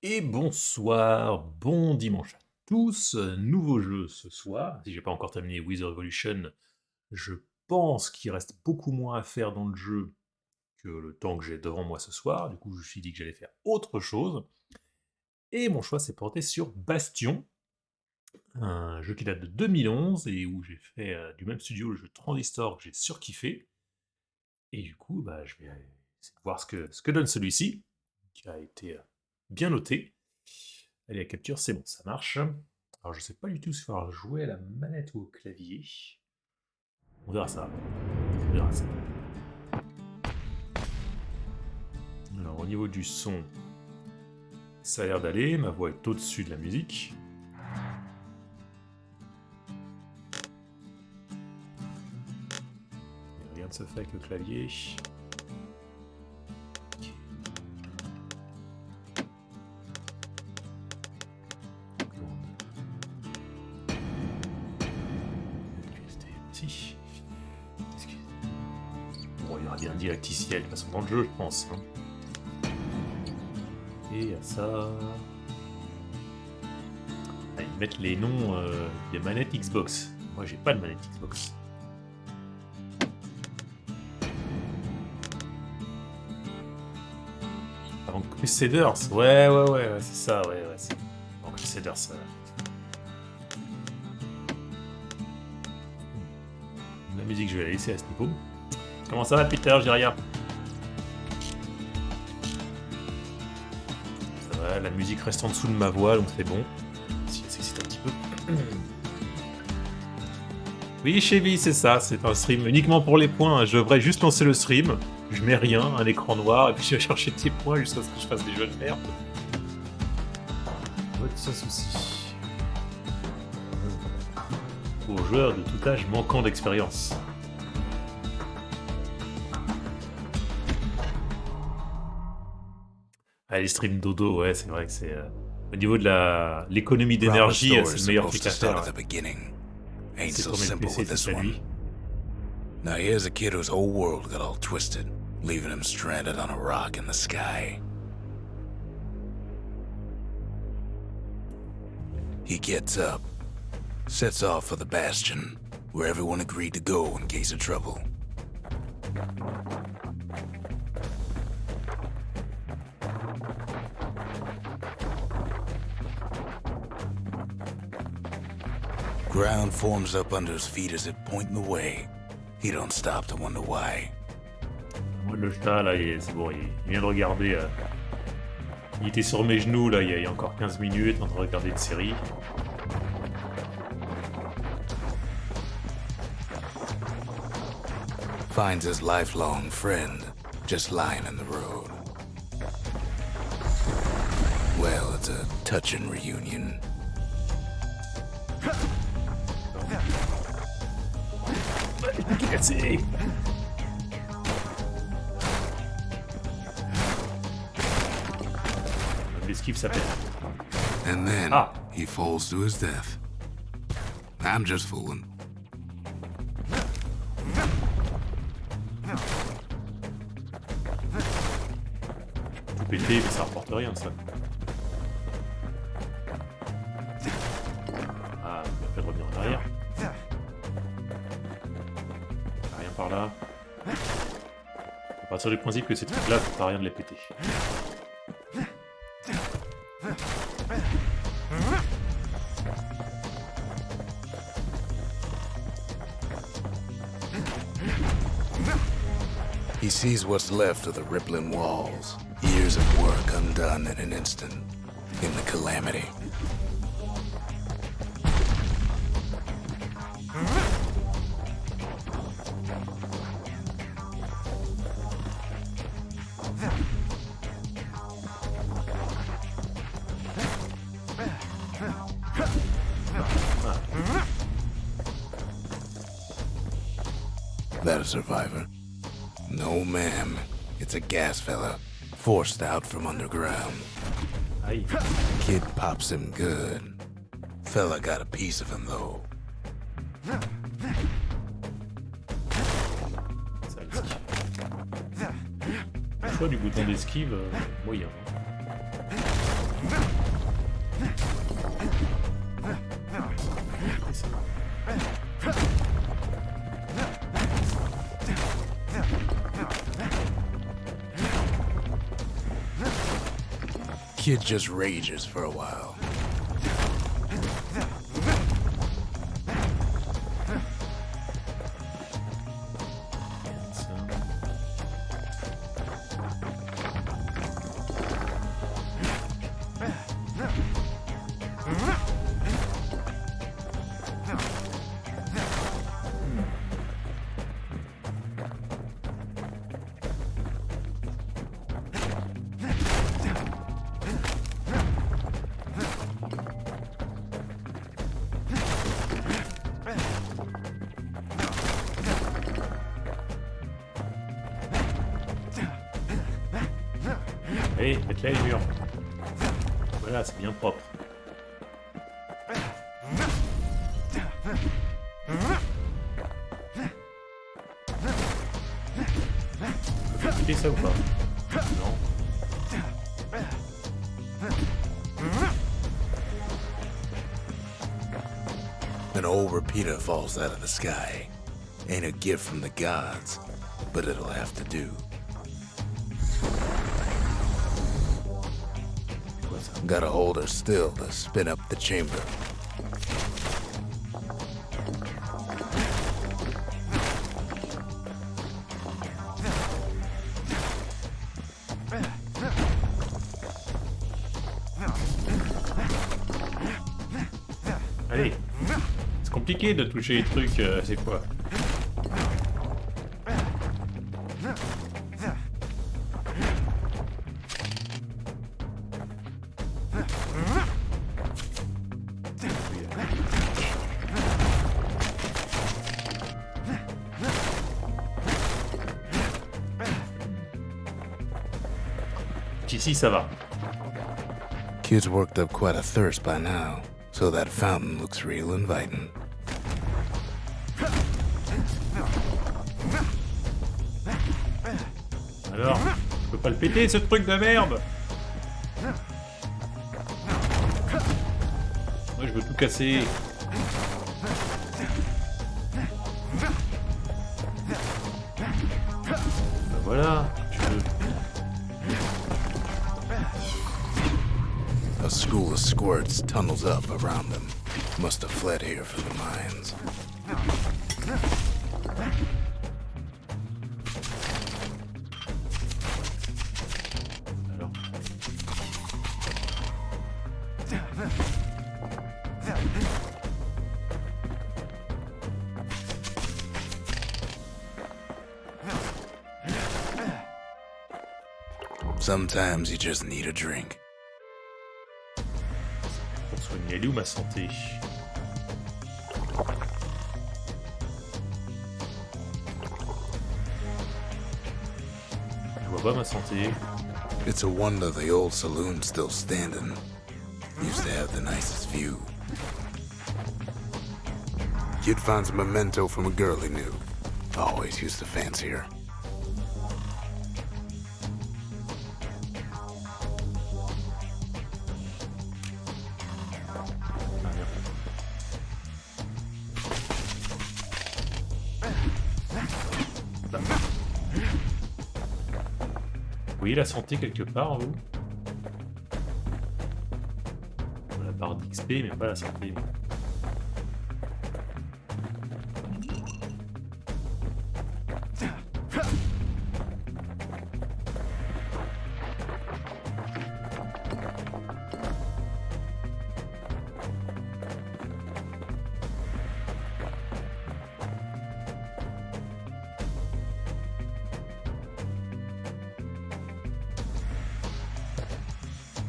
Et bonsoir, bon dimanche à tous. Nouveau jeu ce soir. Si j'ai pas encore terminé Wither Revolution, je pense qu'il reste beaucoup moins à faire dans le jeu que le temps que j'ai devant moi ce soir. Du coup, je me suis dit que j'allais faire autre chose. Et mon choix s'est porté sur Bastion, un jeu qui date de 2011 et où j'ai fait du même studio le jeu Transistor que j'ai surkiffé. Et du coup, je vais essayer de voir ce que donne celui-ci, qui a été bien noté. Allez, la capture, c'est bon, ça marche. Alors, je sais pas du tout si il va falloir jouer à la manette ou au clavier. On verra ça. On verra ça. Alors, au niveau du son, ça a l'air d'aller. Ma voix est au-dessus de la musique. Rien ne se fait avec le clavier. Bon, il y aura bien un dialecticiel de toute façon dans le jeu, je pense. Hein. Et à ça... Ah, ils mettent les noms des manettes Xbox. Moi, j'ai pas de manette Xbox. Avant Crusaders, ouais, c'est ça, ouais, c'est... Avant Crusaders, La musique, je vais la laisser à ce niveau. Comment ça va depuis tout à l'heure, j'ai rien. Ça va, la musique reste en dessous de ma voix, donc c'est bon. Si elle s'excite un petit peu. Oui, Chevy, c'est ça, c'est un stream uniquement pour les points. Je devrais juste lancer le stream, je mets rien, un écran noir, et puis je vais chercher des points jusqu'à ce que je fasse des jeux de merde. Pas de ça souci. Pour joueurs de tout âge manquant d'expérience. Ah, les streams dodo, ouais, c'est vrai que c'est... Au niveau de l'économie d'énergie, c'est le meilleur truc à faire. C'est comme le PC, c'est à lui. Now here's a kid whose whole world got all twisted, leaving him stranded on a rock in the sky. He gets up, sets off for the Bastion, where everyone agreed to go in case of trouble. Ground forms up under his feet as if pointing the way. He don't stop to wonder why. Moi, le chat, là, c'est bon, il vient de regarder... Il était sur mes genoux, là, il y a encore 15 minutes, en train de regarder une série. Finds his lifelong friend just lying in the road. Well, it's a touching reunion. Cassé. L'esquive, ça pète. And then he falls to his death. I'm just fooling. Tout pété, mais ça rapporte rien, ça. Ah, il va faire revenir en arrière. Rien par là. À partir du principe que ces trucs-là, ça sert à rien de les péter. He sees what's left of the rippling walls. Years of work undone in an instant. In the calamity. That a survivor? No, ma'am. It's a gas fella, forced out from underground. Aïe. Kid pops him good. Fella got a piece of him, though. Ça esquive. Le choix du bouton d'esquive, moyen. Kid just rages for a while. Allez, faites-la les murs. Voilà, c'est bien propre. On peut quitter ça ou pas? Non. An old repeater falls out of the sky. Ain't a gift from the gods, but it'll have to do. Gotta hold her still to spin up the chamber. Allez. C'est compliqué de toucher les trucs, c'est quoi? Ici, ça va. Kid's worked up quite a thirst by now, so that fountain looks real inviting. Alors, je peux pas le péter, ce truc de merde! Moi, je veux tout casser. Ben voilà, tu veux. A school of squirts tunnels up around them. Must have fled here from the mines. Alors. Sometimes you just need a drink. Pour soigner, elle est où ma santé? Je vois pas ma santé. It's a wonder the old saloon's still standing. Used to have the nicest view. Kid finds a memento from a girl he knew. Always used to fancy her. Vous voyez la santé quelque part, vous? La barre d'XP, mais pas la santé.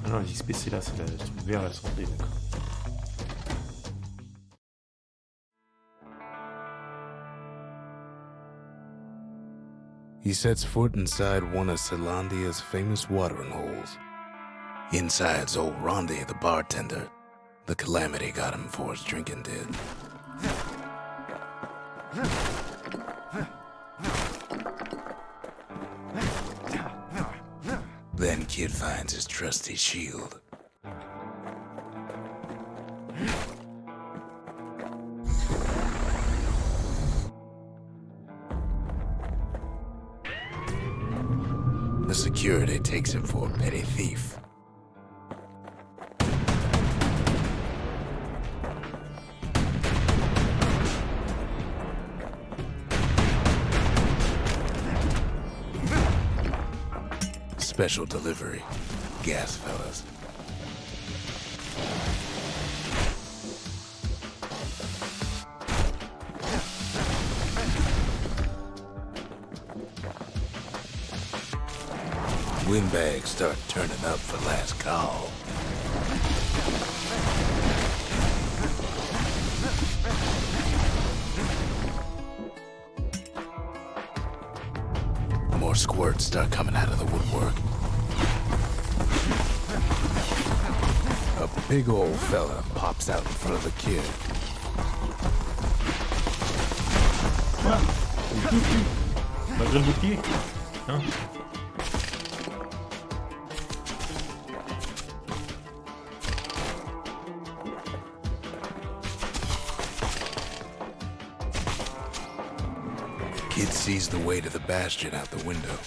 Ah non, les XP c'est là, c'est le truc vert, la santé, d'accord. He sets foot inside one of Celandia's famous watering holes. Inside's old Rondi, the bartender. The calamity got him before his drinking did. Then Kid finds his trusty shield. The security takes him for a petty thief. Special delivery. Gas fellas. Windbags start turning up for last call. More squirts start coming out of the woodwork. A big old fella pops out in front of the kid. Malgré le bouclier, hein? Kid sees the way to the Bastion out the window.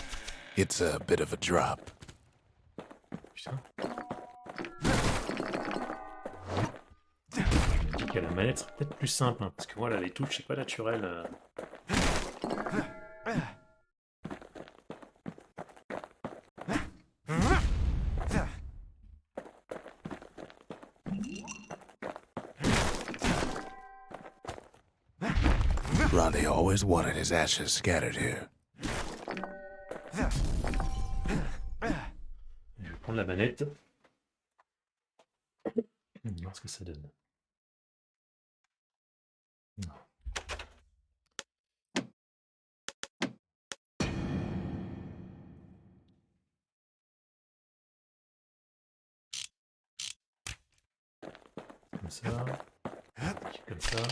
It's a bit of a drop. Putain. Je me dis qu'à la manette, c'est peut-être plus simple, hein, parce que moi, là, les touches, c'est pas naturel. Ronnie always wanted his ashes scattered here. Je vais prendre la manette. Voir ce que ça donne. Non. Comme ça. Comme ça.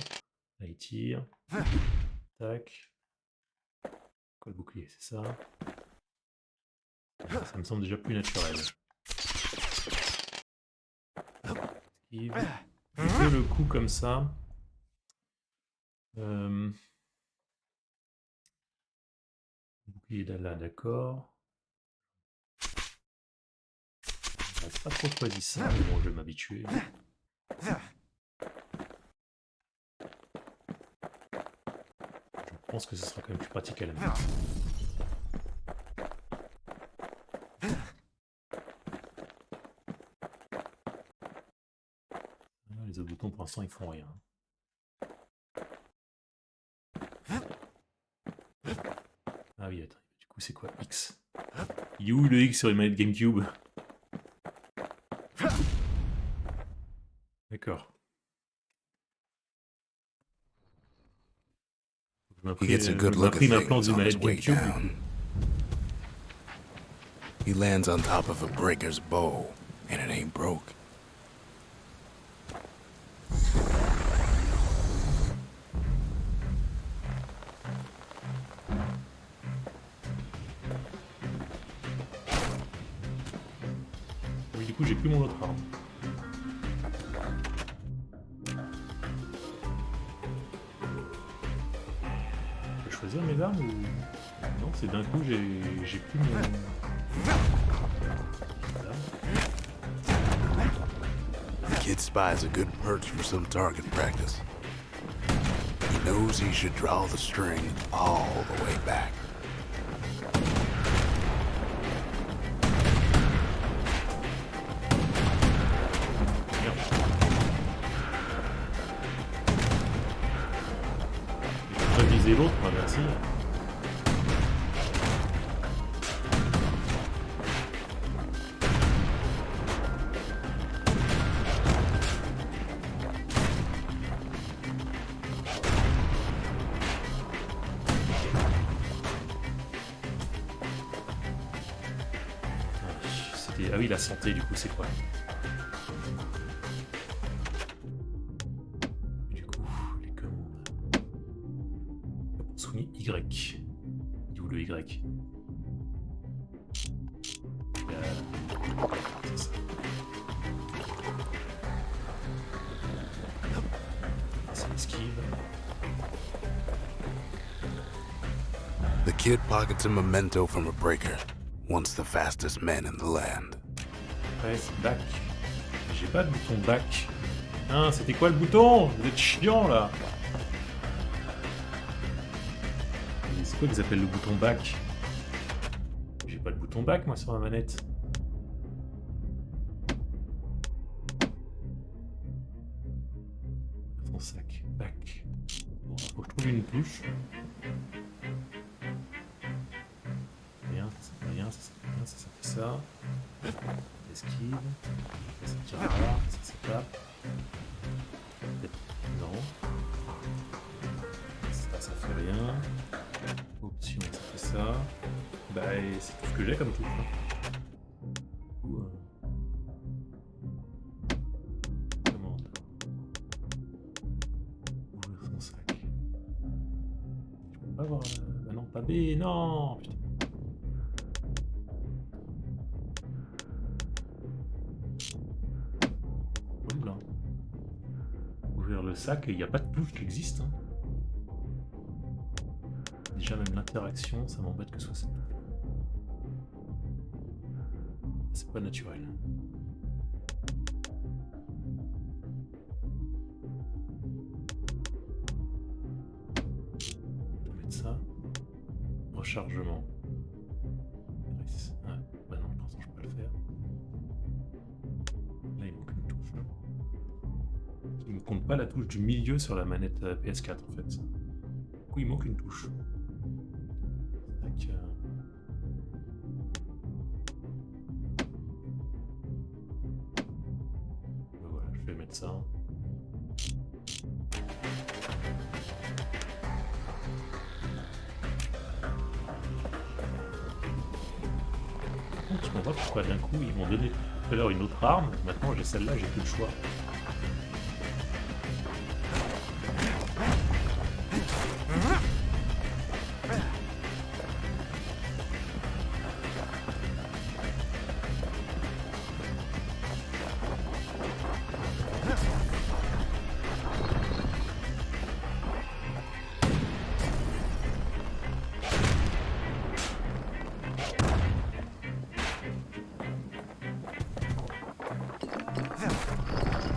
Là, il tire. Tac. Quoi le bouclier, c'est ça. Ça me semble déjà plus naturel. Esquive. Je fais le coup comme ça. Bouclier là, d'accord. C'est pas trop choisi ça, mais bon, je vais m'habituer. Je pense que ce sera quand même plus pratique à la main. Les autres boutons pour l'instant ils font rien. Ah oui, attends, du coup c'est quoi X? Il est où le X sur les manettes GameCube? D'accord. He gets a good look at things on his way down. He lands on top of a breaker's bow, and it ain't broke. Oui, du coup j'ai plus mon autre arme. Choisir mes armes ou... Non, c'est d'un coup j'ai plus mon... The kid spies a good perch for some target practice. He knows he should draw the string all the way back. Viser l'autre, merci. Ah oui, la santé, du coup, c'est quoi? Du coup, les commandes. Souligner Y. Il est où le Y? C'est ça. C'est l'esquive. The kid pockets a memento from a breaker. once the fastest men in the land. Press back. J'ai pas de bouton back. Hein, c'était quoi le bouton? Vous êtes chiant là. C'est quoi qu'ils appellent le bouton back? J'ai pas de bouton back moi sur ma manette. Ton sac, back. Bon, faut que je trouve une touche. Rien, ça fait rien, ça fait ça. Esquive. Ça tire là, ça tape. Non. Ça fait rien. Option, ça fait ça. Bah, c'est tout ce que j'ai comme touche. Comment ouvrir son sac. Je peux pas voir. Ah non, pas B, non. Putain. Oula. Ouvrir le sac et il n'y a pas de touche qui existe. Hein. Déjà même l'interaction, ça m'embête que ce soit cette touche. C'est pas naturel. On va mettre ça. Rechargement. Ouais. Bah non, pour l'instant je peux pas le faire. Là il manque une touche. Il me compte pas la touche du milieu sur la manette PS4 en fait. Du coup il manque une touche. Tac. Voilà, je vais mettre ça. Je comprends pas pourquoi d'un coup ils m'ont donné tout à l'heure une autre arme, maintenant j'ai celle-là, j'ai plus le choix.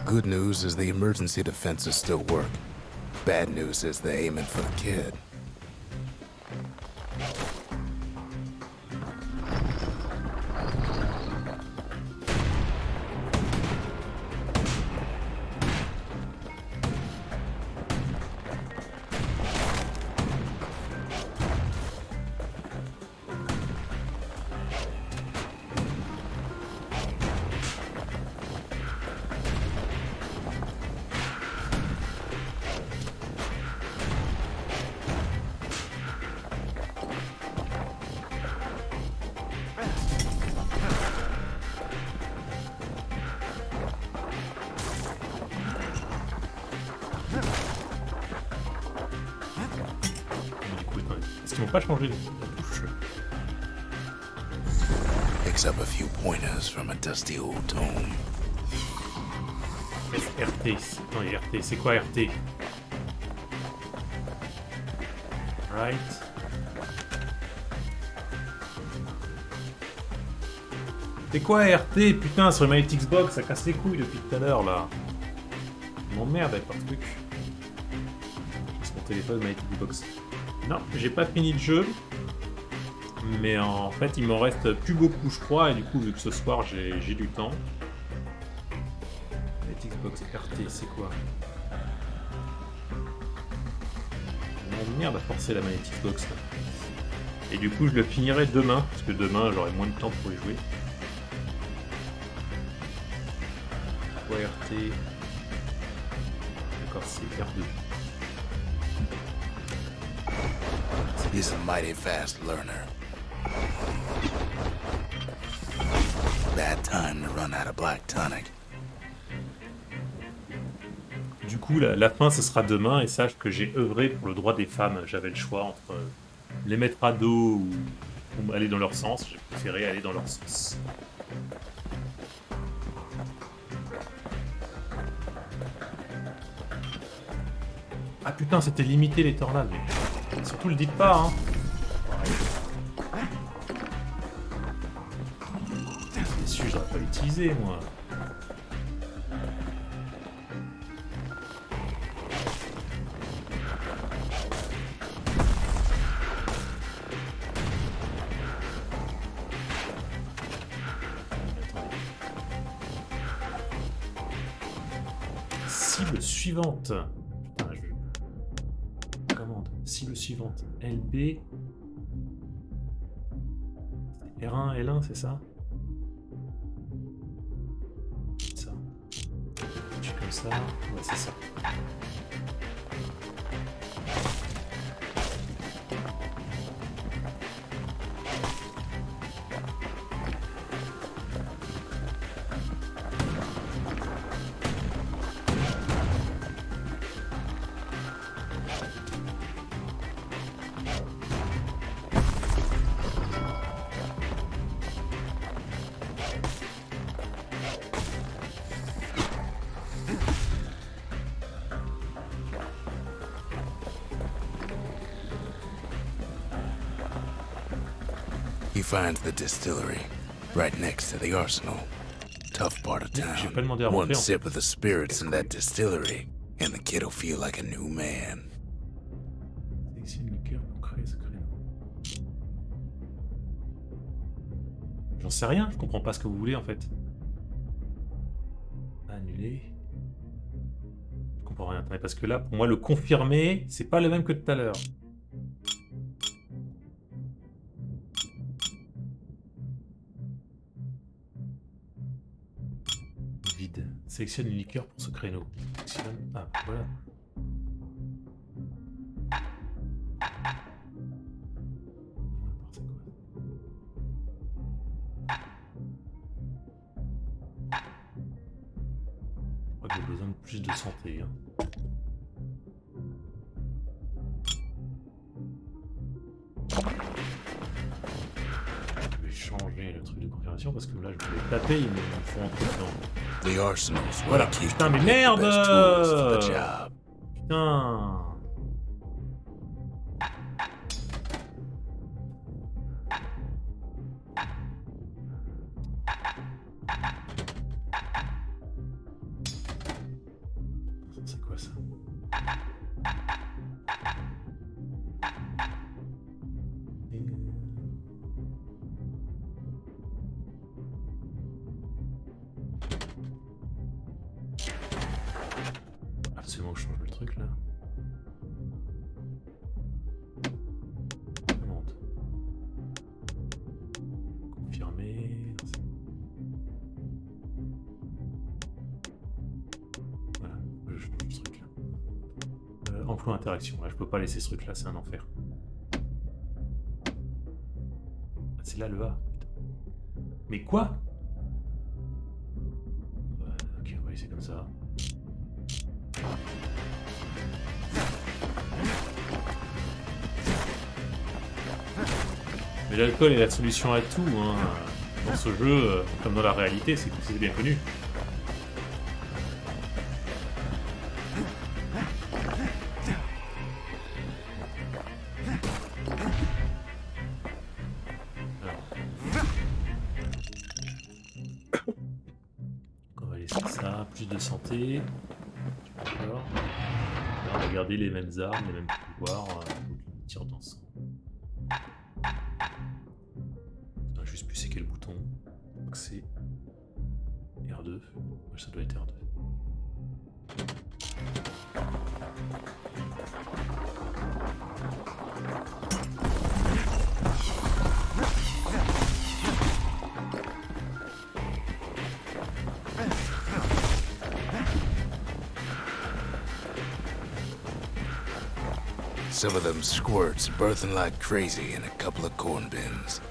Good news is the emergency defenses still work. Bad news is they're aiming for the kid. Est-ce qu'ils n'ont pas changé la touche? Picks up a few pointers from a dusty old tome. RT. Non, il y a RT. C'est quoi RT? Right. C'est quoi RT? Putain, sur ma Xbox, ça casse les couilles depuis tout à l'heure là. Je m'emmerde avec leur truc. C'est mon téléphone, ma Xbox. Non, j'ai pas fini le jeu. Mais en fait, il m'en reste plus beaucoup, je crois. Et du coup, vu que ce soir, j'ai du temps. La Xbox RT, c'est quoi? On m'emmerde à forcer la manette Xbox là. Et du coup, je le finirai demain. Parce que demain, j'aurai moins de temps pour y jouer. RT. D'accord, c'est R2. He's a mighty fast learner. Bad time to run out of black tonic. Du coup, la fin, ce sera demain, et sache que j'ai œuvré pour le droit des femmes. J'avais le choix entre les mettre à dos ou aller dans leur sens. J'ai préféré aller dans leur sens. Ah putain, c'était limité les tornades, mais surtout le dites pas, hein. je devrais pas l'utiliser, moi. Cible suivante. Putain, je... Commande. Cible suivante. LB. R1, L1, c'est ça? Ça. Je suis comme ça. Ouais, c'est ça. He finds the distillery, right next to the arsenal. Tough part of J'ai town. pas demandé à One rentrer. sip of the spirits in that distillery, and the kid'll feel like a new man. Sélectionne une liqueur pour créer ce créneau. J'en sais rien, je comprends pas ce que vous voulez en fait. Annuler. Je comprends rien. Attendez, parce que là, pour moi, le confirmer, c'est pas le même que tout à l'heure. Vide. Sélectionne une liqueur pour ce créneau. Sélectionne... Ah, voilà. Je crois que j'ai besoin de plus de santé. Hein. Je vais changer le truc de confirmation parce que là je voulais taper, ils me font entrer dedans. The arsenal's Voilà. what keeps Putain, mais the merde! best tools for the job. Putain! C'est quoi ça? Absolument que je change le truc là. Commande. Confirmer. Voilà, je change le truc là. Emploi interaction, là je peux pas laisser ce truc là, c'est un enfer. Ah, c'est là le A. Putain. Mais quoi? Ok, on va laisser comme ça. Mais l'alcool est la solution à tout, hein. Dans ce jeu, comme dans la réalité, c'est bien connu. Alors. On va laisser ça, plus de santé. D'accord. On va garder les mêmes armes, les mêmes pouvoirs, tir d'ensemble. On va juste plus c'est quel bouton. Donc c'est R2. Ouais, ça doit être R2. Some of them squirts birthing like crazy in a couple of corn bins.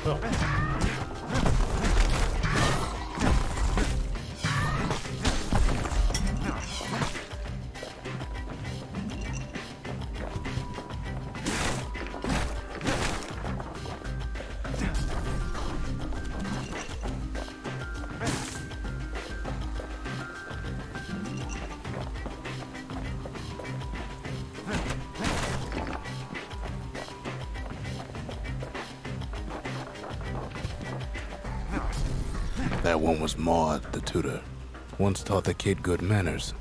Alors. That one was Maud, the tutor. Once taught the kid good manners.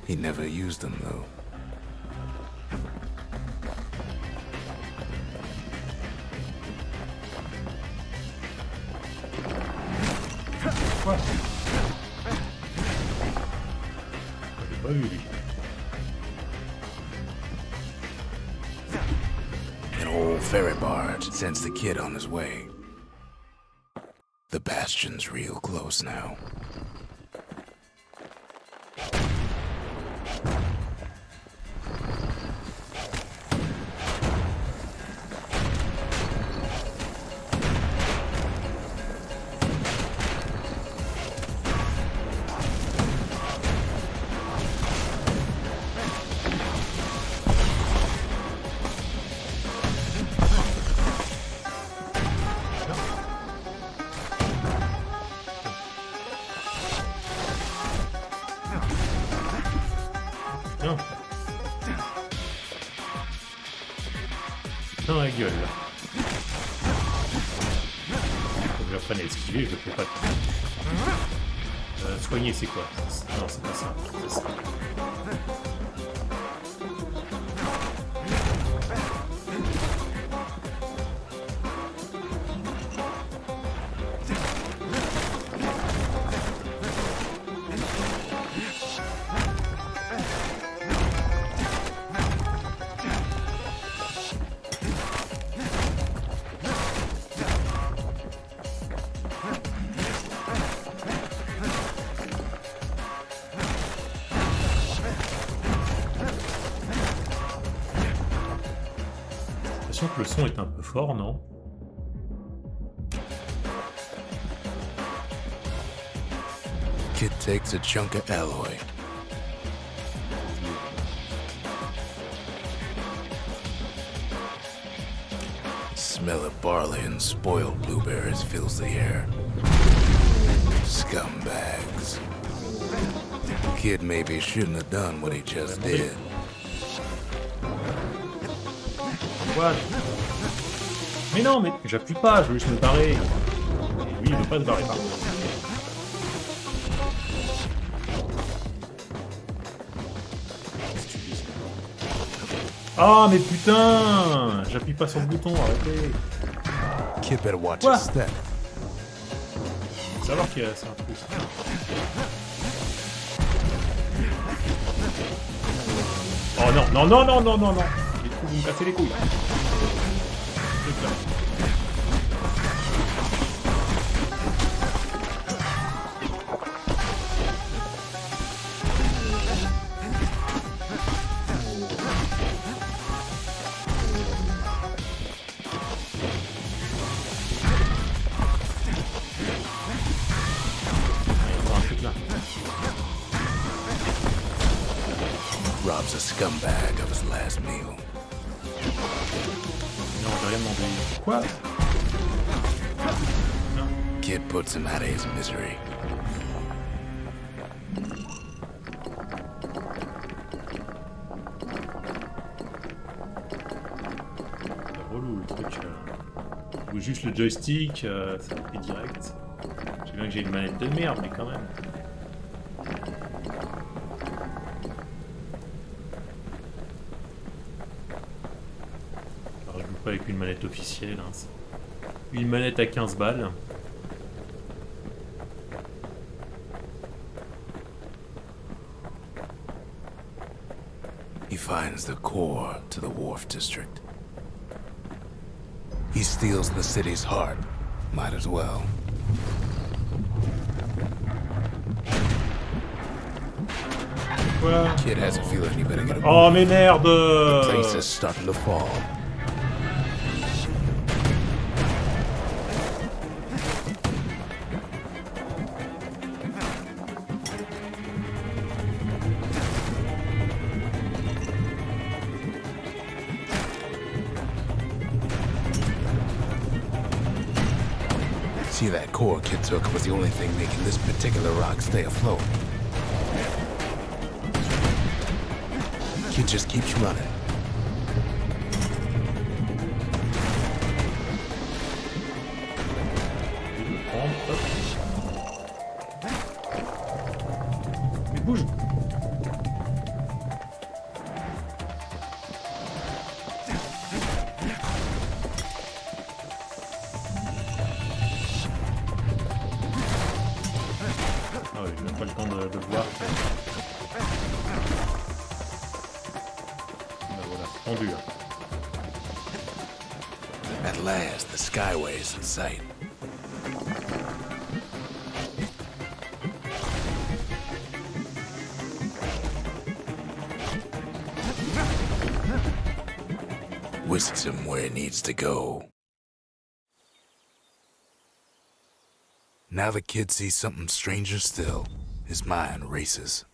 He never used them, though. Quoi? Je l'ai pas vu, lui. An old ferry barge sends the kid on his way. The Bastion's real close now. Putain. Putain la gueule là. Faut que j'apprenne à esquiver, je le fais pas. Soigner c'est quoi? Non c'est pas ça. C'est ça. J'ai l'impression que le son est un peu fort, non? Kid takes a chunk of alloy. Smell of barley and spoiled blueberries fills the air. Scumbags. Kid maybe shouldn't have done what he just did. Quoi? Mais non, mais j'appuie pas, je veux juste me barrer. Et lui, il veut pas se barrer par contre. Ah, mais putain! J'appuie pas sur le bouton, arrêtez! Kid better watch Quoi? his step. Faut savoir qu'il y a c'est un truc. Oh non, non, non, non, non, non, non! Du coup, vous me cassez les couilles là. Truc, là. Robs a scumbag of his last meal. Non, j'ai rien demandé. Quoi? Non. Kid puts him out of his misery. C'est relou le truc. Ou juste le joystick, ça fait direct. Je sais bien que j'ai une manette de merde, mais quand même. Alors, je joue pas avec une manette officielle. Hein. C'est une manette à 15 balles. He finds the core to the Wharf District. He steals the city's heart. Might as well. Quoi? Kid has a feeling he better get a Oh mais The merde! place is starting to fall. See, that core Kid took was the only thing making this particular rock stay afloat. Kid just keeps running. Je vais le prendre, hop. tendu là. At last, the Skyway is in sight. Whisks him where he needs to go. Now the kid sees something stranger still. His mind races.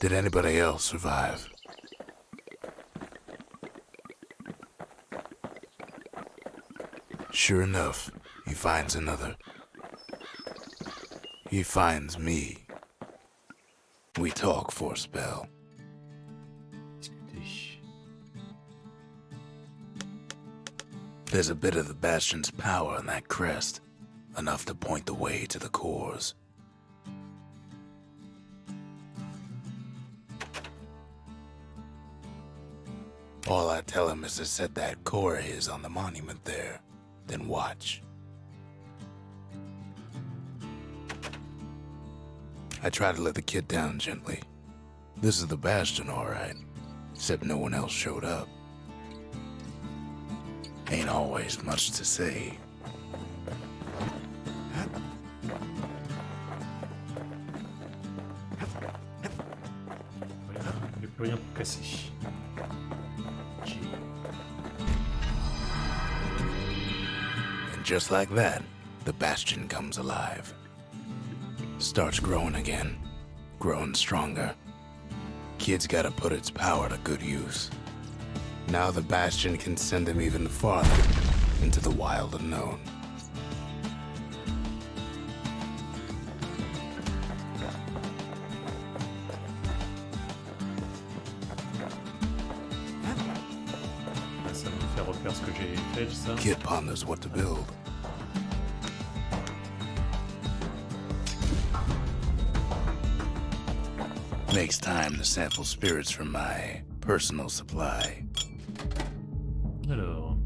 Did anybody else survive? Sure enough, he finds another. He finds me. We talk for a spell. Discuter. There's a bit of the Bastion's power in that crest, enough to point the way to the cores. All I tell him is to set that core of his on the monument there, then watch. I try to let the kid down gently. This is the Bastion, all right, except no one else showed up. Ain't always much to say. Voilà, il n'y a plus rien pour casser. Ok. And just like that, the Bastion comes alive. Starts growing again, growing stronger. Kid's gotta put its power to good use. Now the Bastion can send him even farther into the wild unknown. Ça va me faire refaire ce que j'ai fait, ça. Kid ponders what to build. Makes time to sample spirits from my personal supply. Alors.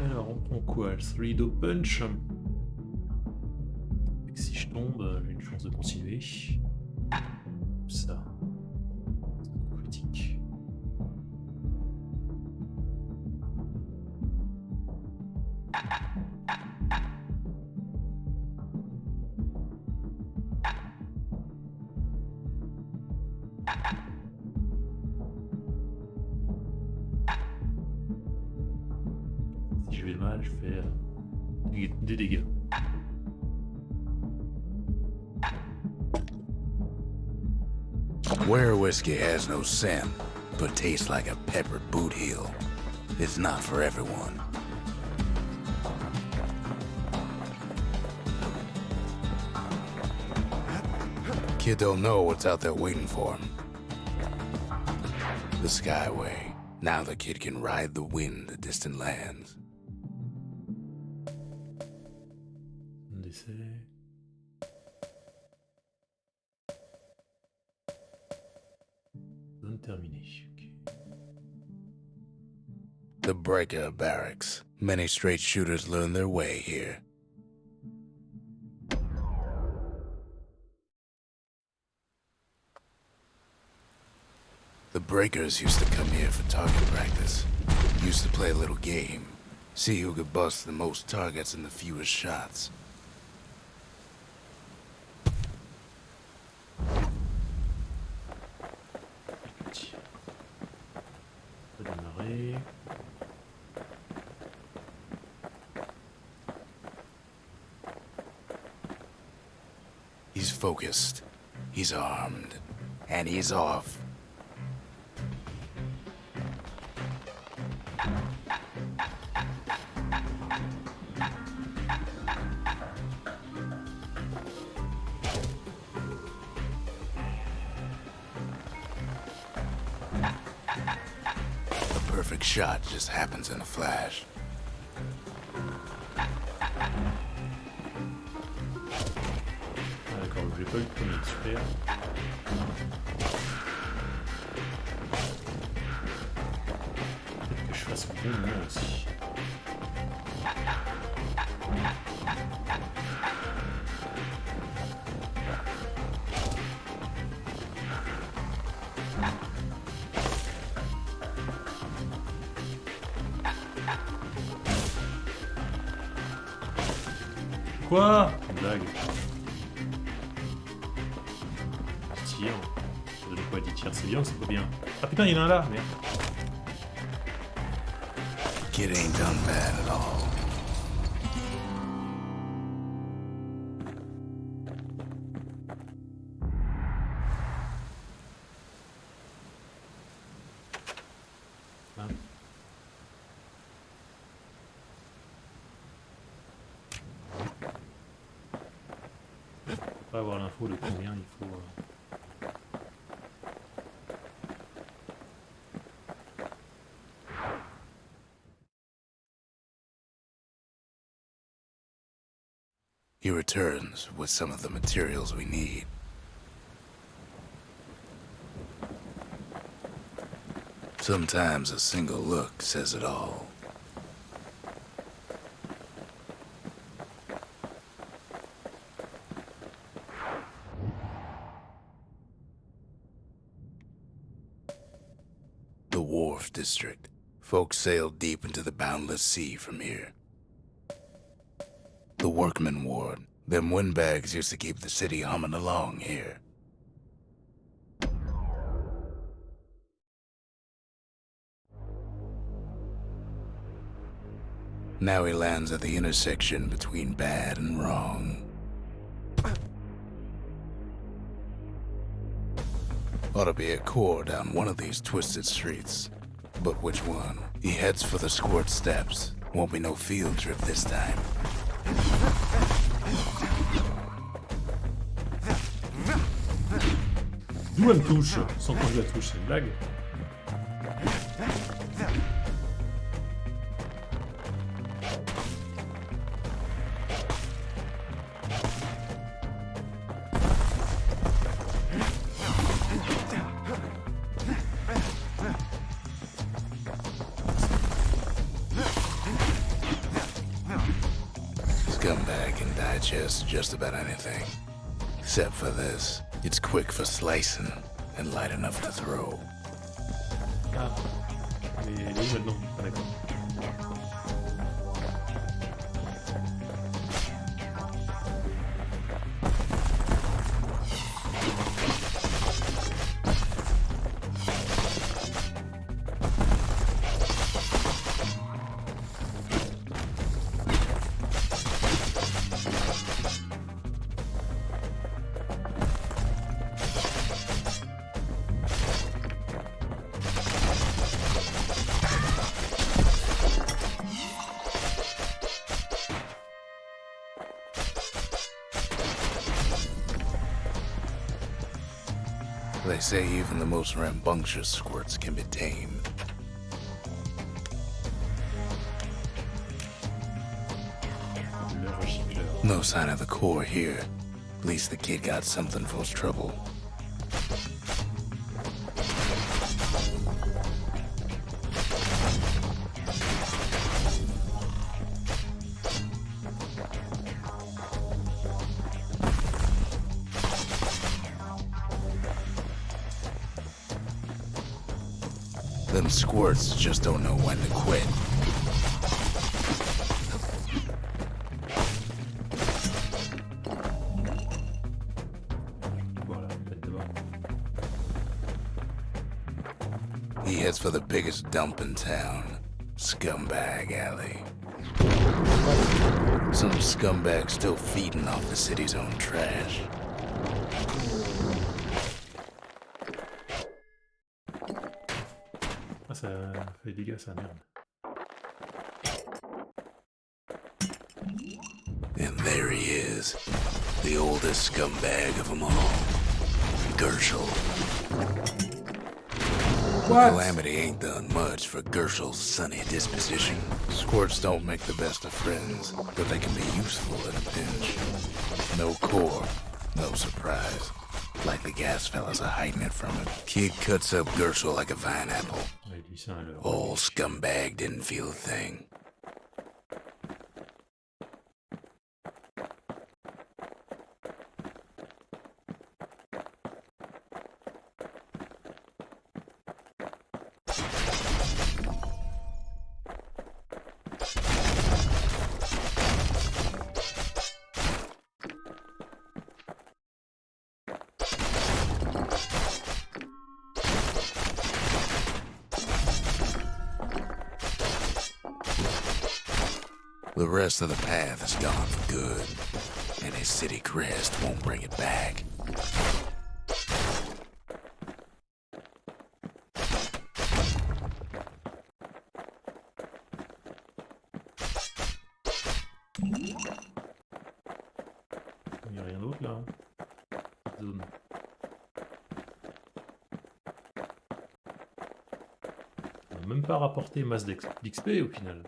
Alors, on prend quoi? Le 3-do punch. Et si je tombe, j'ai une chance de continuer. Ça. Critique. Si je vais mal, je fais des dégâts. Where whiskey has no scent, but tastes like a peppered boot heel. It's not for everyone. Kid don't know what's out there waiting for him. The Skyway. Now the kid can ride the wind to distant lands. Un essai. Zone terminée. Ok. The Breaker Barracks. Many straight shooters learn their way here. The Breakers used to come here for target practice. Used to play a little game. See who could bust the most targets and the fewest shots. Petit. Redémarrer. He's focused. He's armed. And he's off. The perfect shot just happens in a flash. Ah, d'accord, j'ai pas eu le premier, super. bon moment aussi. Quoi? Blague. Tir. De quoi 10 tirs, c'est bien ou c'est pas bien? Ah putain, il y en a un là, merde. Kid ain't done bad at all. Hein? Pas avoir l'info de combien il faut. He returns with some of the materials we need. Sometimes a single look says it all. The Wharf District. Folks sail deep into the boundless sea from here. The Workman Ward. Them windbags used to keep the city humming along here. Now he lands at the intersection between bad and wrong. Ought to be a core down one of these twisted streets. But which one? He heads for the Squirt Steps. Won't be no field trip this time. D'où elle me touche? Sans quand je la touche, c'est une blague. Scumbag can digest just about anything. Except for this. It's quick for slicing and light enough to throw. Ah. Mais elle est où maintenant? Ah d'accord. They say even the most rambunctious squirts can be tamed. Le recycleur. No sign of the core here. At least the kid got something for his trouble. Them squirts just don't know when to quit. Voilà, tête de bas. He heads for the biggest dump in town, Scumbag Alley. Some scumbag still feeding off the city's own trash. Ah, ça fait des dégâts, ça, merde. And there he is, the oldest scumbag of them all, Gershel. What? Calamity ain't done much for Gershel's sunny disposition. Squirts don't make the best of friends, but they can be useful in a pinch. No core, no surprise. like the gas fellas are hiding it from him. Kid cuts up Gershel like a vine apple. Ouais, lui, c'est un leurre. Old scumbag didn't feel a thing. The rest of the path is gone for good, and his city crest won't bring it back. Il n'y a rien d'autre là. Zone. On n'a même pas rapporté masse d'XP au final.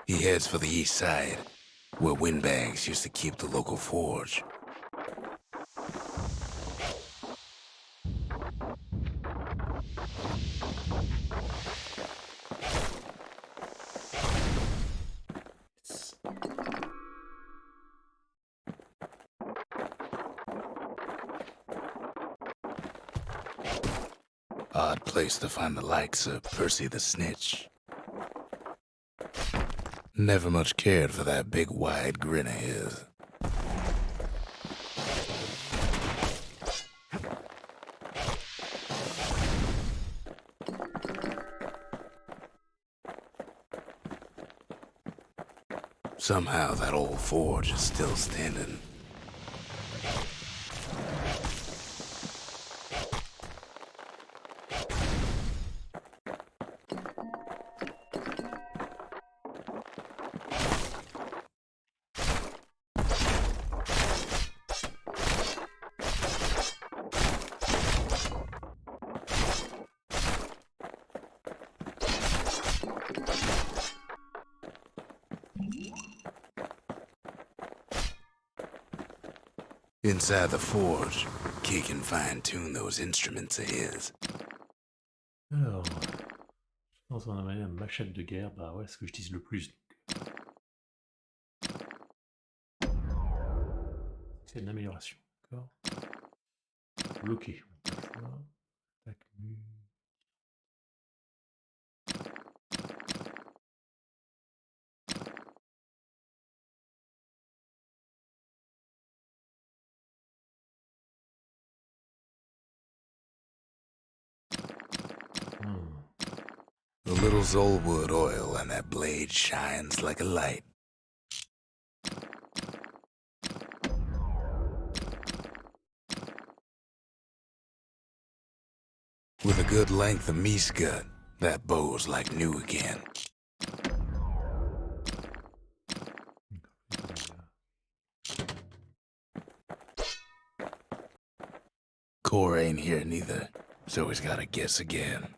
He heads for the east side, where windbags used to keep the local forge. Odd place to find the likes of Percy the Snitch. Never much cared for that big wide grin of his. Somehow that old forge is still standing. Inside the forge, Key can fine-tune those instruments of his. Alors, je pense qu'on a un machette de guerre, bah ouais, c'est ce que j'utilise le plus. C'est une amélioration, d'accord. Bloqué. Tac, mu. The little Zolwood oil on that blade shines like a light. With a good length of meat gut, that bow's like new again. Core ain't here neither, so he's gotta guess again.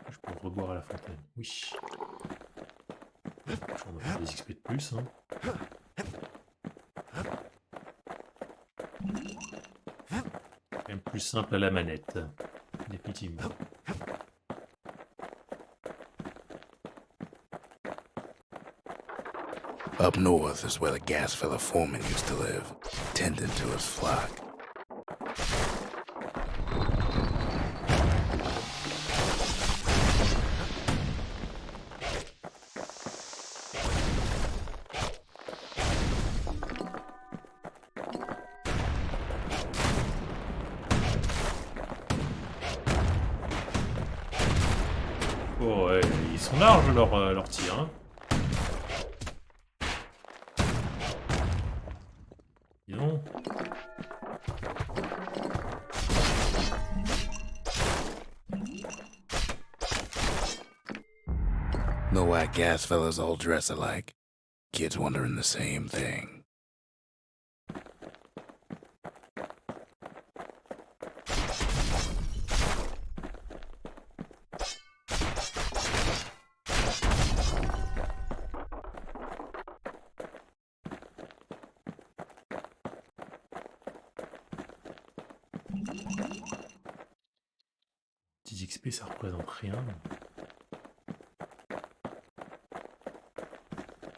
Je peux reboire à la fontaine. Oui. On va faire des XP de plus. Hein. Quand même plus simple à la manette. Définitivement. Up north is where the gas fella foreman used to live, tending to his flock. Oh ouais, ils sont sont larges leurs tirs. Hein. Dis donc. No white gas fellas all dress alike. Kids wondering the same thing. Petits XP, ça représente rien.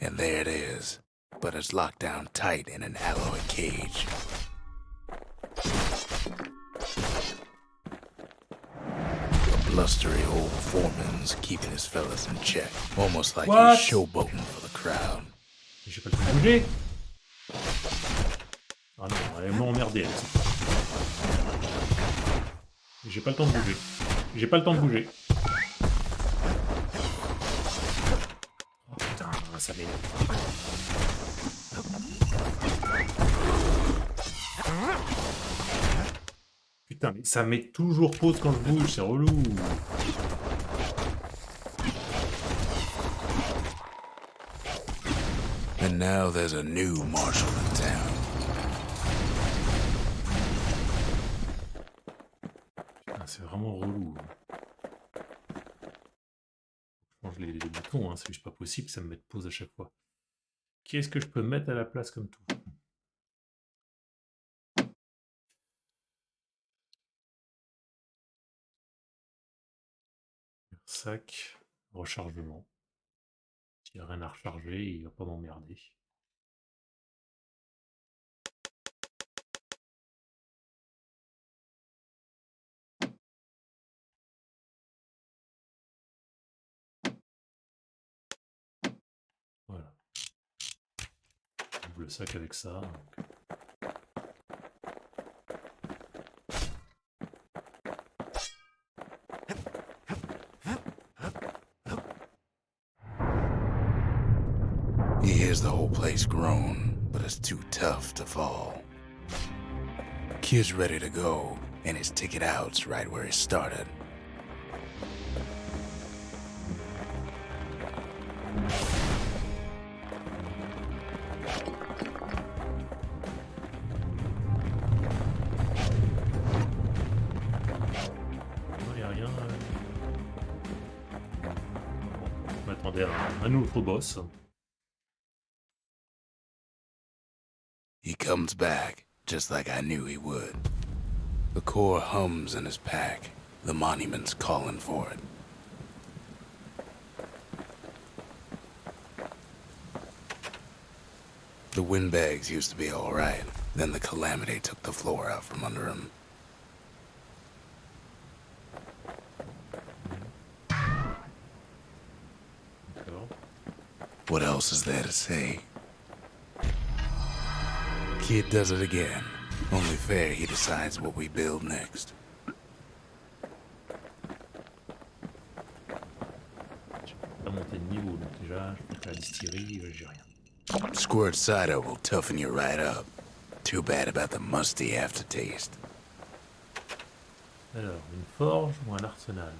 And there it is, but it's locked down tight in an alloy cage. A blustery old foreman's keeping his fellas in check, almost like What? he's showboating for the crowd. J'ai pas le temps de bouger. Ah non, elle m'a emmerdé, elle. J'ai pas le temps de bouger. J'ai pas le temps de bouger. Oh putain, ça m'énerve. Putain, mais ça met toujours pause quand je bouge, c'est relou. And now there's a new marshal in town. Putain, c'est vraiment relou. Je change les boutons, hein, c'est juste pas possible que ça me mette pause à chaque fois. Qu'est-ce que je peux mettre à la place comme tout? Sac, rechargement. S'il n'y a rien à recharger, il va pas m'emmerder. Voilà. J'ouvre le sac avec ça. He hears the whole place groan, but it's too tough to fall. Kid's ready to go, and his ticket out's right where he started. Il n'y a rien. Je m'attendais à un autre boss. He comes back, just like I knew he would. The core hums in his pack. The monument's calling for it. The windbags used to be all right. Then the calamity took the floor out from under him. D'accord. What else is there to say? Kid does it again. Only fair he decides what we build next. Je peux pas monter de niveau, donc déjà, je peux faire la distillerie, j'ai rien. Squirt cider will toughen you right up. Too bad about the musty aftertaste. Alors, une forge ou un arsenal?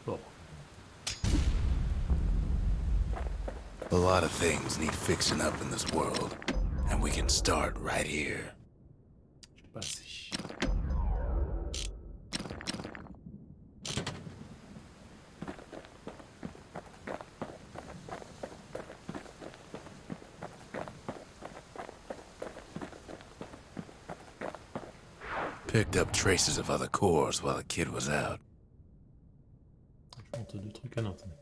Bon. A lot of things need fixing up in this world, and we can start right here. J'ai pas assez. Picked up traces of other cores while the kid was out. Je monte deux trucs. Ah non, attendez.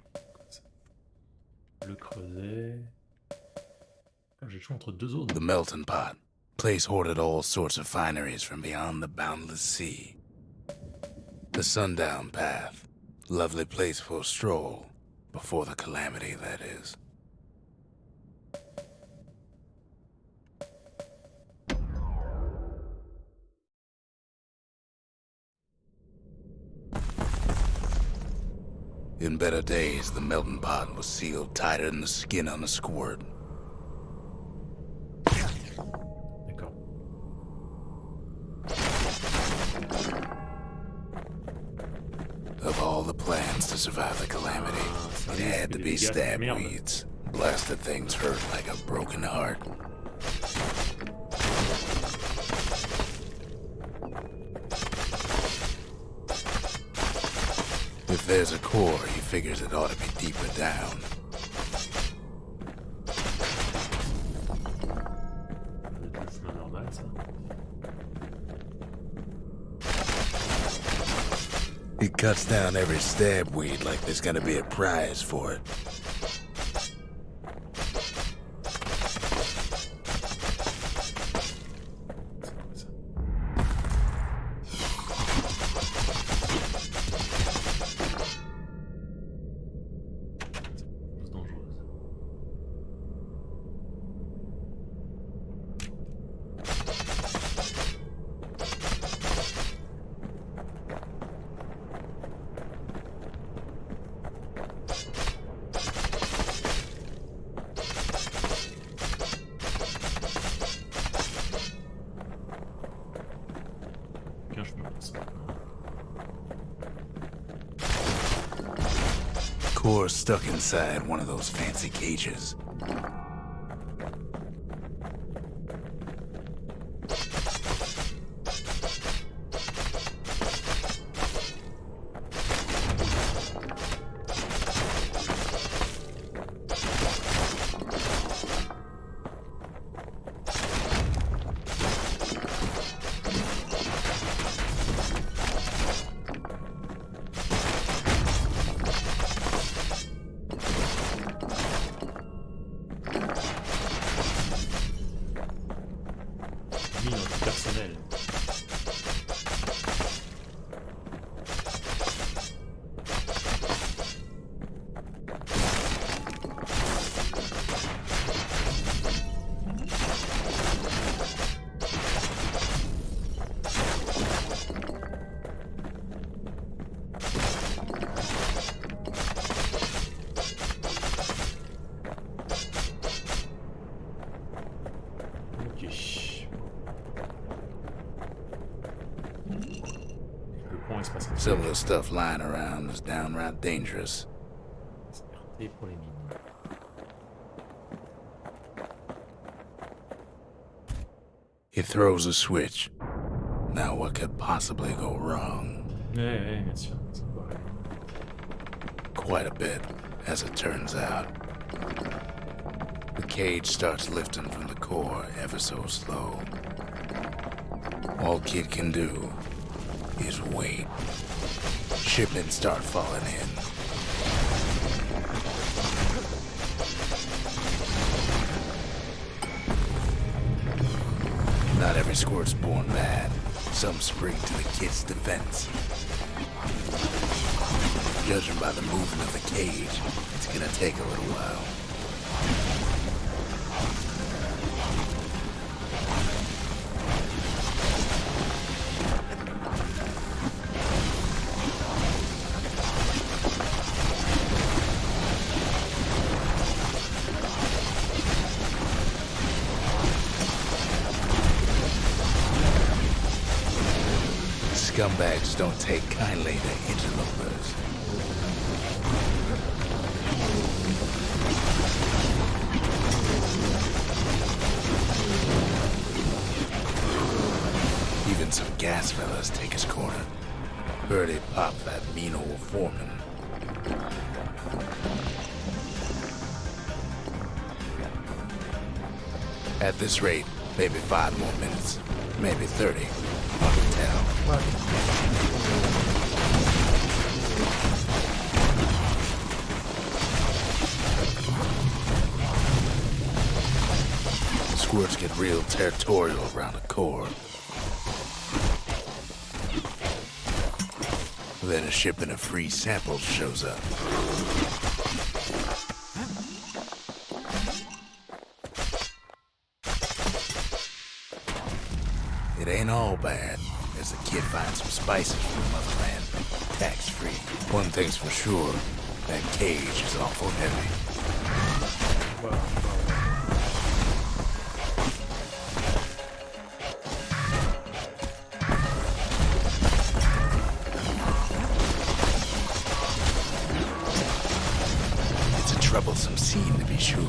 Le creuset. Ah, j'ai le choix entre deux zones. The melting pot. Place hoarded all sorts of fineries from beyond the boundless sea. The sundown path. Lovely place for a stroll. Before the calamity, that is. In better days, the melting pot was sealed tighter than the skin on a squirt. D'accord. Of all the plans to survive the calamity, it had to be stab weeds. Blasted things hurt like a broken heart. If there's a core, he figures it ought to be deeper down. Le chemin normal, ça. He cuts down every stab weed like there's gonna be a prize for it. C'est dangereux. Aucun chemin pour ça. Core stuck inside one of those fancy cages. Mine antipersonnelle. Ok. Le pont espace Some of the stuff lying around is downright dangerous. RT pour les mines. He throws a switch. Now what could possibly go wrong? Ouais, bien sûr. C'est pareil. Quite a bit, as it turns out. The cage starts lifting from the core ever so slow. All Kid can do is wait. Shipments start falling in. Not every squirt's born bad. Some spring to the kid's defense. Judging by the movement of the cage, it's gonna take a little while. Scumbags don't take kindly to interlopers. Even some gas fellas take his corner. Heard he popped that mean old foreman. At this rate, maybe 5 more minutes, maybe 30. Hard to tell. Squirts get real territorial around the core. Then a shipment of free samples shows up. It ain't all bad, as the kid finds some spices from the motherland, tax-free. One thing's for sure, That cage is awful heavy. Voilà, bah, It's a troublesome scene to be sure.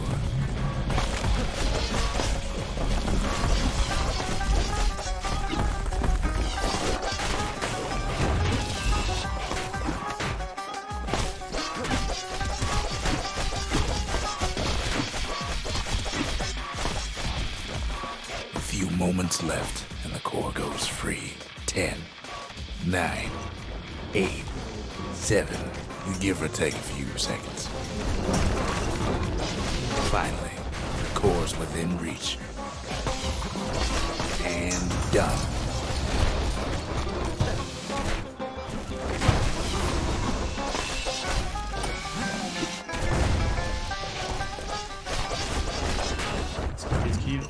A few moments left, and the core goes free. 10, 9, 8, 7. You give or take a few seconds. Finally, the core's within reach. And done. esquive.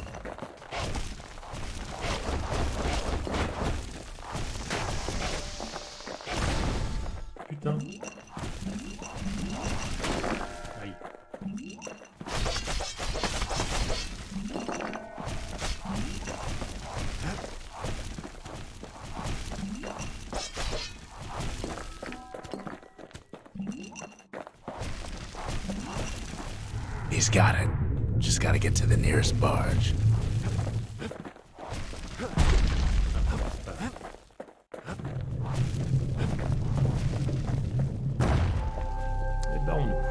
Putain. Aïe. He's got it. Just gotta get to the nearest barge. Eh ben on ouvre.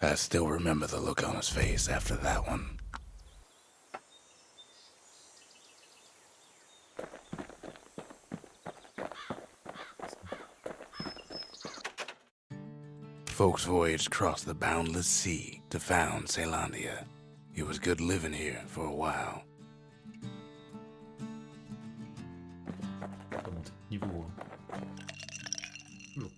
I still remember the look on his face after that one. Folks voyaged across the boundless sea to found Celandia. It was good living here for a while. On va monter de niveau. Toujours.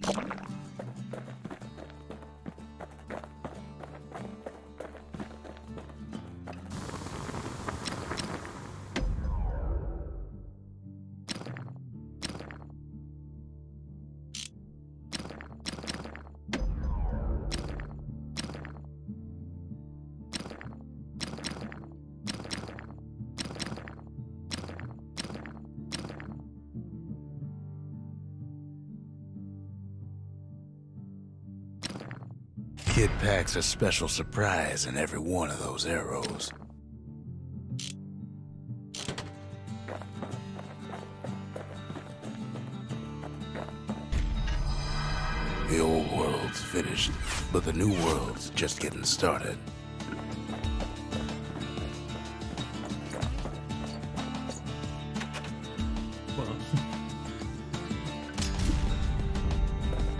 Kid packs a special surprise in every one of those arrows. The old world's finished, but the new world's just getting started. Voilà.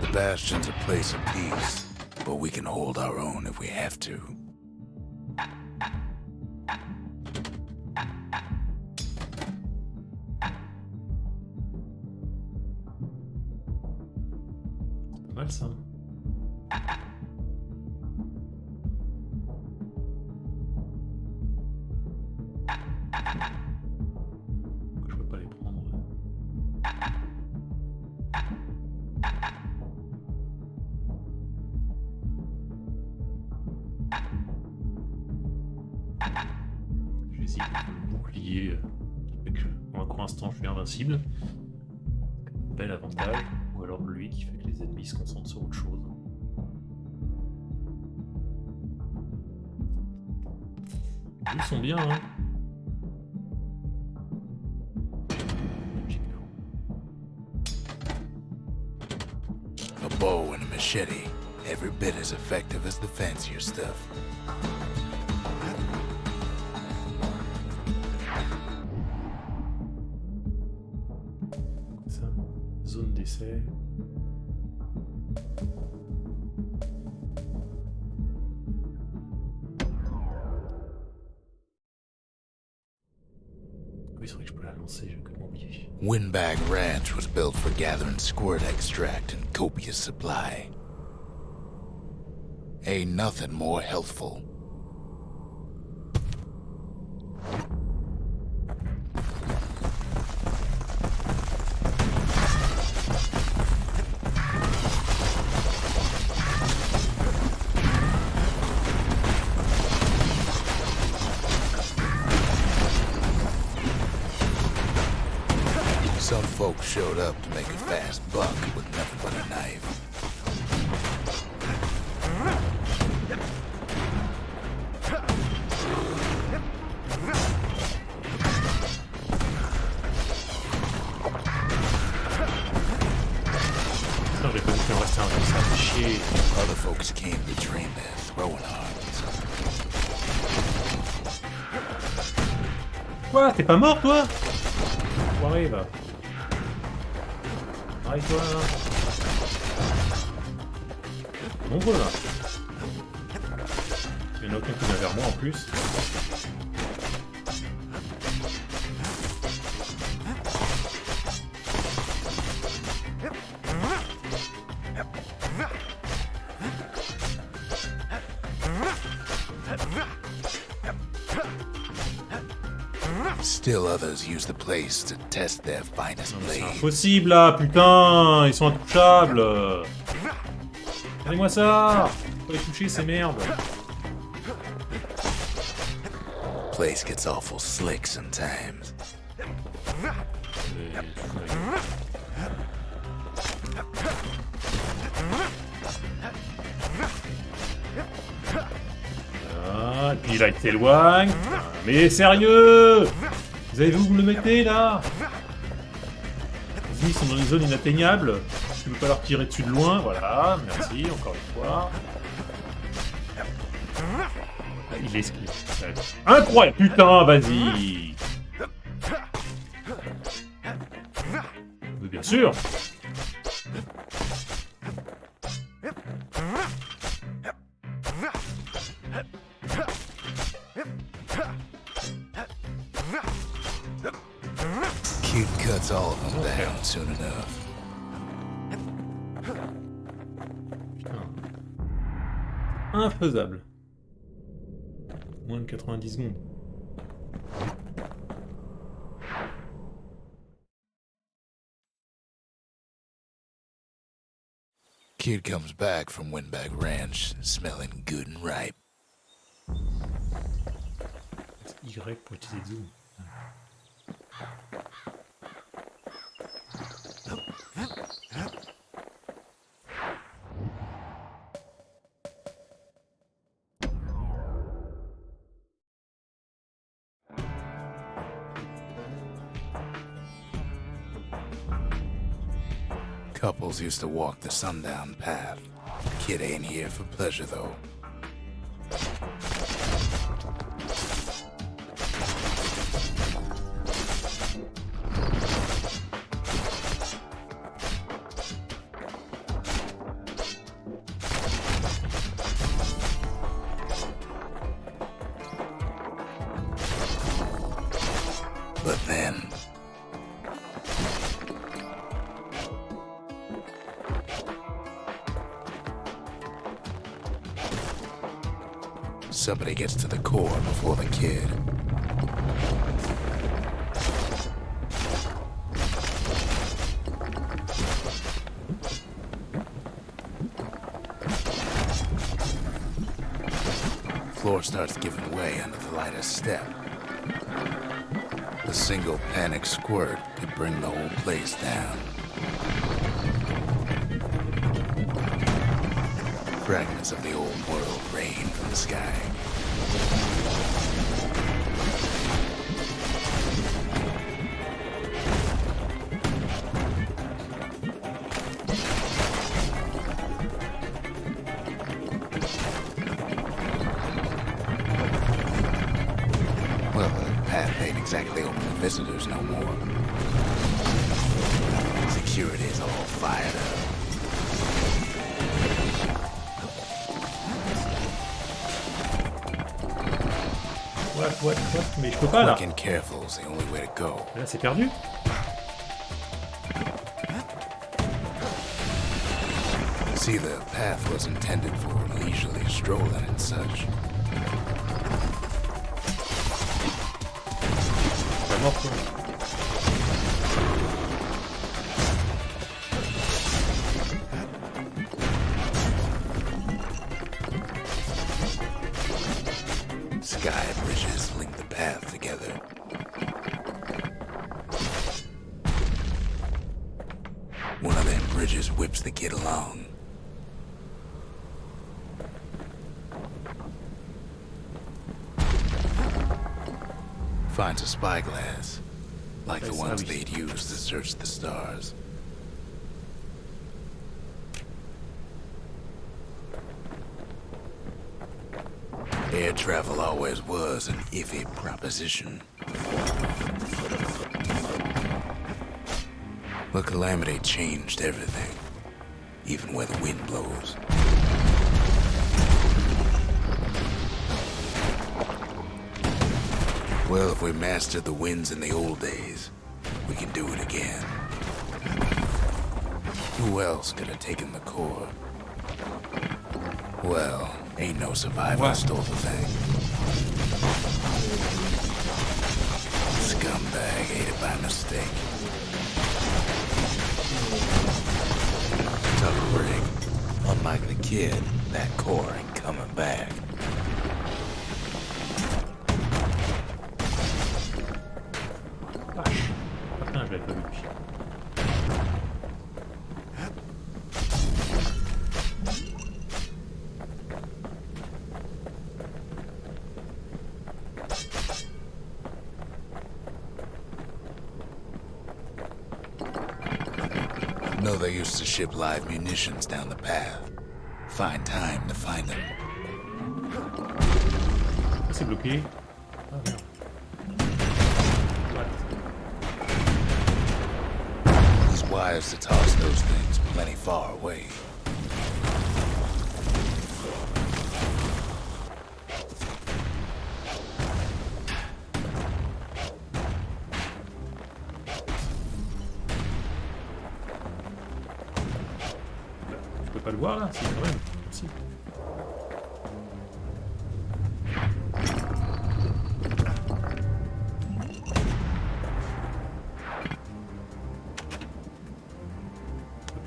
The Bastion's a place of peace, but we can hold our own if we have to. Pas mal ça. Pourquoi je peux pas les prendre? Je vais essayer de le bouclier qui fait que pour l'instant je suis invincible. Bel avantage. Ou alors lui qui fait que les ennemis se concentrent sur autre chose. Ils sont bien, hein. A bow and a machete, every bit as effective as the fancier stuff. Ça, zone d'essai. Oui, c'est vrai que je peux la lancer, j'ai complètement oublié. Windbag Ranch was built for gathering squirt extract in copious supply. Ain't nothing more healthful. Some folks showed up to make a fast buck with nothing but a knife. J'aurais pas dû faire rester un comme ça, fait chier. Other folks came to train their throwing arms. Quoi? T'es pas mort, toi? Enfoiré, va. Arrête-toi, là. Nombreux, là. Il y en a aucun qui vient vers moi, en plus. Still others use the place to test their finest C'est blade. impossible, là, putain! Ils sont intouchables! Regardez-moi ça! Faut les toucher, ces merdes! Place gets awful slick sometimes. Ah, et puis là, il t'éloigne. Mais sérieux! Vous avez vu où vous le mettez, là? Les ennemis sont dans une zone inatteignable. Tu peux pas leur tirer dessus de loin. Voilà, merci, encore une fois. Il esquive. Incroyable! Putain, vas-y! Mais bien sûr! Kid cuts all of them down soon enough. Putain. Infaisable. Moins de 90 secondes. Kid comes back from Windbag Ranch smelling good and ripe. Y pour utiliser le zoom. Couples used to walk the sundown path. Kid ain't here for pleasure, though. But then... somebody gets to the core before the kid. Floor starts giving way under the lightest step. A single panic squirt could bring the whole place down. Fragments of the old world rain from the sky. Well, the path ain't exactly open to visitors no more. Security's all fired up. What? Mais je peux pas, là. Quick and careful is the only way to go. Là, c'est perdu. See, the path was intended for leisurely strolling and such. Pas mort, quoi. Sky bridges link the path together. bridges whips the kid along. Finds a spyglass, like the ones they'd used to search the stars. Air travel always was an iffy proposition. The Calamity changed everything, even where the wind blows. Well, if we mastered the winds in the old days, we can do it again. Who else could have taken the core? Well, ain't no survivor stole the thing. Scumbag ate it by mistake. Tough break. Unlike the kid, that core ain't coming back. Putain, je l'avais pas vu. No, they used to ship live munitions down the path. Find time to find them. Ah, c'est bloqué. Ah merde. These wires to toss those things plenty far away. Je peux pas le voir là, si quand même. Si.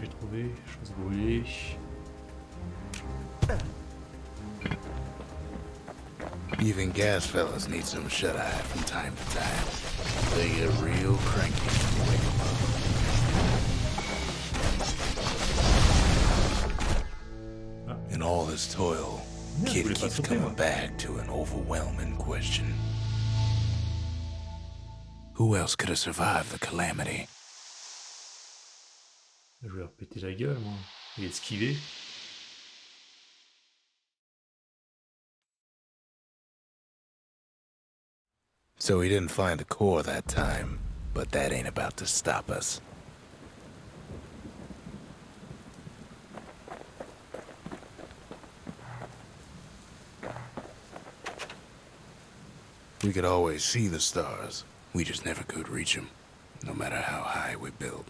J'ai trouvé, chose brûlée. Even gas fellas need some shut-eye from time to time. They get real cranky when you wake 'em up. In all this toil, Yeah, Kid voulait pas keeps sauter, coming moi. back to an overwhelming question. Who else could have survived the Calamity? Je vais leur péter la gueule, moi. Il est esquivé. So he didn't find the core that time, but that ain't about to stop us. We could always see the stars. We just never could reach them, no matter how high we built.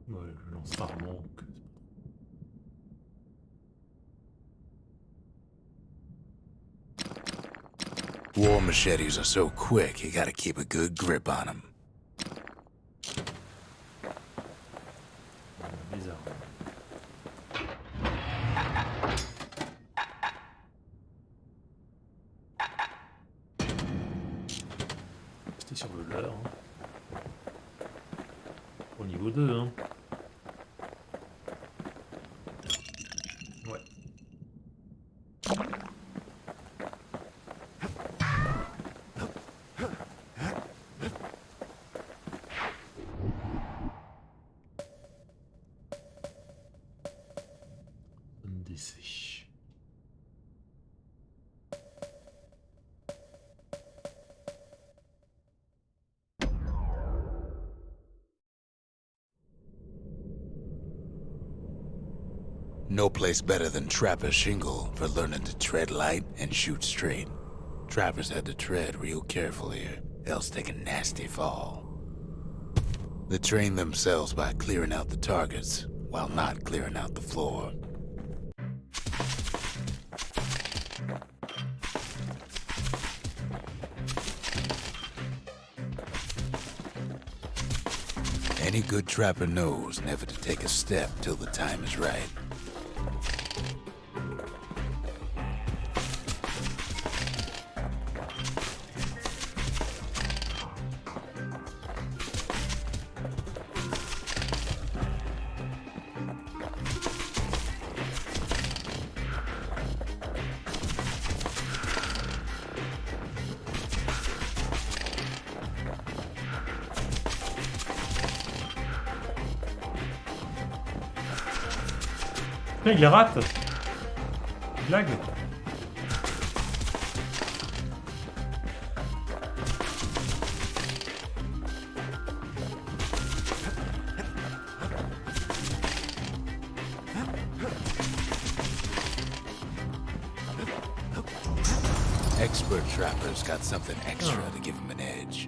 Ouais, je lance rarement. Donc... War machetes are so quick, you gotta keep a good grip on them. Bizarre. C'était sur le leurre. Hein. Au niveau 2, hein. Ouais. Zone d'essai. No place better than Trapper's Shingle for learning to tread light and shoot straight. Trappers had to tread real careful here, else take a nasty fall. They train themselves by clearing out the targets, while not clearing out the floor. Any good trapper knows never to take a step till the time is right. Putain, il les rate. Blague. Expert trappers got something extra to give them an edge.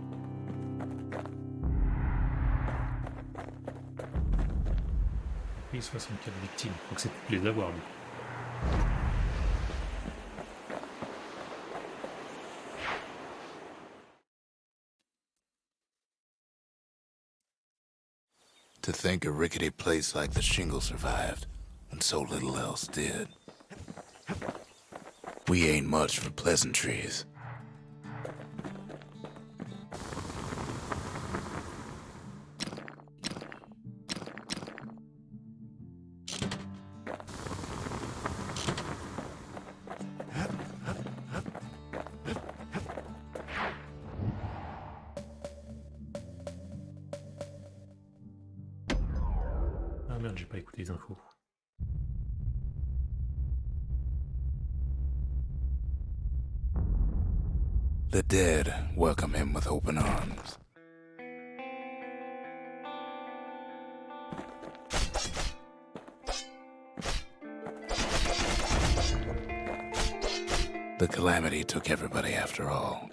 Oui, 64 victimes. Donc c'est toutes les avoir, lui. To think a rickety place like the shingle survived, when so little else did. We ain't much for pleasantries. Ah merde, j'ai pas écouté les infos. The dead welcome him with open arms. The calamity took everybody after all.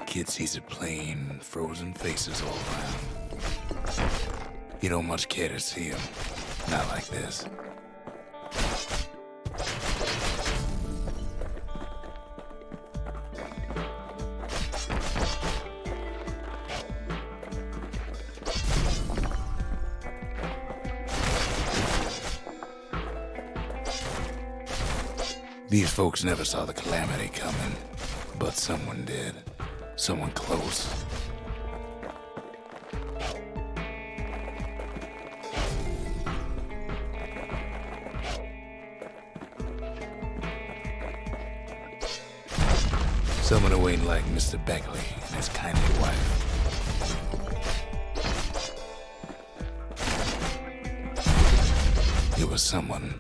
Kid sees it plain, frozen faces all around. You don't much care to see him, not like this. These folks never saw the calamity coming, but someone did. Someone close. Someone who ain't like Mr. Beckley and his kindly wife. It was someone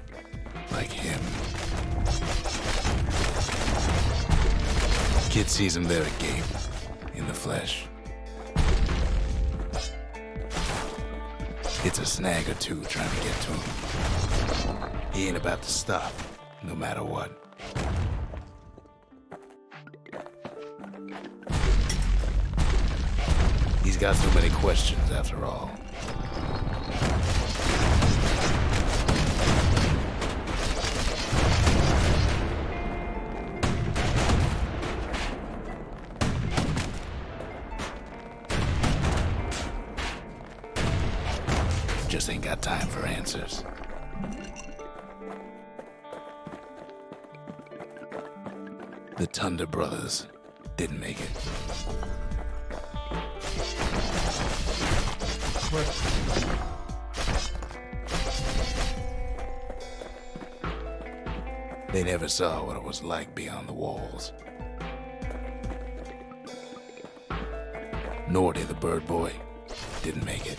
like him. Kid sees him there agape, in the flesh. It's a snag or two trying to get to him. He ain't about to stop, no matter what. He's got so many questions after all. Just ain't got time for answers. The Thunder brothers didn't make it. They never saw what it was like beyond the walls. Nor did the bird boy. Didn't make it.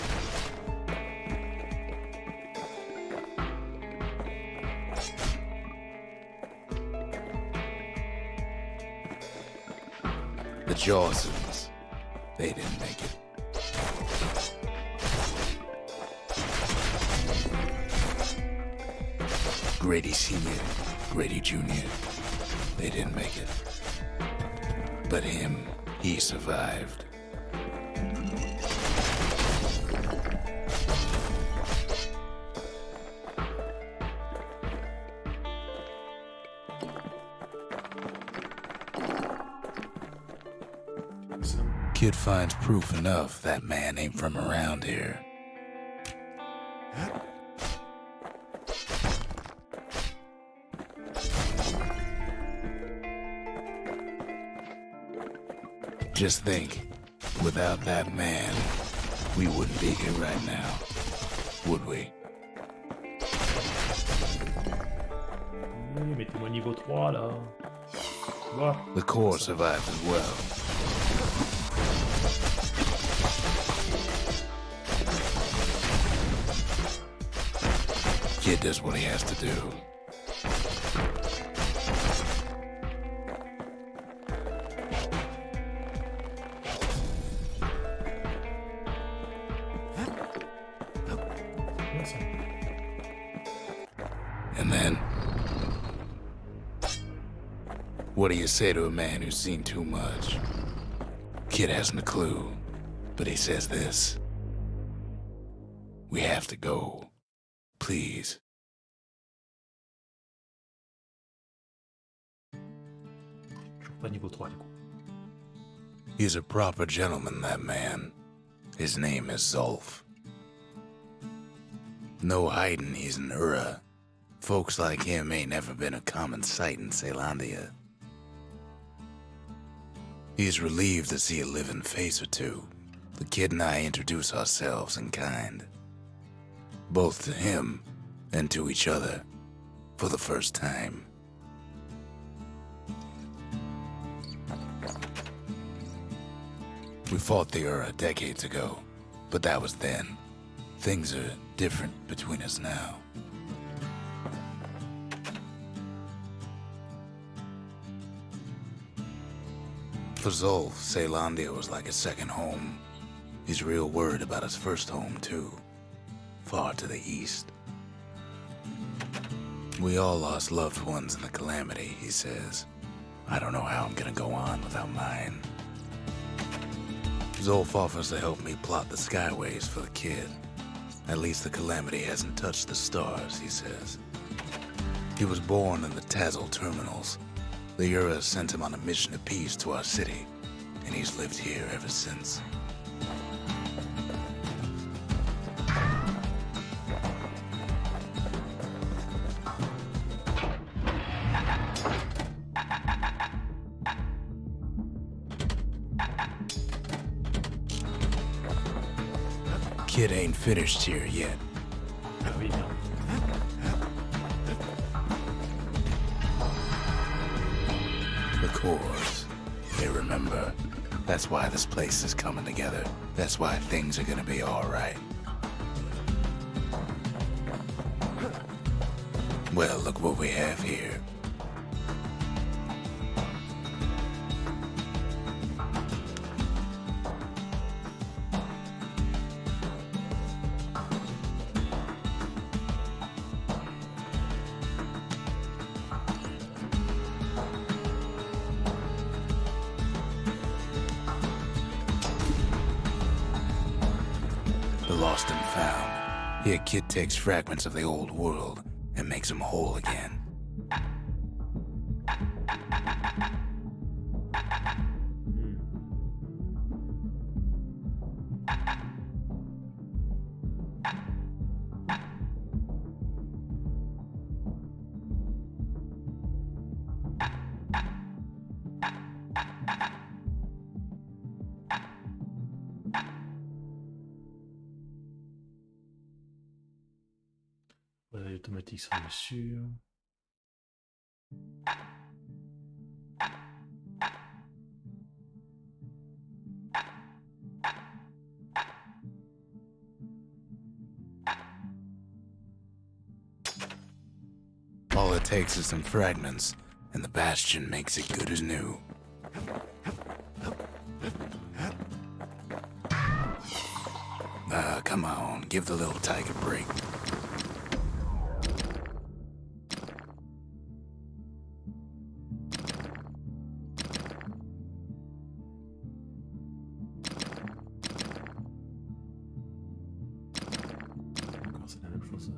The Jawsons, they didn't make it. Grady Sr., Grady Jr., they didn't make it. But him, he survived. Kid finds proof enough that man ain't from around here. Just think, without that man, we wouldn't be here right now, would we? Mettez-moi niveau 3 là. Tu vois? The core survived as well. Kid does what he has to do. And then, what do you say to a man who's seen too much? Kid hasn't a clue, but he says this. We have to go. Please. Toujours pas niveau 3 du coup. He's a proper gentleman, that man. His name is Zulf. No hiding he's an Ura. Folks like him ain't never been a common sight in Caelondia. He's relieved to see a living face or two. The kid and I introduce ourselves in kind. Both to him and to each other for the first time. We fought the Ura decades ago, but that was then. Things are different between us now. For Zulf, Caelondia was like a second home. He's real worried about his first home, too. Far to the east. We all lost loved ones in the calamity, he says. I don't know how I'm gonna go on without mine. Zulf offers to help me plot the skyways for the kid. At least the calamity hasn't touched the stars, he says. He was born in the Tazal terminals. The Ura sent him on a mission of peace to our city, and he's lived here ever since. Kid ain't finished here yet. Ah oui, merde. The cores. They remember. That's why this place is coming together. That's why things are gonna be alright. Well, look what we have here. The lost and found. Here, kid takes fragments of the old world and makes them whole again. Les automatiques sont dessus. All it takes is some fragments, and the Bastion makes it good as new. Come on, give the little tiger a break. Encore, c'est la même chose.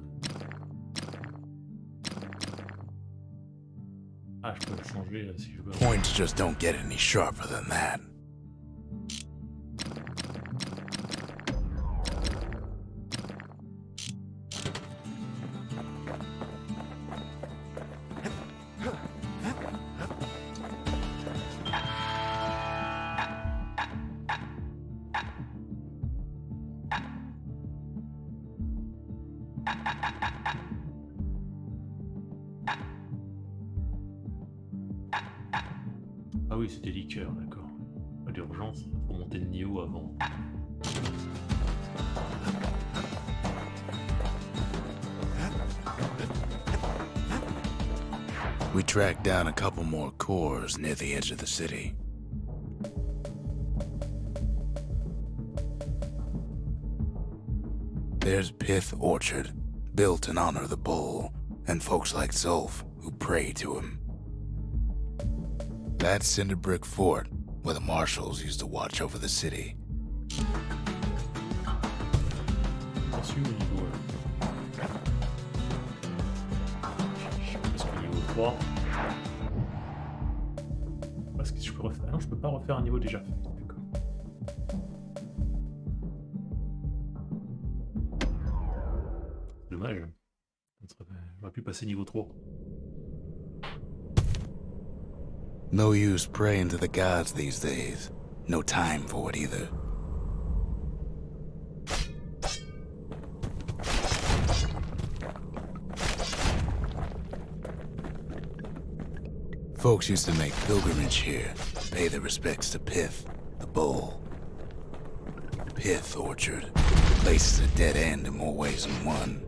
Ah, je peux le changer là, si je veux. Points just don't get any sharper than that. oui, c'était liqueur, d'accord. Pas d'urgence, faut monter de niveau avant. We tracked down a couple more cores near the edge of the city. There's Pith Orchard, built in honor of the bull, and folks like Zulf who pray to him. That's Cinder Brick Fort, where the marshals used to watch over the city. Attention au niveau. Je passe au niveau 3. Parce que je peux refaire. Ah non, je peux pas refaire un niveau déjà fait. D'accord. Dommage. J'aurais pu passer niveau 3. No use praying to the gods these days. No time for it either. Folks used to make pilgrimage here, pay their respects to Pith, the bull. Pith Orchard. The place is a dead end in more ways than one.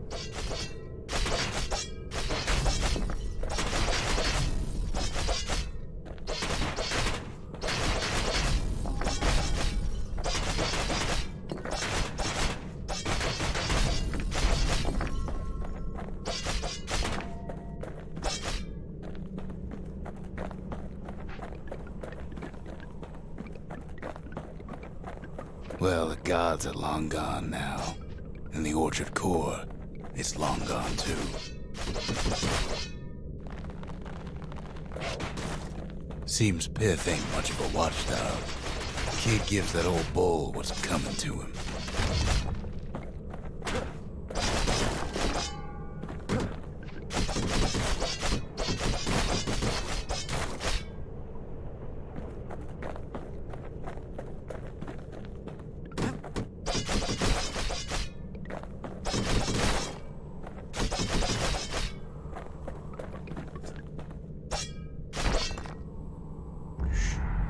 Well, the gods are long gone now, and the Orchard core is long gone too. Seems Pith ain't much of a watchdog. Kid gives that old bull what's coming to him.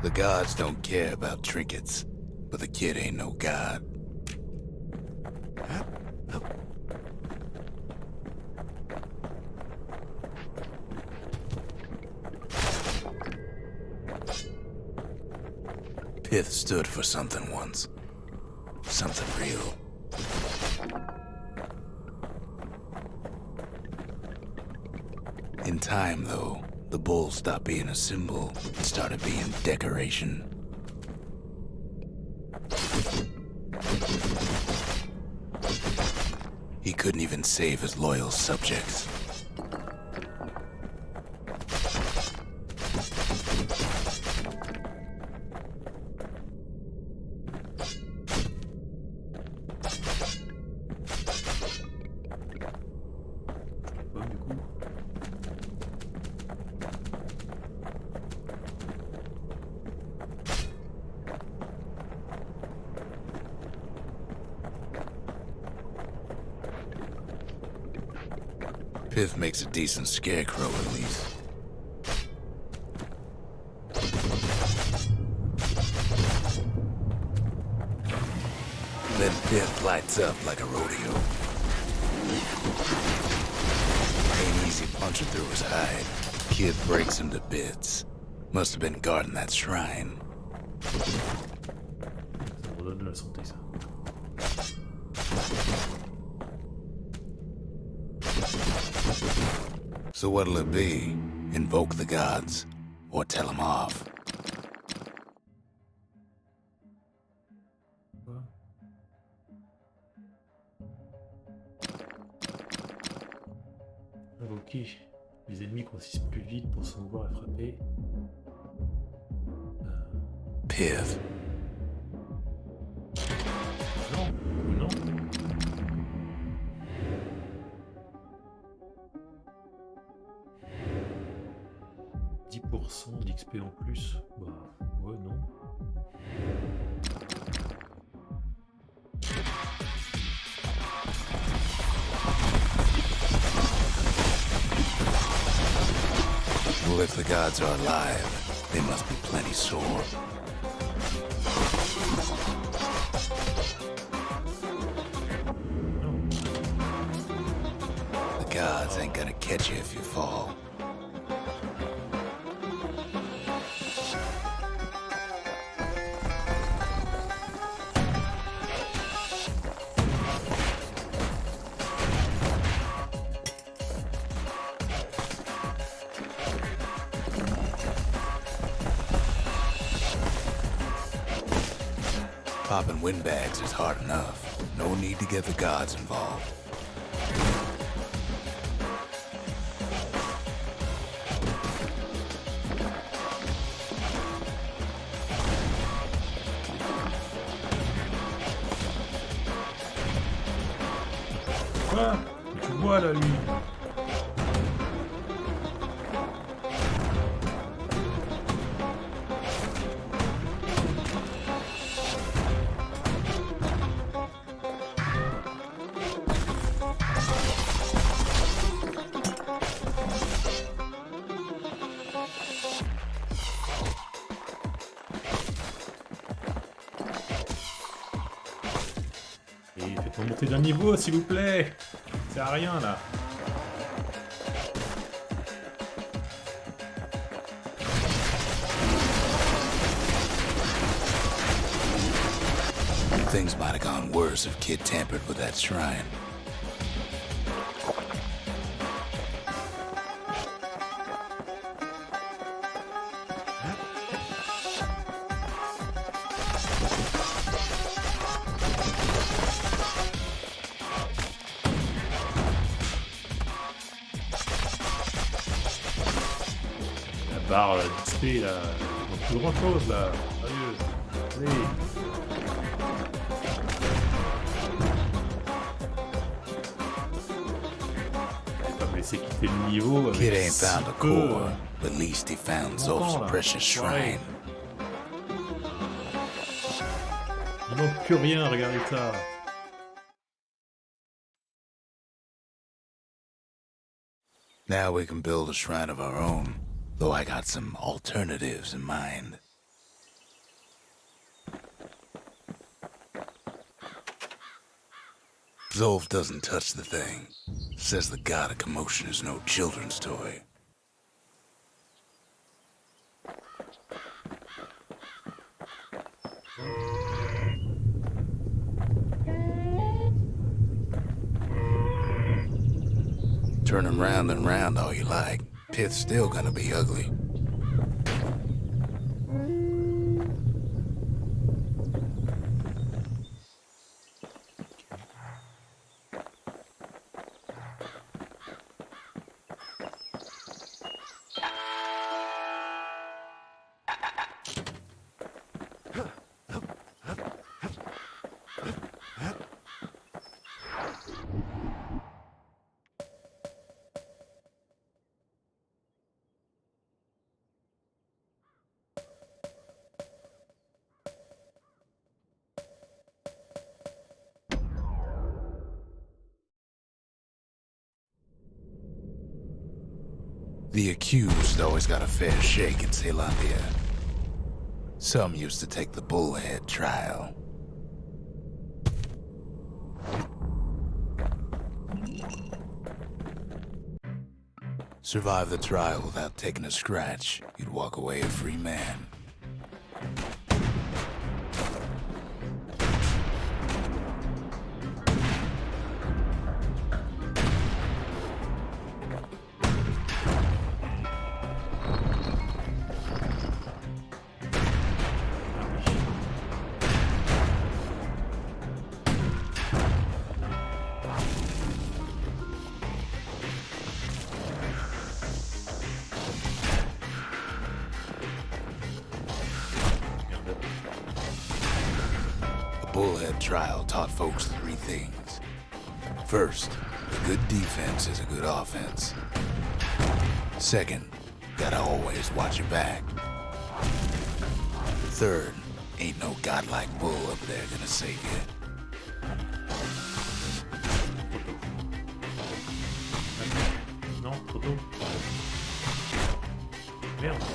The gods don't care about trinkets, but the kid ain't no god. Pith stood for something once. Something real. In time, though, the bull stopped being a symbol and started being decoration. He couldn't even save his loyal subjects. Bon, du coup. Pith makes a decent scarecrow, at least. Then Pith lights up like a rodeo. Ain't easy punching through his hide. Kid breaks him to bits. Must have been guarding that shrine. Ça me redonne de la santé, ça. So what'll it be? Invoke the gods, or tell them off? Quoi? Invoquer. Les ennemis grossissent plus vite pour se mouvoir et frapper. Pith. Non, ou non. d'XP en plus, bah ouais non. Well, if the gods are alive, They must be plenty sore. The gods ain't gonna catch you if you fall. Popping windbags is hard enough. No need to get the gods involved. Quoi? Mais tu vois là, lui. Et faites-moi monter d'un niveau, s'il vous plaît. Ça sert à rien là. Things might have gone worse if Kid tampered with that shrine. La barre d'XP là. Il manque plus grand chose là. Sérieux. Allez. C'est quitter le niveau avec Kid ain't found a si peu, core, but at least he found Zolf's là. precious shrine. Il manque plus rien, regardez ça. Now we can build a shrine of our own, though I got some alternatives in mind. Zolf doesn't touch the thing. Says the god of commotion is no children's toy. Turn him round and round all you like. Pith's still gonna be ugly. The accused always got a fair shake in Zealandia. Some used to take the bullhead trial. Survive the trial without taking a scratch, you'd walk away a free man. Bullhead trial taught folks three things. First, a good defense is a good offense. Second, gotta always watch your back. Third, ain't no godlike bull up there gonna save you. Non, trop tôt. Merde.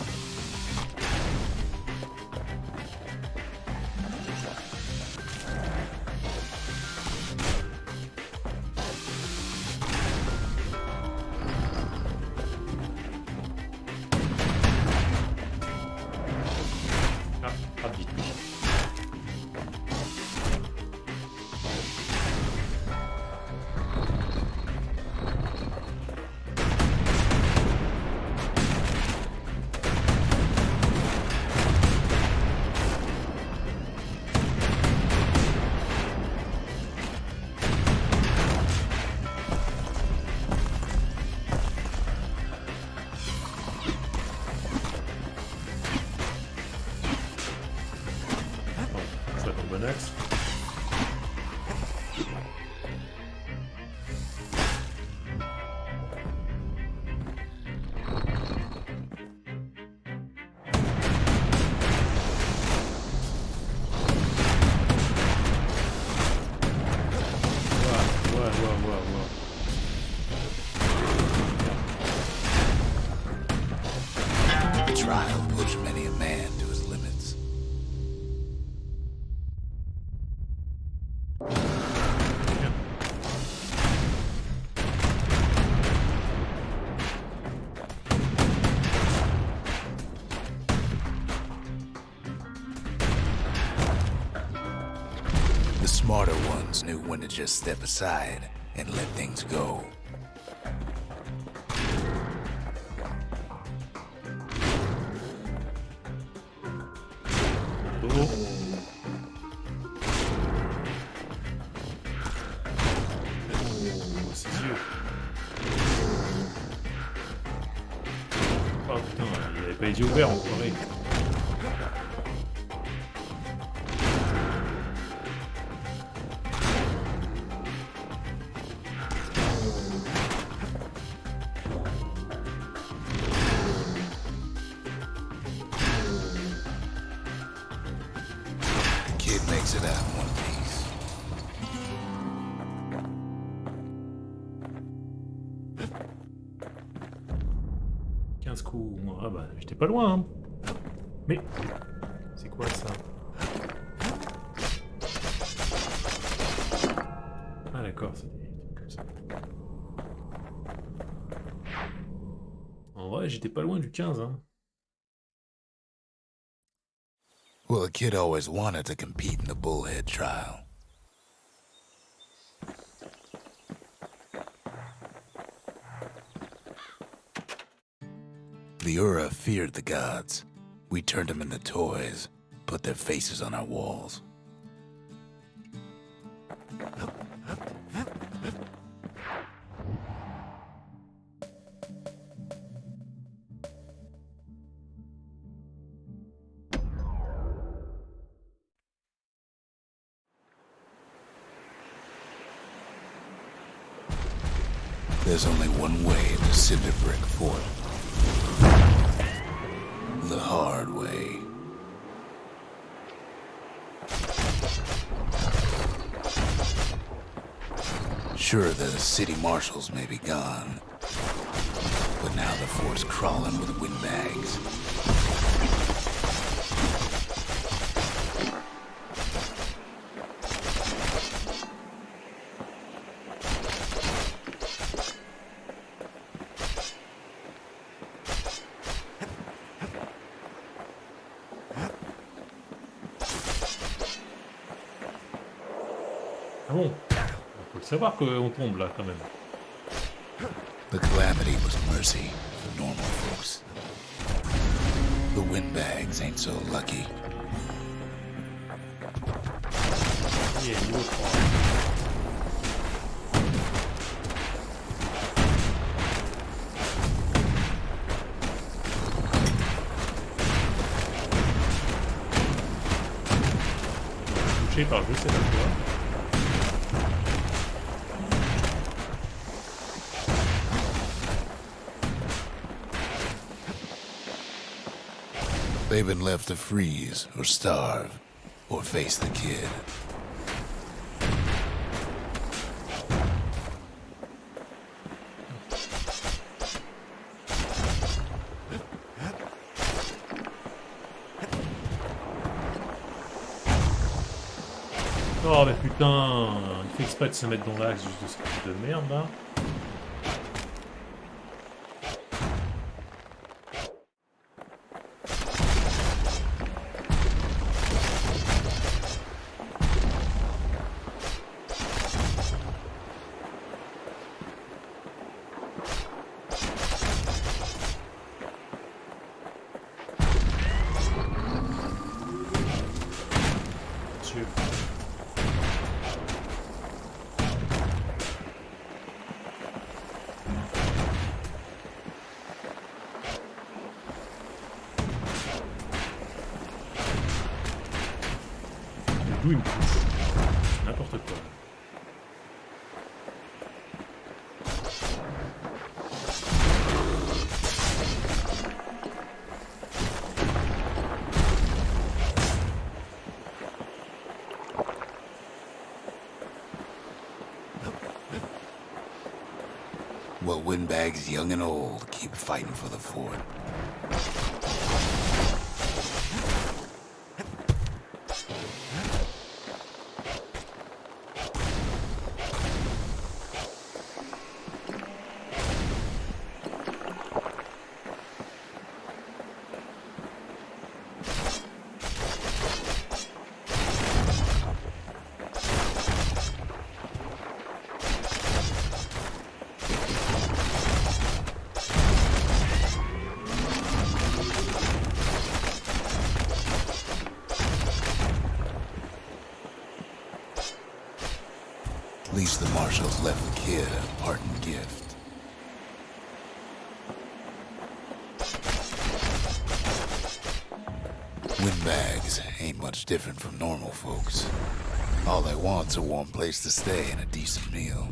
Next. Wow. The trial pushed many a man to his limits. The smarter ones knew when to just step aside and let things go. Ses yeux. Oh putain, il avait pas les yeux ouverts enfoiré. The kid makes it out in one piece. 15 coups. Ah bah, j'étais pas loin, hein. Mais, c'est quoi ça? Ah d'accord, c'est des trucs comme ça. En vrai, j'étais pas loin du 15, hein. Well, the kid always wanted to compete in the bullhead trial. The Ura feared the gods. We turned them into toys, put their faces on our walls. There's only one way to Cinderbrick Fort. The hard way. Sure, the city marshals may be gone, but now the fort's crawling with windbags. Ah bon? Faut le savoir qu'on tombe là quand même. The calamity was mercy for normal folks. The windbags ain't so lucky. Yeah, niveau 3. Touché par je sais pas quoi. They've been left to freeze or starve or face the kid. Oh mais putain, il fait exprès de se mettre dans l'axe juste de ce truc de merde là. dessus. D'où il me pousse. N'importe quoi. Well, windbags young and old keep fighting for the fort. At least the marshals left the kid a parting gift. Windbags ain't much different from normal folks. All they want's a warm place to stay and a decent meal.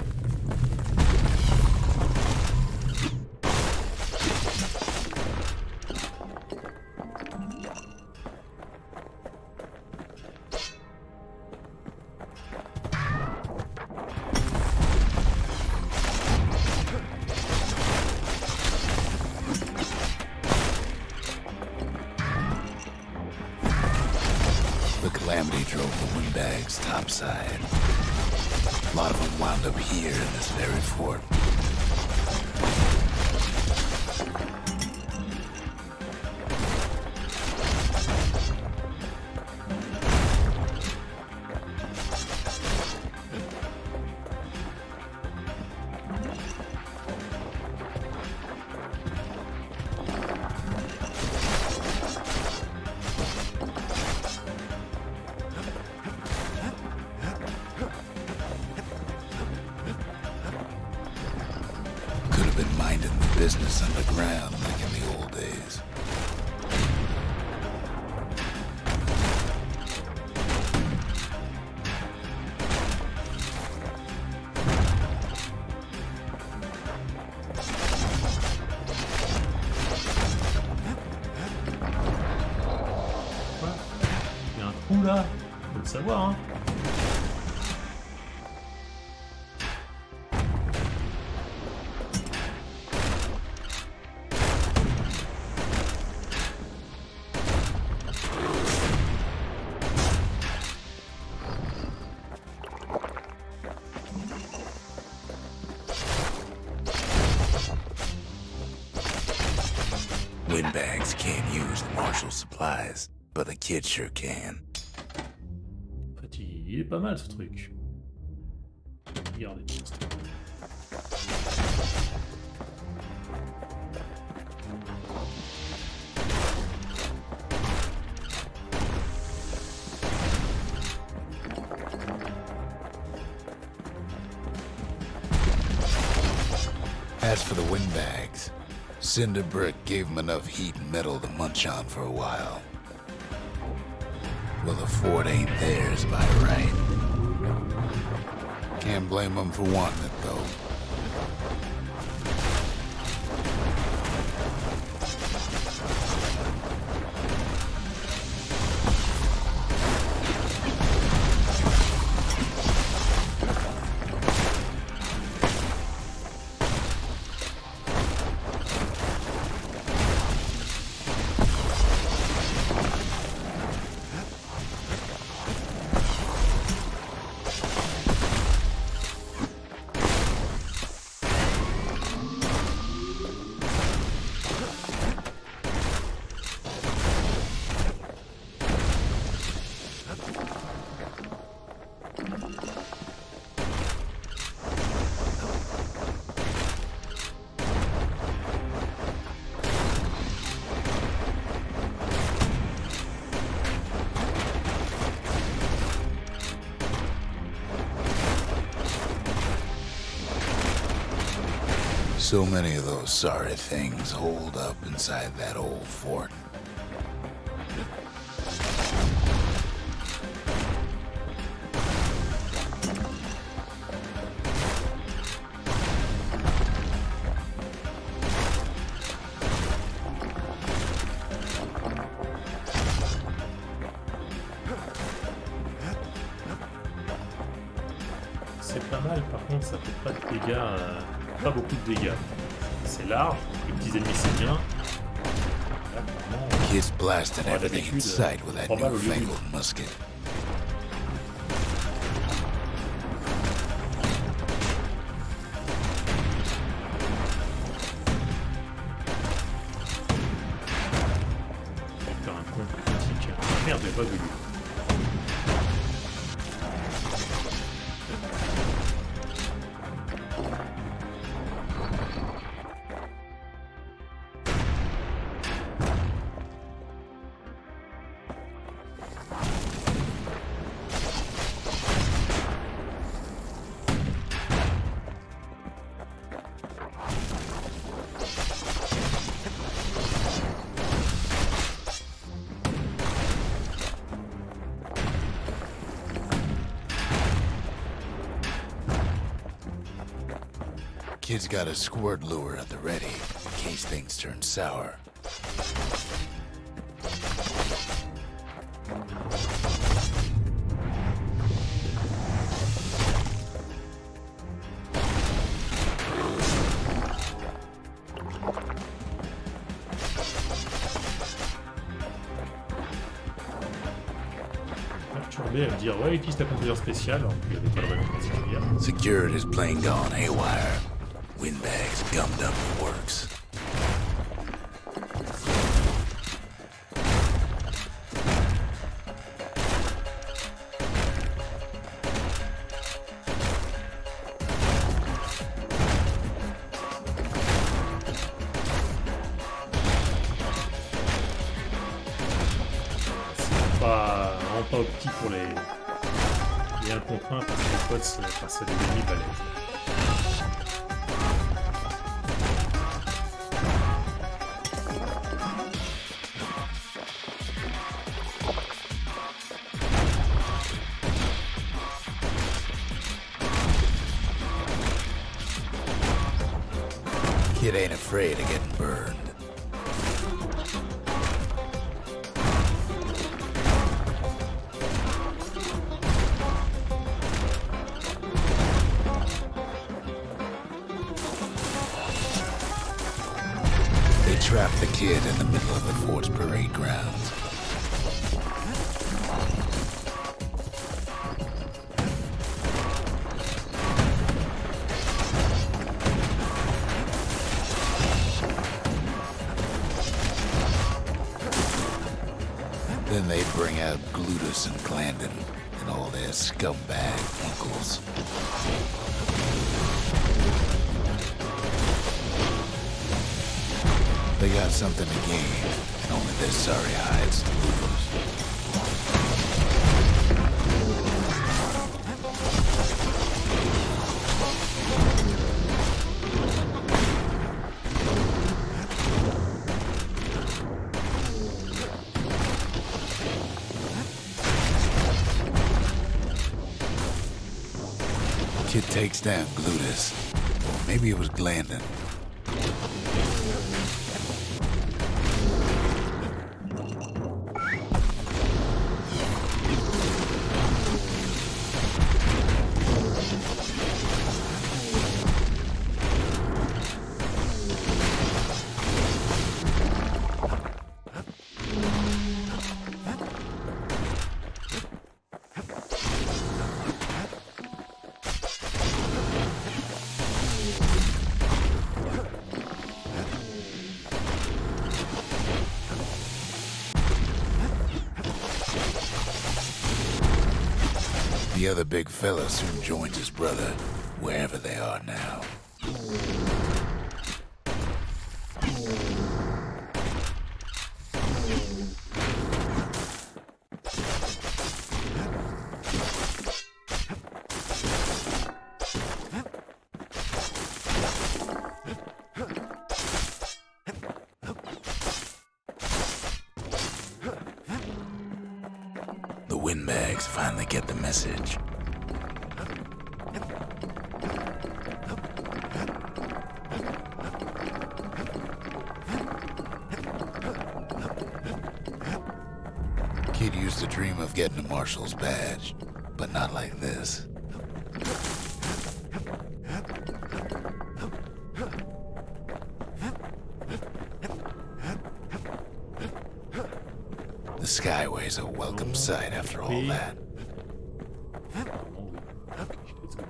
The Calamity drove the windbags topside. A lot of them wound up here in this very fort. Could have been minding the business underground like in the old days. Quoi? Il y a un trou là? Faut le savoir, hein. Windbags can't use the marshal supplies, but the kid sure can. En fait, il est pas mal ce truc. Regardez. As for the windbags, Cinder Brick gave them enough heat and metal to munch on for a while. Well, the fort ain't theirs by right. Can't blame them for wanting it, though. So many of those sorry things holed up inside that old fort. C'est pas mal, par contre, ça fait pas de dégâts, pas beaucoup de dégâts. C'est large, les petits ennemis c'est bien. Là, clairement, Kids blasting on aura everything in d'habitude sight with that 3 balles au lieu d'une. newfangled musket. Je vais faire un point critique. Merde, j'ai pas vu. Kid's got a squirt lure at the ready in case things turn sour. Perturbé à me dire ouais, utilise ta compétence spéciale, alors qu'il n'y avait pas de raison particulière. Security's plane gone haywire. Windbags gummed up the works. C'est pas vraiment pas optique pour les 1 contre 1 parce que les potes face à des ennemis balèzes. Kid ain't afraid of getting burned. They trapped the kid in the middle of the fort's parade grounds. Then they bring out Glutus and Glandon and all their scumbag uncles. They got something to gain, and only their sorry hides to lose. Kid takes down Glutus. Or maybe it was Glandon. The other big fella soon joins his brother, wherever they are now. windbags finally get the message. Kid used to dream of getting a marshal's badge, but not like this. The Skyway's a welcome sight after all that. Apparemment, oui. Ok, let's go.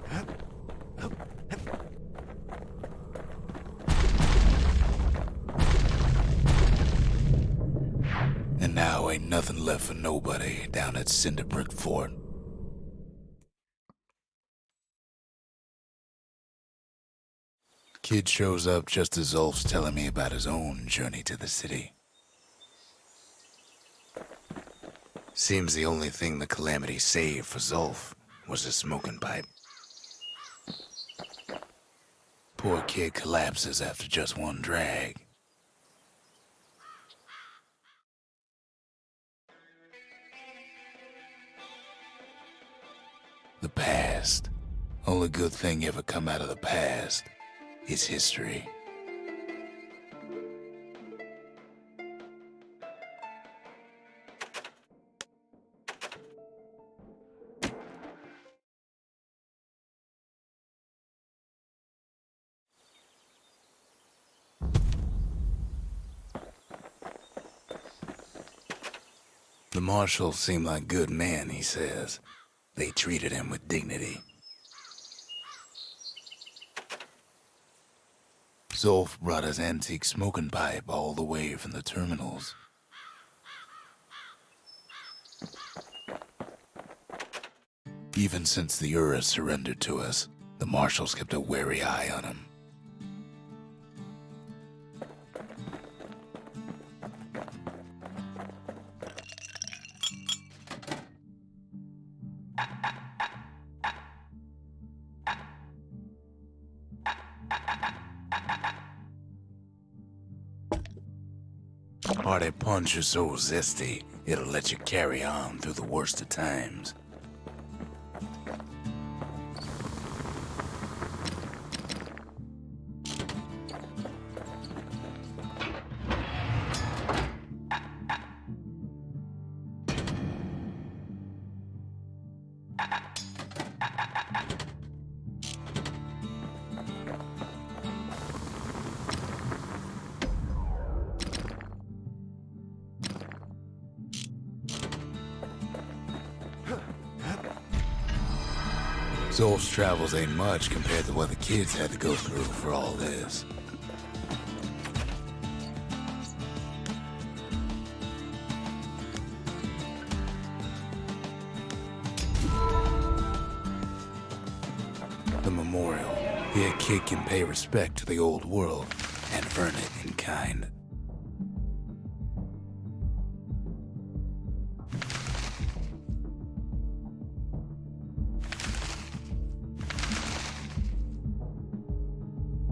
And now ain't nothing left for nobody down at Cinderbrick Fort. Kid shows up just as Ulf's telling me about his own journey to the city. Seems the only thing the Calamity saved for Zulf was his smoking pipe. Poor kid collapses after just one drag. The past. Only good thing ever come out of the past is history. The marshals seem like good men, he says. They treated him with dignity. Zulf brought his antique smoking pipe all the way from the terminals. Even since the Ura surrendered to us, the marshals kept a wary eye on him. Hearty punch is so zesty, it'll let you carry on through the worst of times. Zulf's travels ain't much compared to what the kids had to go through for all this. The memorial. Here a kid can pay respect to the old world and earn it in kind.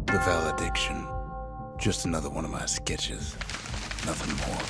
The valediction. Just another one of my sketches. Nothing more.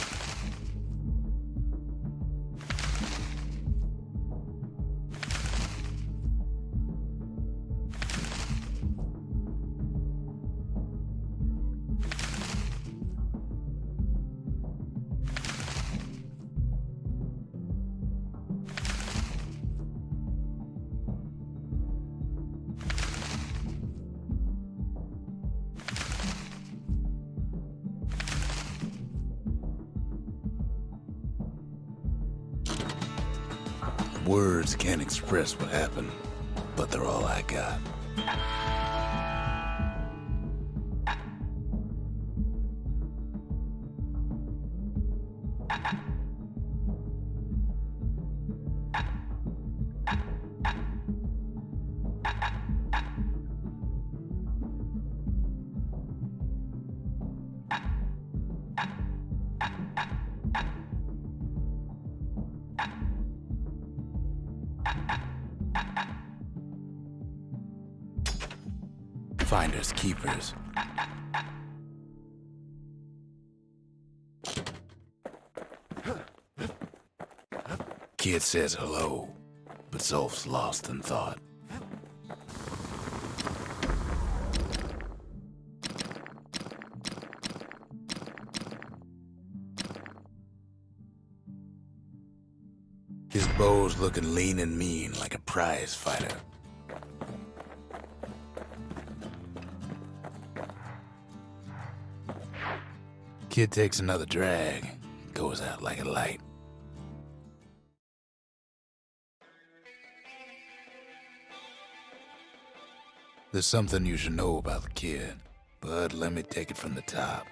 Words can't express what happened, but they're all I got. Finders keepers. Kid says hello, but Zolf's lost in thought. His bow's looking lean and mean like a prize fighter. Kid takes another drag, goes out like a light. There's something you should know about the kid, but let me take it from the top.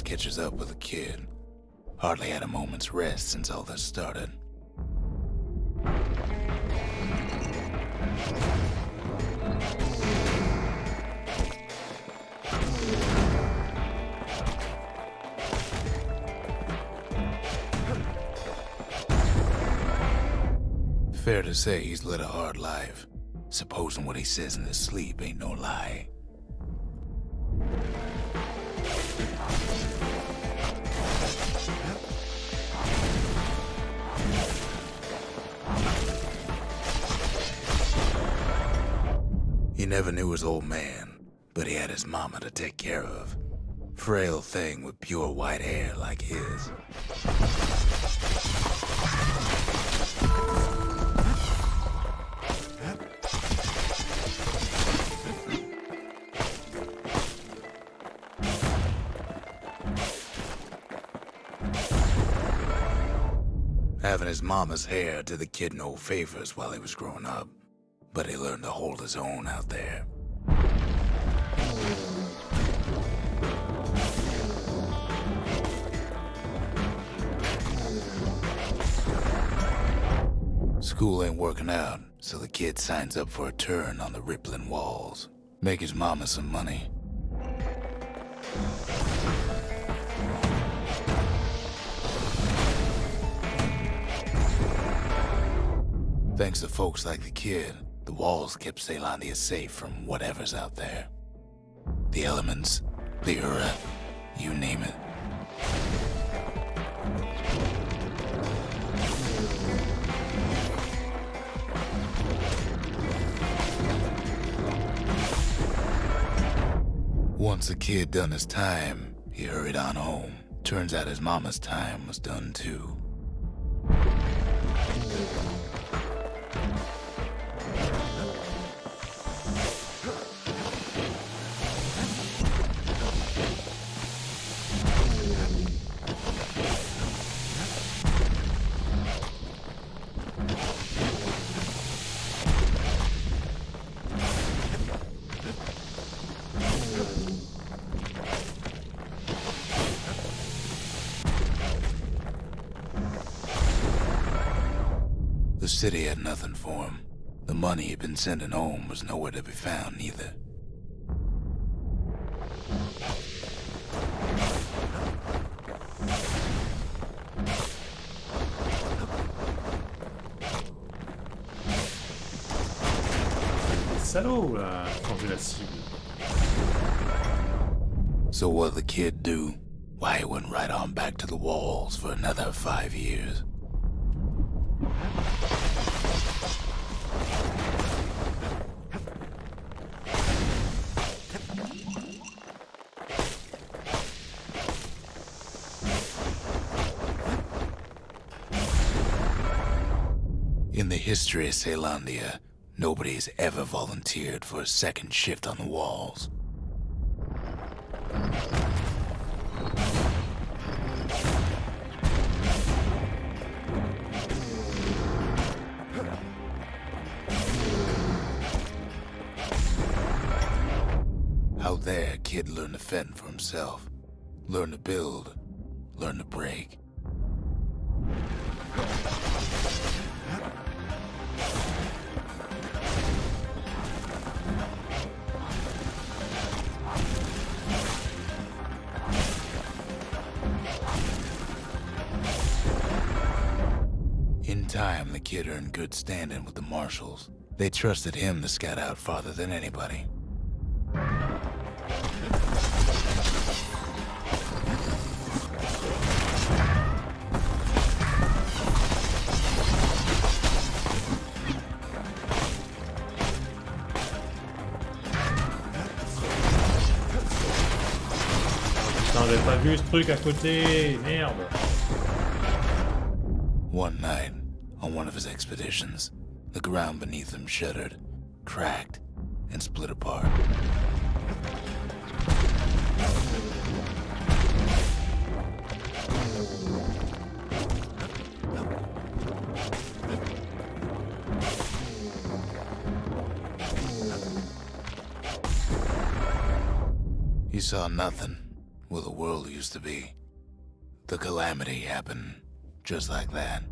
Catches up with the kid. Hardly had a moment's rest since all this started. Fair to say he's led a hard life, supposing what he says in his sleep ain't no lie. He never knew his old man, but he had his mama to take care of. Frail thing with pure white hair like his. Having his mama's hair did the kid no favors while he was growing up. But he learned to hold his own out there. School ain't working out, so the kid signs up for a turn on the rippling walls. Make his mama some money. Thanks to folks like the kid, the walls kept Caelondia safe from whatever's out there. The elements, the Ura, you name it. Once the kid done his time, he hurried on home. Turns out his mama's time was done too. The city had nothing for him. The money he'd been sending home was nowhere to be found either. Salaud, là, changer la cible. So what'd the kid do? Why, he went right on back to the walls for another 5 years. In the history of Caelondia, nobody's ever volunteered for a second shift on the walls. Out there, kid learned to fend for himself. Learn to build, learn to break. In time, the kid earned good standing with the marshals. They trusted him to scout out farther than anybody. Putain, j'avais pas vu ce truc à côté, merde. One night, on one of his expeditions, the ground beneath him shuddered, cracked, and split apart. He saw nothing where the world used to be. The calamity happened just like that.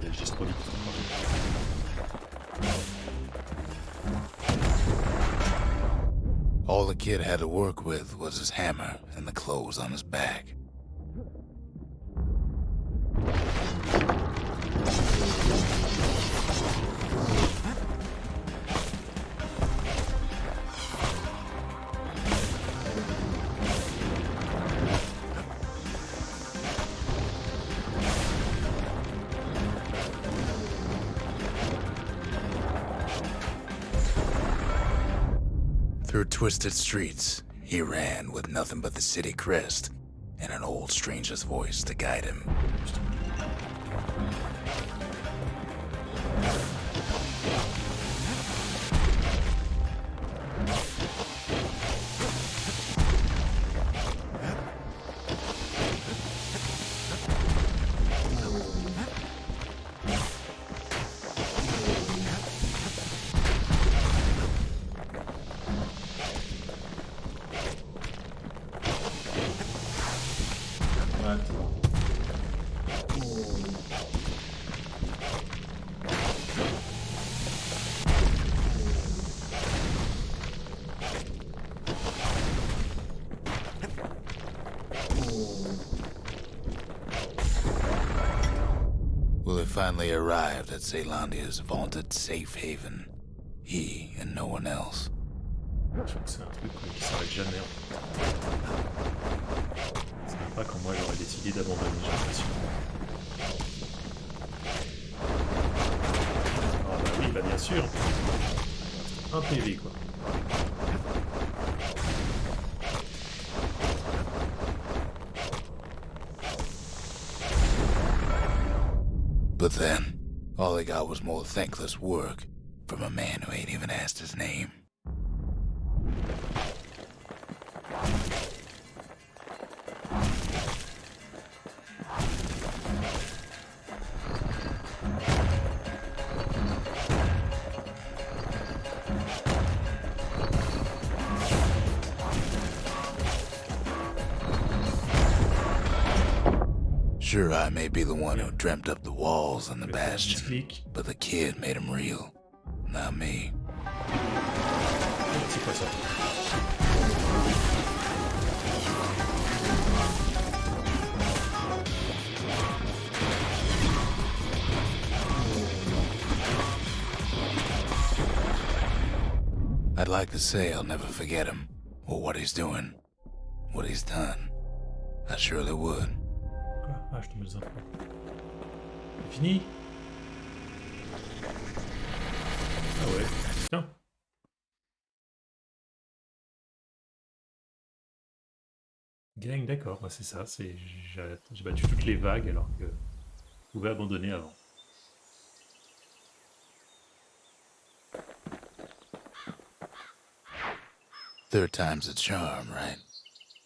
Il agit trop vite. All the kid had to work with was his hammer and the clothes on his back. Through twisted streets, he ran with nothing but the city crest and an old stranger's voice to guide him. Will he finally arrived at Zealandia's vaunted safe haven? He and no one else. Je crois que c'est un truc qui s'arrête jamais. C'est même pas quand moi j'aurais décidé d'abandonner, j'ai l'impression. Ah bah oui, bah bien sûr. Un PV quoi. But then, all he got was more thankless work from a man who ain't even asked his name. Sure, I may be the one who dreamt up the walls and the Bastion, but the kid made him real, not me. C'est quoi ça? I'd like to say I'll never forget him, or what he's doing, what he's done. I surely would. Quoi? Ah, je tombe les infos. C'est fini? Ah ouais, tiens. Gang, d'accord, ouais, c'est ça. J'ai battu toutes les vagues alors que je pouvais abandonner avant. Third time's a charm, right?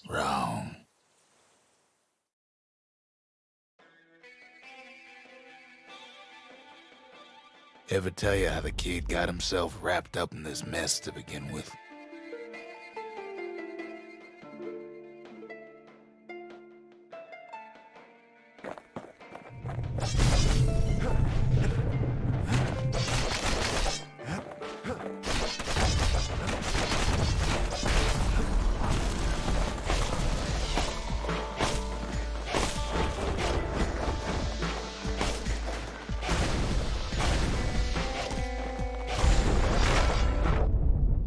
Wrong. Ever tell you how the kid got himself wrapped up in this mess to begin with?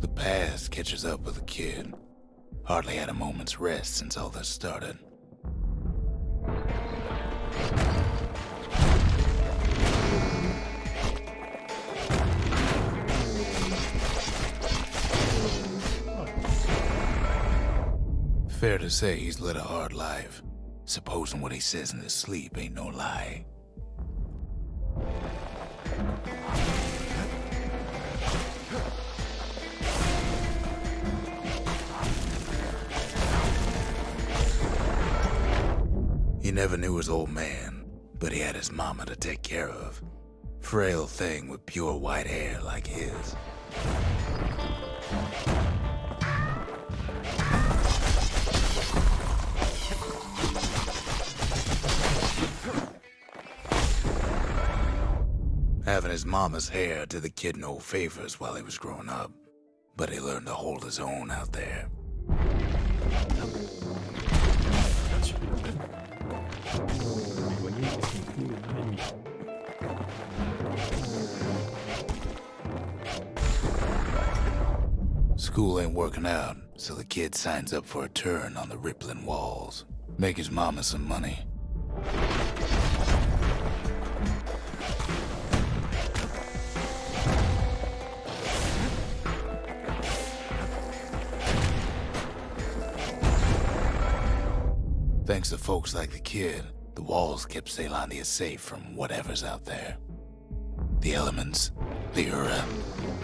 The past catches up with the kid. Hardly had a moment's rest since all this started. Fair to say he's led a hard life, supposing what he says in his sleep ain't no lie. He never knew his old man, but he had his mama to take care of. Frail thing with pure white hair like his. Having his mama's hair did the kid no favors while he was growing up, but he learned to hold his own out there. School ain't working out, so the kid signs up for a turn on the rippling walls. Make his mama some money. Thanks to folks like the kid, the walls kept Caelondia safe from whatever's out there. The elements, the Ura,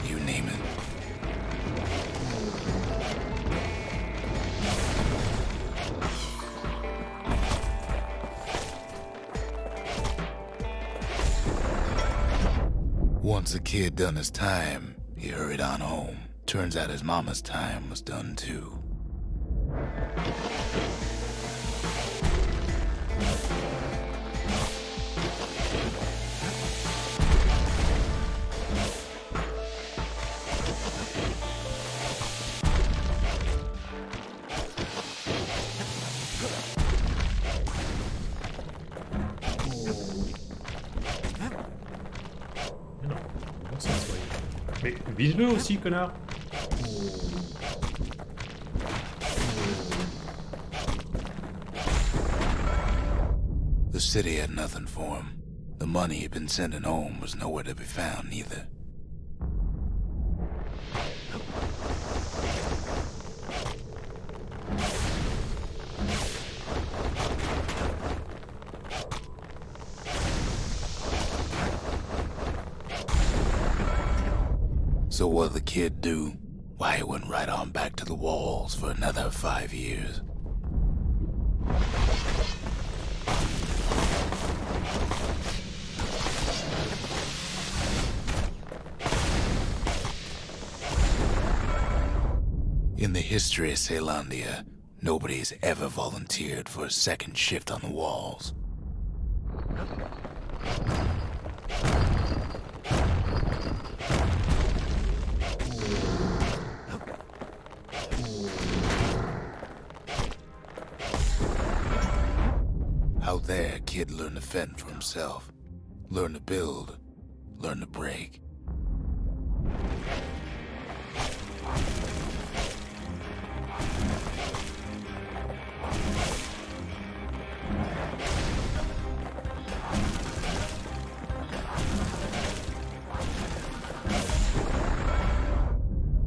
you name it. Once the kid done his time, he hurried on home. Turns out his mama's time was done too. Mais vise-le aussi, connard. The city had nothing for him. The money he'd been sending home was nowhere to be found either. So what'd the kid do? Why, he went right on back to the walls for another 5 years. In the history of Caelondia, nobody's ever volunteered for a second shift on the walls. Out there, kid learned to fend for himself, learn to build, learn to break.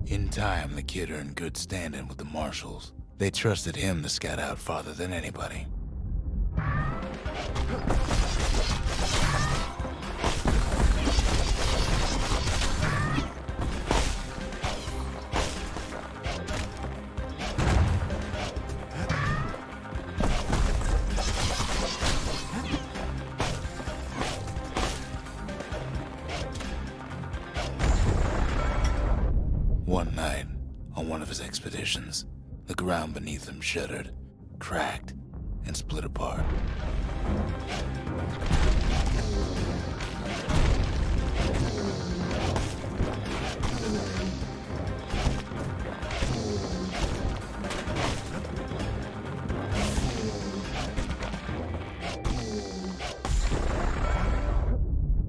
In time, the kid earned good standing with the marshals. They trusted him to scout out farther than anybody. One night, on one of his expeditions, the ground beneath him shuddered, cracked, and split apart.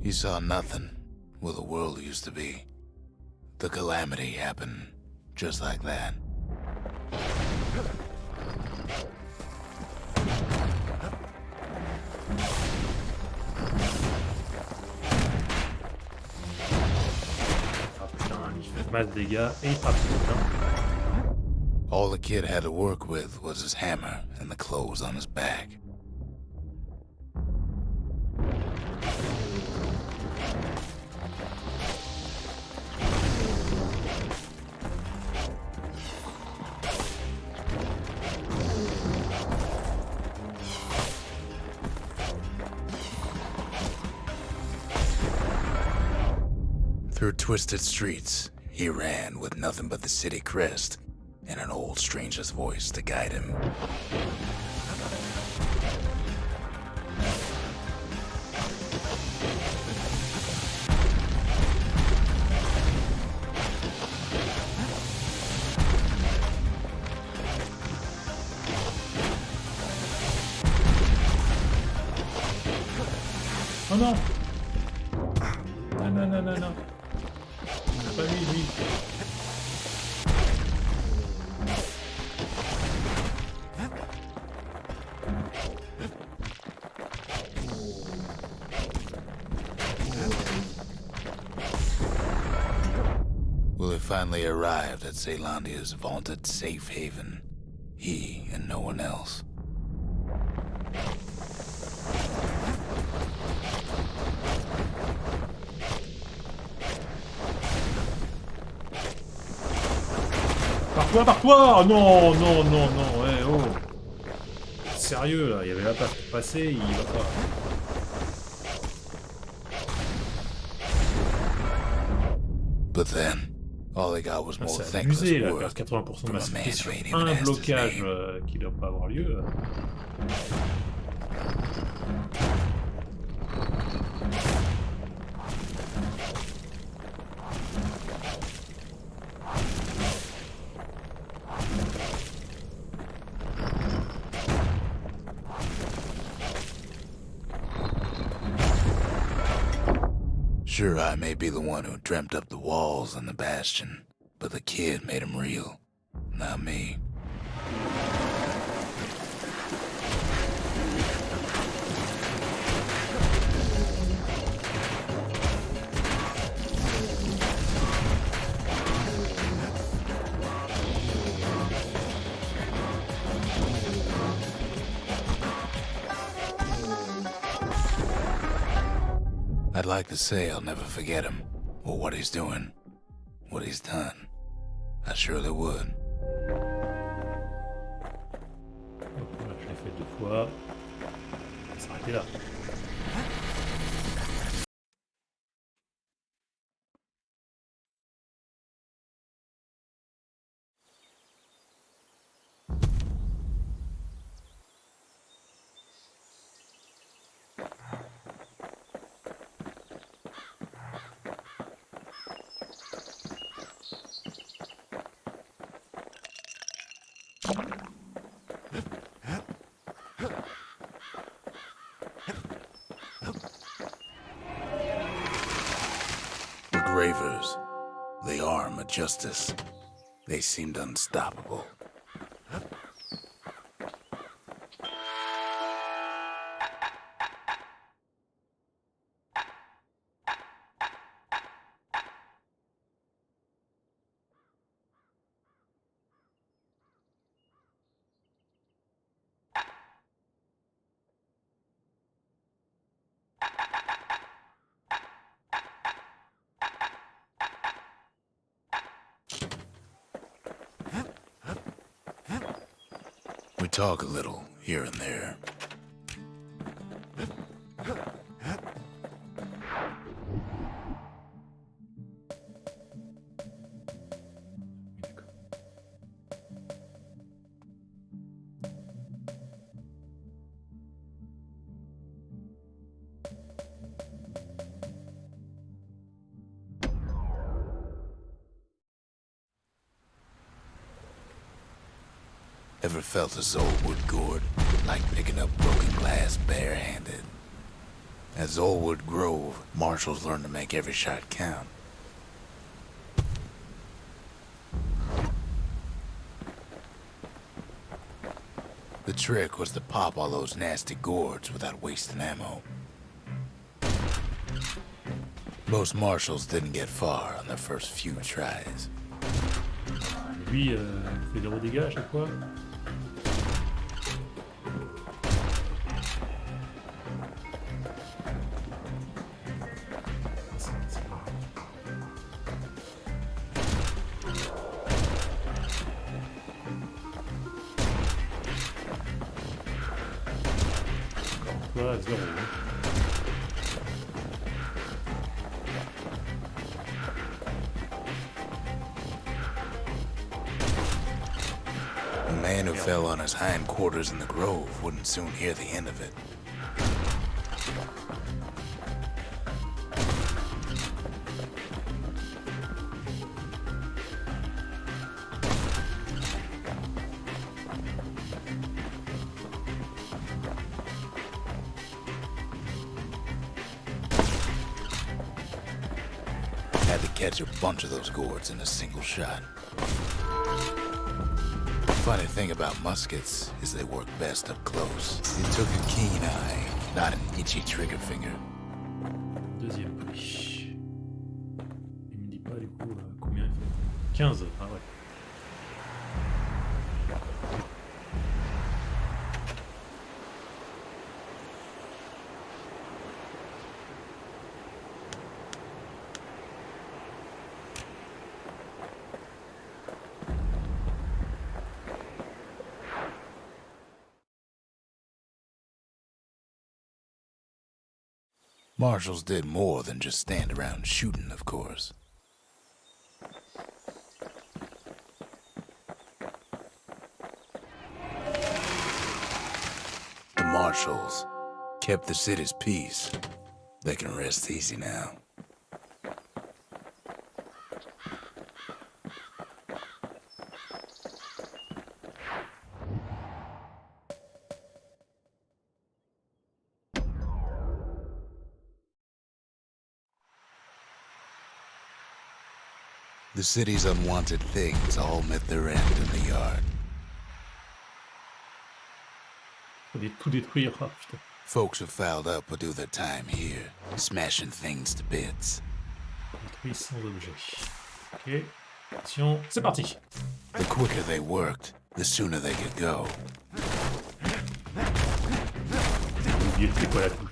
He saw nothing where the world used to be. The calamity happened just like that. Ah putain, il fait masse de dégâts et il frappe tout, hein. All the kid had to work with was his hammer and the clothes on his back. Through twisted streets, he ran with nothing but the city crest and an old stranger's voice to guide him. Oh non! Non, non, non, non, non. Pas lui, lui. Will have finally arrived at Zealandia's vaunted safe haven. He and no one else. Par toi! Oh non, non, non, non, ouais, oh! Sérieux, là, il y avait la place pour passer, il va pas. But then, all they got was more C'est thankless abusé, là, work 80% de from a massivité man sur who ain't even un asked his blocage name. qui doit pas avoir lieu. Sure, I may be the one who dreamt up the walls and the Bastion, but the kid made him real, not me. I'd like to say I'll never forget him, or what he's doing, what he's done. I surely would. Donc voilà, je l'ai fait 2 fois. On va s'arrêter là. The Gravers, the arm of justice. They seemed unstoppable. We talk a little here and there. Ever felt a Zolwood gourd? Like picking up broken glass barehanded. At Zolwood Grove, marshals learn to make every shot count. The trick was to pop all those nasty gourds without wasting ammo. Most marshals didn't get far on their first few tries. Lui, fait 0 dégâts à chaque fois. Encore toi, 0. A man who fell on his hindquarters in the grove wouldn't soon hear the end of it. Had to catch a bunch of those gourds in a single shot. Funny thing about muskets is they work best up close. It took a keen eye, not an itchy trigger finger. Deuxième prix. Il me dit pas du coup combien il faut. 15, ah ouais. Marshals did more than just stand around shooting, of course. The marshals kept the city's peace. They can rest easy now. The city's unwanted things all met their end in the yard. Faut tout détruire, ah putain. Folks who fouled up would do their time here, smashing things to bits. Détruit sans objet. Ok. Attention, c'est parti. The quicker they worked, the sooner they could go. J'ai oublié c'était quoi la touche.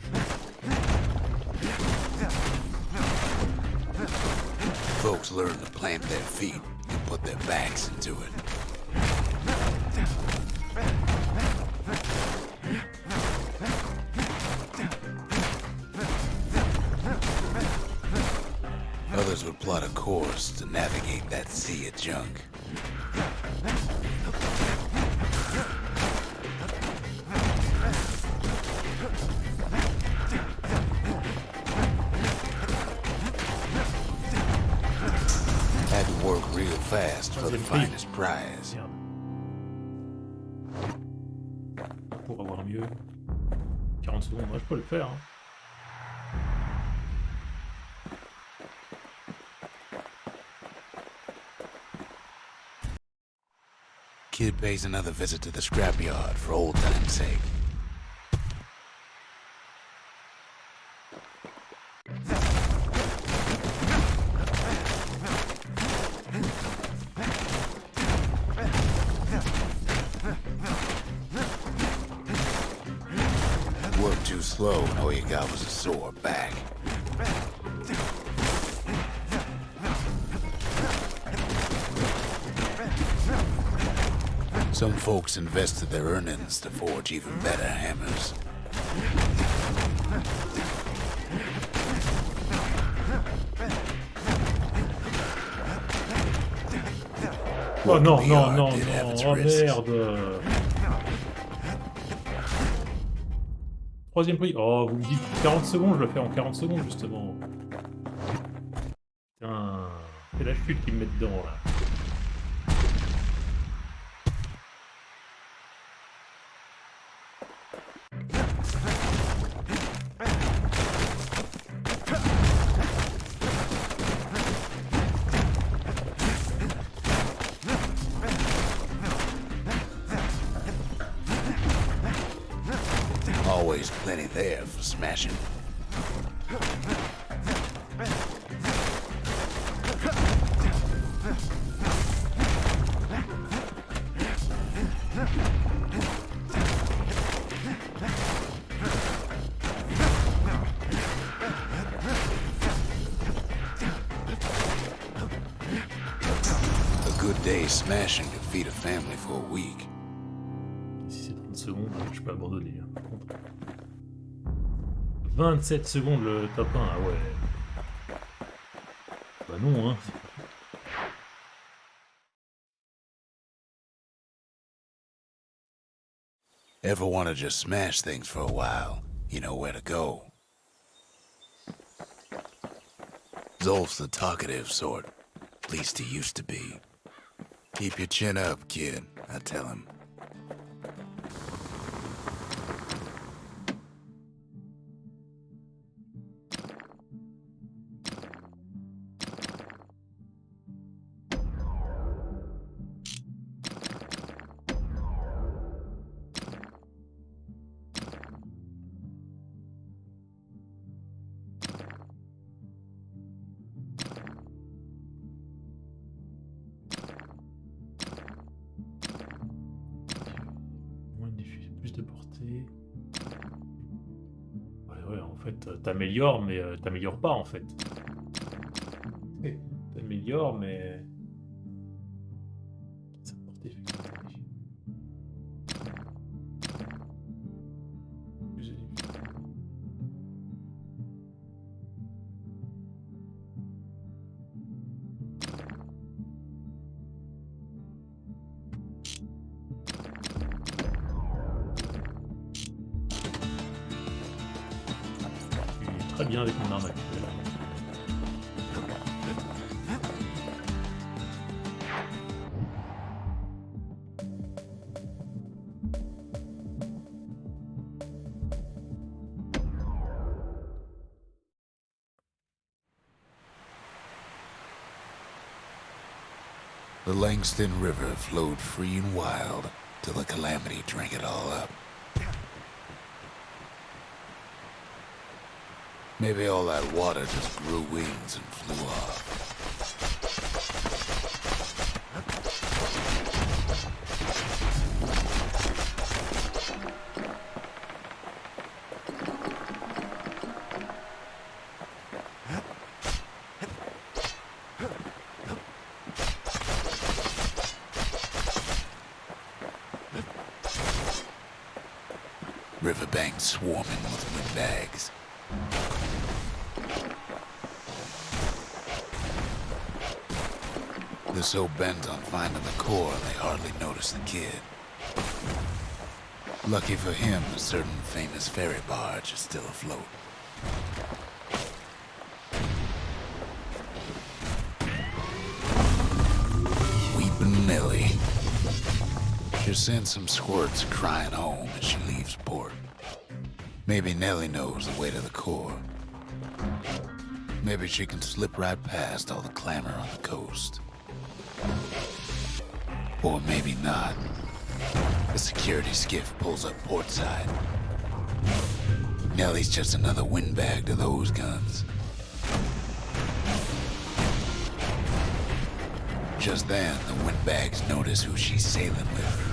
Folks learn to plant their feet and put their backs into it. Others would plot a course to navigate that sea of junk. Had to work real fast for the finest prize. Merde. Pour avoir mieux. 40 secondes, ouais, je peux le faire. Hein. Kid pays another visit to the scrapyard for old time's sake. Worked too slow and all you got was a sore back. Some folks invested their earnings to forge even better hammers. Oh non, The non, yard non, did have non, its oh risks. merde. Troisième prix. Oh, vous me dites 40 secondes, je le fais en 40 secondes justement. Putain, c'est la chute qui me met dedans là. always plenty there for smashing. A good day smashing could feed a family for a week. Si c'est 30 secondes, je peux abandonner. Par contre. 27 secondes le top 1, ah ouais. Bah non, hein. Ever want to just smash things for a while? You know where to go. Zolf's the talkative sort. At least he used to be. Keep your chin up, kid, I tell him. Plus de portée. Ouais, en fait, t'améliores, mais t'améliores pas, en fait. T'améliores, mais... Ça portée, effectivement. Plus de- Très bien avec mon arme actuelle. The Langston River flowed free and wild till the calamity drank it all up. Maybe all that water just grew wings and flew off. Riverbanks swarming with windbags. They're so bent on finding the core, they hardly notice the kid. Lucky for him, a certain famous ferry barge is still afloat. Weepin' Nellie. She sends some squirts crying home as she leaves port. Maybe Nellie knows the way to the core. Maybe she can slip right past all the clamor on the coast. Or maybe not. The security skiff pulls up portside. Nellie's just another windbag to those guns. Just then, the windbags notice who she's sailing with.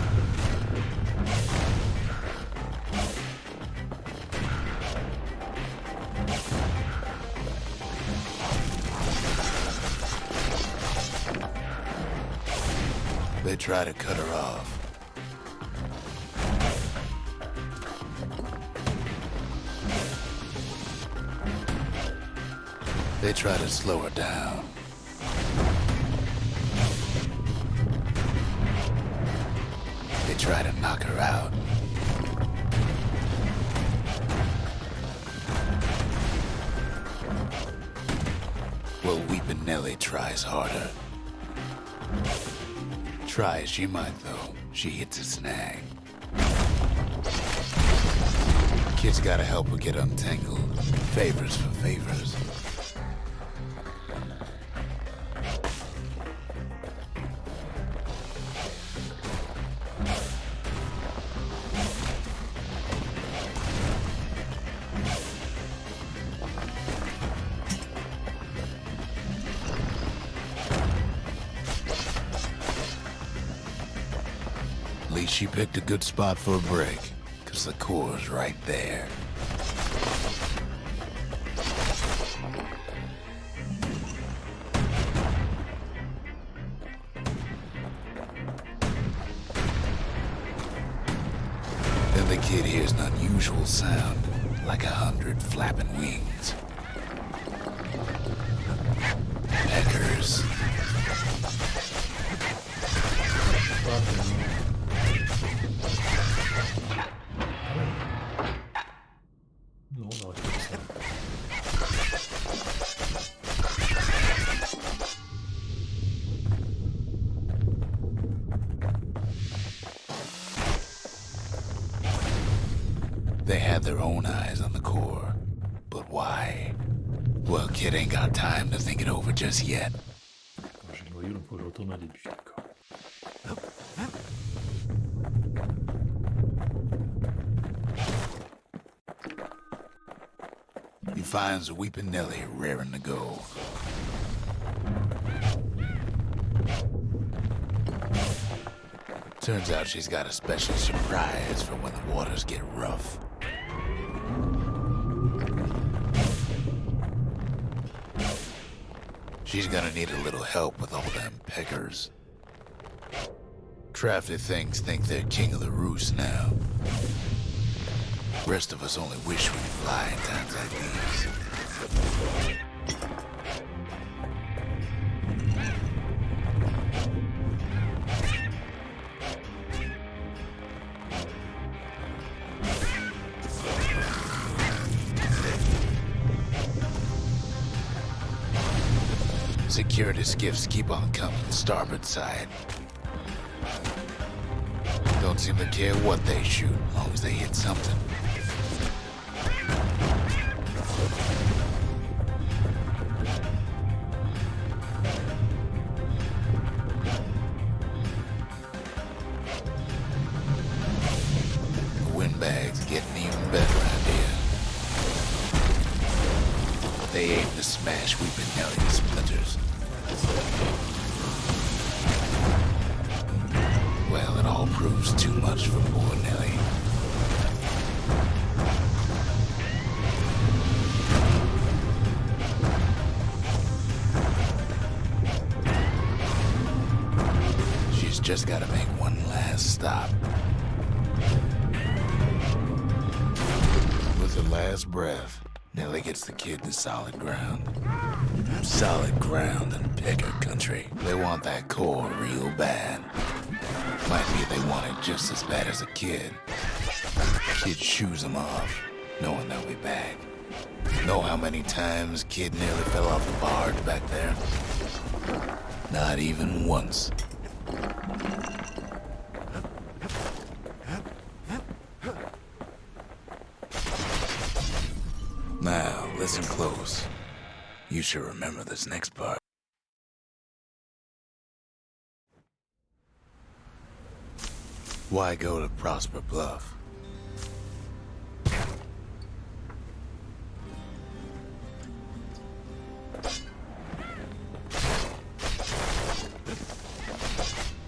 They try to cut her off. They try to slow her down. They try to knock her out. Well, Weepin' Nellie tries harder. Try as she might, though, she hits a snag. Kid's gotta help her get untangled. Favors for favors. least she picked a good spot for a break, because the core's right there. Then the kid hears an unusual sound, like 100 flapping wings. Peckers. Non, on aurait fait ça. They had their own eyes on the core. But why? Well, kid ain't got time to think it over just yet. Attends, j'ai le noyau, donc faut que je retourne au début, d'accord. He finds Weeping Nellie raring to go. Turns out she's got a special surprise for when the waters get rough. She's gonna need a little help with all them peckers. Crafty things think they're king of the roost now. Rest of us only wish we could fly in times like these. Security skiffs keep on coming, starboard side. Don't seem to care what they shoot, as long as they hit something. The windbag's getting even better idea. They aim to smash Weeping Nellie to splinters. Well, it all proves too much for poor Nellie. She's just gotta make one last stop. With her last breath, Nellie gets the kid to solid ground. Solid ground in Pecker country. They want that core real bad. Might be they want it just as bad as a kid. Kid shoos them off, knowing they'll be back. Know how many times kid nearly fell off the barge back there? Not even once. Now, listen close. You should remember this next part. Why go to Prosper Bluff?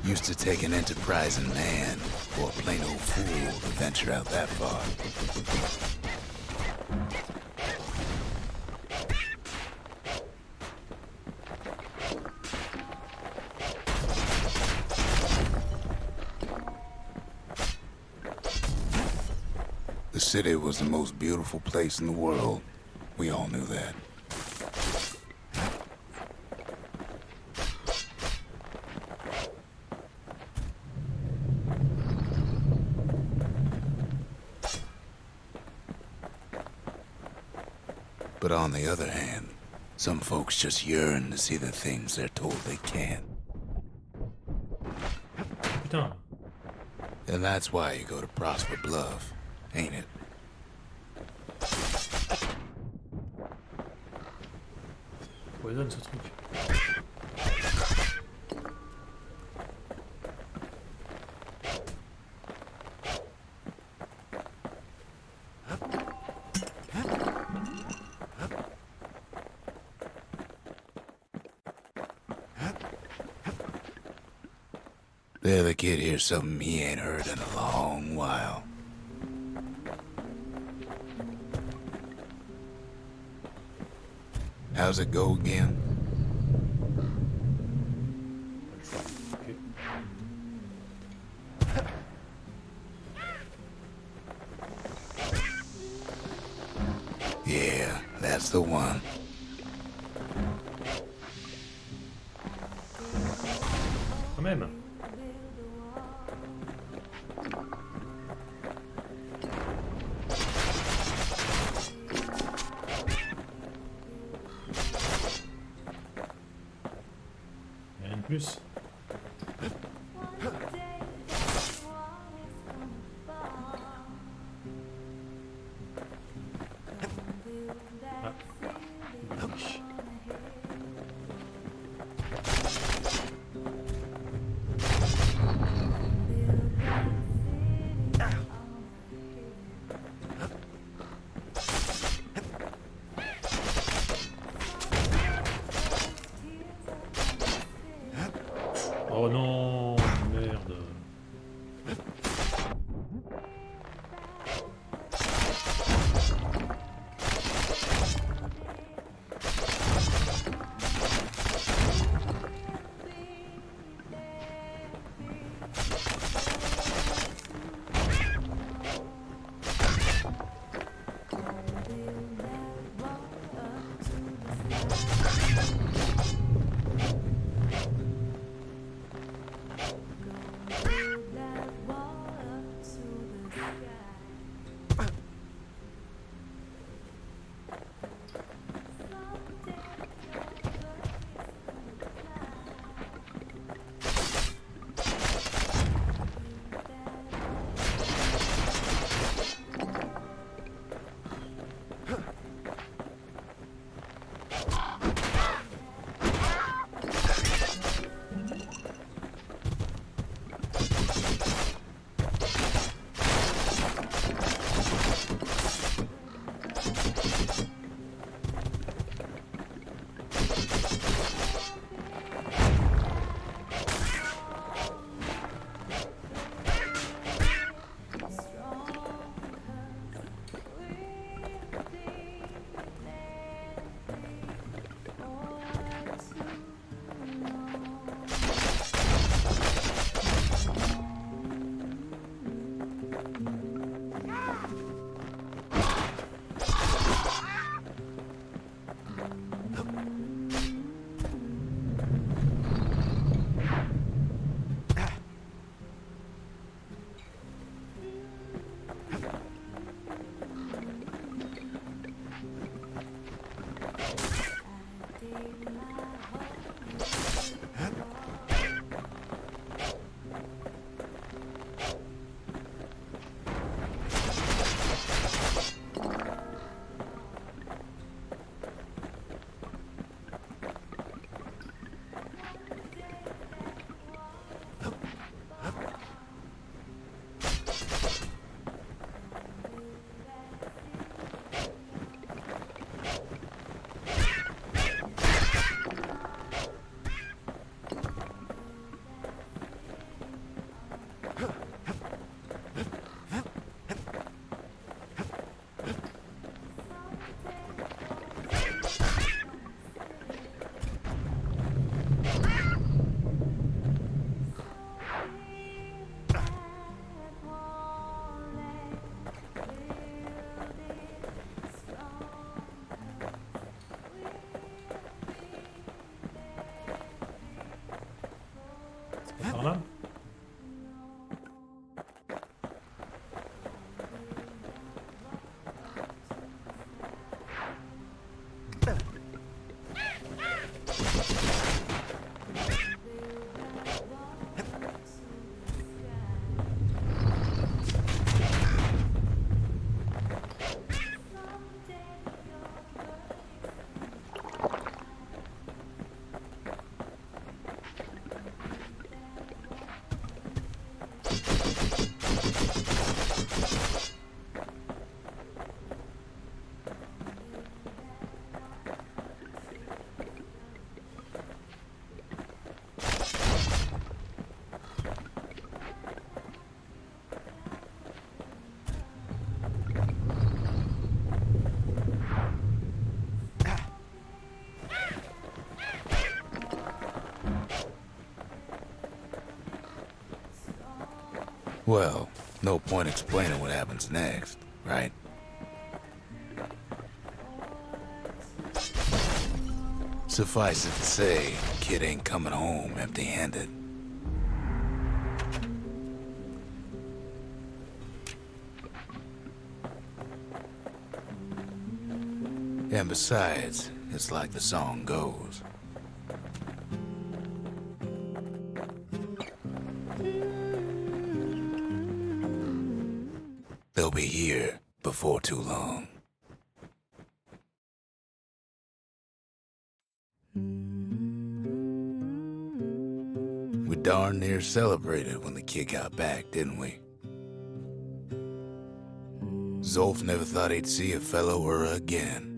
Used to take an enterprising man or a plain old fool to venture out that far. The city was the most beautiful place in the world. We all knew that. But on the other hand, some folks just yearn to see the things they're told they can't. Putain. And that's why you go to Prosper Bluff, ain't it? Poison ce truc. There the kid hears something he ain't heard in a long while. How's it go again? Ok. Yeah, that's the one. Quand même. Rien de plus. Ah. Oui. Oh non, merde. Well, no point explaining what happens next, right? Suffice it to say, kid ain't coming home empty-handed. And besides, it's like the song goes. They'll be here before too long. We darn near celebrated when the kid got back, didn't we? Zolf never thought he'd see a fellow or again.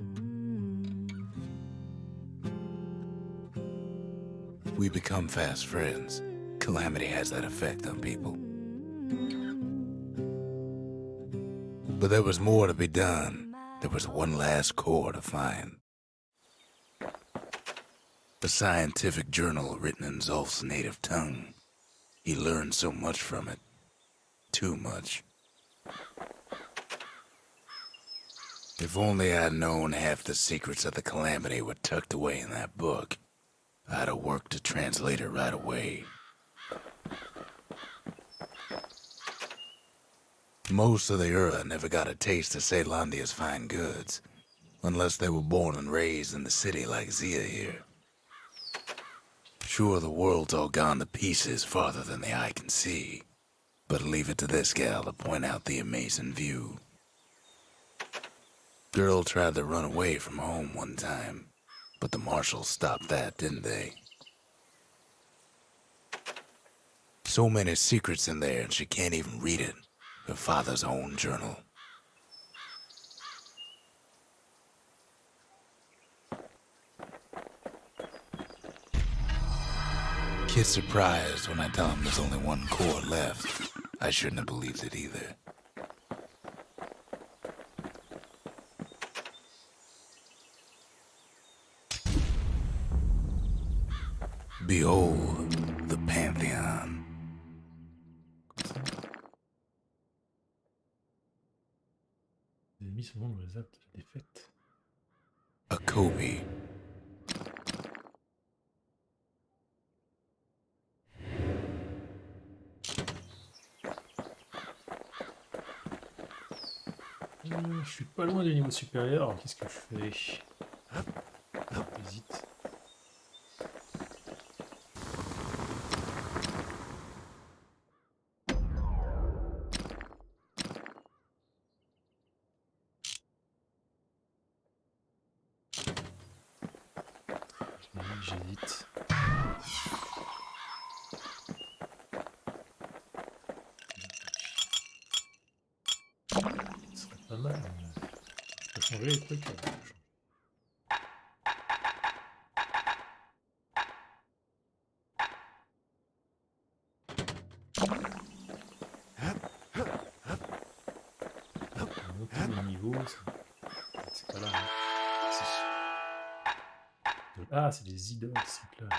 We become fast friends. Calamity has that effect on people. But there was more to be done. There was one last core to find. A scientific journal written in Zolf's native tongue. He learned so much from it. Too much. If only I'd known half the secrets of the Calamity were tucked away in that book, I'd have worked to translate it right away. Most of the Ura never got a taste of Caelondia's fine goods, unless they were born and raised in the city like Zia here. Sure, the world's all gone to pieces farther than the eye can see, but leave it to this gal to point out the amazing view. Girl tried to run away from home one time, but the marshals stopped that, didn't they? So many secrets in there and she can't even read it. Her father's own journal. Kid's surprised when I tell him there's only one core left. I shouldn't have believed it either. Behold, the Pantheon. Les ennemis se demandent où les actes de défaite. A Kobe. Je suis pas loin du niveau supérieur, alors qu'est-ce que je fais? J'hésite. J'hésite. Ce serait pas mal. Je peux changer les trucs. Monter le niveau, c'est pas là. Hein. Ah, c'est des idoles, ces trucs-là.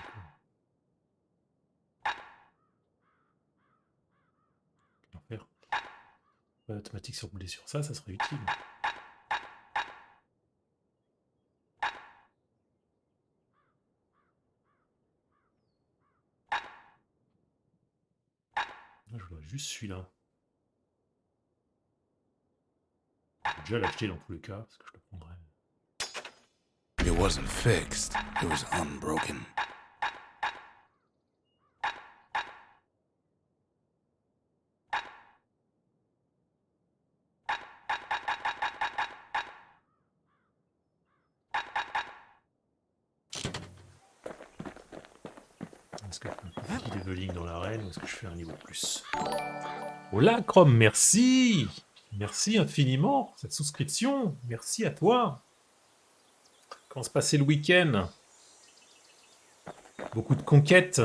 En faire automatique sur blessure, ça serait utile. Je vois juste celui-là. Je vais déjà l'acheter dans tous les cas, parce que je le prendrai. It wasn't fixed, it was unbroken. Est-ce que je fais un petit leveling dans l'arène ou est-ce que je fais un niveau plus? Hola Chrome, merci! Merci infiniment pour cette souscription. Merci à toi. Comment se passait le week-end? Beaucoup de conquêtes.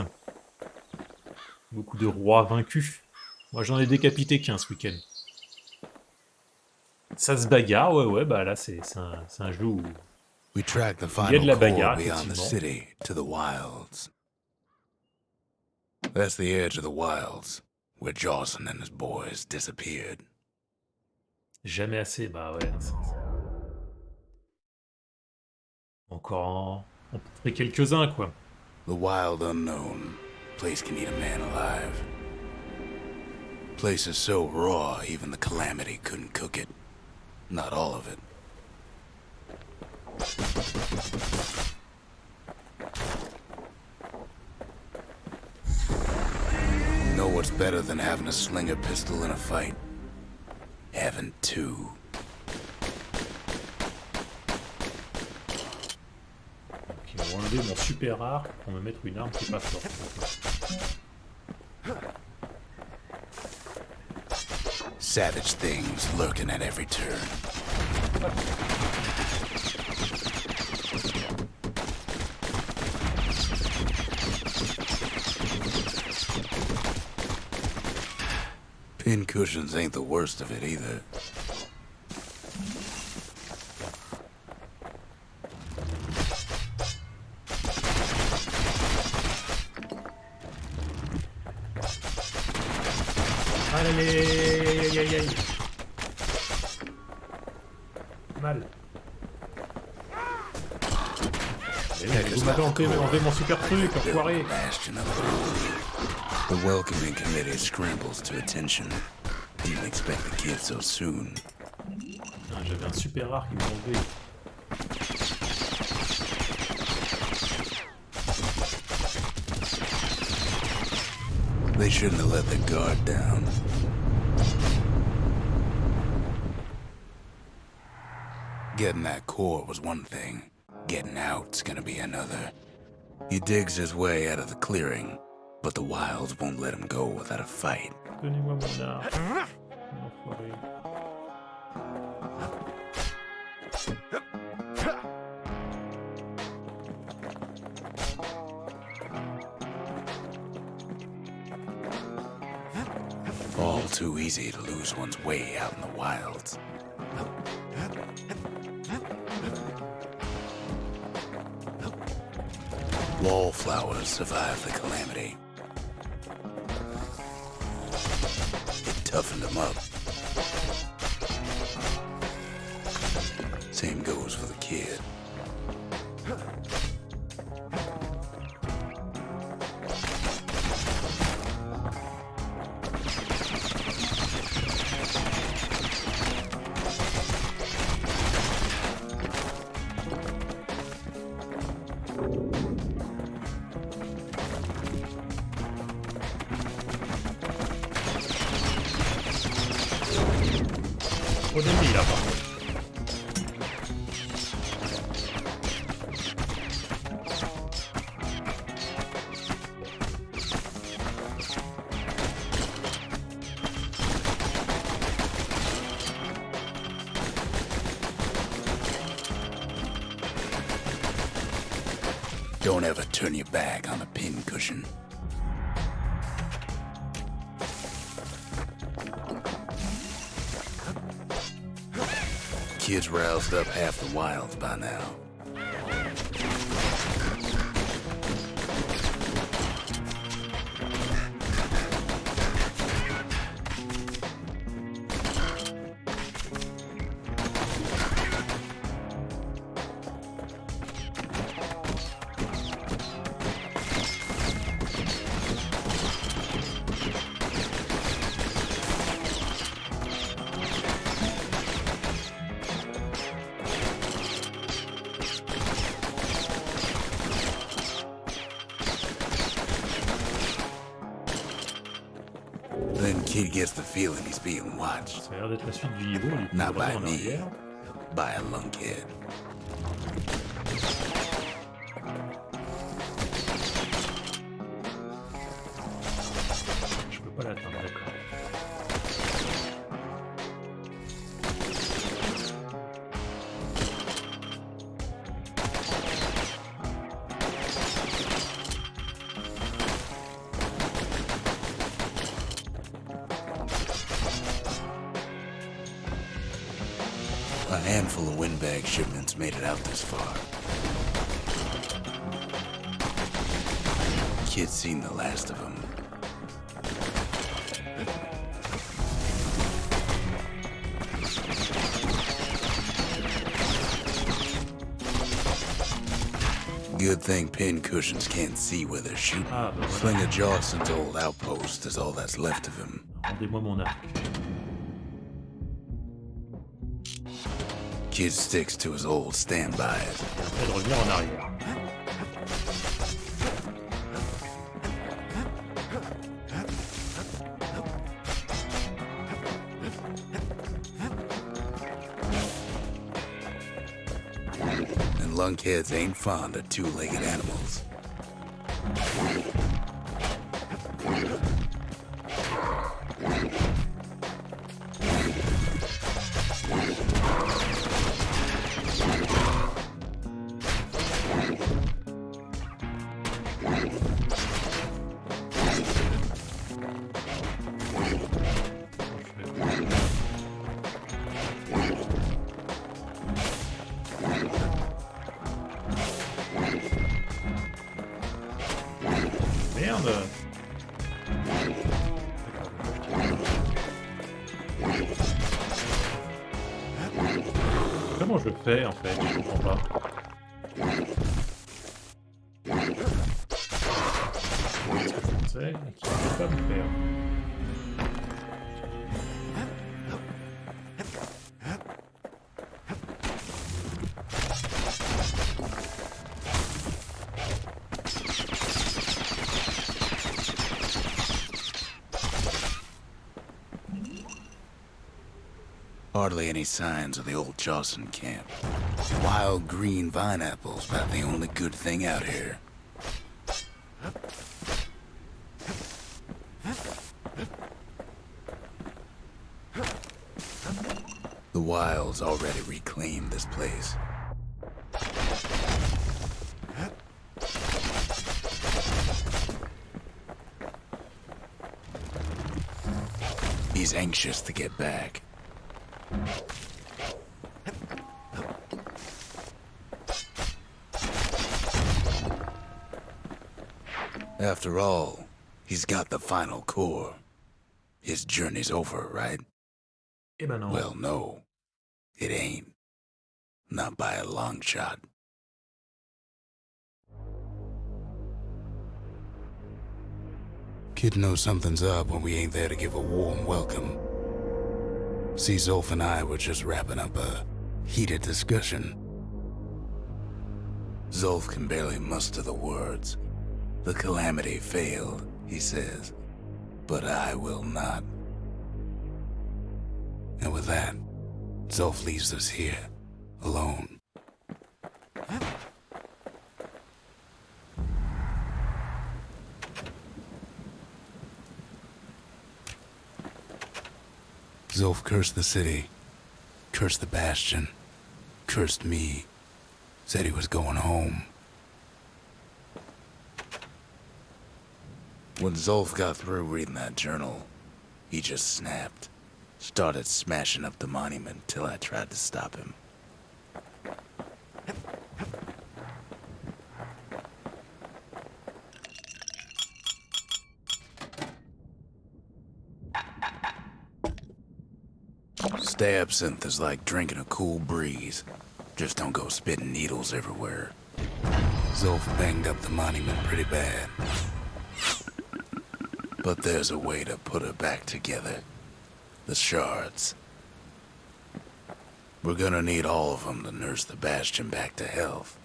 Beaucoup de rois vaincus. Moi j'en ai décapité qu'un ce week-end. Ça se bagarre, ouais, bah là c'est un jeu où We tracked the il y a de final la core bagarre, beyond the effectivement. city to the wilds. That's the edge of the wilds, where Jocelyn and his boys disappeared. Jamais assez, bah ouais. Encore en fait quelques-uns, quoi. The wild unknown. Place can eat a man alive. Place is so raw, even the Calamity couldn't cook it. Not all of it. Know what's better than having a slinger pistol in a fight? Having two. Donc ils vont enlever mon super arc pour me mettre une arme qui est pas forte. Savage things lurking at every turn. Pin cushions ain't the worst of it either. Aïe aïe aïe aïe aïe aïe. Mal. Vous m'avez enlevé mon super truc, enfoiré. Bastion of the welcoming committee scrambles to attention. Didn't expect the kid so soon. J'avais un super rare qui m'a enlevé. They shouldn't have let the guard down. Getting that core was one thing. Getting out's gonna be another. He digs his way out of the clearing, but the wilds won't let him go without a fight. Donnez-moi mon arme. Enfoiré. All too easy to lose one's way out in the wilds. Wallflowers survived the Calamity. It toughened them up. Same goes for the kid. Au début là par contre. Don't ever turn your back on a pin cushion. Kid's roused up half the wilds by now. Then Kid gets the feeling he's being watched. Ça a l'air d'être la suite du niveau, il peut Not by revenir en me, arrière. by a lunkhead. Je peux pas l'atteindre, d'accord. A handful of windbag shipments made it out this far. Kid's seen the last of them. Good thing pincushions can't see where they're shooting. Ah, bah voilà. Slinger Jawson's old outpost is all that's left of him. Rendez-moi mon arc. Kid sticks to his old standbys. Et de revenir en arrière. And lunkheads ain't fond of two-legged animals. Merde! Comment je fais en fait? Je comprends pas. Qu'est-ce que je sais qui ne peut pas me faire? Hardly any signs of the old Jawson camp. Wild green vine apples, about the only good thing out here. The Wild's already reclaimed this place. He's anxious to get back. After all, he's got the final core. His journey's over, right? Eh ben non. Well, no, it ain't. Not by a long shot. Kid knows something's up when we ain't there to give a warm welcome. See, Zolf and I were just wrapping up a heated discussion. Zolf can barely muster the words. The calamity failed, he says, but I will not. And with that, Zolf leaves us here, alone. Zolf cursed the city, cursed the Bastion, cursed me, said he was going home. When Zolf got through reading that journal, he just snapped. Started smashing up the monument till I tried to stop him. Stay absinthe is like drinking a cool breeze. Just don't go spitting needles everywhere. Zolf banged up the monument pretty bad. But there's a way to put it back together. The shards. We're gonna need all of them to nurse the Bastion back to health.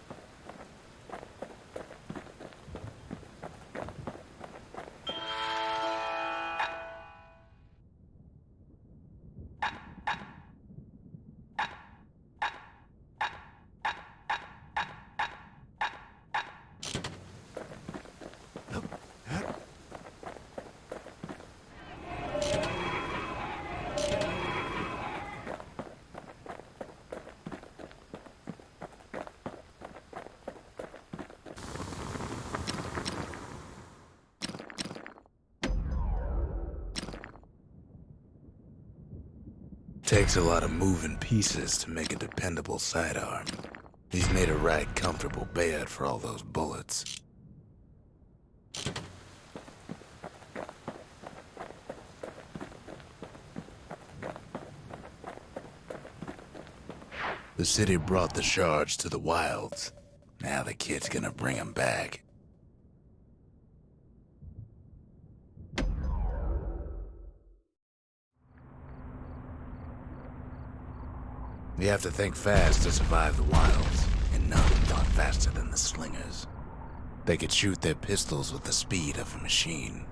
Takes a lot of moving pieces to make a dependable sidearm. He's made a right comfortable bed for all those bullets. The city brought the shards to the wilds. Now the kid's gonna bring him back. You have to think fast to survive the wilds, and none thought faster than the slingers. They could shoot their pistols with the speed of a machine.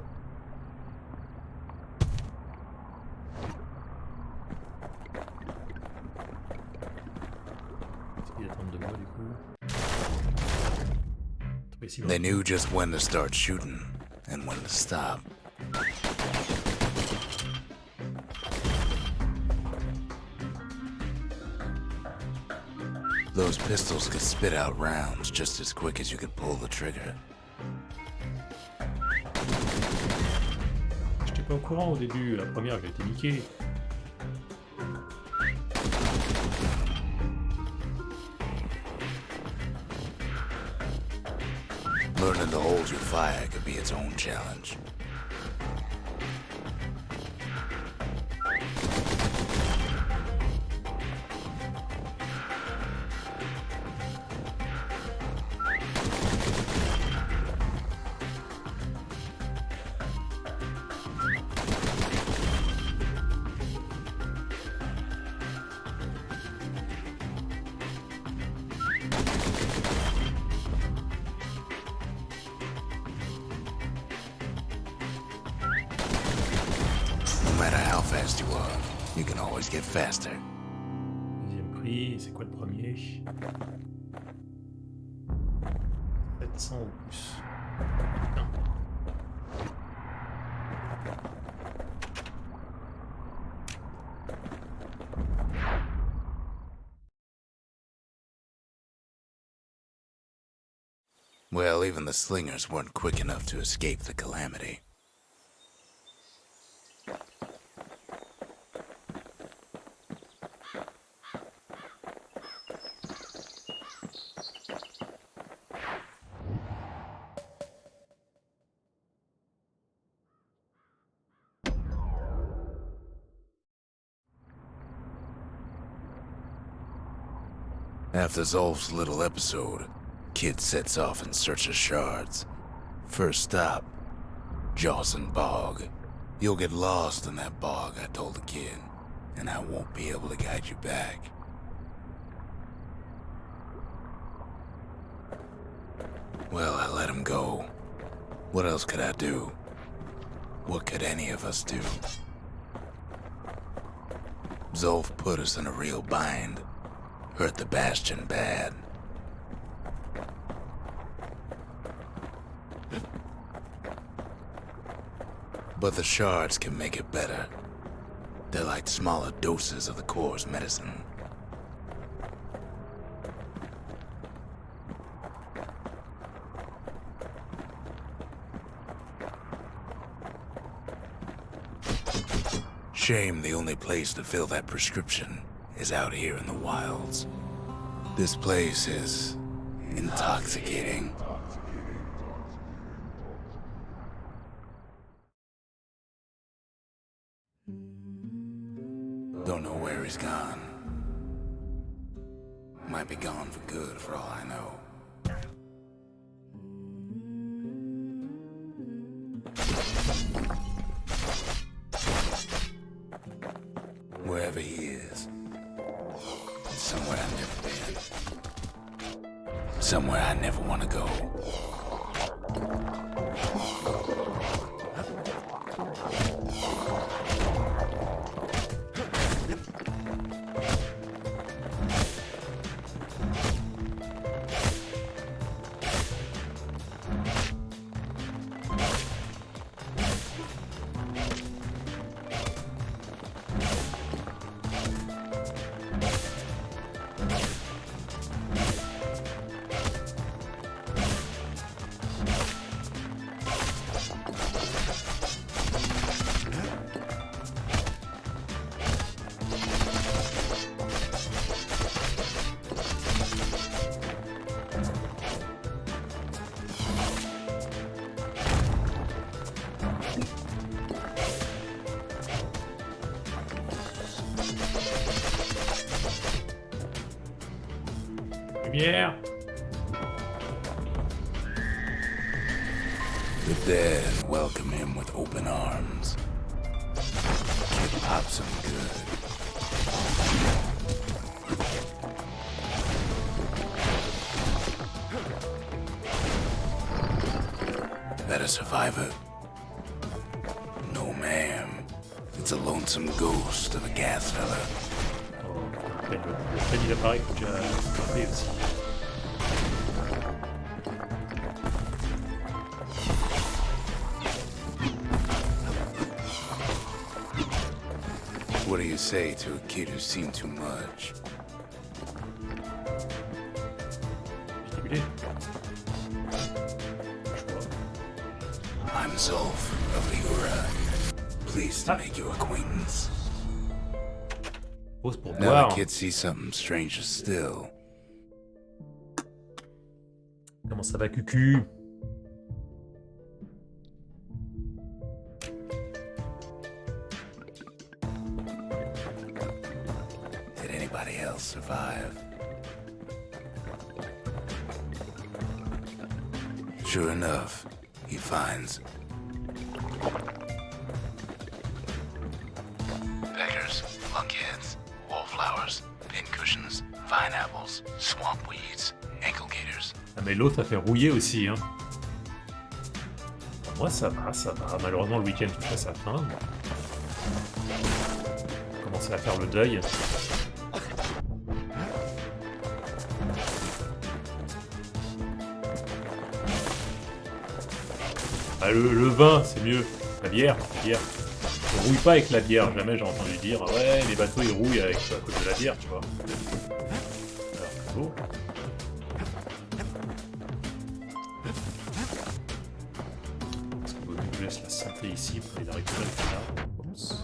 They knew just when to start shooting and when to stop. Those pistols could spit out rounds just as quick as you could pull the trigger. J'étais pas au courant au début, la première j'ai été niqué. Learning to hold your fire could be its own challenge. No matter how fast you are, you can always get faster. Deuxième prix, c'est quoi le premier? 700 ou plus. Putain. Well, even the slingers weren't quick enough to escape the calamity. After Zolf's little episode, Kid sets off in search of shards. First stop, Jawson Bog. You'll get lost in that bog, I told the kid, and I won't be able to guide you back. Well, I let him go. What else could I do? What could any of us do? Zolf put us in a real bind. Hurt the Bastion bad. But the shards can make it better. They're like smaller doses of the core's medicine. Shame the only place to fill that prescription is out here in the wilds. This place is intoxicating. Don't know where he's gone. Might be gone for good for all I know. Wherever he is, it's somewhere I've never been. Somewhere I never want to go. Lumière! dead and welcome him with open arms. Kid pops him good. That a survivor? No, ma'am. It's a lonesome ghost of a gas fella. Oh, putain, le train il apparaît que j'ai frappé aussi. What do you say to a kid who's seen too much? Stimulé. I'm Zolf of Ligura. Pleased to make your acquaintance. Pause pour Now boire. the kid sees something stranger still. Comment ça va, Cucu? Did anybody else survive? Sure enough, he finds peckers, lunkheads, wallflowers, pincushions, vine apples, swamp weeds, ankle gators. Ah, mais l'autre a fait rouiller aussi, hein. Moi, ça va, ça va. Malheureusement, le week-end touche à sa fin. Commencer à faire le deuil. Ah, le vin, c'est mieux. La bière, On rouille pas avec la bière. Jamais j'ai entendu dire ouais, les bateaux ils rouillent avec à cause de la bière, tu vois. Alors, plutôt. Est-ce qu'on peut je laisse la santé ici pour aller la récupérer là. Oups.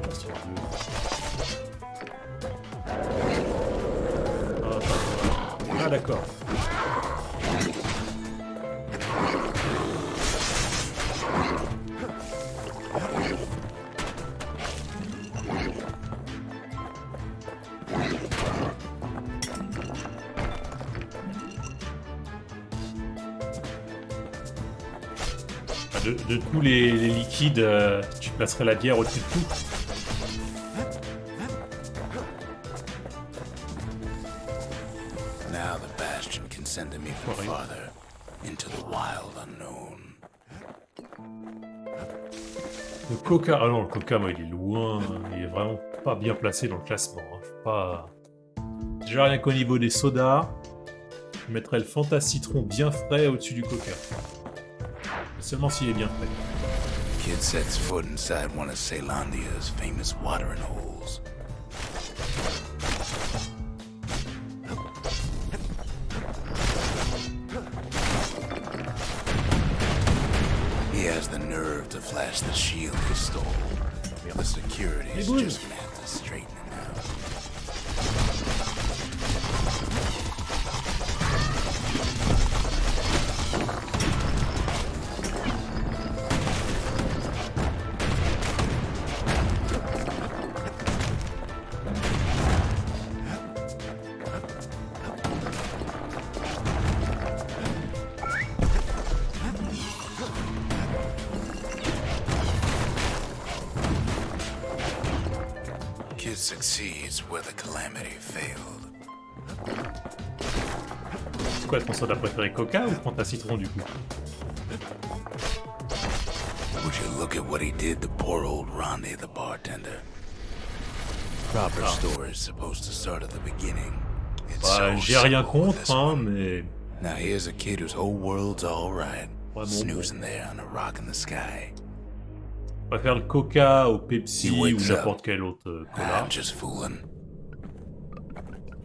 Bastion 2. Ah d'accord. De tous les liquides, tu placerais la bière au-dessus de tout. Now the Bastion can send him even Sorry. farther into the wild unknown. Le Coca, ah non, le Coca, moi, il est loin. Il est vraiment pas bien placé dans le classement. Hein. Je suis pas. Déjà rien qu'au niveau des sodas, je mettrais le Fanta Citron bien frais au-dessus du Coca. Mais seulement s'il est bien frais. Kid sets foot inside one of Ceylondia's famous watering holes. He has the nerve to flash the shield he stole. The security is boum. just meant to straighten him out. Kid succeeds where the calamity failed. C'est quoi ton soda préféré, Coca ou Fanta Citron du coup? Would you look at what he did to poor old Ronde the bartender? Proper story is supposed to start at the beginning. It's Bah, so j'ai rien simple, this contre, hein, one. mais. Now here's a kid whose whole world's all right, Ouais, bon, snoozing there on a rock in the sky. On va faire le Coca au Pepsi He ou wakes n'importe quel autre cola. I'm just fooling.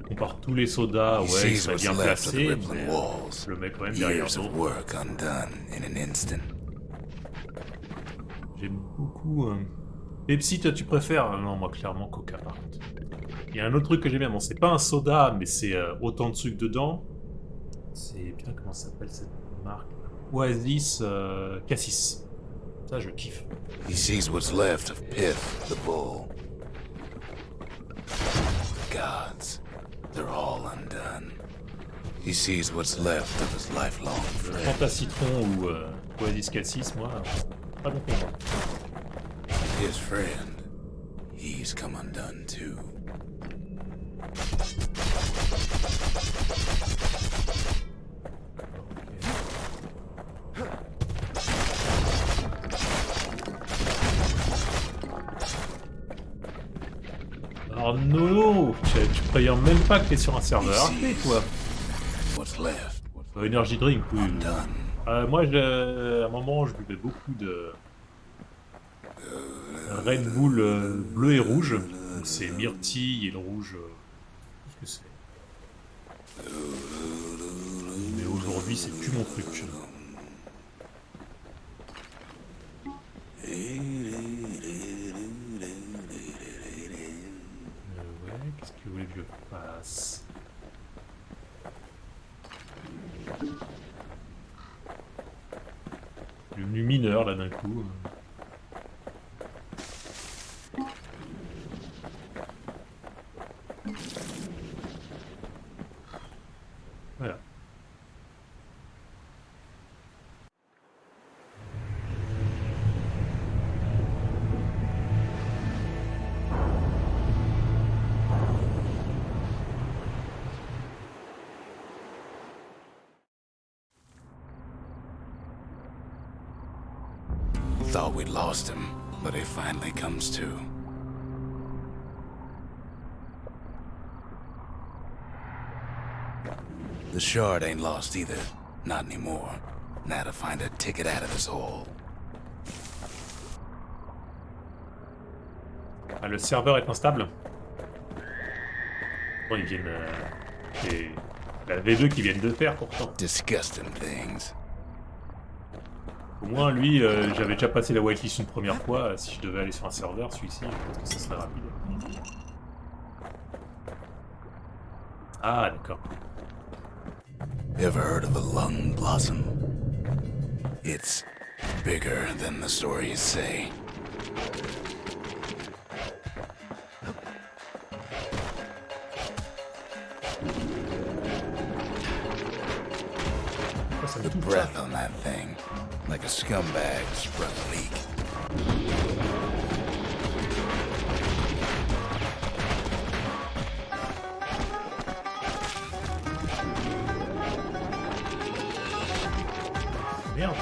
On compare tous les sodas, He ouais, ils sees seraient what's bien left of the placés, rippling mais walls. je le mets quand même derrière Years of d'autres. work undone in an instant. J'aime beaucoup. Pepsi, toi tu préfères? Ah non, moi clairement Coca par contre. Il y a un autre truc que j'aime bien, bon, c'est pas un soda, mais c'est autant de sucre dedans. C'est. Putain, comment ça s'appelle cette marque? Oasis Cassis. Ça, je kiffe. He sees what's left of Pith, the bull. The gods. they're all undone. He sees what's left of his lifelong friend. Fanta Citron ou Oasis Cassis, moi, pas bon pour moi. His friend, he's come undone too. Alors non, tu préviens même pas que t'es sur un serveur arcade, toi. What's left? Energy drink, oui. Undone. Moi, à un moment, je buvais beaucoup de Red Bull bleu et rouge. Donc c'est myrtille et le rouge. Qu'est-ce que c'est? Mais aujourd'hui, c'est plus mon truc. Ouais, qu'est-ce que vous voulez que je fasse? Devenu mineur là d'un coup. Voilà. Thought we'd lost him, but he finally comes to. The shard ain't lost either. Not anymore. Now to find a ticket out of this hole. Ah, le serveur est instable. Bon, ils viennent... c'est la V2 qu'ils viennent de faire pourtant. Disgusting things. Au moins, lui, j'avais déjà passé la whitelist une première fois. Si je devais aller sur un serveur, celui-ci, je pense que ça serait rapide. Ah, d'accord. Ever heard of a lung blossom? It's bigger than the stories say. The breath on that thing, like a scumbag sprung a leak. Merde.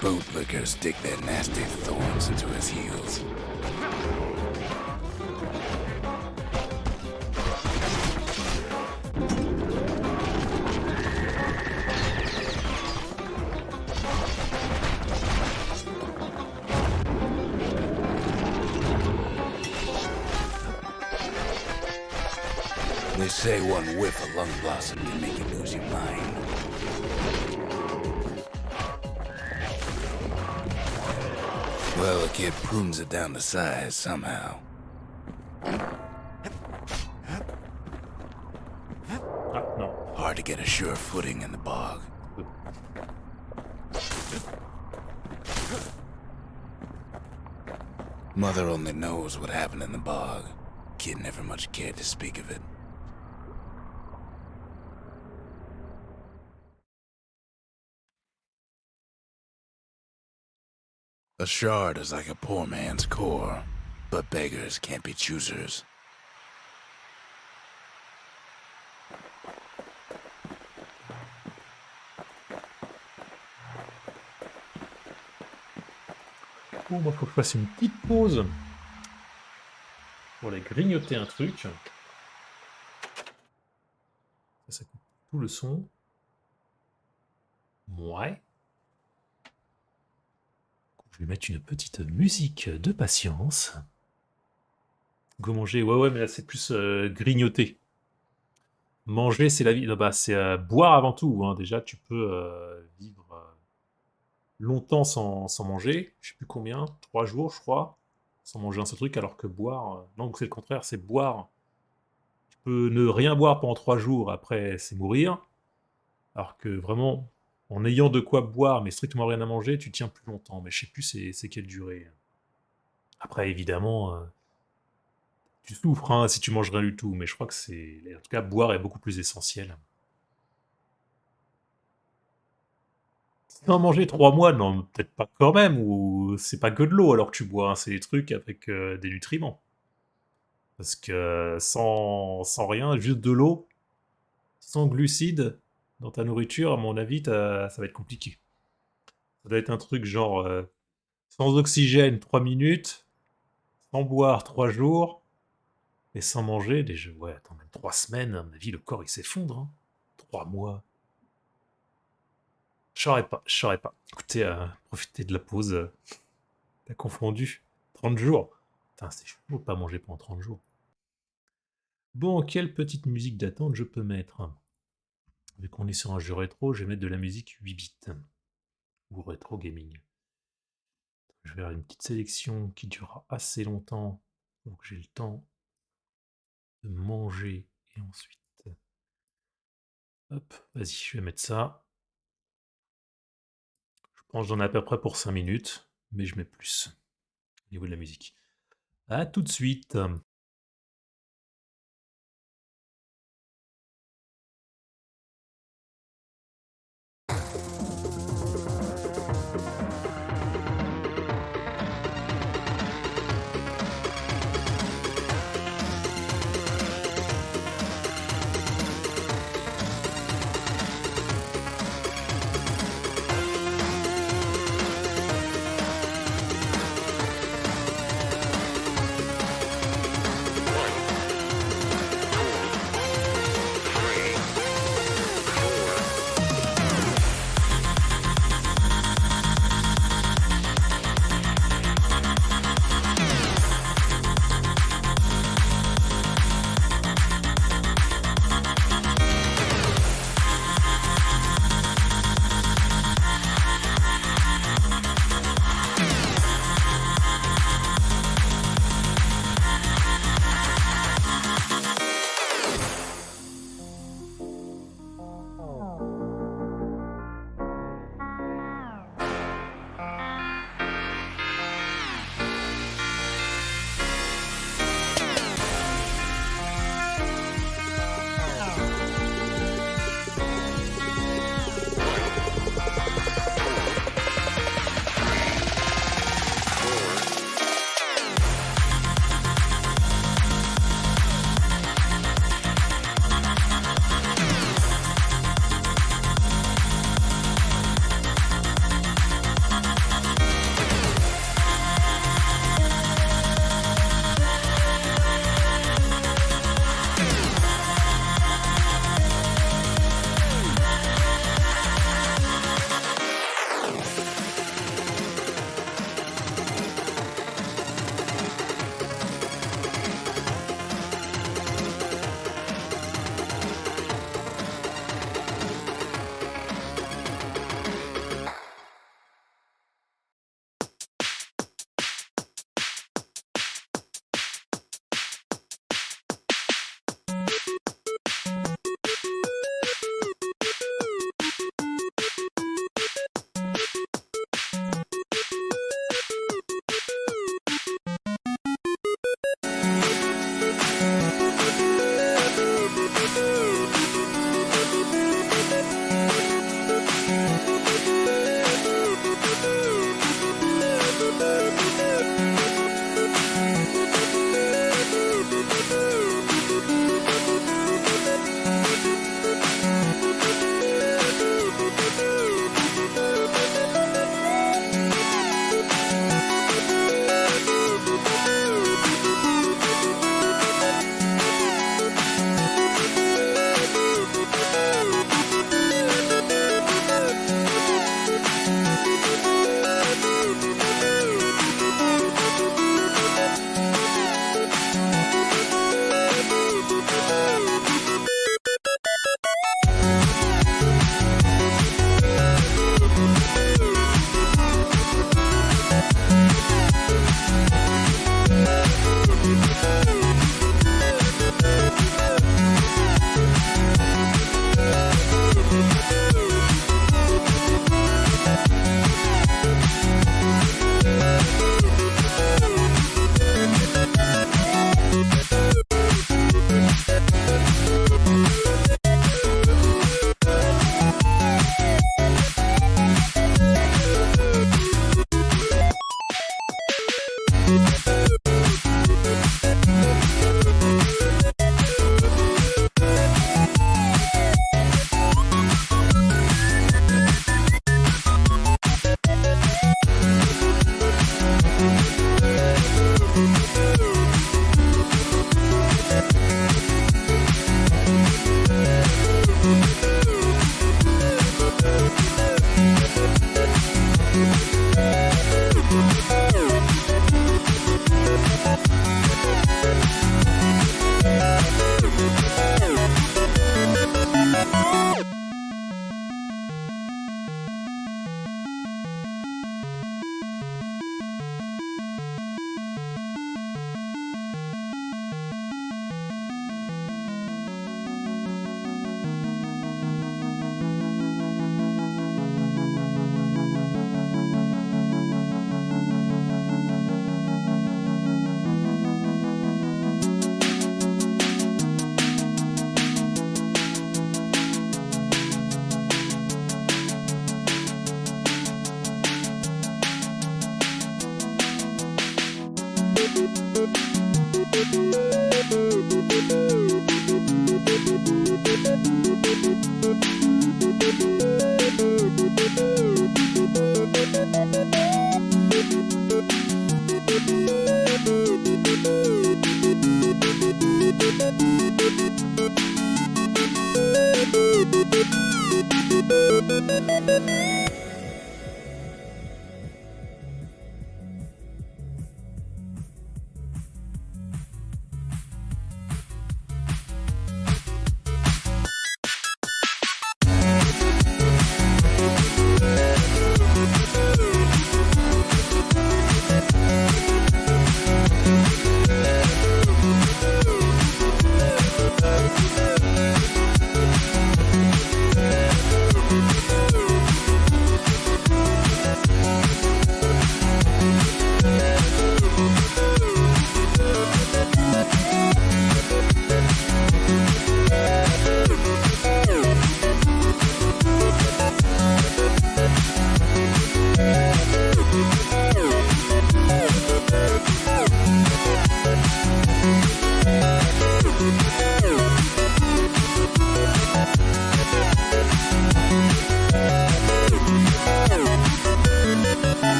Bootlickers dig their nasty thorns into his heels. They say one whiff of lung blossom can make you lose your mind. Well, the kid prunes it down to size somehow. Ah, non. Hard to get a sure footing in the bog. Mother only knows what happened in the bog. Kid never much cared to speak of it. A shard is like a poor man's core, but beggars can't be choosers. Bon, moi, faut que je fasse une petite pause pour aller grignoter un truc. Ça coupe tout le son. Ouais. Je vais mettre une petite musique de patience. Go manger, ouais, mais là c'est plus grignoter. Manger, c'est la vie. Non, bah, c'est boire avant tout. Hein. Déjà, tu peux vivre longtemps sans manger. Je sais plus combien, 3 jours, je crois, sans manger un seul truc, alors que boire. Non, c'est le contraire, c'est boire. Tu peux ne rien boire pendant 3 jours, après, c'est mourir. Alors que vraiment, En ayant de quoi boire, mais strictement rien à manger, tu tiens plus longtemps. Mais je sais plus c'est quelle durée. Après, évidemment, tu souffres hein, si tu manges rien du tout, mais je crois que c'est... En tout cas, boire est beaucoup plus essentiel. Sans manger 3 mois, non, peut-être pas quand même, ou c'est pas que de l'eau alors que tu bois, hein, c'est des trucs avec des nutriments. Parce que sans rien, juste de l'eau, sans glucides dans ta nourriture, à mon avis, ça va être compliqué. Ça doit être un truc genre sans oxygène 3 minutes, sans boire 3 jours, et sans manger, déjà, ouais, attends, même 3 semaines, à mon avis, le corps il s'effondre. Hein. 3 mois. Je saurais pas, je saurais pas. Écoutez, profitez de la pause. T'as confondu. 30 jours. Putain, c'est chaud de pas manger pendant 30 jours. Bon, quelle petite musique d'attente je peux mettre? Vu qu'on est sur un jeu rétro, je vais mettre de la musique 8 bits. Ou rétro gaming. Je vais faire une petite sélection qui durera assez longtemps. Donc j'ai le temps de manger. Et ensuite... Hop, vas-y, je vais mettre ça. Je pense que j'en ai à peu près pour 5 minutes. Mais je mets plus. Au niveau de la musique. A tout de suite.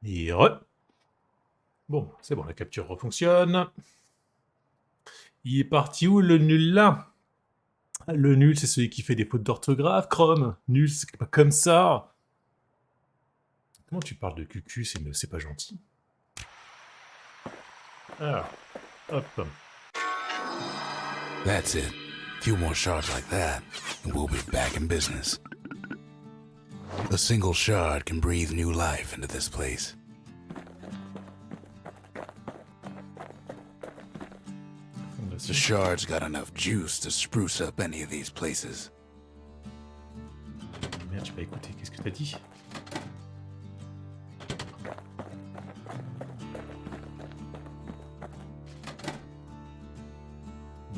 Et bon, c'est bon, la capture refonctionne. Il est parti où le nul là? Le nul, c'est celui qui fait des fautes d'orthographe, Chrome. Nul, c'est pas comme ça. Comment tu parles de cucu, c'est pas gentil. Ah, hop. That's it. Few more shards like that, and we'll be back in business. A single shard can breathe new life into this place. The shard's got enough juice to spruce up any of these places. Merde, j'ai pas écouté, qu'est-ce que t'as dit?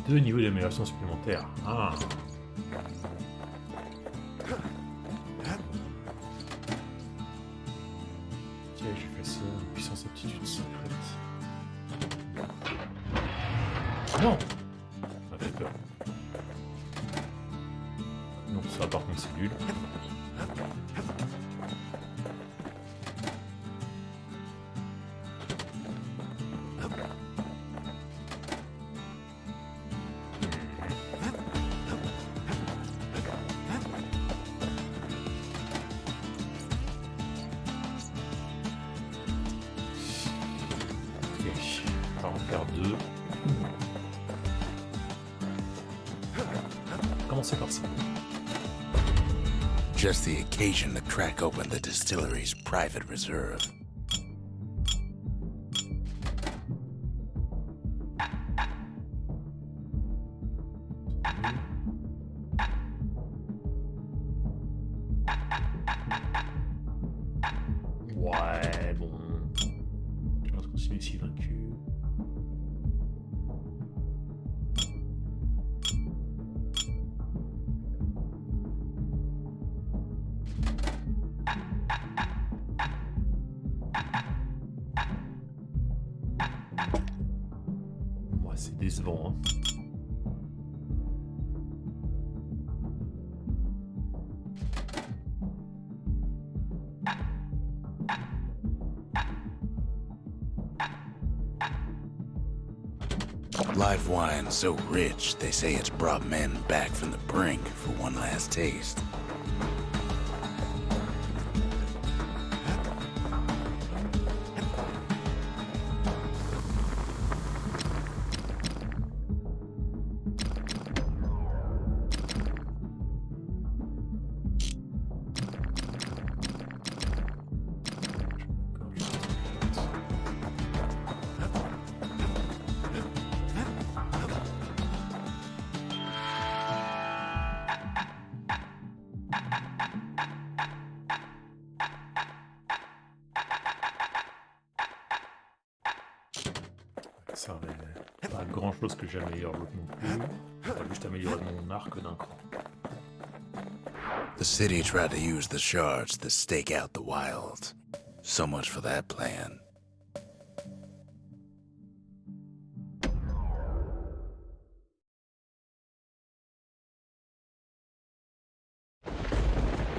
Deux niveaux d'amélioration supplémentaires. Ah. Ok, j'ai fait ça. Puissance aptitude secrète. Non! Ça m'a fait peur. Non, ça par contre c'est nul. On va en faire deux. Commencer par ça. Just the occasion to crack open the distillery's private reserve. Ouais, bon. Je pense qu'on s'est ici vaincu. décevant. Hein. Live wine so rich, they say it's brought men back from the brink for one last taste. Ça avait pas grand chose que j'améliore l'autre non plus. Je vais juste améliorer mon arc d'un cran. The city tried to use the shards to stake out the wilds. So much for that plan.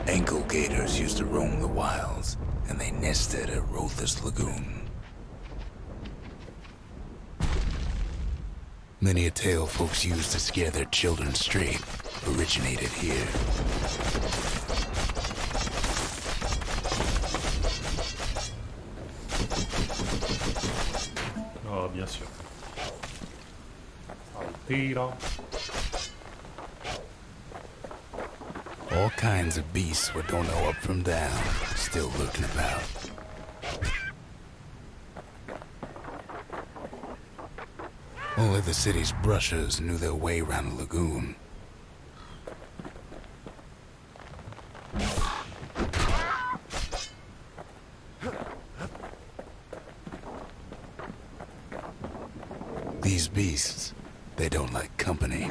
Ankle gators used to roam the wilds, and they nested at Rothus Lagoon. Many a tale folks used to scare their children straight originated here. Oh, bien sûr. Pyre. All kinds of beasts who don't know up from down, still lurking about. Only the city's brushers knew their way around the lagoon. These beasts, they don't like company.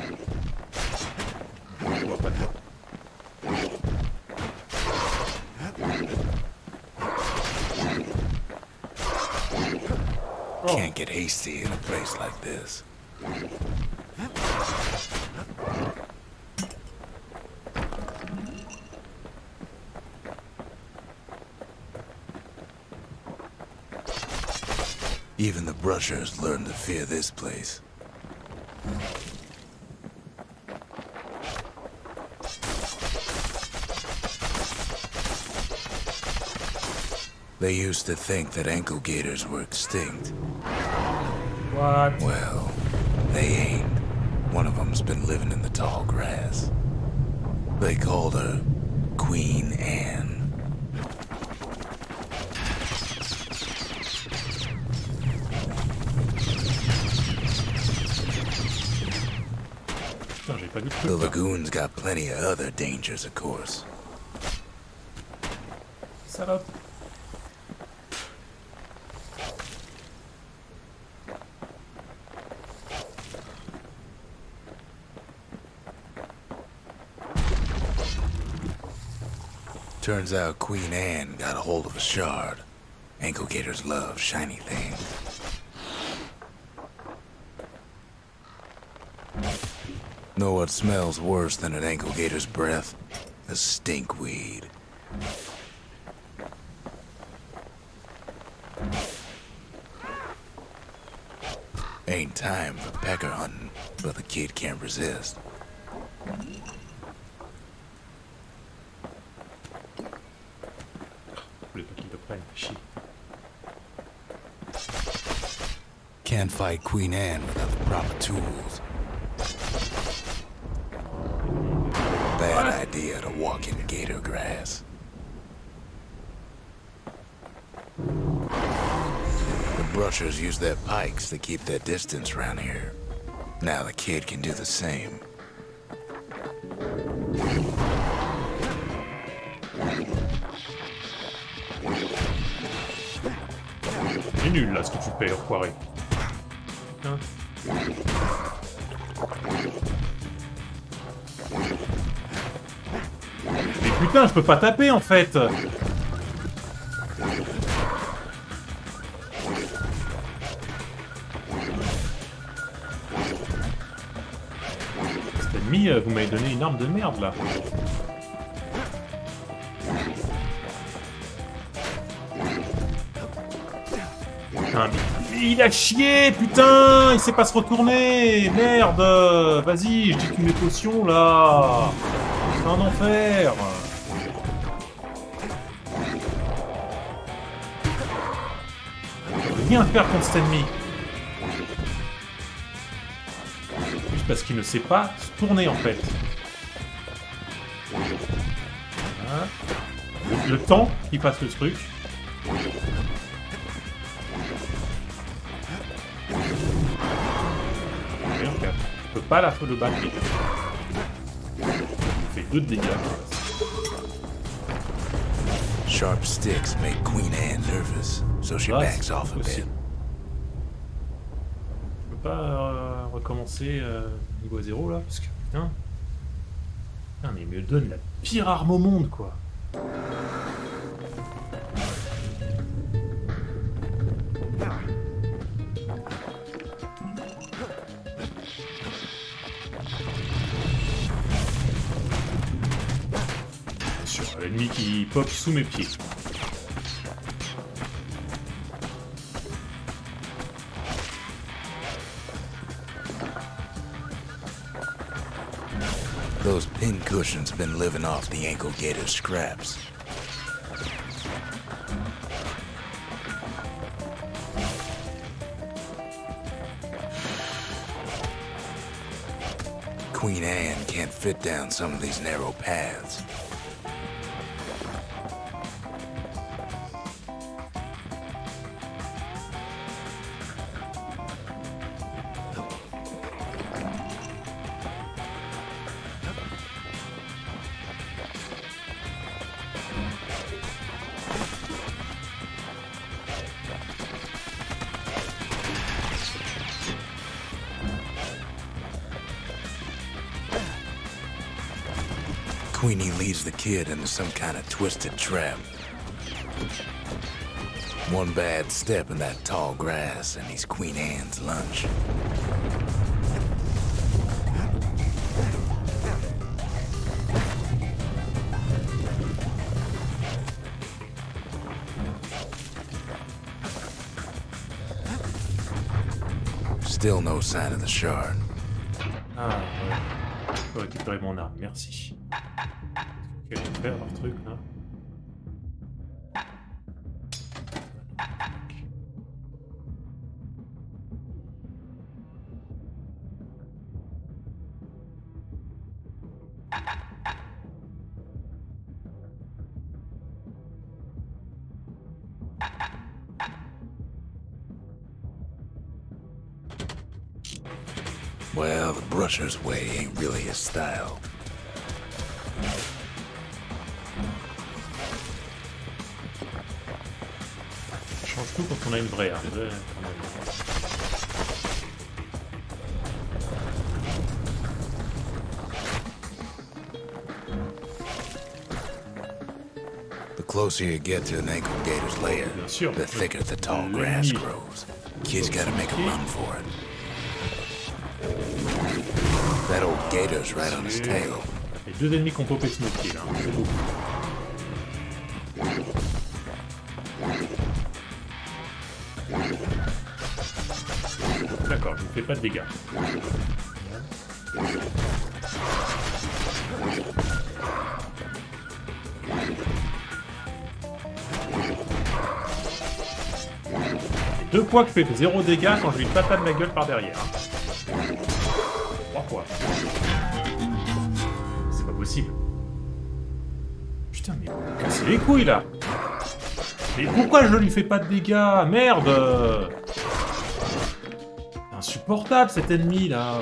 Can't get hasty in a place like this. Even the brushers learned to fear this place. They used to think that ankle gators were extinct. What? Well, they ain't. One of them's been living in the tall grass. They called her Queen Anne. Putain, j'ai pas vu The le truc. lagoon's got plenty of other dangers, of course. Salope. Turns out Queen Anne got a hold of a shard. Ankle gators love shiny things. Know what smells worse than an ankle gator's breath? A stinkweed. Ain't time for pecker hunting, but the kid can't resist. Je voulais pas qu'il le prenne. Chier. Can't fight Queen Anne without the proper tools. Bad idea to walk in gator grass. The brushers use their pikes to keep their distance around here. Now the kid can do the same. C'est nul là ce que tu fais, enfoiré. Putain. Mais putain, je peux pas taper en fait. vous m'avez donné une arme de merde, là. Putain, mais il a chié, putain. Il sait pas se retourner. Merde. Vas-y, je dis tous mes potions, là. C'est un enfer. Rien faire contre cet ennemi. Juste parce qu'il ne sait pas se tourner en fait. Voilà. Le temps qu'il fasse le truc. Et donc, je peux pas le battre. Il fait 2 de dégâts. Sharp sticks make Queen Anne nervous, so she backs off a bit. Je peux pas recommencer niveau 0 là, parce que putain. Putain, mais il me donne la pire arme au monde quoi. Sur l'ennemi qui pop sous mes pieds. Those pin cushions have been living off the ankle gator's scraps. Queen Anne can't fit down some of these narrow paths. Queenie leads the kid into some kind of twisted trap. One bad step in that tall grass and he's Queen Anne's lunch. Still no sign of the shard. Ah ouais. Je peux récupérer mon arme, merci. Quels vont faire leur truc là? Well, the brusher's way ain't really his style. Ça change tout quand on a une vraie arme. The closer you get to an ankle gator's lair, Bien sûr. the thicker the tall grass grows. Kid's gotta make a run for it. That old gator's right on his tail. Les deux ennemis qui ont popé sous nos pieds là, c'est beaucoup. D'accord, je ne fais pas de dégâts. Deux fois que je fais 0 dégâts quand je lui patate la gueule par derrière. 3 fois. C'est pas possible. Putain, mais vous me cassez les couilles là. Mais pourquoi je lui fais pas de dégâts? Merde. C'est insupportable cet ennemi là.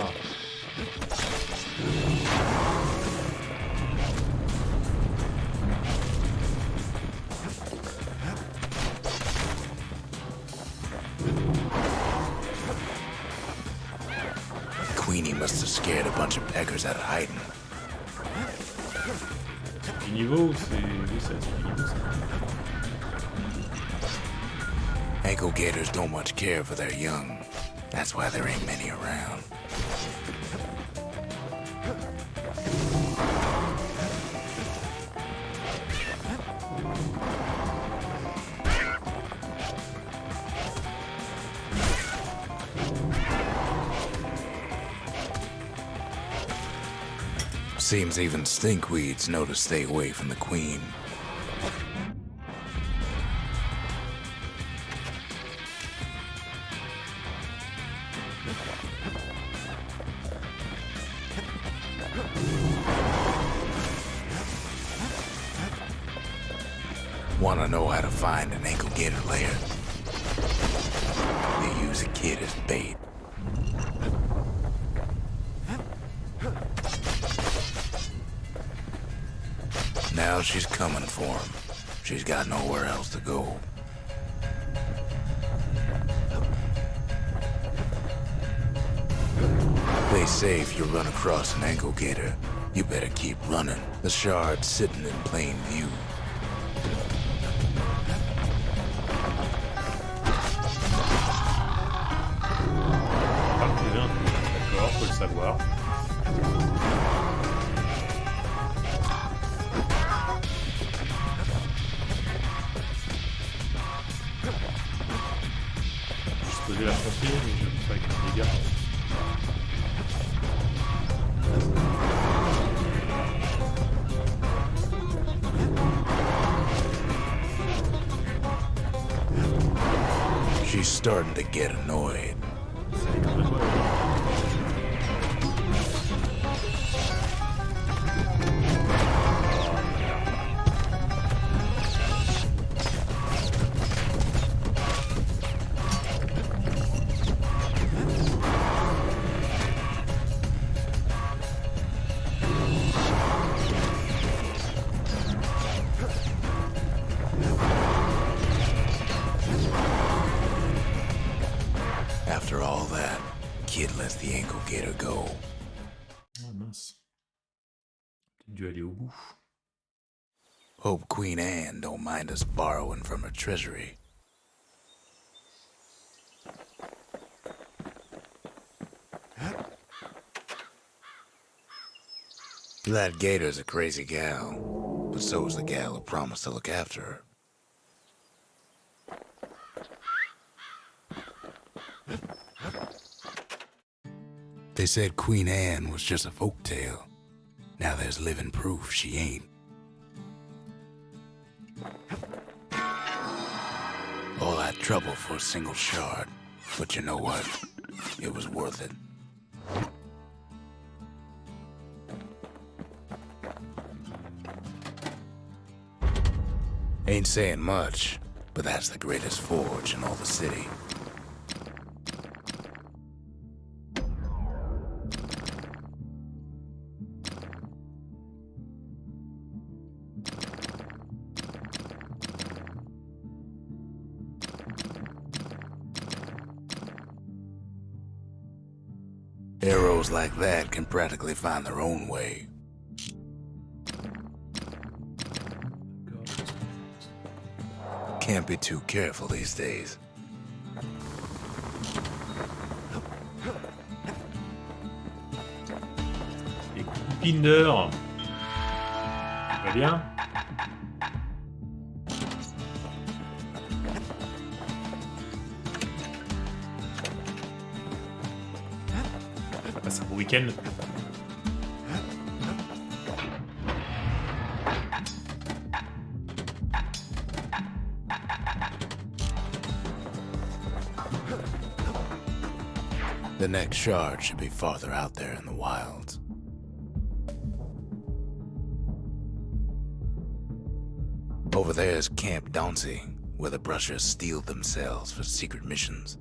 Queenie must have scared a bunch of peggers out of hiding. Du niveau, c'est... Oui, c'est du niveau, ça. Ankle gators don't much care for their young. That's why there ain't many around. Seems even stinkweeds know to stay away from the queen. Wanna know how to find an ankle gator lair? They use a kid as bait. Now she's coming for him. She's got nowhere else to go. They say if you run across an ankle gator, you better keep running. The shard's sitting in plain view. D'accord, faut le savoir. Juste poser la frontière, mais je ne sais pas avec les dégâts. She's starting to get annoyed. After all that, Kid lets the ankle gator go. Ah mince. J'ai dû aller au bout. Hope Queen Anne don't mind us borrowing from her treasury. That gator's a crazy gal, but so is the gal who promised to look after her. They said Queen Anne was just a folktale. Now there's living proof she ain't. All that trouble for a single shard. But you know what? It was worth it. Ain't saying much, but that's the greatest forge in all the city. Arrows like that can practically find their own way. Can't be too careful these days. Les Pinder. Va bien. On va passer un bon week-end. The next shard should be farther out there in the wilds. Over there is Camp Dauncey, where the brushers steel themselves for secret missions.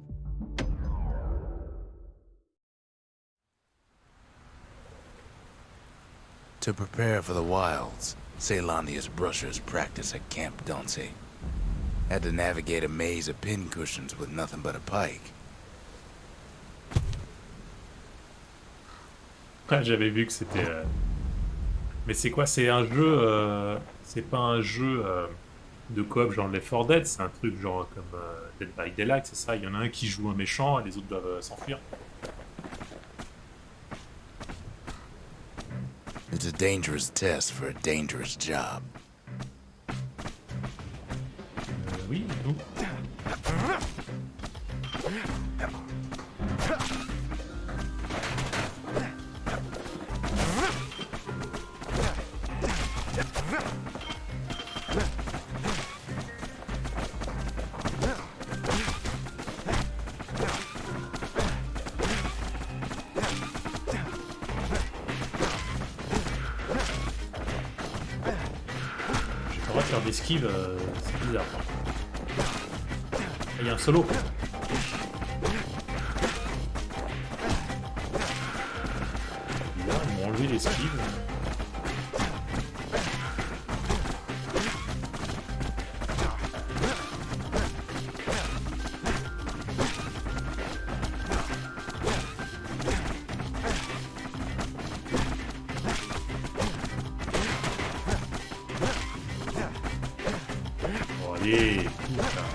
To prepare for the wilds, Ceylandia's brushers practice at Camp Dauncey. Had to navigate a maze of pincushions with nothing but a pike. Ah, j'avais vu que c'était... Mais c'est quoi? C'est un jeu... C'est pas un jeu de coop genre Left 4 Dead, c'est un truc genre comme Dead by Daylight, c'est ça? Il y en a un qui joue un méchant et les autres doivent s'enfuir. It's a dangerous test for a dangerous job. Oui, nous. faire d'esquive, c'est bizarre. Il y a un solo. Bizarre, ils m'ont enlevé l'esquive. Oh, allez, putain.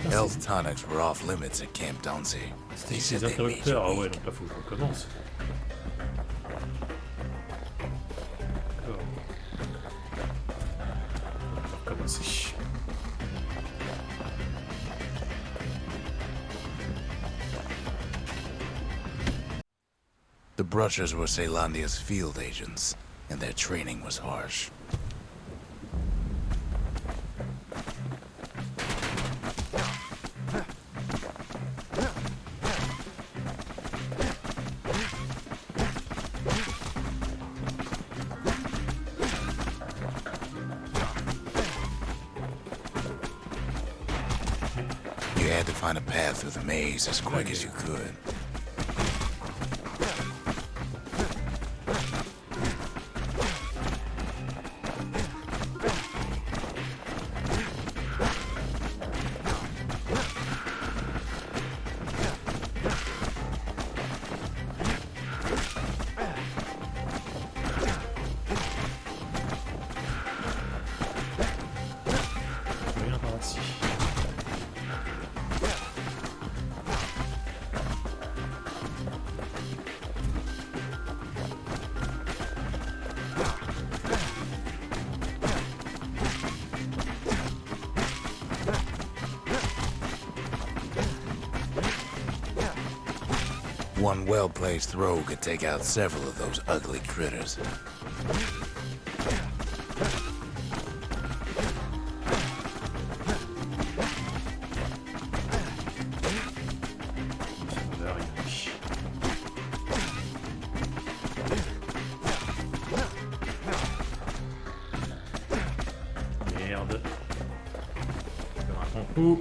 Health tonics were off limits at Camp Dauncey. They C'était said les they made you interrupteurs. Ah ouais, weak. donc là faut que je recommence. D'accord. On va recommencer. The Brushers were Ceylandia's field agents, and their training was harsh. You had to find a path through the maze as quick as you could. Rien par ici. One well-placed throw could take out several of those ugly critters. Ça va arriver. Merde. Faire un grand coup.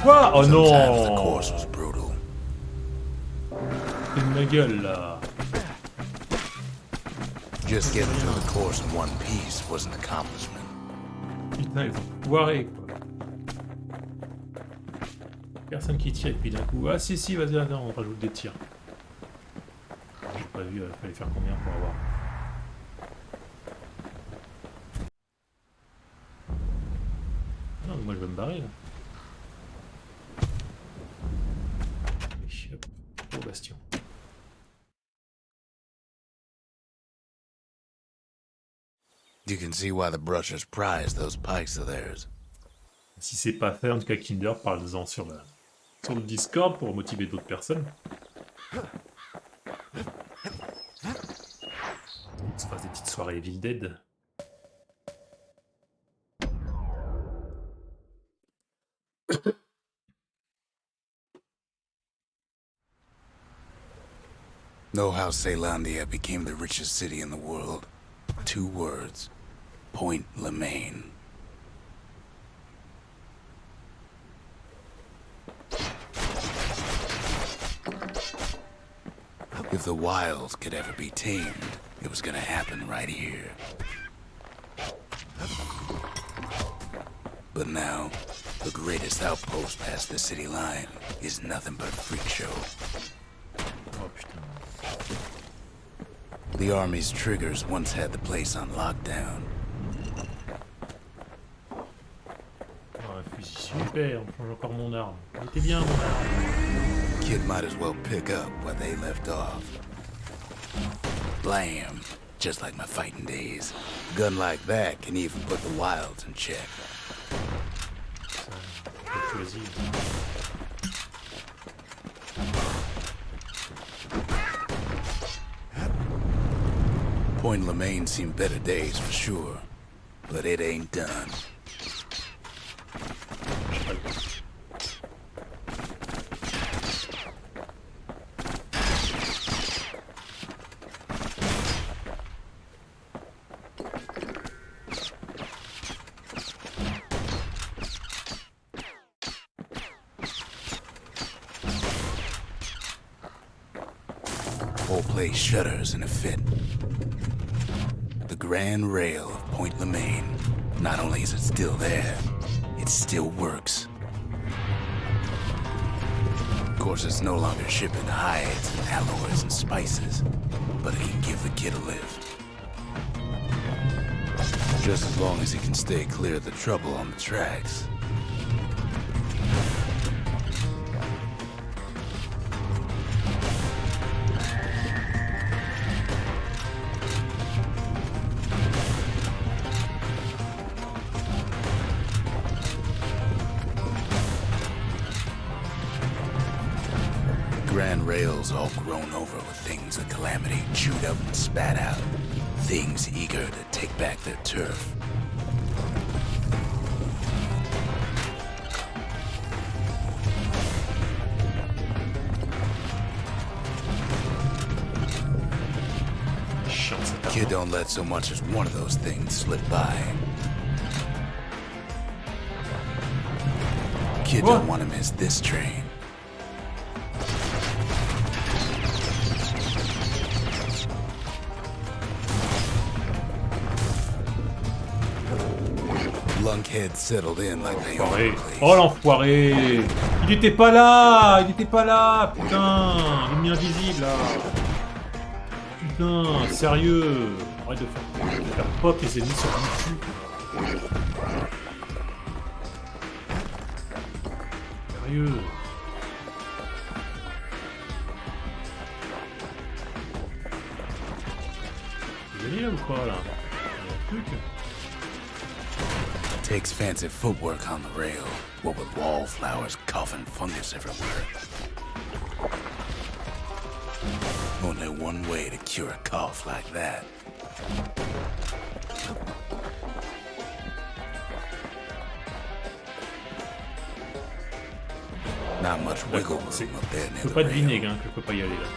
Quoi? Oh Sometimes the non! course was brutal. C'est de ma gueule là. Just getting through the course in one piece was an accomplishment. Putain, ils ont foiré quoi. Personne qui tire et puis d'un coup. Ah si si, vas-y, attends, on rajoute des tirs. J'ai pas vu, il fallait faire combien pour avoir. Non, mais moi je vais me barrer là. Allez, hop, au Bastion. You can see why the Brushers prize those pikes of theirs. Si c'est pas fait, en tout cas Kinder, parle-en sur le Discord pour motiver d'autres personnes. On se fasse des petites soirées Evil Dead. Know how Ceylandia became the richest city in the world? 2 words. Point Lemaine. If the wilds could ever be tamed, it was gonna happen right here. But now, the greatest outpost past the city line is nothing but a freak show. Oh putain. The Army's triggers once had the place on lockdown. Oh, un fusil super, on change encore mon arme. Il était bien mon arme. Kid might as well pick up where they left off. Blam! Just like my fighting days. Gun like that can even put the wilds in check. J'ai choisi. Point Lemaine seen better days for sure. but it ain't done. J'ai pas le temps. Whole place shudders in a fit. The grand rail of Point Lemaine. Not only is it still there, it still works. Of course, it's no longer shipping hides and alloys and spices, but it can give the kid a lift. Just as long as he can stay clear of the trouble on the tracks. Grand rails all grown over with things of Calamity chewed up and spat out. Things eager to take back their turf. Chiant, cette Kid don't let so much as one of those things slip by. Kid What? don't want to miss this train. Lunkhead settled in like they own Enfoiré. the place. Oh l'enfoiré. Il était pas là. Il était pas là. Putain. Il est mis invisible là. Putain. Sérieux. Arrête de faire pop les ennemis sur le cul. Sérieux. Vous allez là ou quoi là? Il y a un truc. Takes fancy footwork on the rail, what with wallflowers coughing fungus everywhere. Only one way to cure a cough like that. Not much wiggle D'accord, c'est- room up there Je near peux the pas deviner rail. hein, que je peux pas y aller là.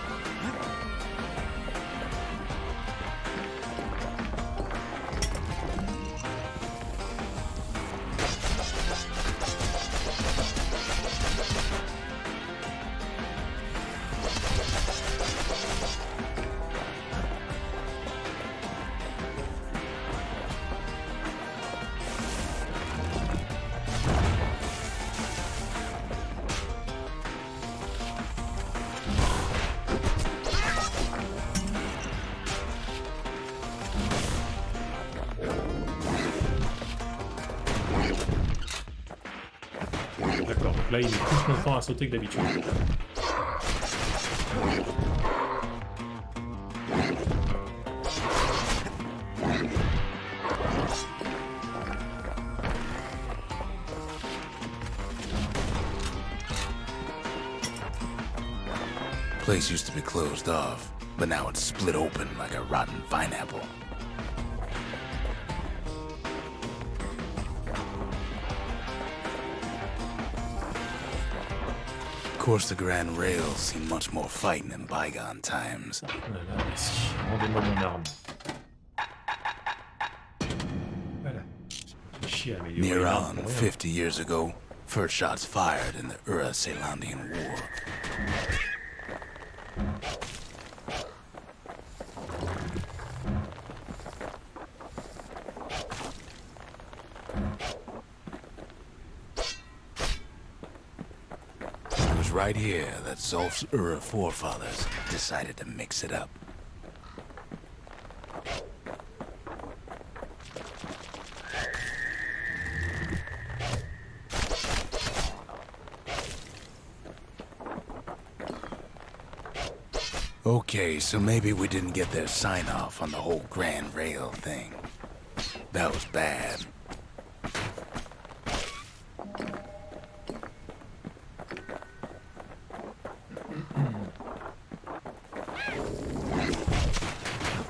D'accord, donc là il est plus longtemps à sauter que d'habitude. Place used to be closed off, but now it's split open like a rotten pineapple. Of course, the Grand Rail's seen much more fighting in bygone times. Voilà, merci. Rendez-moi mon arme. Voilà. Fait chier à améliorer Near l'arme on, pour rien. 50 years ago, first shots fired in the Ura-Celandian War. It was right here that Zolf's Ura forefathers decided to mix it up. Okay, so maybe we didn't get their sign-off on the whole Grand Rail thing. That was bad.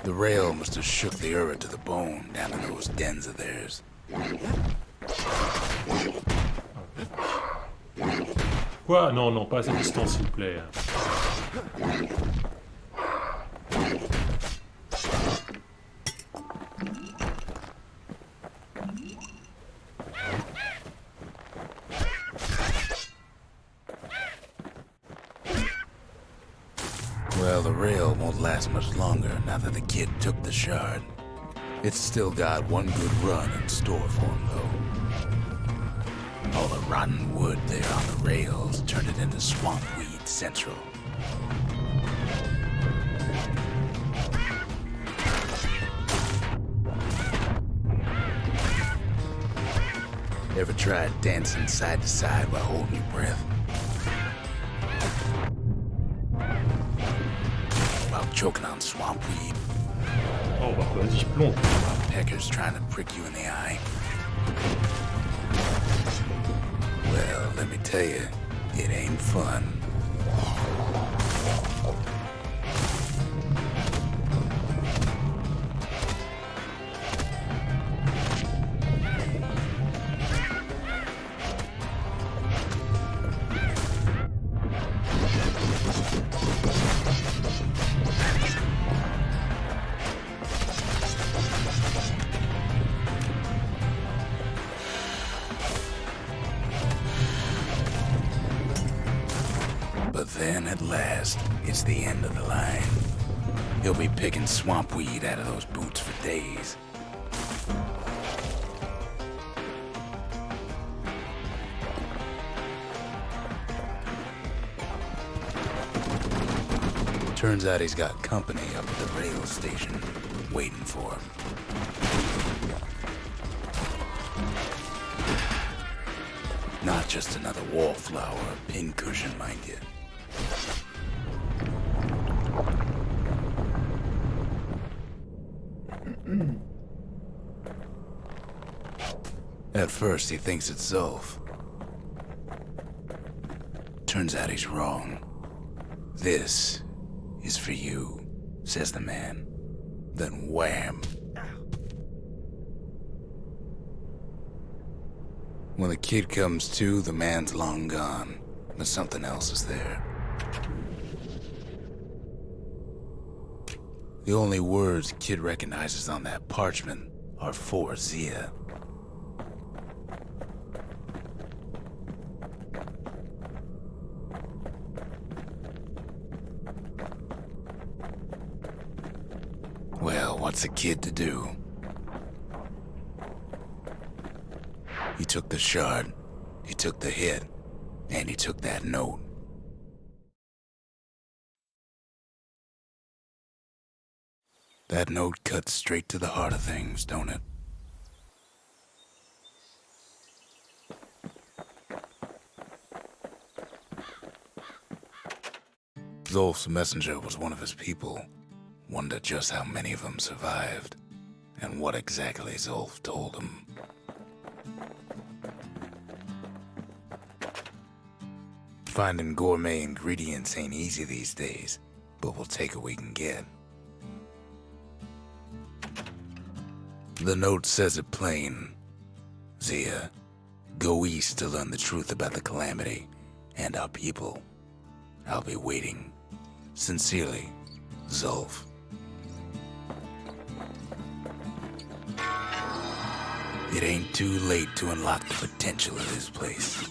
The rail must have shook the Ura to the bone down in those dens of theirs. Quoi? Non, non, pas à cette distance, s'il vous plaît. Well, the rail won't last much longer now that the kid took the shard. It's still got one good run in store for him, though. All the rotten wood there on the rails turned it into swamp weed central. Ever tried dancing side to side while holding your breath? While choking on swamp weed? Oh bah vas-y, je plonge. While peckers trying to prick you in the eye? Well, let me tell you, it ain't fun. But then, at last, it's the end of the line. He'll be picking swamp weed out of those boots for days. Turns out he's got company up at the rail station, waiting for him. Not just another wallflower or pincushion, mind you. At first, he thinks it's Zulf. Turns out he's wrong. This is for you, says the man. Then wham! When the kid comes to, the man's long gone, but something else is there. The only words kid recognizes on that parchment are for Zia. Well, what's a kid to do? He took the shard, he took the hit, and he took that note. That note cuts straight to the heart of things, don't it? Zulf's messenger was one of his people. Wondered just how many of them survived, and what exactly Zulf told him. Finding gourmet ingredients ain't easy these days, but we'll take what we can get. The note says it plain. Zia, go east to learn the truth about the calamity and our people. I'll be waiting. Sincerely, Zulf. It ain't too late to unlock the potential of this place.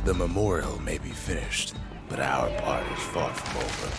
The memorial may be finished, but our part is far from over.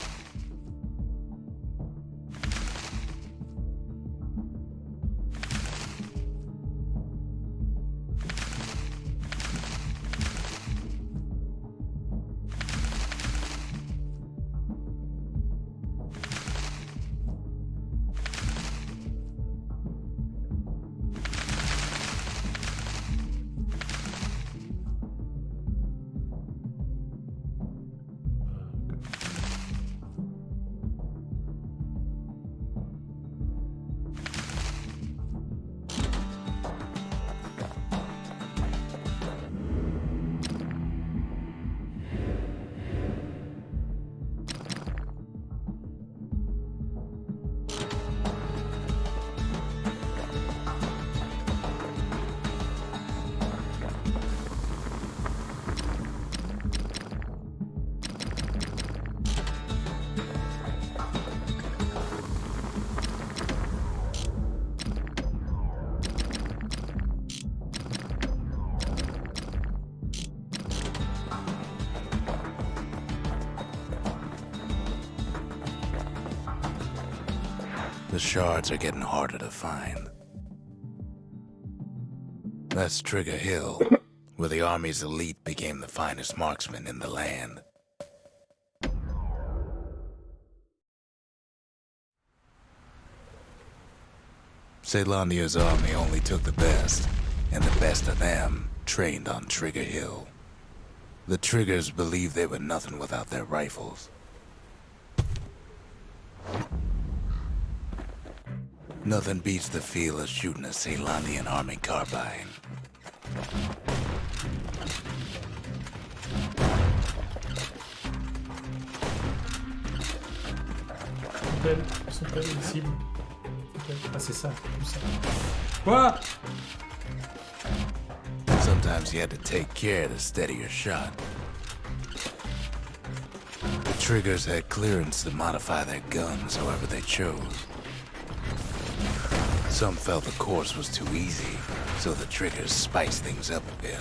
The shards are getting harder to find. That's Trigger Hill, where the army's elite became the finest marksmen in the land. Caelandia's army only took the best, and the best of them trained on Trigger Hill. The Triggers believed they were nothing without their rifles. Nothing beats the feel of shooting a Caelandian army carbine. Ils sont belles, les cibles. Ah, c'est ça, tout ça. Quoi? Sometimes you had to take care to steady your shot. The Triggers had clearance to modify their guns however they chose. Some felt the course was too easy, so the Triggers spiced things up a bit.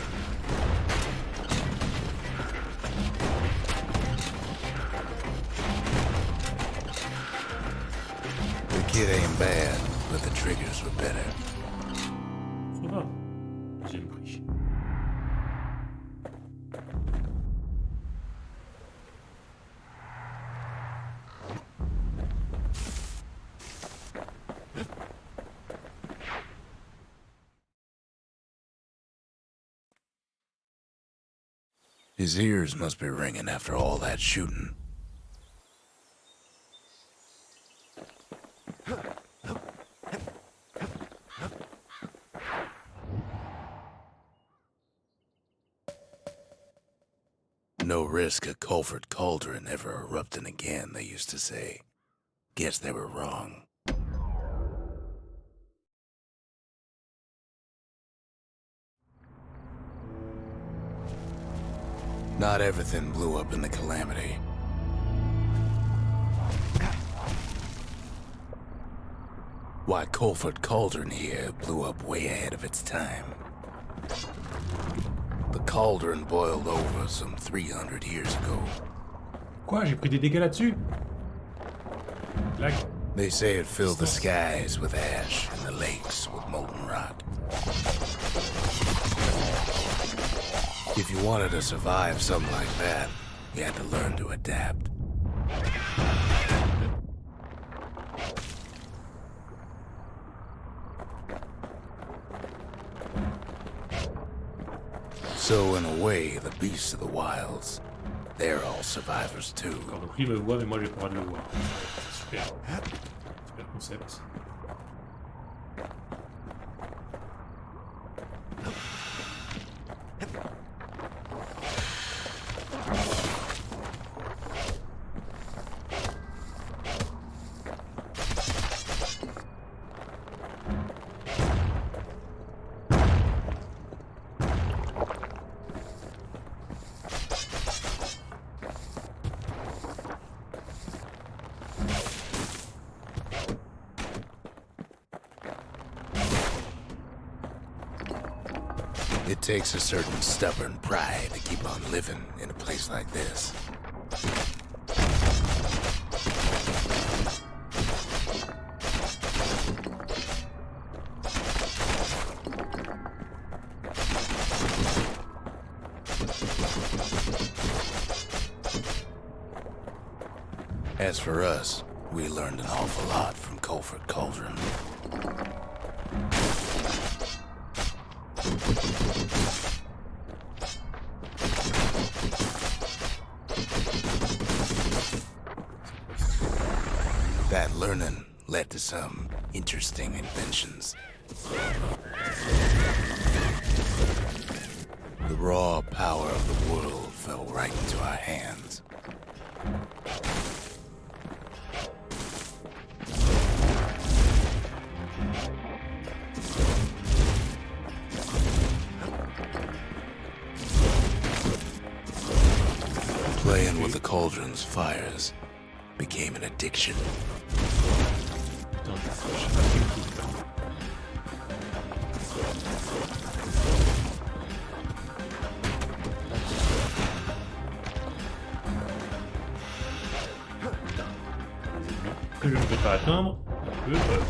The kid ain't bad, but the Triggers were better. Ça va. Deuxième prix. His ears must be ringing after all that shooting. No risk of Culford Cauldron ever erupting again, they used to say. Guess they were wrong. Not everything blew up in the Calamity. Why, Culford Cauldron here blew up way ahead of its time. The cauldron boiled over some 300 years ago. Quoi? J'ai pris des dégâts là-dessus? Lag. They say it filled the skies with ash and the lakes with molten rock. If you wanted to survive something like that, you had to learn to adapt. So in a way, the beasts of the wilds, they're all survivors too. D'accord, donc lui il me voit, mais moi j'ai pas le droit de le voir. C'est super. Super concept. It takes a certain stubborn pride to keep on living in a place like this. As for us, we learned an awful lot from Culford Cauldron. That learning led to some interesting inventions. The raw power of the world fell right into our hands. Playing with the cauldron's fires became an addiction. Putain, je sais pas qui me fout, là. Que je ne peux pas atteindre. Good.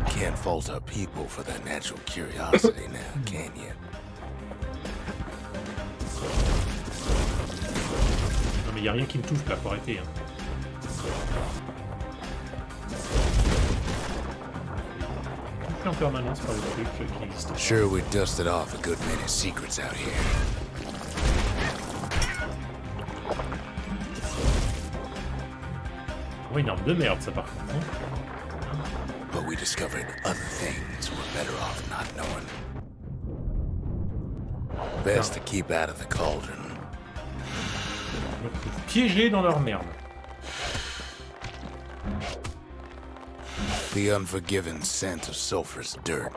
Can't fault our people for their natural curiosity now, can you? Non mais y a rien qui me touche là, faut arrêter. Hein. En permanence par les trucs qui existent. Sure, we dusted off a good many secrets out here. Oh, une arme de merde, ça par contre. Hein. But we discovered other things we're better off not knowing. Best to keep out of the cauldron. Donc, piégés dans leur merde. The unforgiving scent of sulfurous dirt.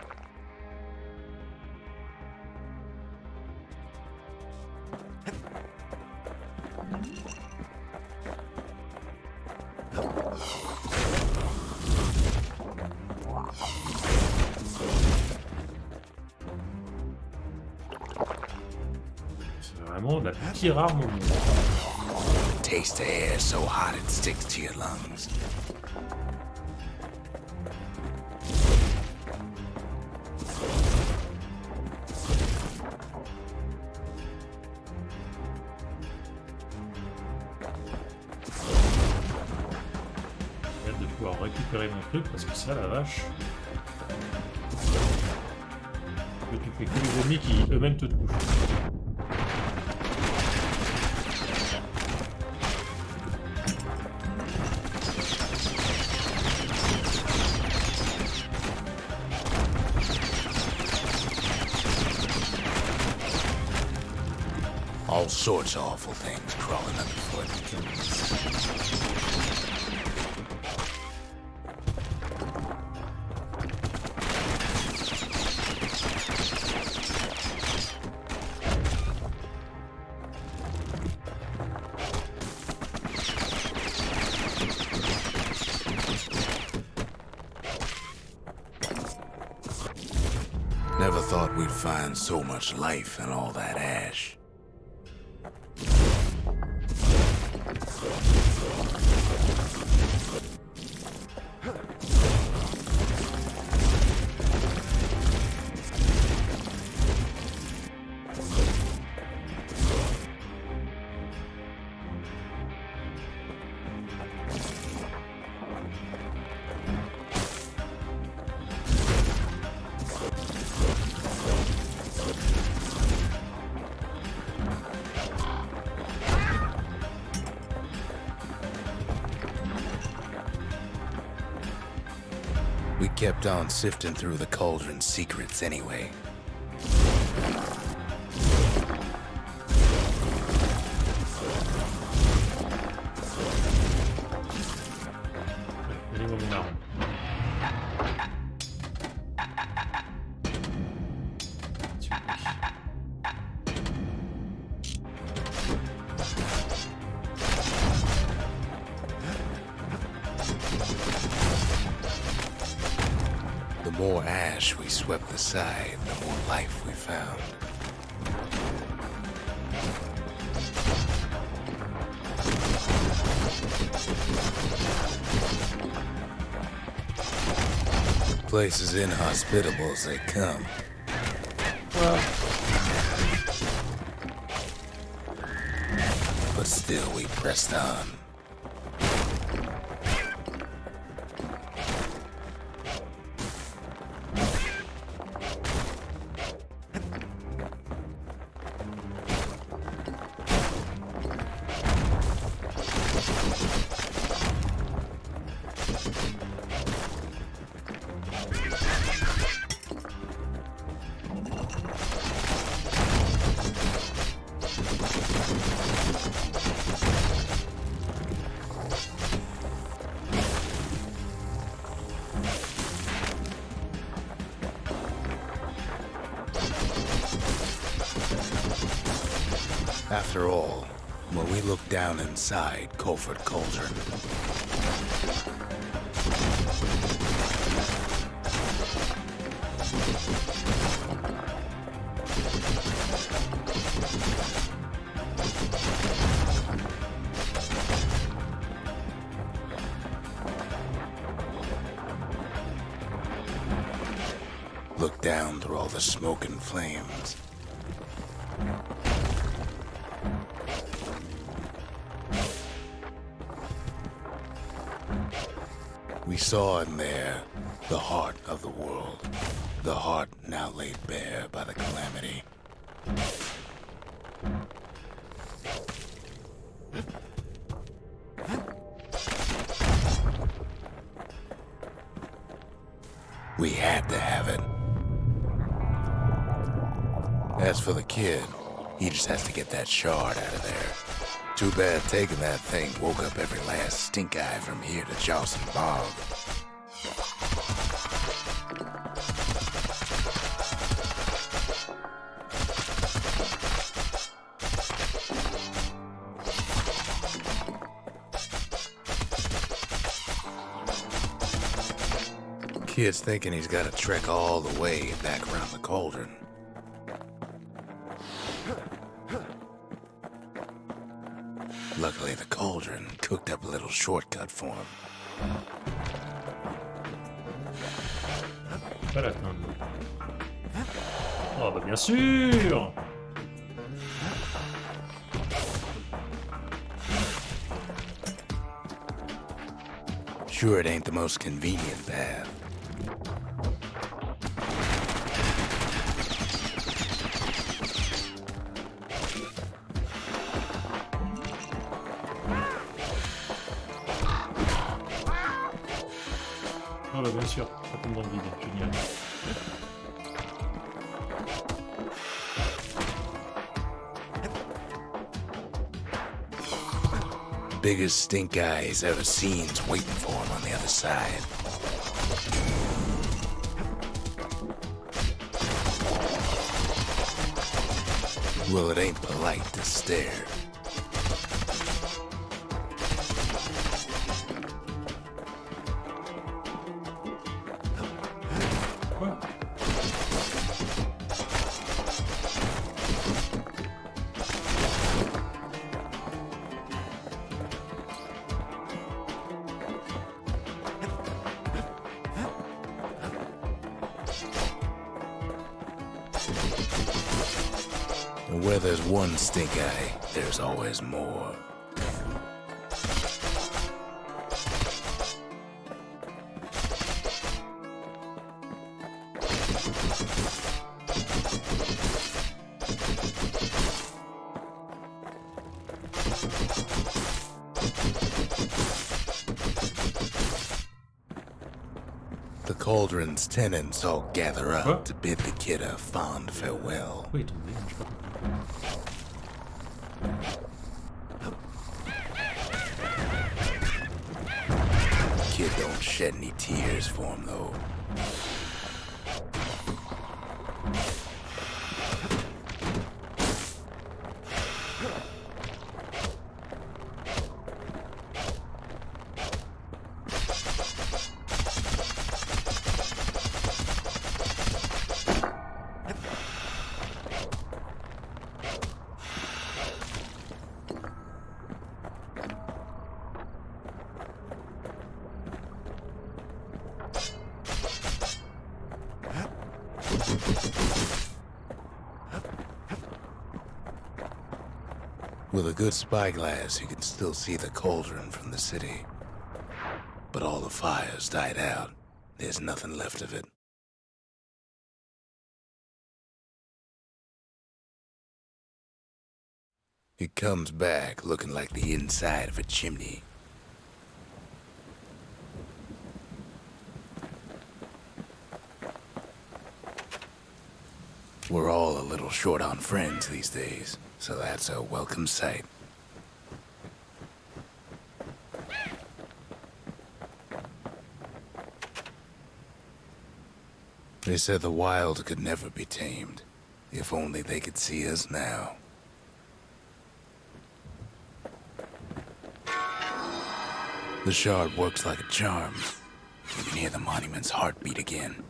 C'est vraiment la pire arme au monde. Taste the air so hot it sticks to your lungs. J'ai hâte de pouvoir récupérer mon truc parce que ça, la vache. Tu fais que les ennemis qui eux-mêmes te touchent. All sorts of awful things crawling underfoot. Never thought we'd find so much life in all that ash. We kept on sifting through the cauldron's secrets anyway. Donnez-moi mon arme. The more ash we swept aside, the more life we found. Place as inhospitable as they come. Well, But still we pressed on. After all, when we look down inside Colford Cauldron, looked down through all the smoke and flames. We saw in there the heart of the world, the heart now laid bare by the calamity. We had to have it. As for the kid, he just has to get that shard out of there. Too bad taking that thing woke up every last stink eye from here to Charleston Bog. Kid's thinking he's got to trek all the way back around the cauldron. Luckily, the cauldron cooked up a little shortcut for him. Pas l'atteindre. Oh bah bien sûr. Sure, it ain't the most convenient path. Ah bah bien sûr, ça tombe dans le vide, génial. Biggest stink eye he's ever seen's waiting for him on the other side. Well, it ain't polite to stare. Quoi? And where there's one stink eye, there's always more. The cauldron's tenants all gather up What? to bid the kid a fond farewell. Pourquoi il est tombé? Je sais pas compris. Kid don't shed any tears for him, though. With a good spyglass, you can still see the cauldron from the city. But all the fires died out. There's nothing left of it. It comes back looking like the inside of a chimney. We're all a little short on friends these days, so that's a welcome sight. They said the wild could never be tamed. If only they could see us now. The shard works like a charm. You can hear the monument's heartbeat again.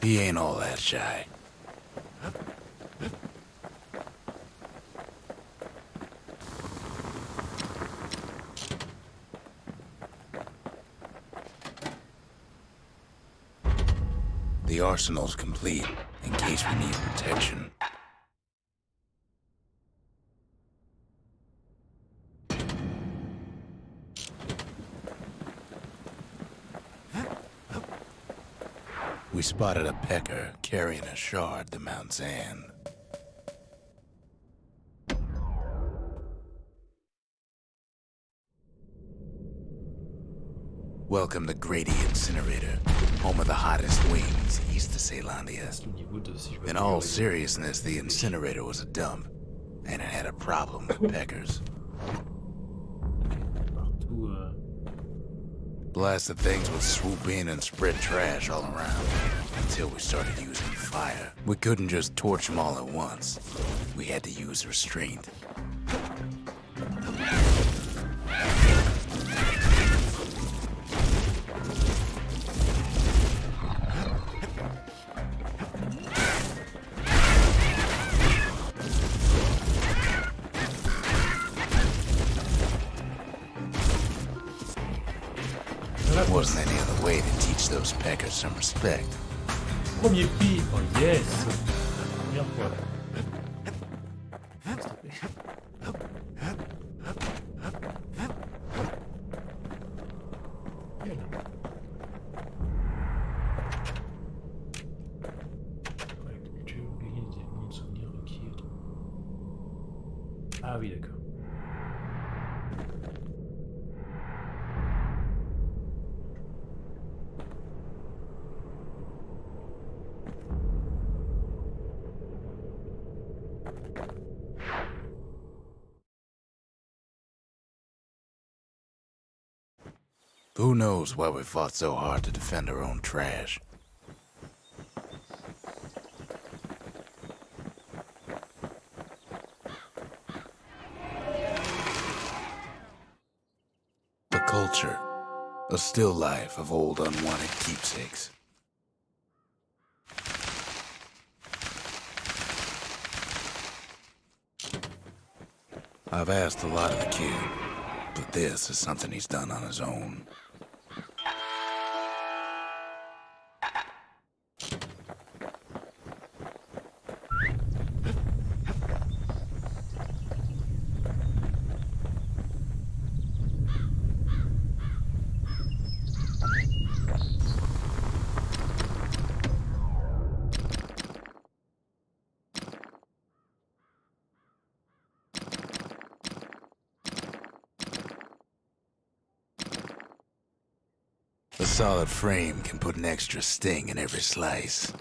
He ain't all that shy. The arsenal's complete, in case we need protection. We spotted a pecker carrying a shard to Mount Zan. Welcome to Grady Incinerator, home of the hottest wings east of Celandia. Au niveau de si je peux In pas all regarder. seriousness, the incinerator was a dump, and it had a problem with peckers. Partout. Blasted things would swoop in and spread trash all around, until we started using fire. We couldn't just torch them all at once. We had to use restraint. There wasn't any other way to teach those peckers some respect. Premier prix. Oh yes. La première fois. S'il te plaît. Bien. Ouais, j'ai oublié des bons souvenirs requiers. Ah oui, d'accord. Who knows why we fought so hard to defend our own trash? A culture, a still life of old unwanted keepsakes. I've asked a lot of the kid, but this is something he's done on his own. A solid frame can put an extra sting in every slice.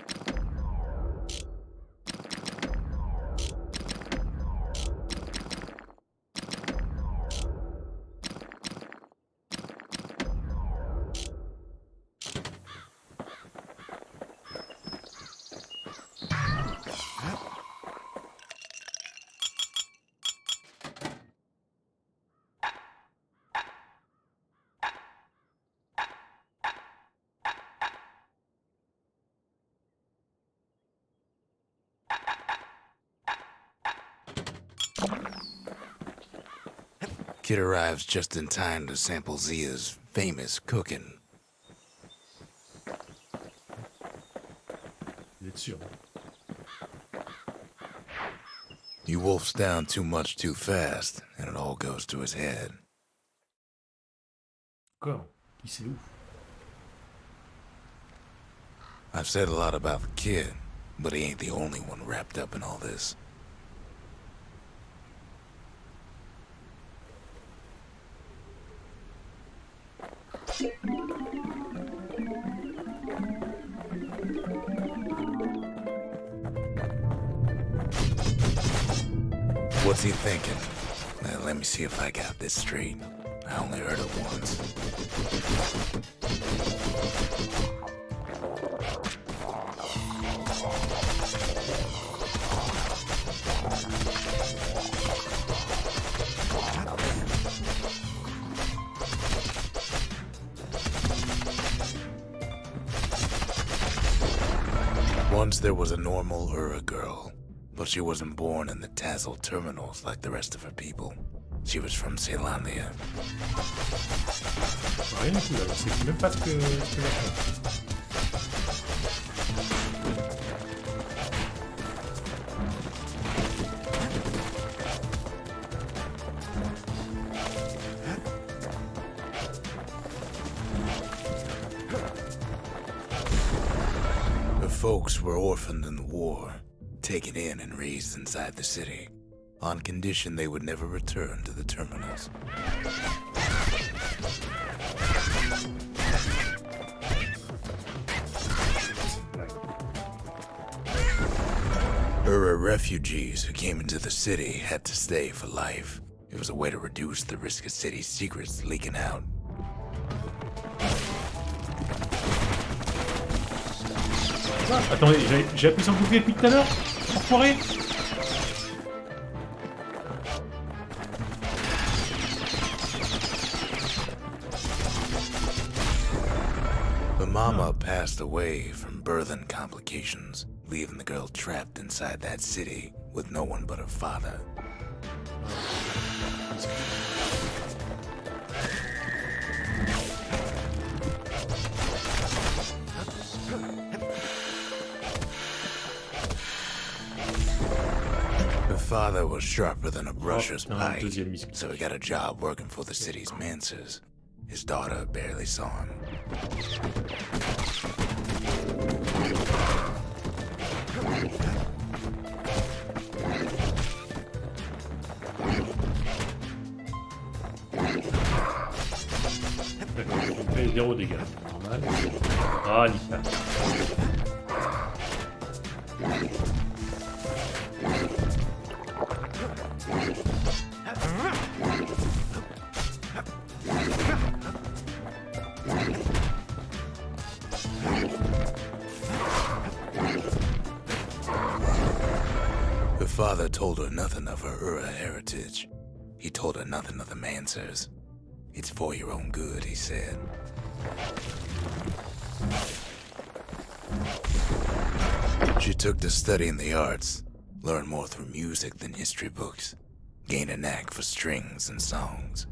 Kid arrives just in time to sample Zia's famous cooking. Vous êtes sûr? He wolfs down too much too fast, and it all goes to his head. Encore? Qui c'est ouf? I've said a lot about the kid, but he ain't the only one wrapped up in all this. What's he thinking? Now, let me see if I got this straight. I only heard it once. Once there was a normal Ura girl, but she wasn't born in the Tassel terminals like the rest of her people. She was from Celandia. Rien du tout là, je sais même pas ce que j'apprends. Her folks were orphaned in the war, taken in and raised inside the city, on condition they would never return to the terminals. Ura refugees who came into the city had to stay for life. It was a way to reduce the risk of city secrets leaking out. Ah, attendez, j'ai appuyé sur le bouclier depuis tout à l'heure. Enfoiré. The mama passed away from birthing complications, leaving the girl trapped inside that city with no one but her father. Her father was sharper than a brusher's pike, deuxième muscle. so he got a job working for the city's mancers. His daughter barely saw him. D'accord, on fait 0 dégâts. Normal. Ah, nickel. Her father told her nothing of her Ura heritage. He told her nothing of the Mancers. It's for your own good, he said. She took to studying the arts, learned more through music than history books, gained a knack for strings and songs.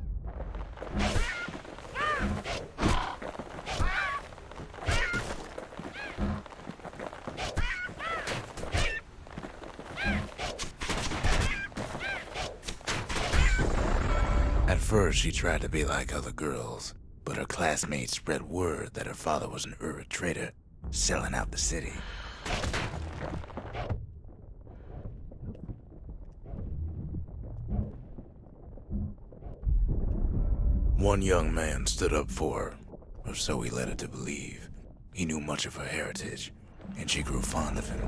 At first, she tried to be like other girls, but her classmates spread word that her father was an Ura trader, selling out the city. One young man stood up for her, or so he led her to believe. He knew much of her heritage, and she grew fond of him.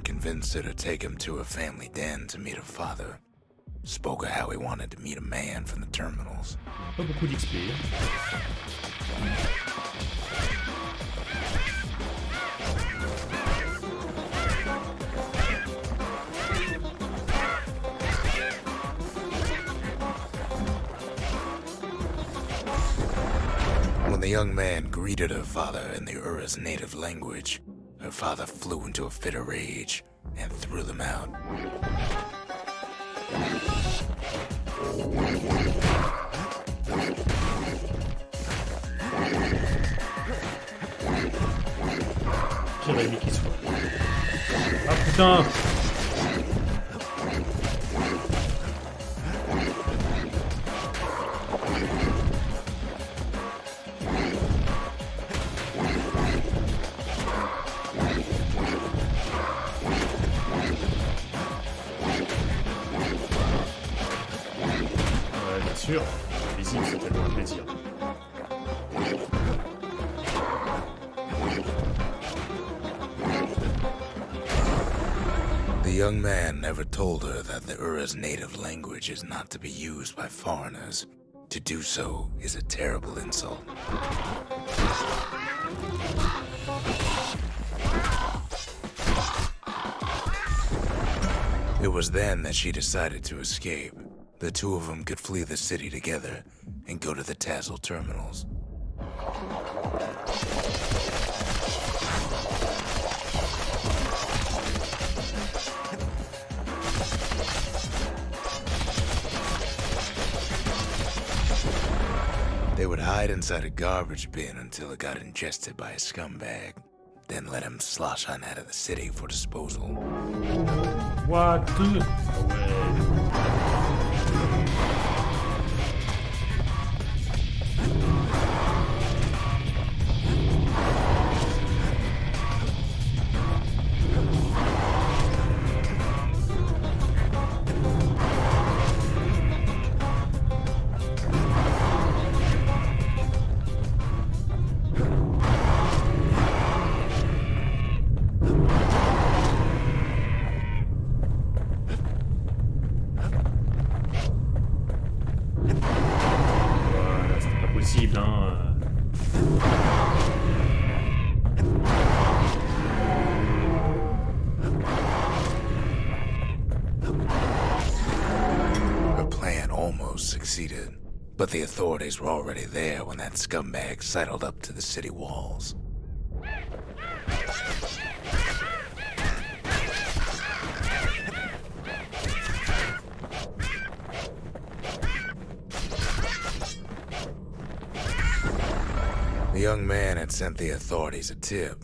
Convinced her to take him to her family den to meet her father. Spoke of how he wanted to meet a man from the terminals. Pas beaucoup d'XP. When the young man greeted her father in the Ura's native language, her father flew into a fit of rage and threw them out. J'aurais aimé qu'il soit. Ah putain! young man never told her that the Ura's native language is not to be used by foreigners. To do so is a terrible insult. It was then that she decided to escape. The two of them could flee the city together and go to the Tassel terminals. They would hide inside a garbage bin until it got ingested by a scumbag, then let him slosh on out of the city for disposal. What? Ah ouais. Voilà, c'était pas possible, hein. Her plan almost succeeded, but the authorities were already there when that scumbag sidled up to the city walls. The young man had sent the authorities a tip,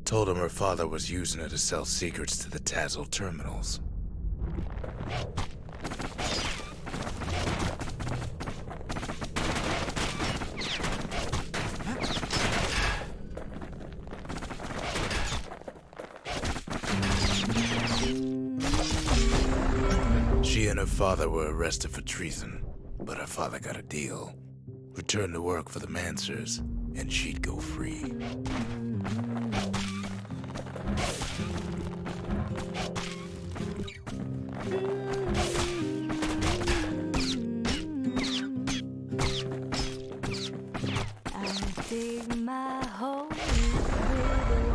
told him her father was using her to sell secrets to the Tassel terminals. She and her father were arrested for treason, but her father got a deal. Returned to work for the Mansers, and she'd go free.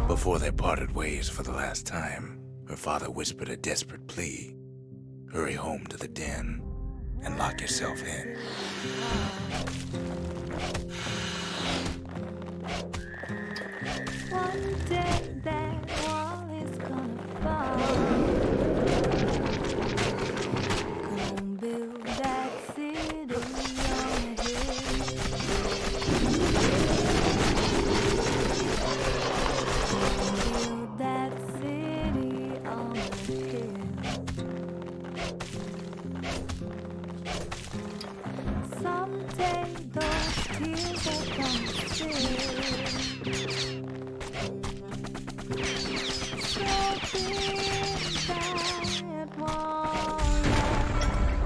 Before they parted ways for the last time, her father whispered a desperate plea. Hurry home to the den and lock yourself in. One day that wall is gonna fall. Gonna build that city on a hill. Build that city on a hill. Someday those tears are gonna spill.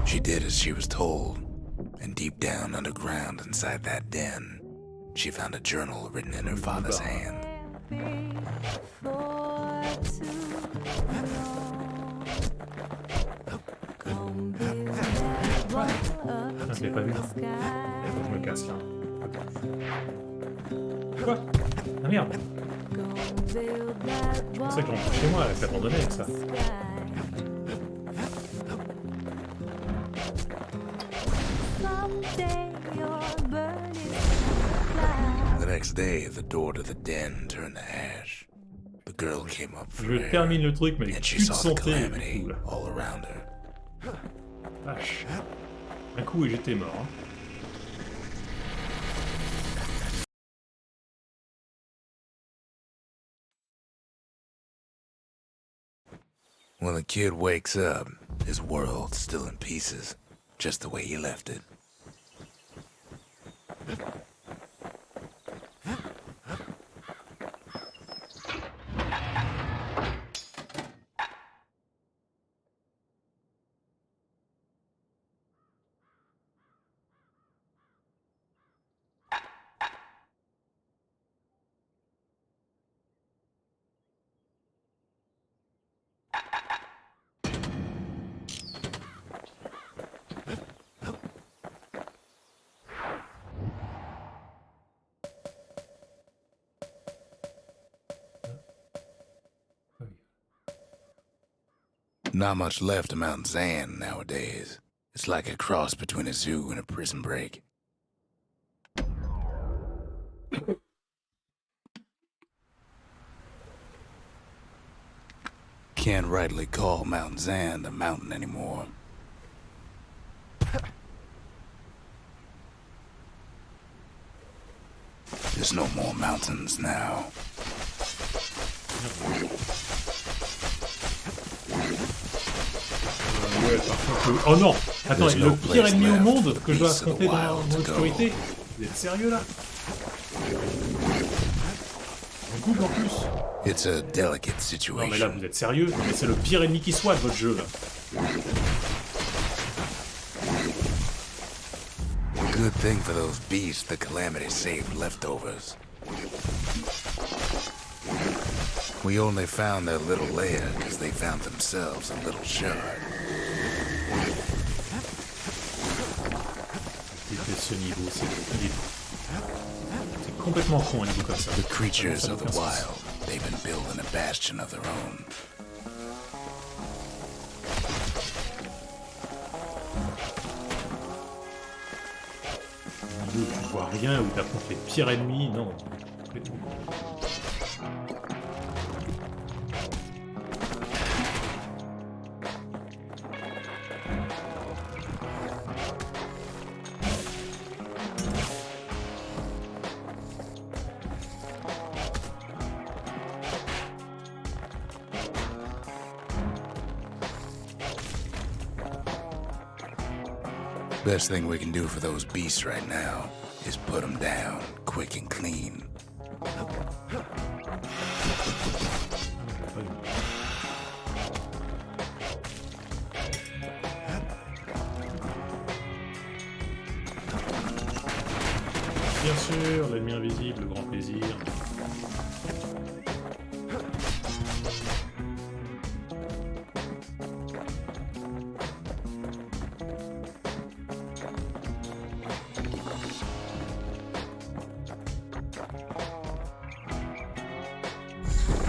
She did as she was told, and deep down underground inside that den, she found a journal written in her father's hand. Ah, je l'ai pas vu. Faut que je me casse là. Quoi? Ah merde! Je pensais que je rentrais chez moi, elle s'est abandonnée avec ça. The next day, the door to the den turned to ash. The girl came up for Je air, termine le truc, mais and she plus de saw the santé et calamity tout là. all around her. Vache. Un coup et j'étais mort. Hein. When the kid wakes up, his world's still in pieces, just the way he left it. Not much left of Mount Zan nowadays. It's like a cross between a zoo and a prison break. Can't rightly call Mount Zan a mountain anymore. There's no more mountains now. Ouais, par contre... Oh non! Attends, le pire ennemi au monde que je dois affronter dans mon obscurité? Vous êtes sérieux là? Un double en plus? It's a delicate Non mais là, situation. vous êtes sérieux? Non mais c'est le pire ennemi qui soit de votre jeu là. Good thing for those beasts the Calamity saved leftovers. We only found their little lair because they found themselves a little shard. C'était ce niveau, c'est complètement con un niveau comme ça. The creatures Ça n'a of the aucun sens. wild, they've been building a bastion of their own. Un niveau où tu vois rien, où t'affrontes les pires ennemis, non. Complètement con. Best thing we can do for those beasts right now is put them down quick and clean. Bien sûr, l'ennemi invisible, le grand plaisir.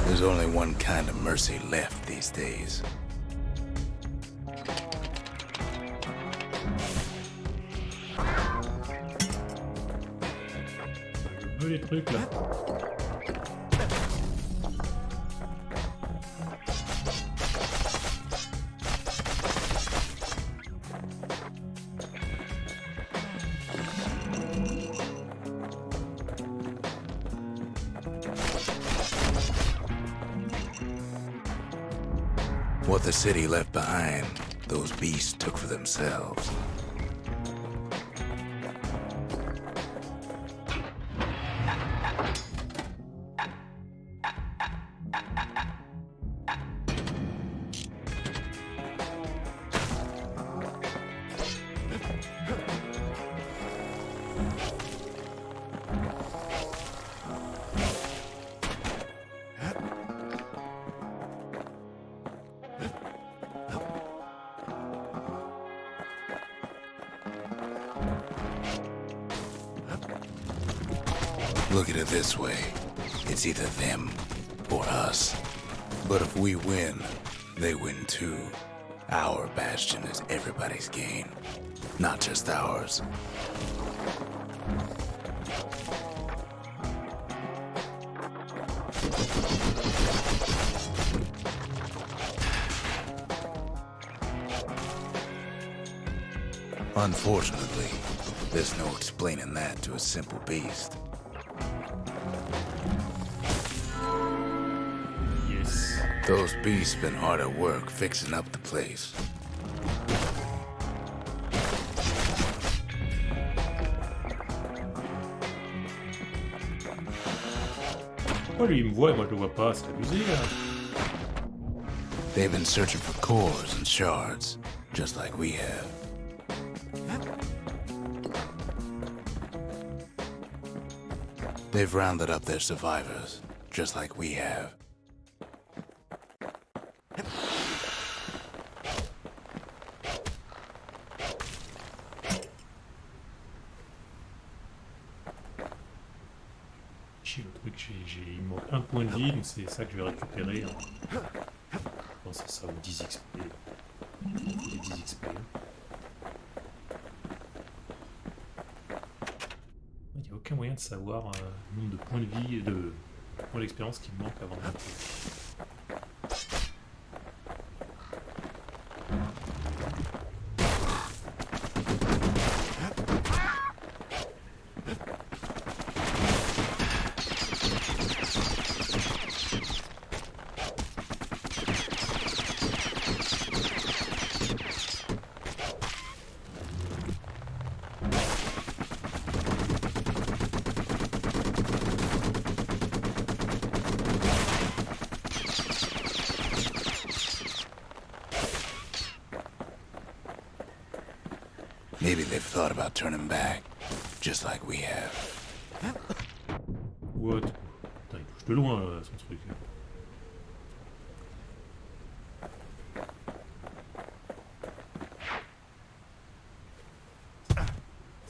There's only one kind of mercy left these days. Je veux les trucs là. What the city left behind, those beasts took for themselves. Look at it this way. It's either them or us. But if we win, they win too. Our bastion is everybody's gain, not just ours. Unfortunately, there's no explaining that to a simple beast. Yes. Those beasts been hard at work fixing up the place. Pourquoi lui il me voit et moi je le vois pas? C'est abusé là. They've been searching for cores and shards, just like we have. They've rounded up their survivors, just like we have. Chier, le truc, il me manque un point de vie, donc c'est ça que je vais récupérer. Hein. Non, c'est ça, ou 10 XP. Il faut des 10 XP. Il n'y a aucun moyen de savoir le nombre de points de vie et de points d'expérience qui me manquent avant de monter. Maybe they've thought about turning back, just like we have. What? Putain, il bouge de loin son truc.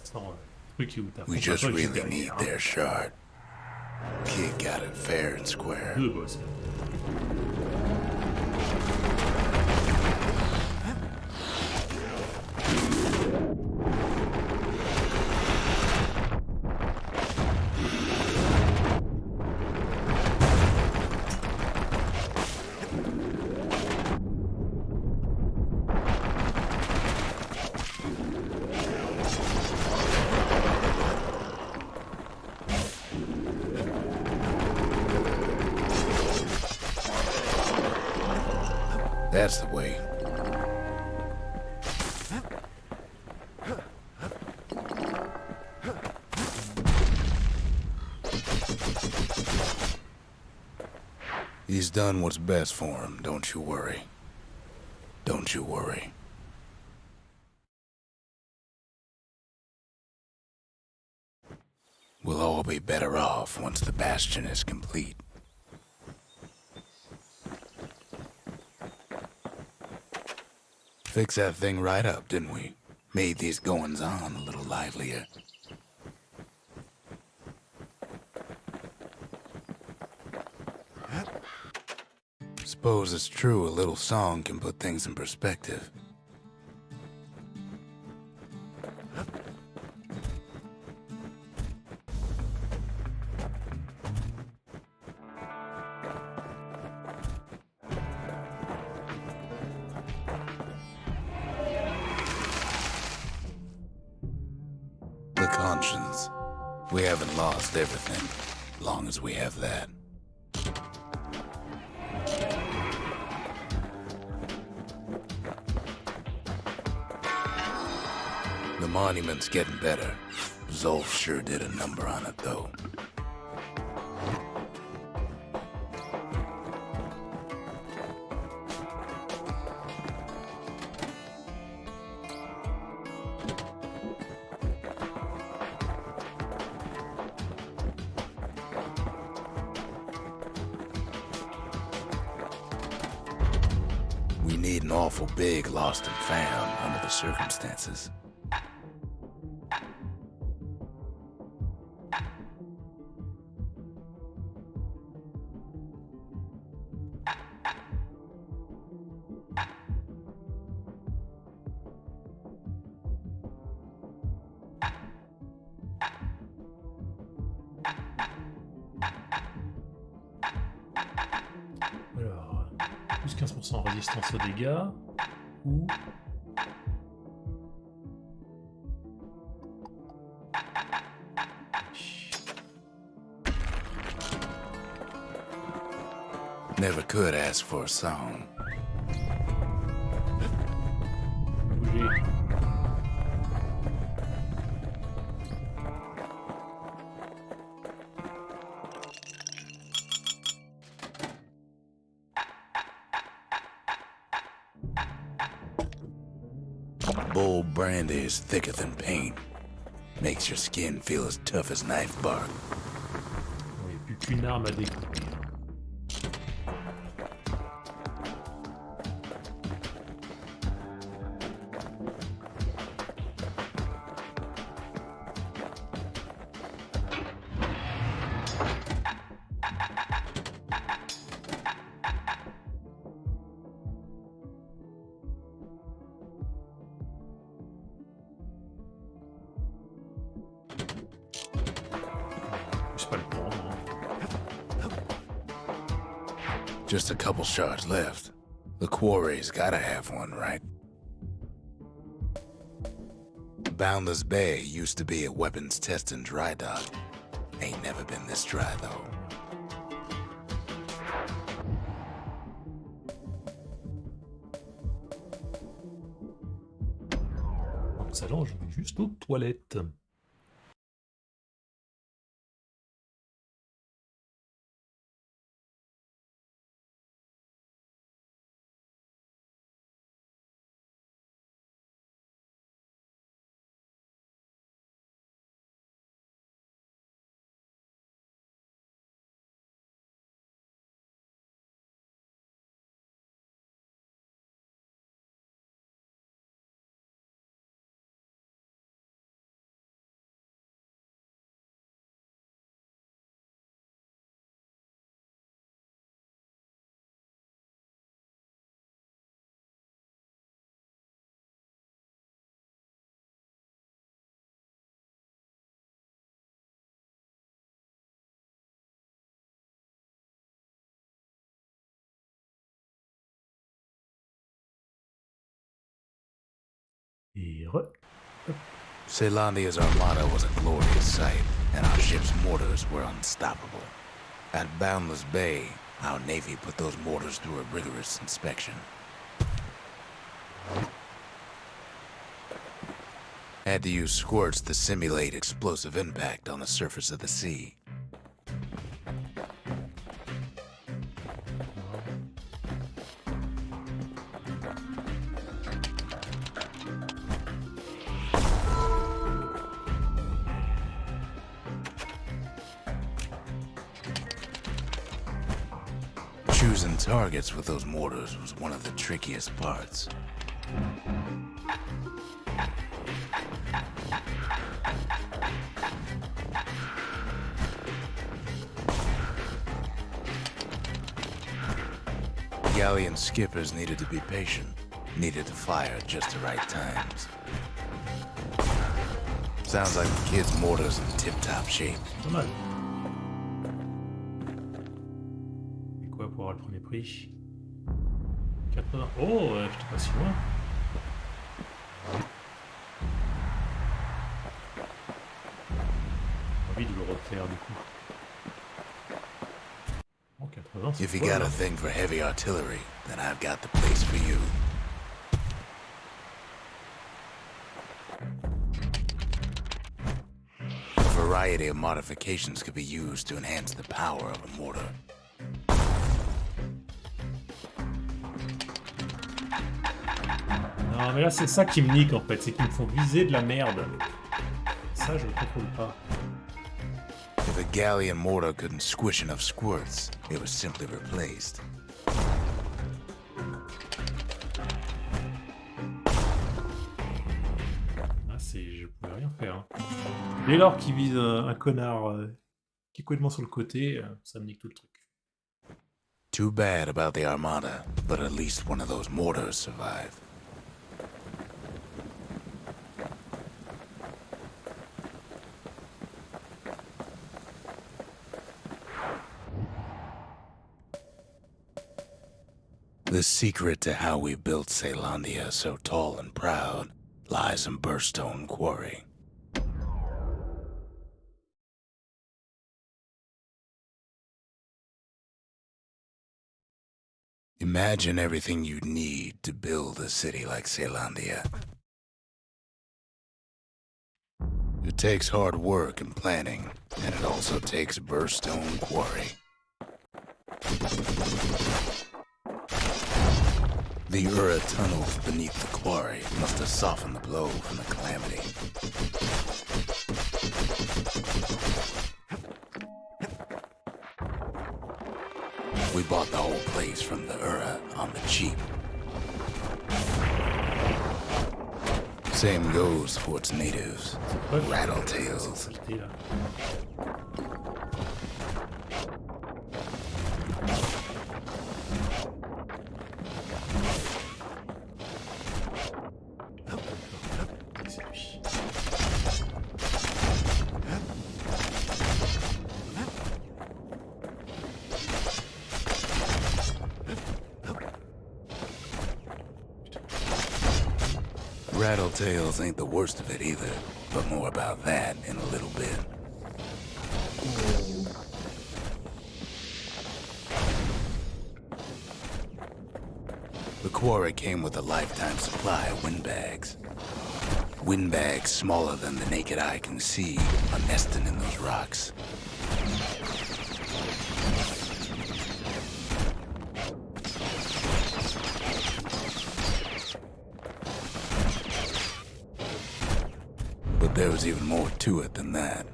Sans truc où t'as We just really need their shard. Kid got it fair and square. Deux boss. That's the way. He's done what's best for him, don't you worry. Don't you worry. We'll all be better off once the Bastion is complete. Fixed that thing right up, didn't we? Made these goings-on a little livelier. Suppose it's true a little song can put things in perspective. The conscience. We haven't lost everything, long as we have that. The monument's getting better. Zolf sure did a number on it, though. We need an awful big lost and found under the circumstances. Alors, plus 15% résistance aux dégâts, ou... Never could ask for a song. bouger. Bold brandy is thicker than paint. Makes your skin feel as tough as knife bark. Bon, il n'y a plus qu'une arme à découper. Just a couple shards left. The quarry's gotta have one, right? Boundless Bay used to be a weapons test and dry dock. Ain't never been this dry, though. Donc ça lance, je vais juste aux toilettes. Et re... Celandia's armada was a glorious sight, and our ship's mortars were unstoppable. At Boundless Bay, our Navy put those mortars through a rigorous inspection. Had to use squirts to simulate explosive impact on the surface of the sea. Choosing targets with those mortars was one of the trickiest parts. Galleon skippers needed to be patient, needed to fire at just the right times. Sounds like the kid's mortar's in tip-top shape. Pas mal. Et quoi pour avoir le premier prix? 80. Oh, j'étais pas si loin. J'ai envie de le refaire du coup. Oh, 80, c'est If you pas got mal. a thing for heavy artillery, then I've got the place for you. A variety of modifications could be used to enhance the power of a mortar. Non, mais là, c'est ça qui me nique en fait, c'est qu'ils me font viser de la merde. Ça, je ne contrôle pas. If a galleon mortar couldn't squish enough squirts, it was simply replaced. Ah, je pouvais rien faire. Hein. Dès lors qu'il vise un connard qui est complètement sur le côté, ça me nique tout le truc. Too bad about the armada, but at least one of those mortars survived. The secret to how we built Celandia so tall and proud lies in Burstone Quarry. Imagine everything you'd need to build a city like Celandia. It takes hard work and planning, and it also takes Burstone Quarry. The Ura tunnels beneath the quarry must have softened the blow from the calamity. We bought the whole place from the Ura on the cheap. Same goes for its natives, Rattletails. Saleté, là. C'est lui. rattletails ain't the worst of it either, but more about that in a little bit. The quarry came with a lifetime supply of windbags. Windbags smaller than the naked eye can see are nesting in those rocks. But there was even more to it than that.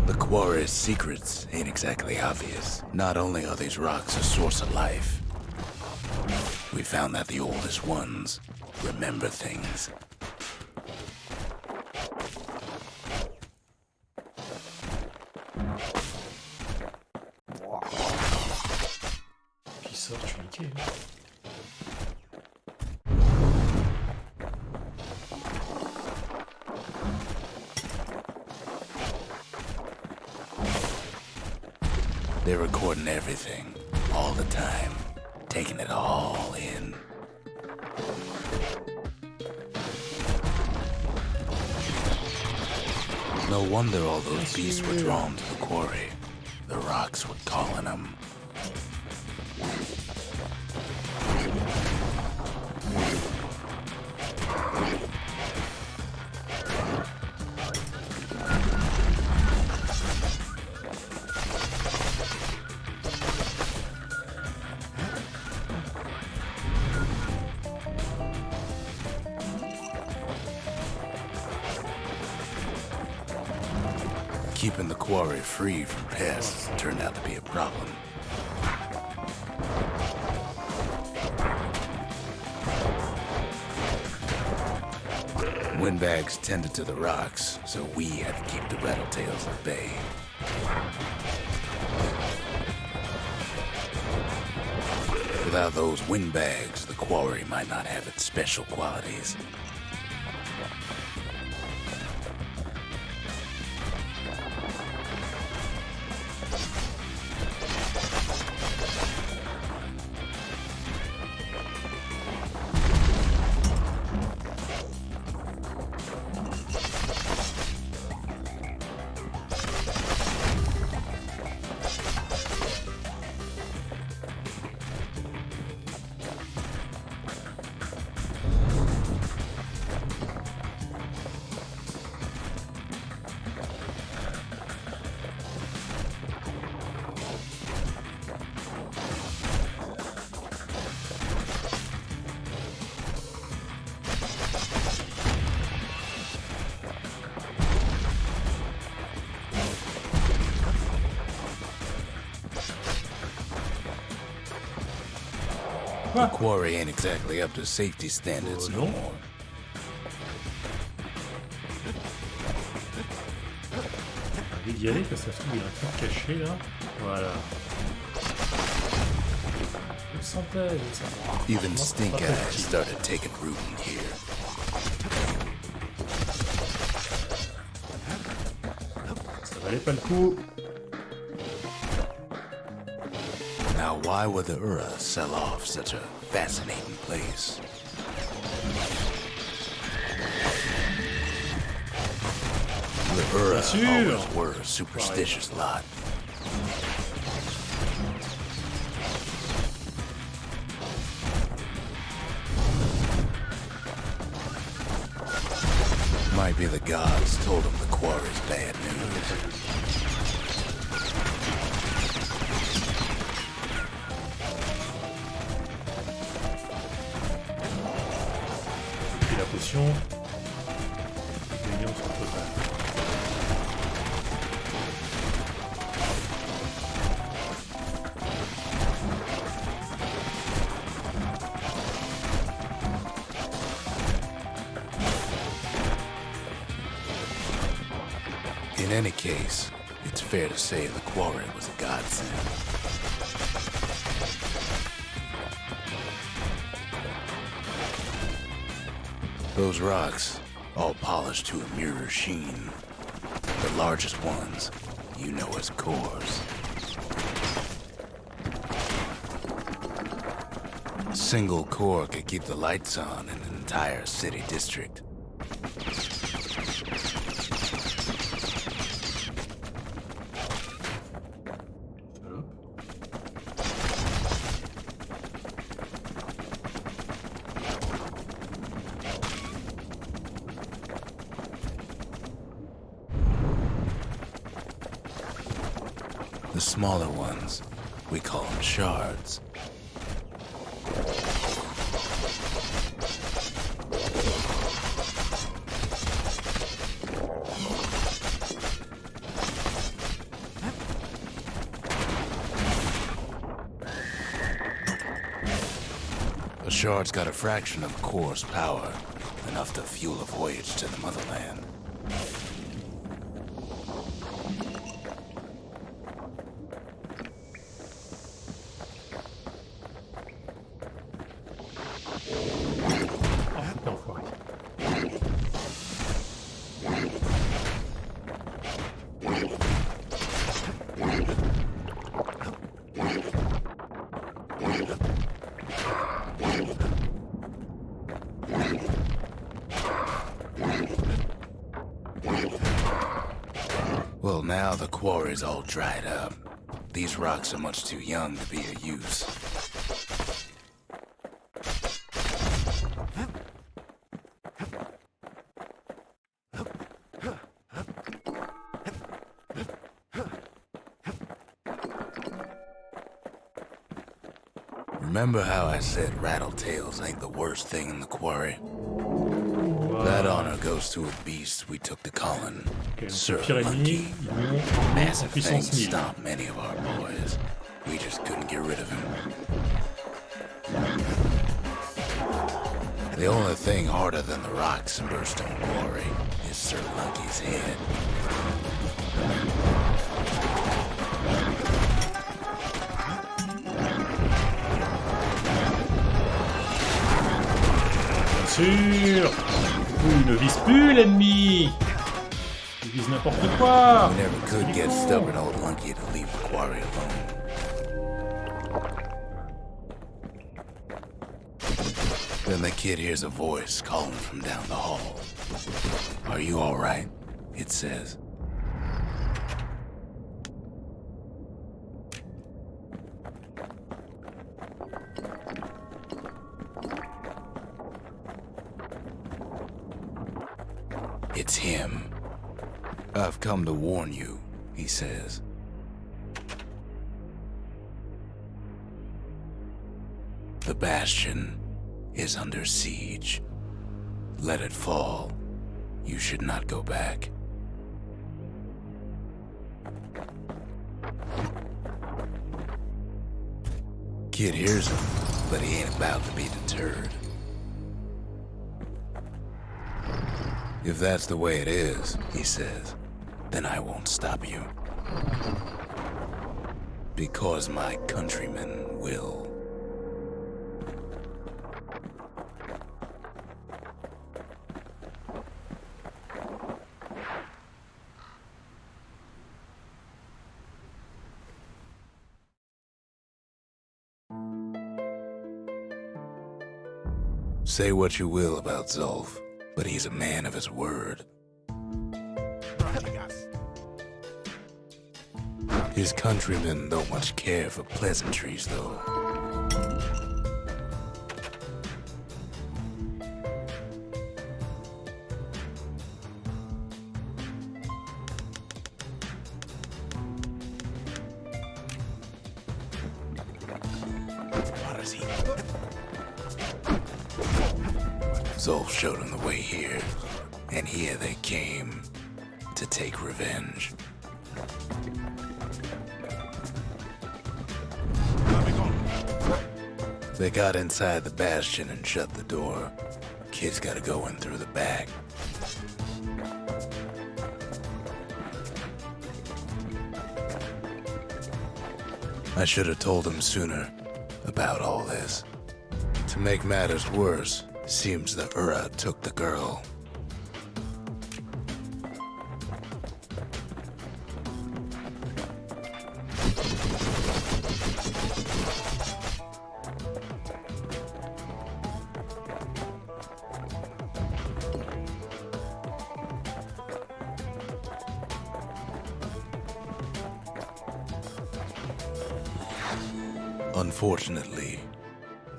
The quarry's secrets ain't exactly obvious. Not only are these rocks a source of life, we found that the oldest ones remember things. Qui sort, tu es niqué. They're recording everything, all the time, taking it all in. No wonder all those beasts were drawn to the quarry. The rocks were calling them. Keeping the quarry free from pests turned out to be a problem. Windbags tended to the rocks, so we had to keep the rattletails at bay. Without those windbags, the quarry might not have its special qualities. The quarry ain't exactly up to safety standards no non. more. J'ai envie d'y aller parce que ça se trouve, il y a un truc caché là. Voilà. Je le sentais, je le sentais. Even stink eyes started taking root in here. Ça valait pas le coup. Now, why would the Ura sell off such a fascinating place? The Ura always were a superstitious lot. Might be the gods told him the quarry's bad news. Et la potion. Gagnant sur le total. In any case, it's fair to say the quarry was a godsend. Those rocks, all polished to a mirror sheen. The largest ones, you know as cores. A single core could keep the lights on in an entire city district. The smaller ones, we call them shards. A shard's got a fraction of a core's power, enough to fuel a voyage to the motherland. L'enfoiré. Well, now the quarry's all dried up. These rocks are much too young to be of use. Remember how I said rattletails ain't the worst thing in the quarry? That honor goes to a beast we took to Colin. Ok, donc Sir les Pyrénées, Monkey. ils vont en Massive puissance thing 1000. stomped many of our boys. We just couldn't get rid of him. The only thing harder than the rocks in Burstone Quarry is Sir Monkey's head. Bien sûr. Il ne vise plus l'ennemi. Il vise n'importe quoi. We never could get stubborn old Monkey to leave the quarry alone. Then the kid hears a voice calling from down the hall. Are you all right? It says. It's him. I've come to warn you, he says. The Bastion is under siege. Let it fall. You should not go back. Kid hears him, but he ain't about to be deterred. If that's the way it is, he says, then I won't stop you. Because my countrymen will. Say what you will about Zulf, but he's a man of his word. His countrymen don't much care for pleasantries, though. Zulf showed him the way here, and here they came to take revenge. They got inside the Bastion and shut the door. Kid's gotta go in through the back. I should have told him sooner about all this. To make matters worse, Seems the Ura took the girl. Unfortunately,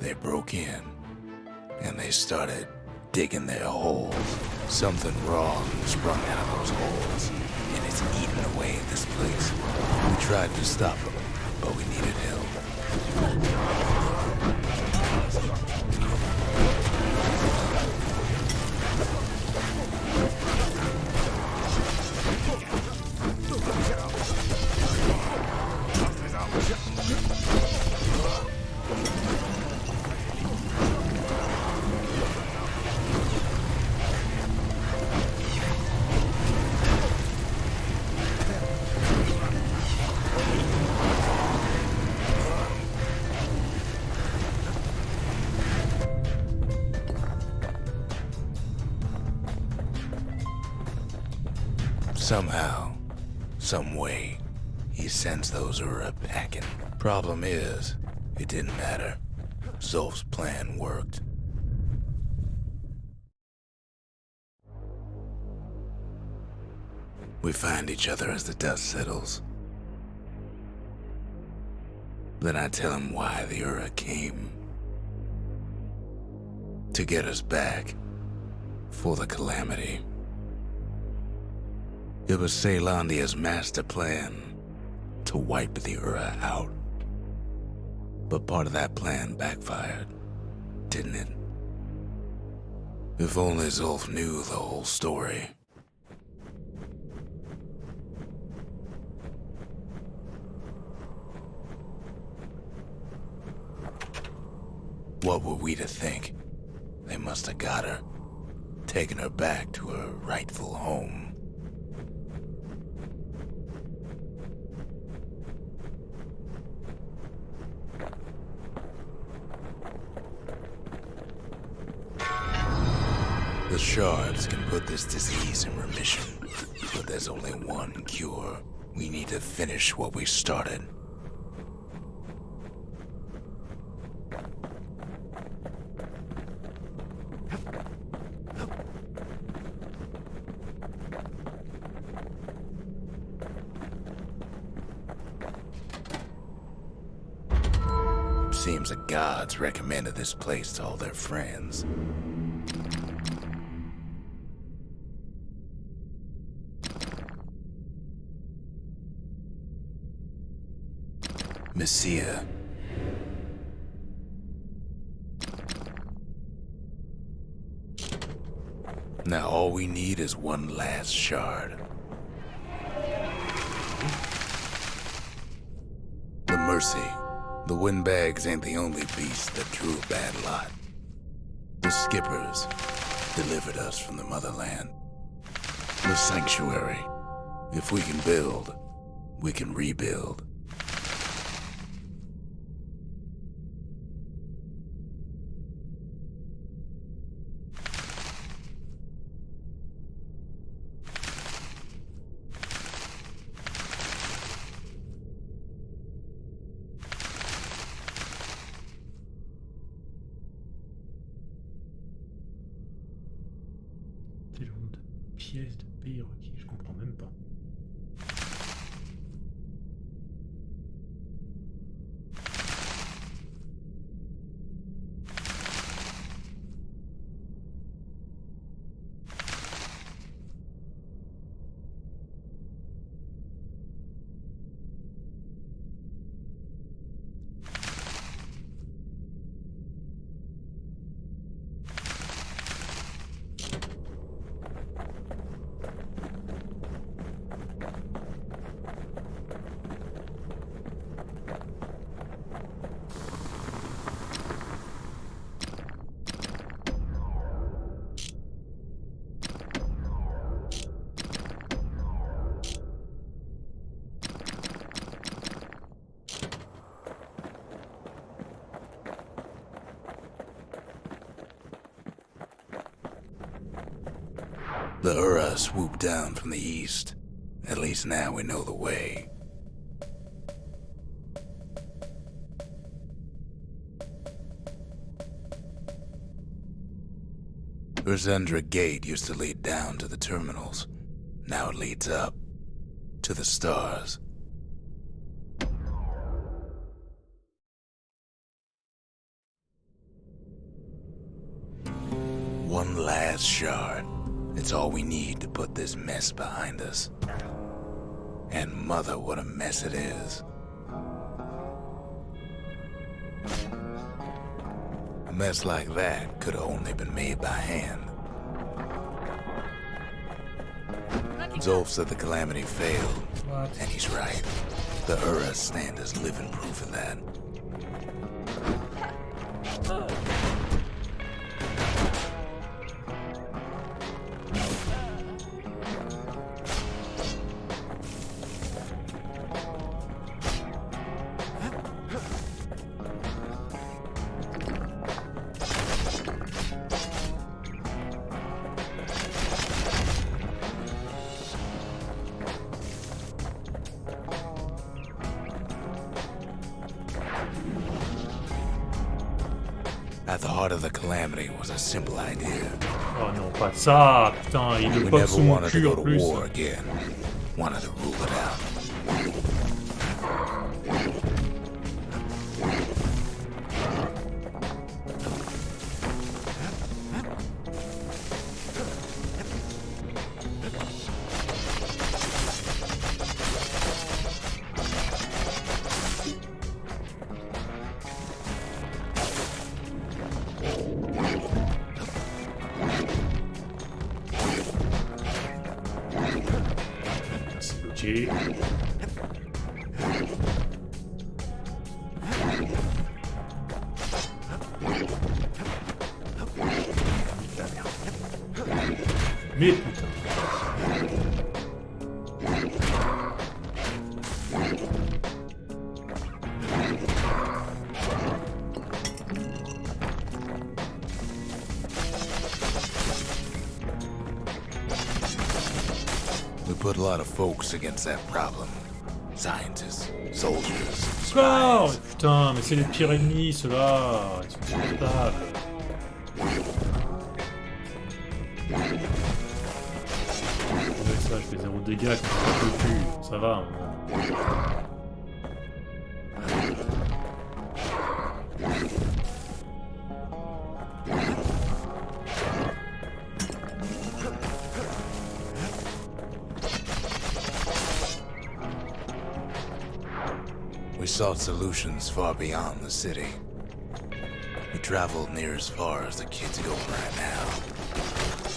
they broke in and they started digging their holes. Something wrong sprung out of those holes, and it's eating away at this place. We tried to stop them, but we needed help. Somehow, some way, he sends those Ura packing. Problem is, it didn't matter. Zolf's plan worked. We find each other as the dust settles. Then I tell him why the Ura came. To get us back. For the Calamity. It was Caelondia's master plan to wipe the Ura out. But part of that plan backfired, didn't it? If only Zolf knew the whole story. What were we to think? They must have got her, taken her back to her rightful home. The shards can put this disease in remission, but there's only one cure. We need to finish what we started. Seems the gods recommended this place to all their friends. Messiah. Now all we need is one last shard. The Mercy. The windbags ain't the only beast that drew a bad lot. The skippers delivered us from the motherland. The sanctuary. If we can build, we can rebuild. Quel genre de pièce de pays requis? Je comprends même pas. The Ura swooped down from the east. At least now we know the way. Urzendra Gate used to lead down to the terminals. Now it leads up to the stars. One last shard. It's all we need to put this mess behind us. And mother, what a mess it is. A mess like that could have only been made by hand. Zolf said the Calamity failed, and he's right. The Uras stand as living proof of that. At the heart of the Calamity was a simple idea. Oh non, pas ça, putain, il le We pop never sous mon wanted to cul go en to plus. war again. Wanted to rule it out. C'est bloqué. La merde. Mais putain. We put a lot of folks against that problem. Scientists, soldiers, Encore spies. putain, mais c'est les pires ennemis, ceux-là. Ils sont supportables. Avec ça, je fais 0 dégâts quand je tape le cul. Ça va. We sought solutions far beyond the city. We traveled near as far as the kids go right now.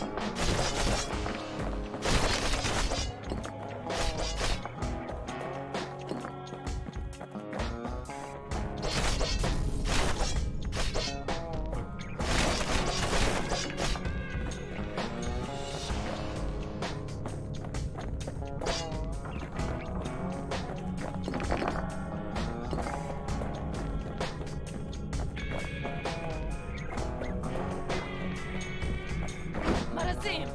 Marazim!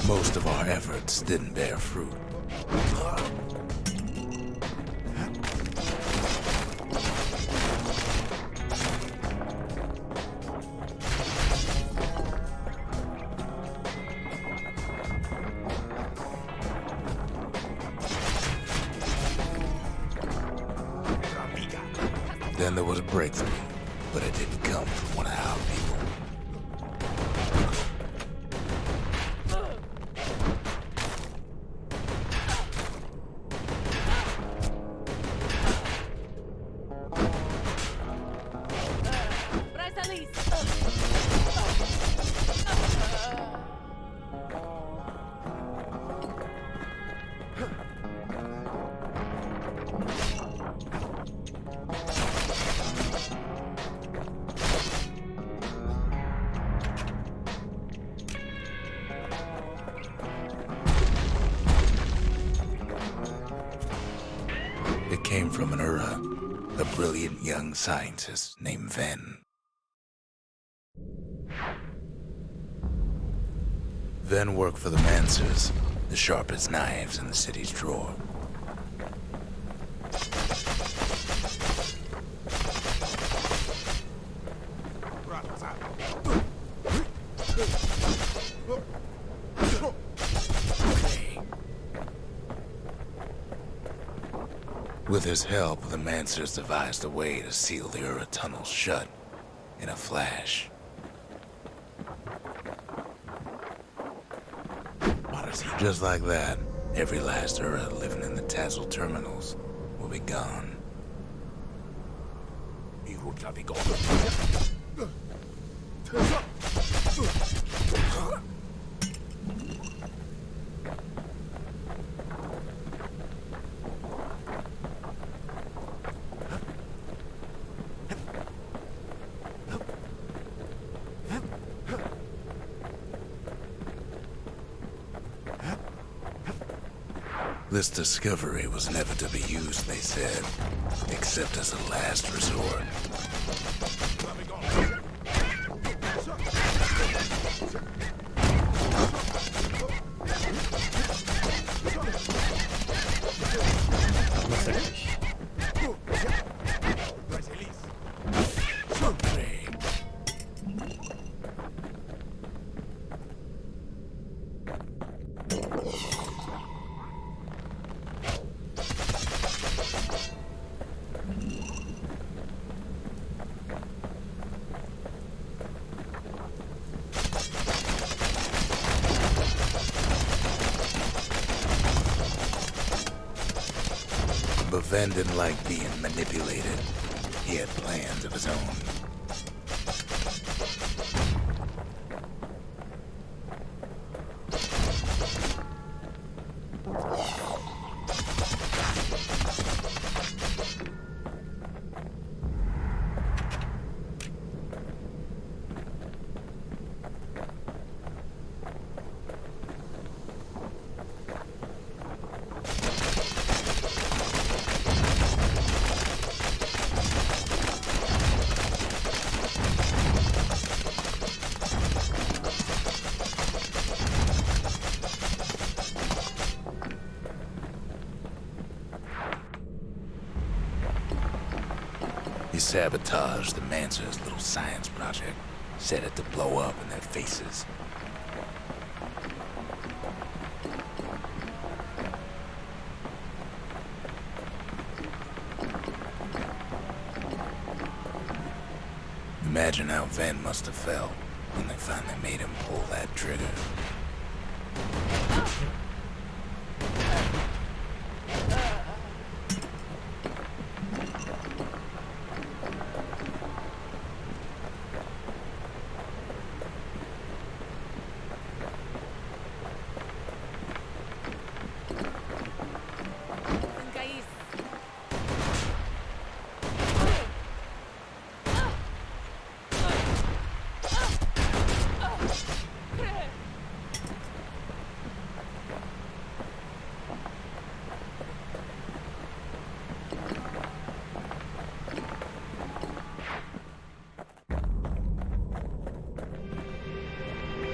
Most of our efforts didn't bear fruit. Then there was a breakthrough, but it didn't come from one of our people. came from an Ura, a brilliant young scientist named Ven. Ven worked for the Mancers, the sharpest knives in the city's drawer. With his help, the Mancers devised a way to seal the Ura tunnels shut in a flash. Just like that, every last Ura living in the Tassel terminals will be gone. This discovery was never to be used, they said, except as a last resort. But Ven didn't like being manipulated. He had plans of his own. He sabotaged the Mancer's little science project, set it to blow up in their faces. Imagine how Ven must have felt when they finally made him pull that trigger.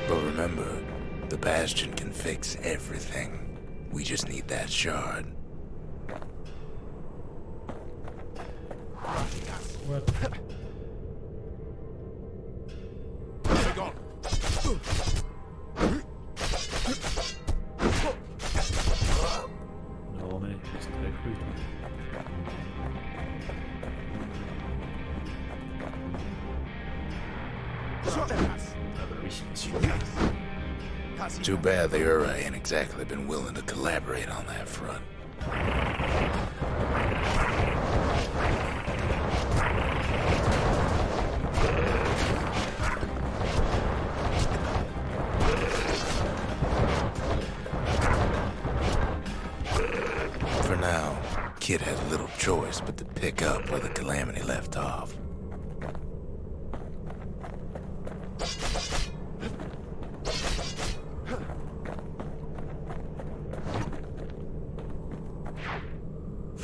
But remember, the Bastion can fix everything. We just need that shard. What? Non mais, c'est très cru. Ah bah oui, sûr. Too bad the Ura ain't exactly been willing to collaborate on that front. For now, Kid had little choice but to pick up where the Calamity left off.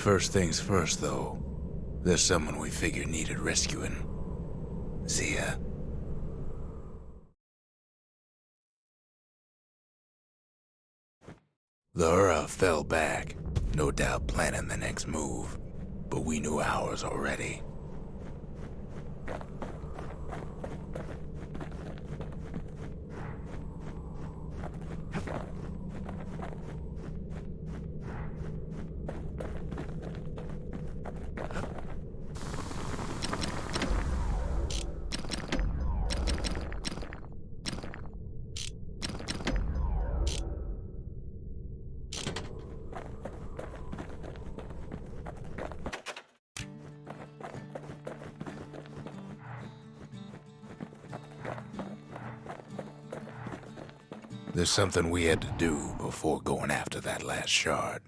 First things first, though. There's someone we figured needed rescuing. See ya. The Ura fell back, no doubt planning the next move, but we knew ours already. There's something we had to do before going after that last shard.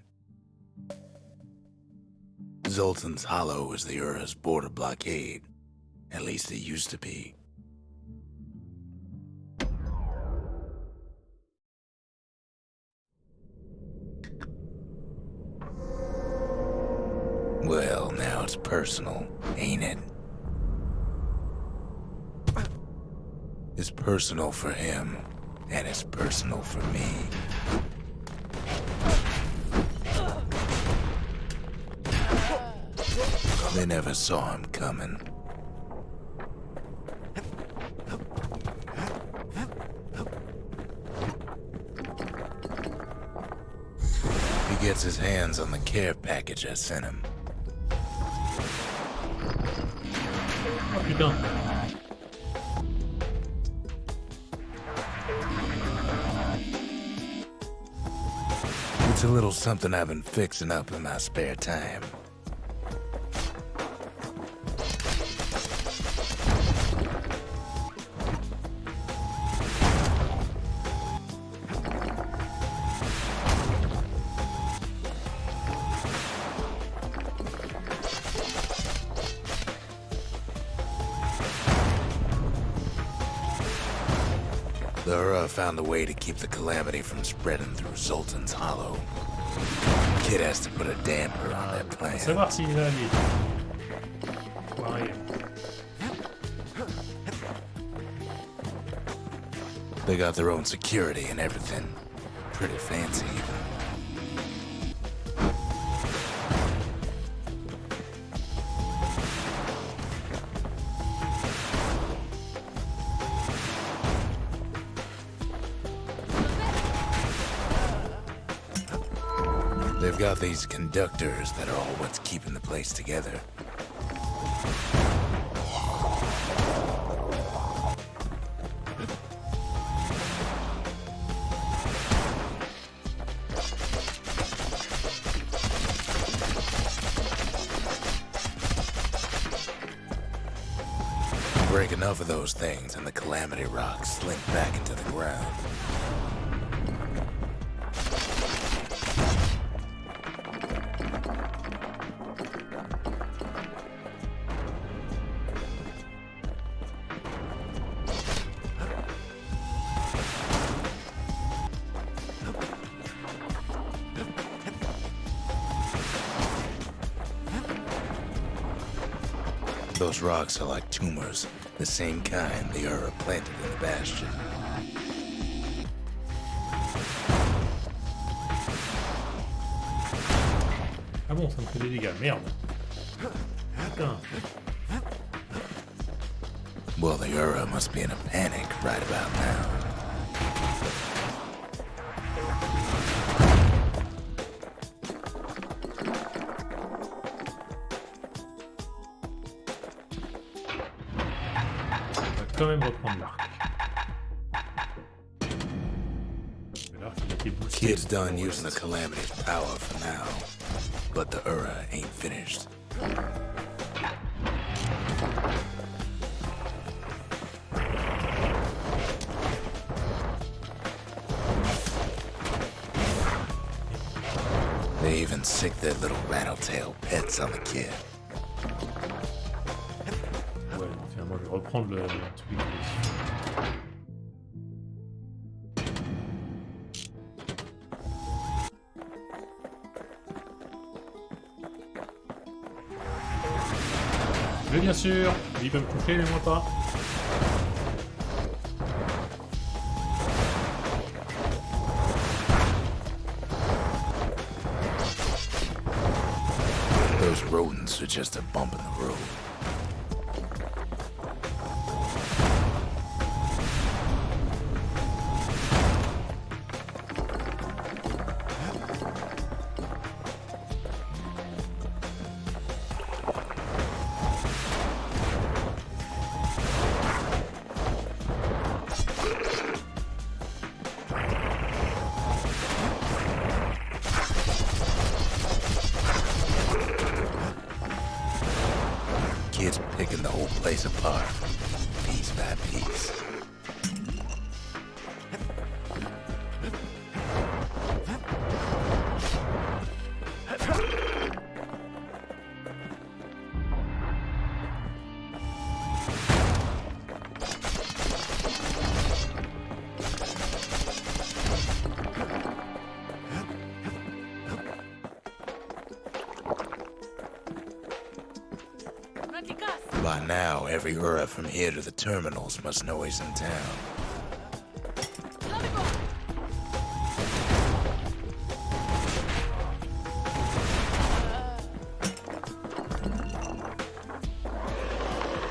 Zoltan's Hollow is the Ura's border blockade. At least it used to be. Well, now it's personal, ain't it? It's personal for him. And it's personal for me. They never saw him coming. He gets his hands on the care package I sent him. Oh putain. It's a little something I've been fixing up in my spare time. The Ura found a way to keep the calamity from spreading through Zoltan's Hollow. Kid has to put a damper on that On va plan. savoir s'il va aller. Pareil. They got their own security and everything. Pretty fancy. They've got these conductors that are all what's keeping the place together. Break enough of those things and the calamity rocks slink back into the ground. Those rocks are like tumors, the same kind the Ura planted in the Bastion. Ah bon, ça me fait des dégâts, merde. Putain. Well, the Ura must be in a panic right about now. On va quand même reprendre l'arc. L'arc, il a été boosté. Kid's done using the calamity's power for now, but the Ura ain't finished. They even sick their little rattletail pets on the kid. Ouais, finalement, je vais reprendre le truc. Mais bien sûr, lui peut me coucher, mais moi pas. Those rodents are just a bump in the road. Kids picking the whole place apart, piece by piece. By now, every Ura from here to the terminals must know he's in town.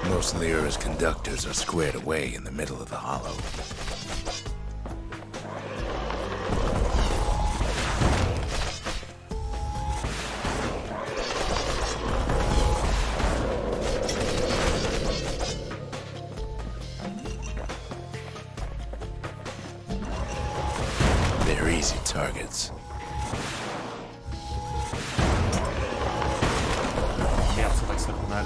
Most of the Ura's conductors are squared away in the middle of the hollow. They're easy targets. Merde, c'est vrai que ça fait mal.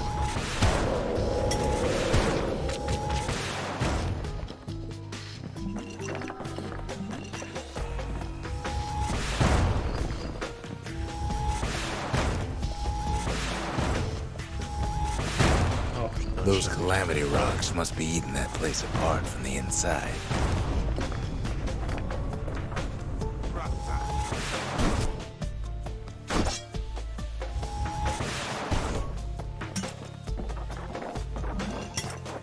Oh putain. Those calamity rocks must be eating that place apart from the inside.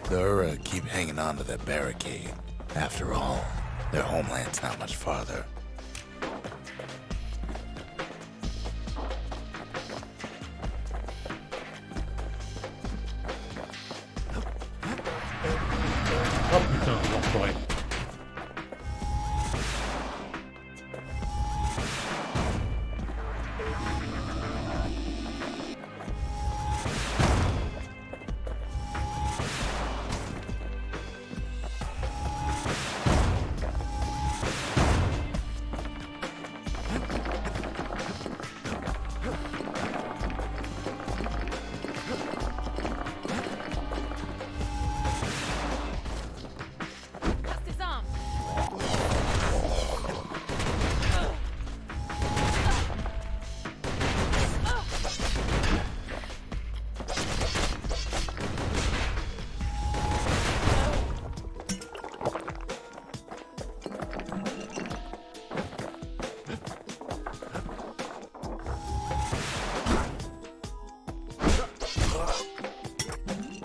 The Ura keep hanging on to that barricade. After all, their homeland's not much farther. Oh putain, l'enfoiré.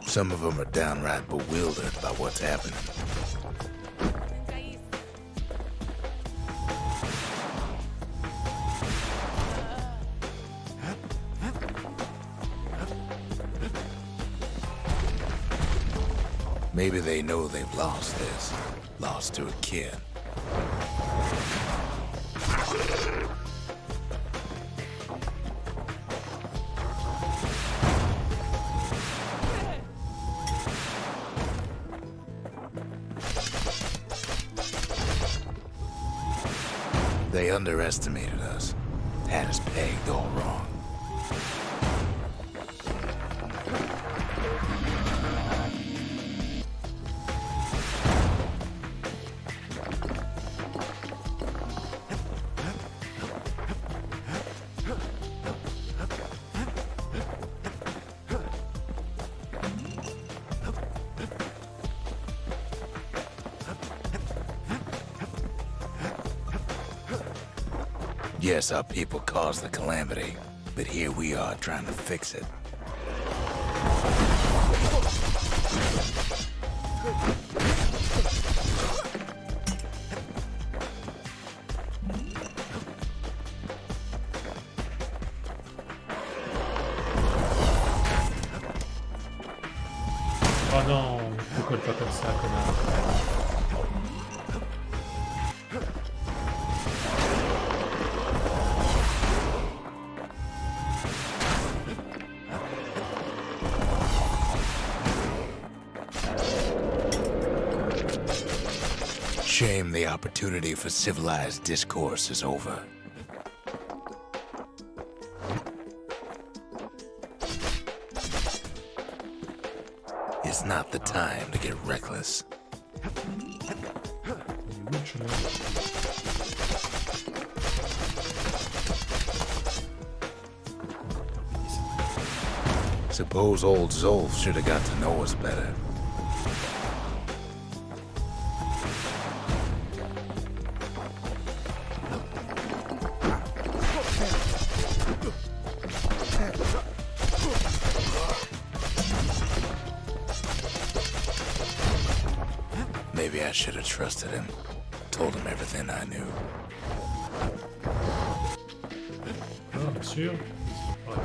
Some of them are downright bewildered by what's happening. Maybe they know they've lost this, lost to a kid. They underestimated us, had us pegged all wrong. Yes, our people caused the calamity, but here we are trying to fix it. Oh non, ne colle pas comme ça, connard. Shame the opportunity for civilized discourse is over. It's not the time to get reckless. Suppose old Zolf should have got to know us better. Maybe I should have trusted him. Told him everything I knew. Ah, bien sûr. Ouais.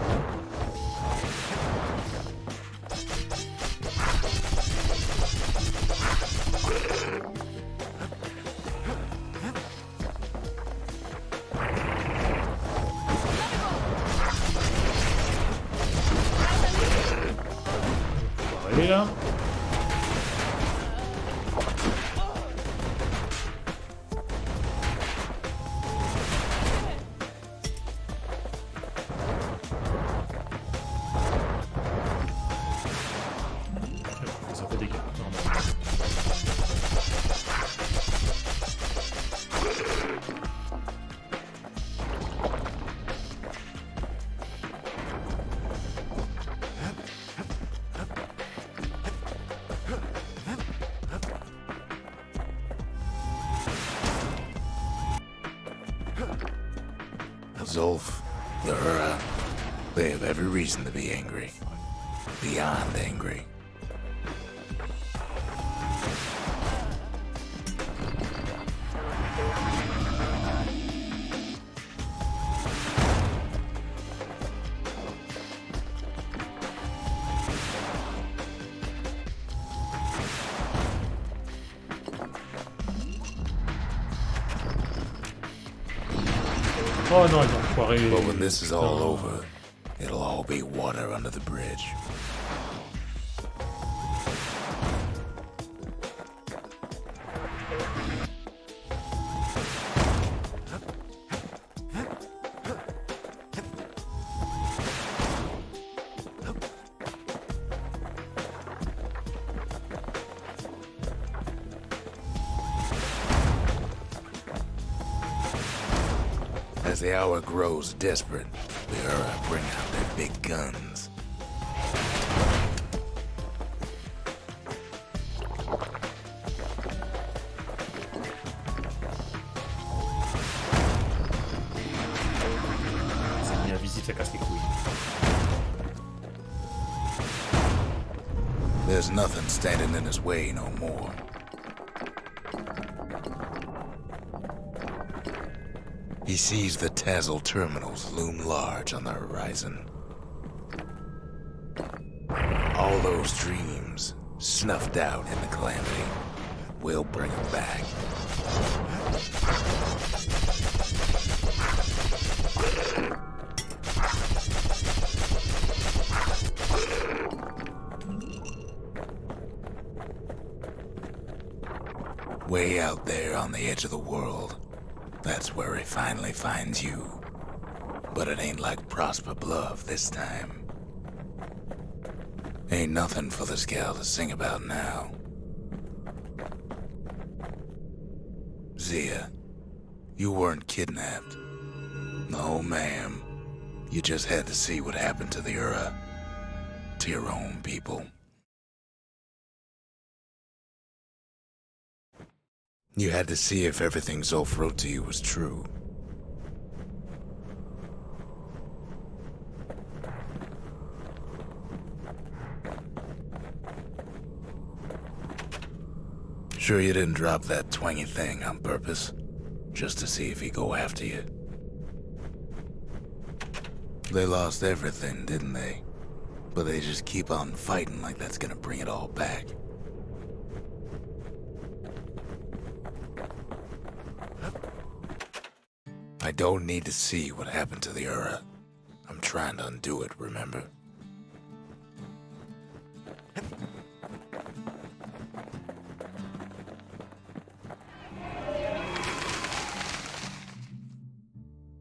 On va aller là. Ça fait des dégâts. Normal. Zolf, the Ura, they have every reason to be angry. Beyond angry. Oh non, ils ont foiré. But when this is all over, it'll all be water under the bridge. As the hour grows desperate, the Ura bring out their big guns. C'est mis à visite, ça casse les couilles. There's nothing standing in his way no more. He sees the Tazzle terminals loom large on the horizon. All those dreams, snuffed out in the calamity, will bring him back. Way out there on the edge of the world, that's where he finally finds you. But it ain't like Prosper Bluff this time. Ain't nothing for this gal to sing about now. Zia, you weren't kidnapped. No, ma'am. You just had to see what happened to the Ura. To your own people. You had to see if everything Zolf wrote to you was true. Sure you didn't drop that twangy thing on purpose? Just to see if he'd go after you? They lost everything, didn't they? But they just keep on fighting like that's gonna bring it all back. I don't need to see what happened to the Ura. I'm trying to undo it, remember?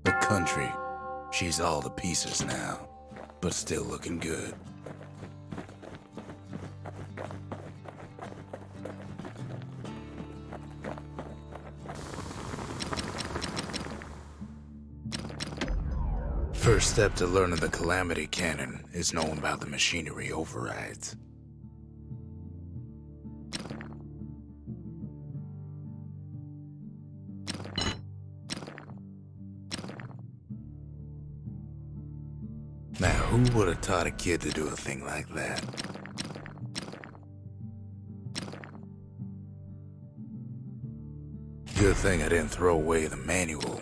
The country. She's all to pieces now, but still looking good. First step to learning the Calamity Cannon is knowing about the machinery overrides. Now, who would have taught a kid to do a thing like that? Good thing I didn't throw away the manual.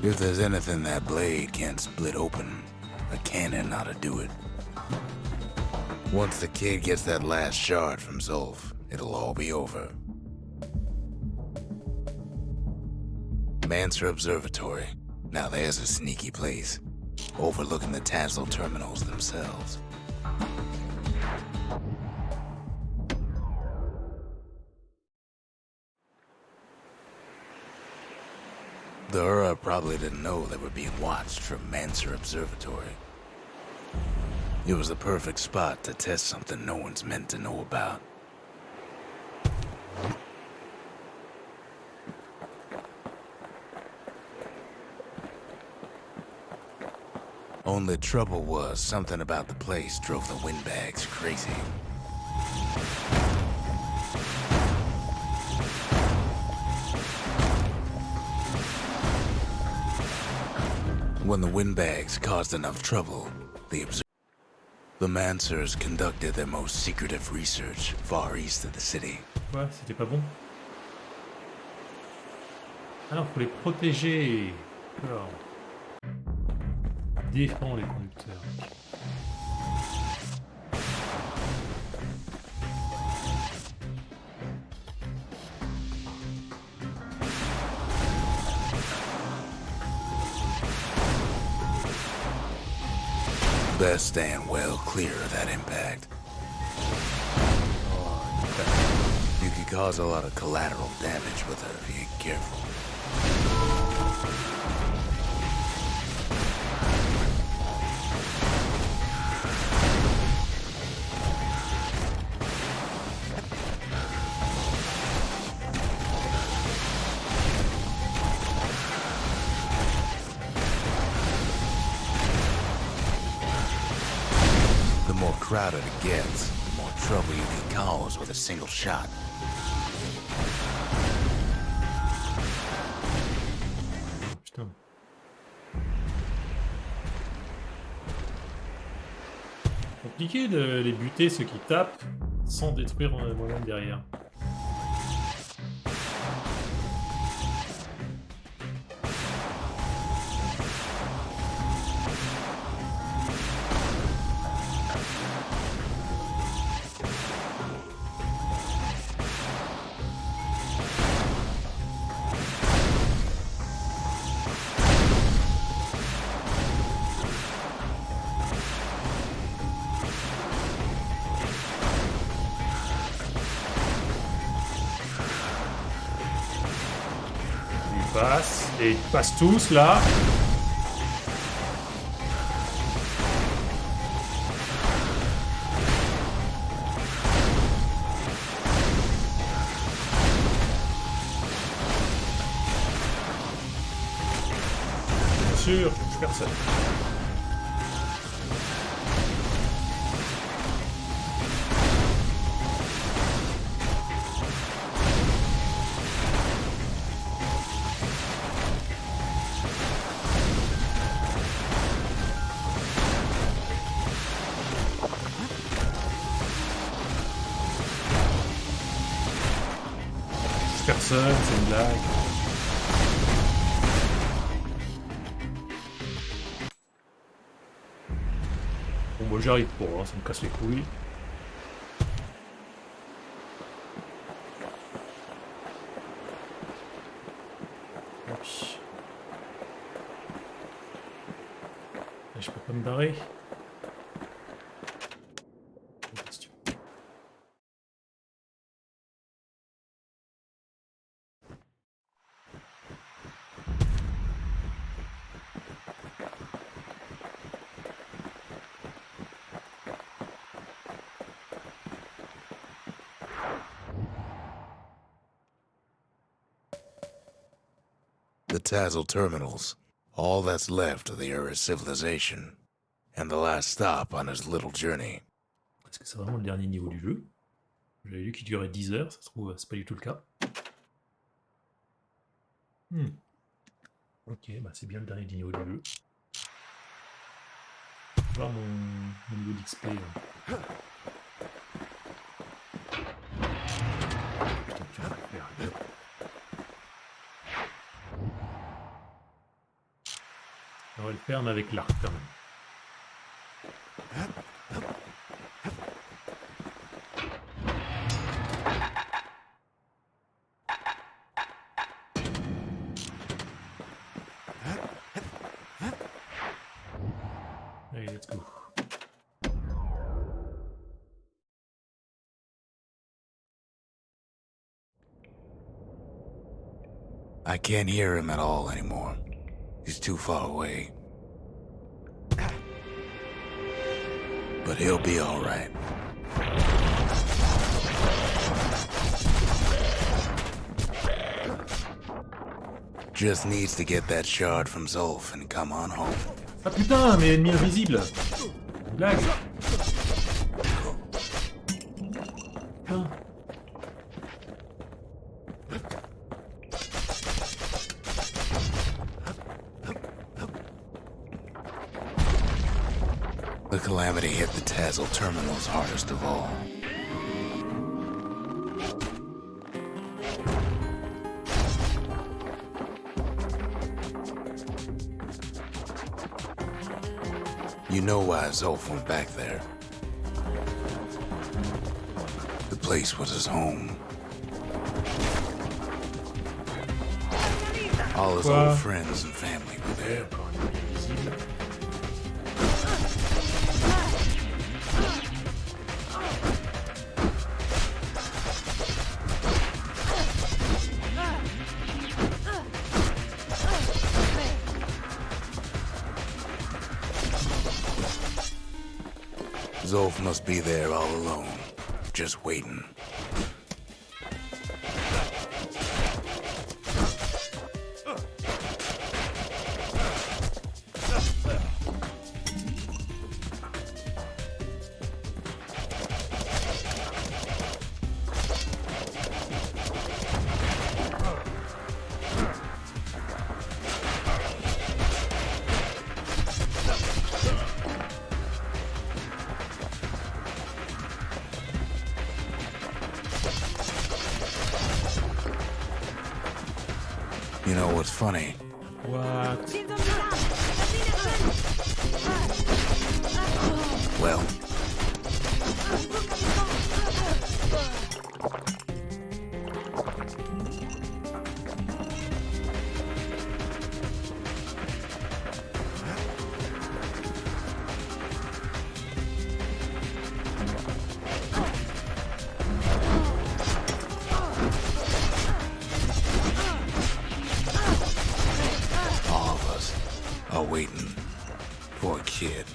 If there's anything that blade can't split open, a cannon ought to do it. Once the kid gets that last shard from Zulf, it'll all be over. Mancer Observatory. Now there's a sneaky place, overlooking the Tassel terminals themselves. The Ura probably didn't know they were being watched from Mancer Observatory. It was the perfect spot to test something no one's meant to know about. Only trouble was something about the place drove the windbags crazy. When the windbags caused enough trouble, the Mancers conducted their most secretive research far east of the city. Quoi? C'était pas bon? Ah non, faut les protéger. Alors. Défends les conducteurs. Best stand well clear of that impact. You could cause a lot of collateral damage with her if you ain't careful. The more crowded it gets, the more trouble you can cause with a single shot. Putain. Compliqué de les buter ceux qui tapent sans détruire moi-même derrière. Et ils passent tous là. Bien sûr, je touche personne. personne, c'est une blague. Bon, moi j'arrive pas, hein, ça me casse les couilles. Hop. Là, je peux pas me barrer. Bastion. The Tassel Terminals. All that's left of the Uri's civilization. And the last stop on his little journey. Est-ce que c'est vraiment le dernier niveau du jeu? J'avais lu qu'il durait 10 heures, ça se trouve, c'est pas du tout le cas. Ok, bah c'est bien le dernier niveau du jeu. Je vais voir mon niveau d'XP. Putain, tu vas le faire, hop. On va le faire, mais avec l'arc quand même. Allez, let's go. I can't hear him at all anymore. He's too far away. But he'll be all right. Just needs to get that shard from Zolf and come on home. Ah putain, mais ennemi invisible! Blague! Putain. The calamity hit the Tassel Terminals hardest of all. You know why Zolf went back there. The place was his home. All his Quoi? old friends and family were there. Encore un ennemi invisible. Zolf must be there all alone, just waiting. You know what's funny? What? Well, all of us are waiting for a kid.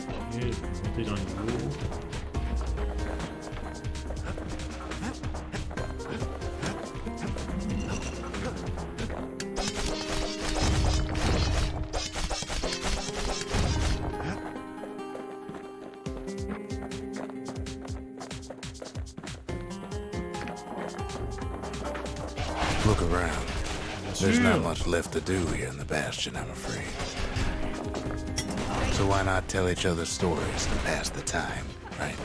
Ok, je vais monter dans le niveau. Look around. Bien There's not sûr. much left to do here in the Bastion, I'm afraid. So why not tell each other stories to pass the time, right?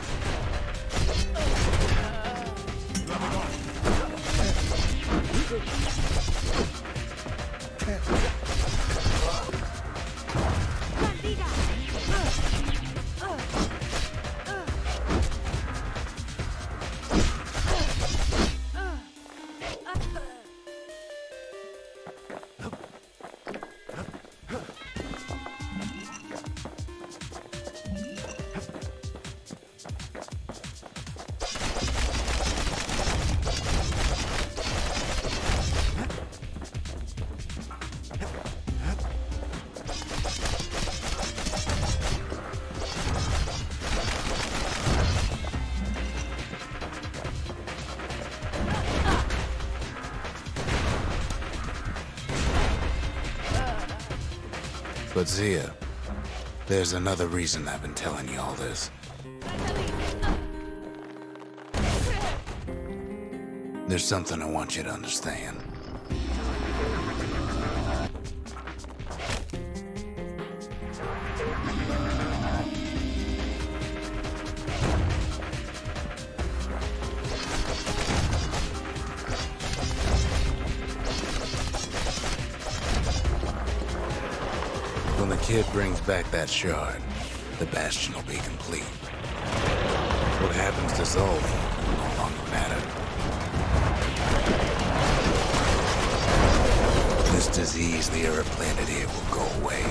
But Zia, there's another reason I've been telling you all this. There's something I want you to understand. When the kid brings back that shard, the Bastion will be complete. What happens to Zol will no longer matter. This disease the Arab planet here will go away.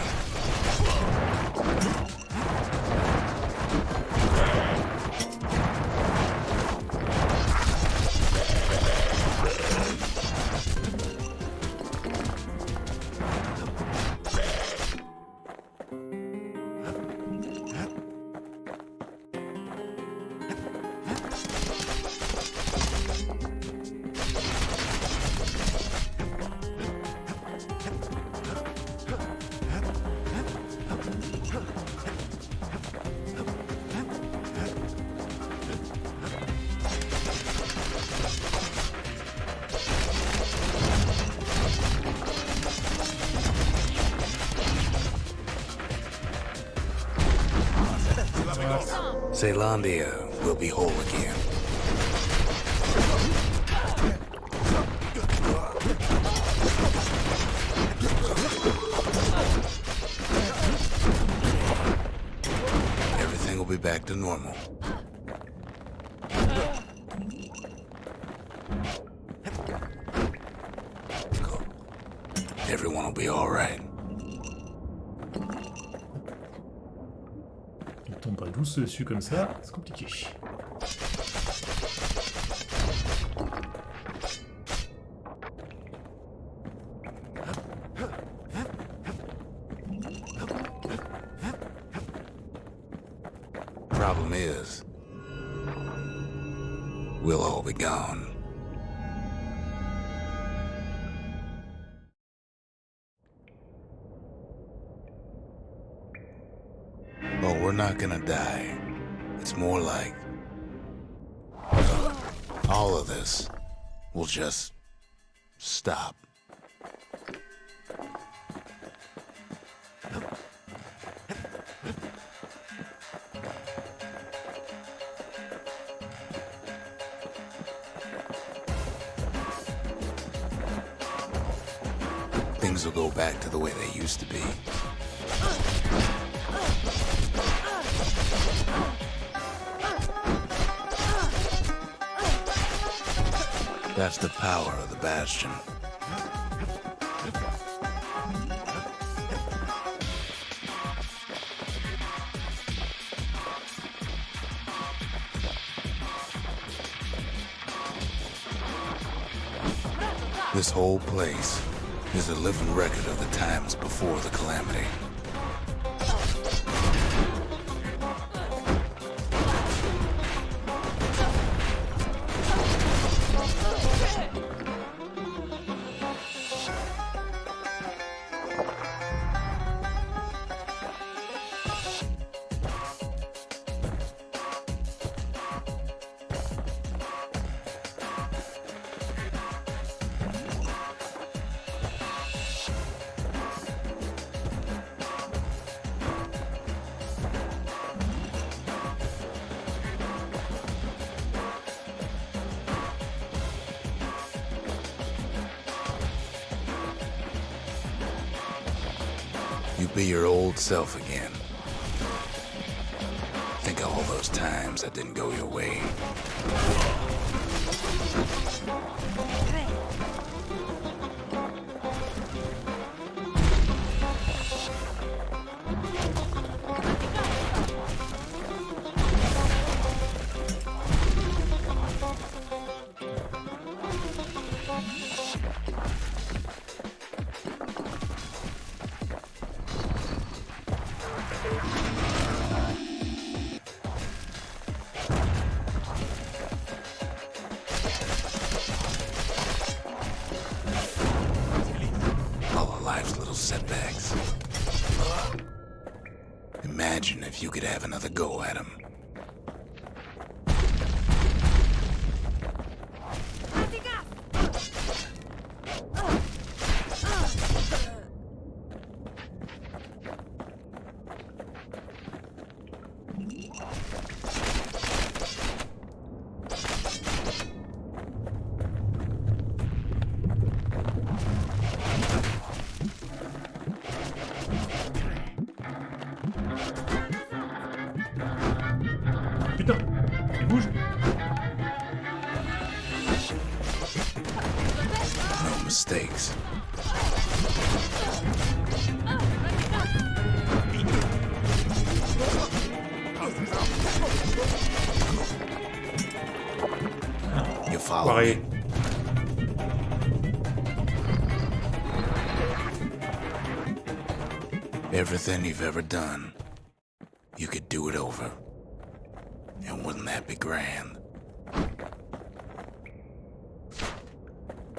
Zealandia will be whole again. Everything will be back to normal. Everyone will be all right. Il tombe pas douce dessus comme ça, c'est compliqué. Problem is, we'll all be gone. But we're not gonna die. It's more like all of this will just stop. Things will go back to the way they used to be. That's the power of the Bastion. This whole place is a living record of the times before the calamity. You be your old self again. Think of all those times that didn't go your way. All of life's little setbacks. Imagine if you could have another go at him. Putain, il bouge. No mistakes. You follow me? Pareil. Everything you've ever done, you could do it over. And wouldn't that be grand?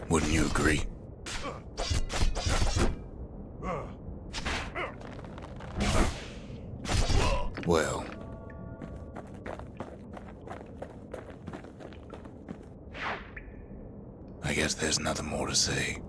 Wouldn't you agree? Well, I guess there's nothing more to say.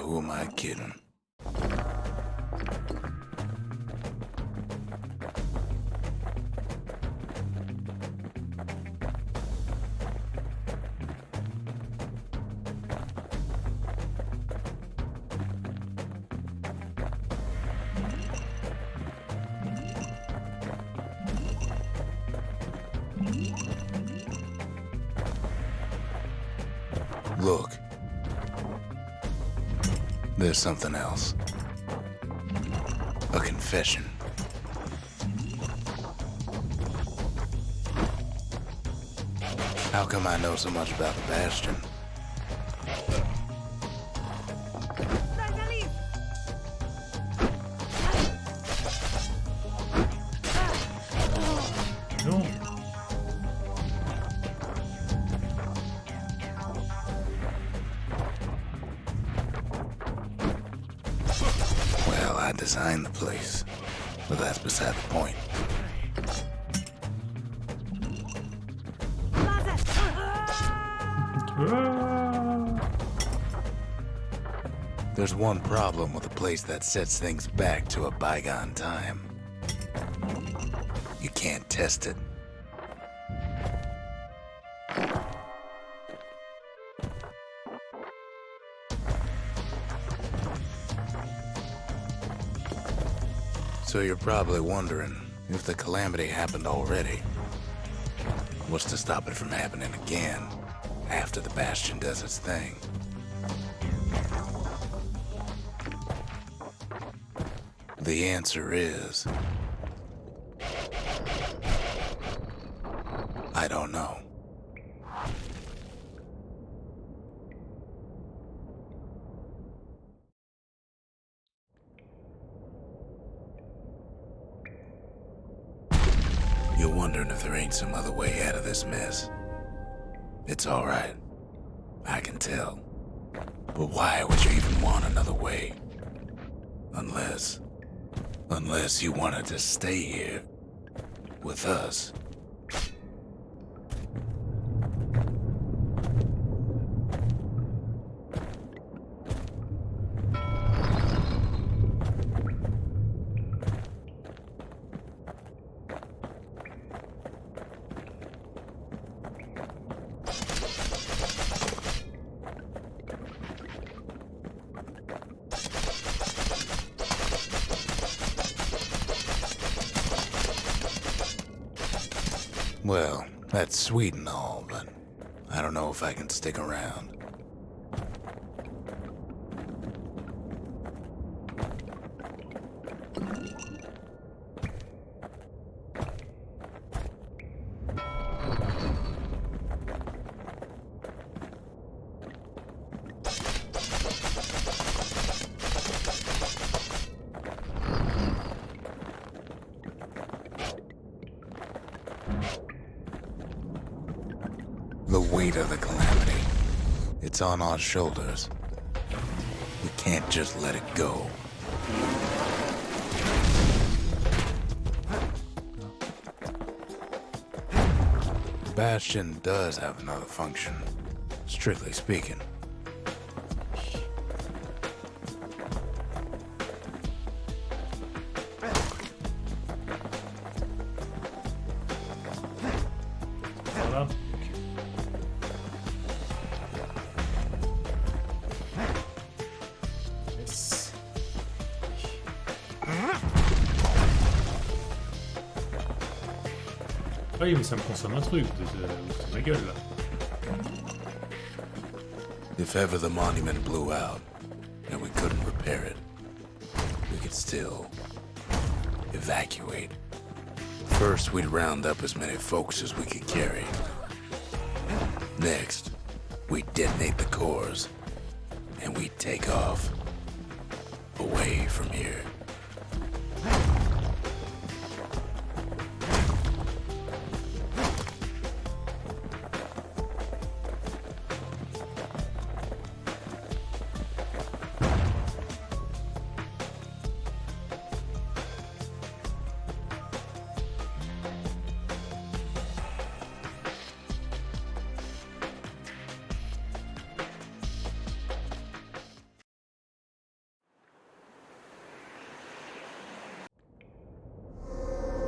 Who am I kidding? Look. There's something else. A confession. How come I know so much about the Bastion? Non. Well, I designed the place, but that's beside the point. There's one problem with a place that sets things back to a bygone time. You can't test it. So you're probably wondering if the calamity happened already. What's to stop it from happening again after the Bastion does its thing? The answer is... I don't know. You're wondering if there ain't some other way out of this mess. It's all right. I can tell. But why would you even want another way? Unless you wanted to stay here with us. Well, that's sweet and all, but I don't know if I can stick around. The weight of the calamity. It's on our shoulders. We can't just let it go. The Bastion does have another function, strictly speaking. Voilà. Yes. Oui, mais ça me consomme un truc de ma gueule là. If ever the monument blew out and we couldn't repair it, we could still evacuate. First, we'd round up as many folks as we could carry. Next, we'd detonate the cores, and we'd take off away from here.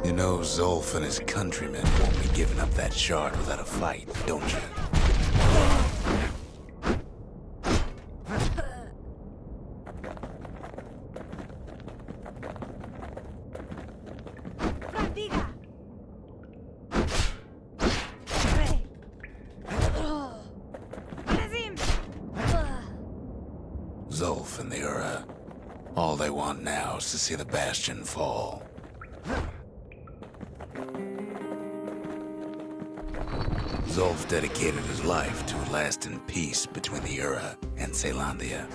You know Zolf and his countrymen won't be giving up that shard without a fight, don't you? Diga. Re. Rezim. Zolf and the Ura, all they want now is to see the Bastion fall. Zolf dedicated his life to a lasting peace between the Ura and Caelondia.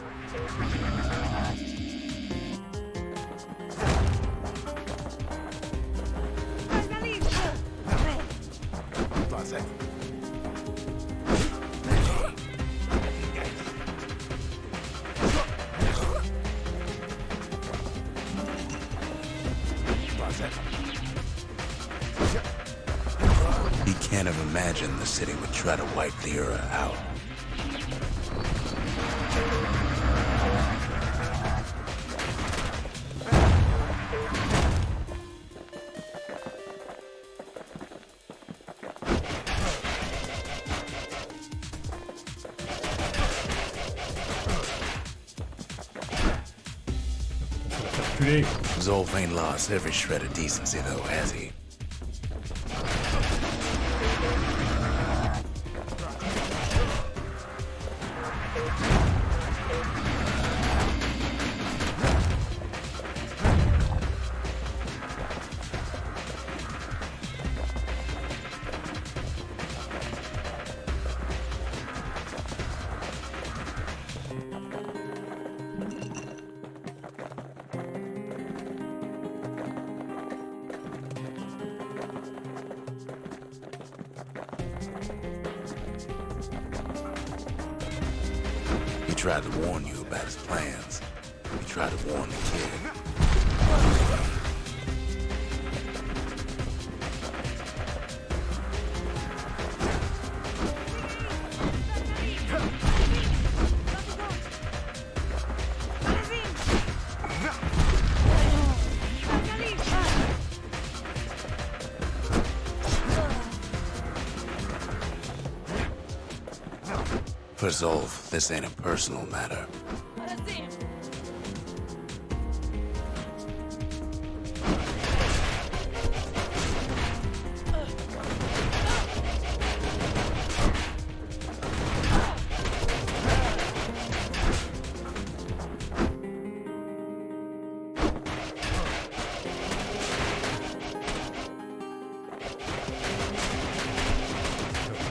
He can't have imagined the city would try to wipe the Ura out. Reculé. Zolf ain't lost every shred of decency though, has he? He tried to warn you about his plans. He tried to warn the kid. For Zolf, this ain't a personal matter.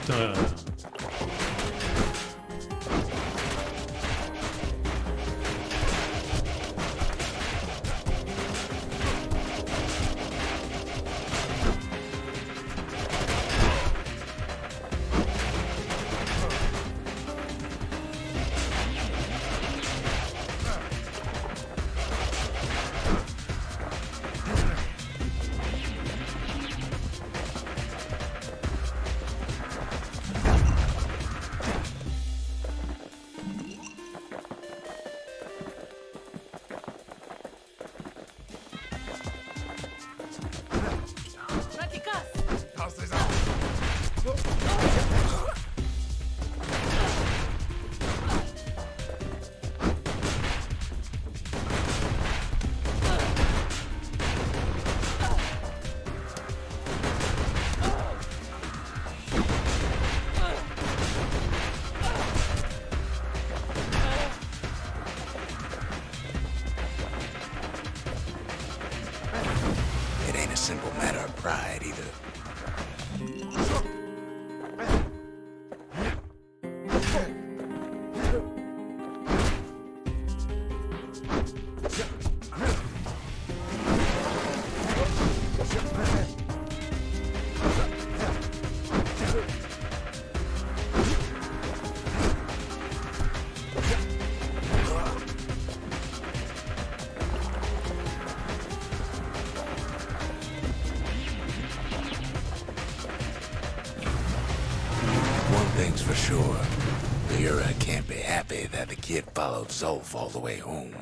putain. It ain't a simple matter of pride either. One thing's for sure, Pyre can't be happy that the kid followed Zolf all the way home.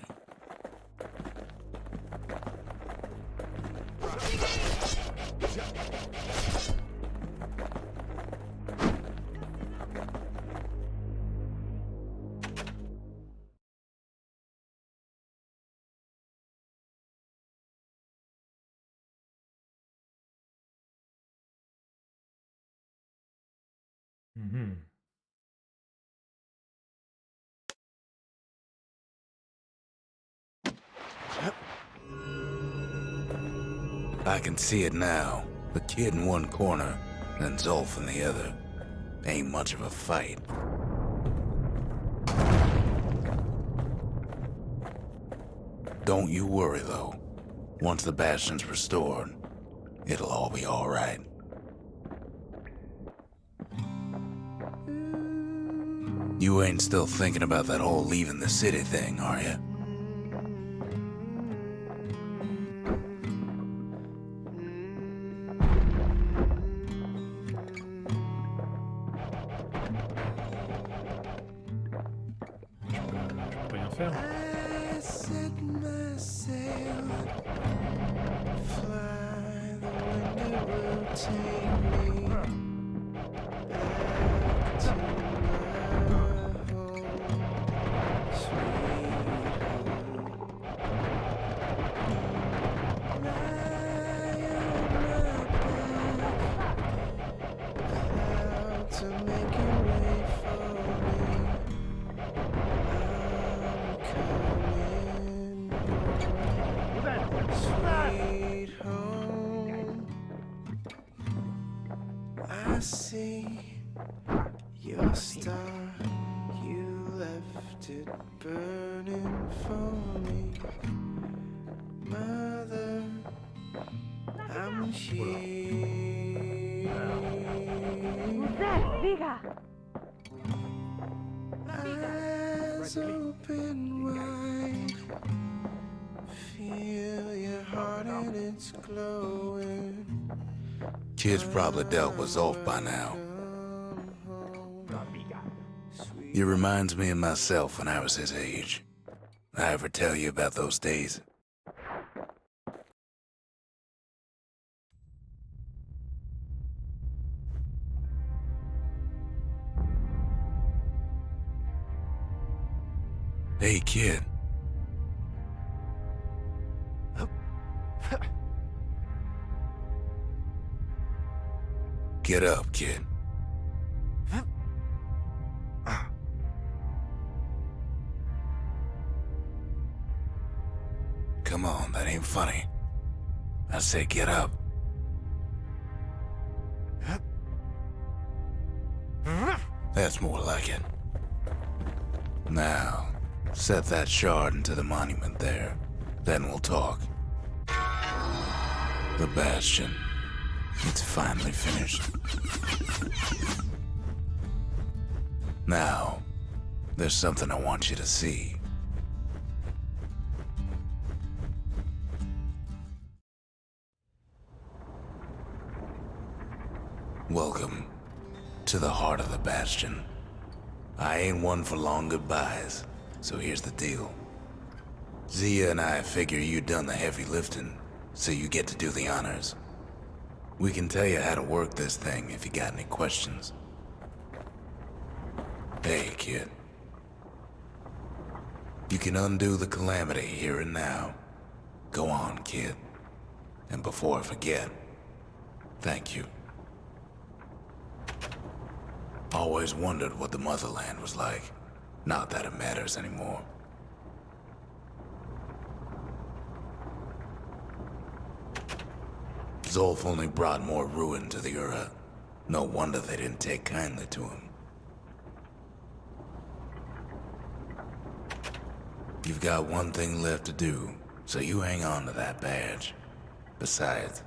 Mhm. I can see it now. The kid in one corner, and Zolf in the other. Ain't much of a fight. Don't you worry, though. Once the Bastion's restored, it'll all be alright. You ain't still thinking about that whole leaving the city thing, are you? Je peux rien faire. I set my sail, fly, the wind it will take me back to my home, sweet home. Clouds are making way for me. Sweet home, I see your star. You left it burning for me, Mother. I'm here. Eyes open wide. Feel your heart and it's glowing. Kid's probably dealt with Zolf by now. It reminds me of myself when I was his age. I ever tell you about those days? Hey, kid. Get up, kid. Come on, that ain't funny. I said get up. That's more like it. Now, set that shard into the monument there. Then we'll talk. The Bastion. It's finally finished. Now, there's something I want you to see. Welcome to the heart of the Bastion. I ain't one for long goodbyes, so here's the deal. Zia and I figure you done the heavy lifting, so you get to do the honors. We can tell you how to work this thing if you got any questions. Hey, kid. You can undo the calamity here and now. Go on, kid. And before I forget, thank you. Always wondered what the motherland was like. Not that it matters anymore. Zolf only brought more ruin to the Ura. No wonder they didn't take kindly to him. You've got one thing left to do, so you hang on to that badge. Besides,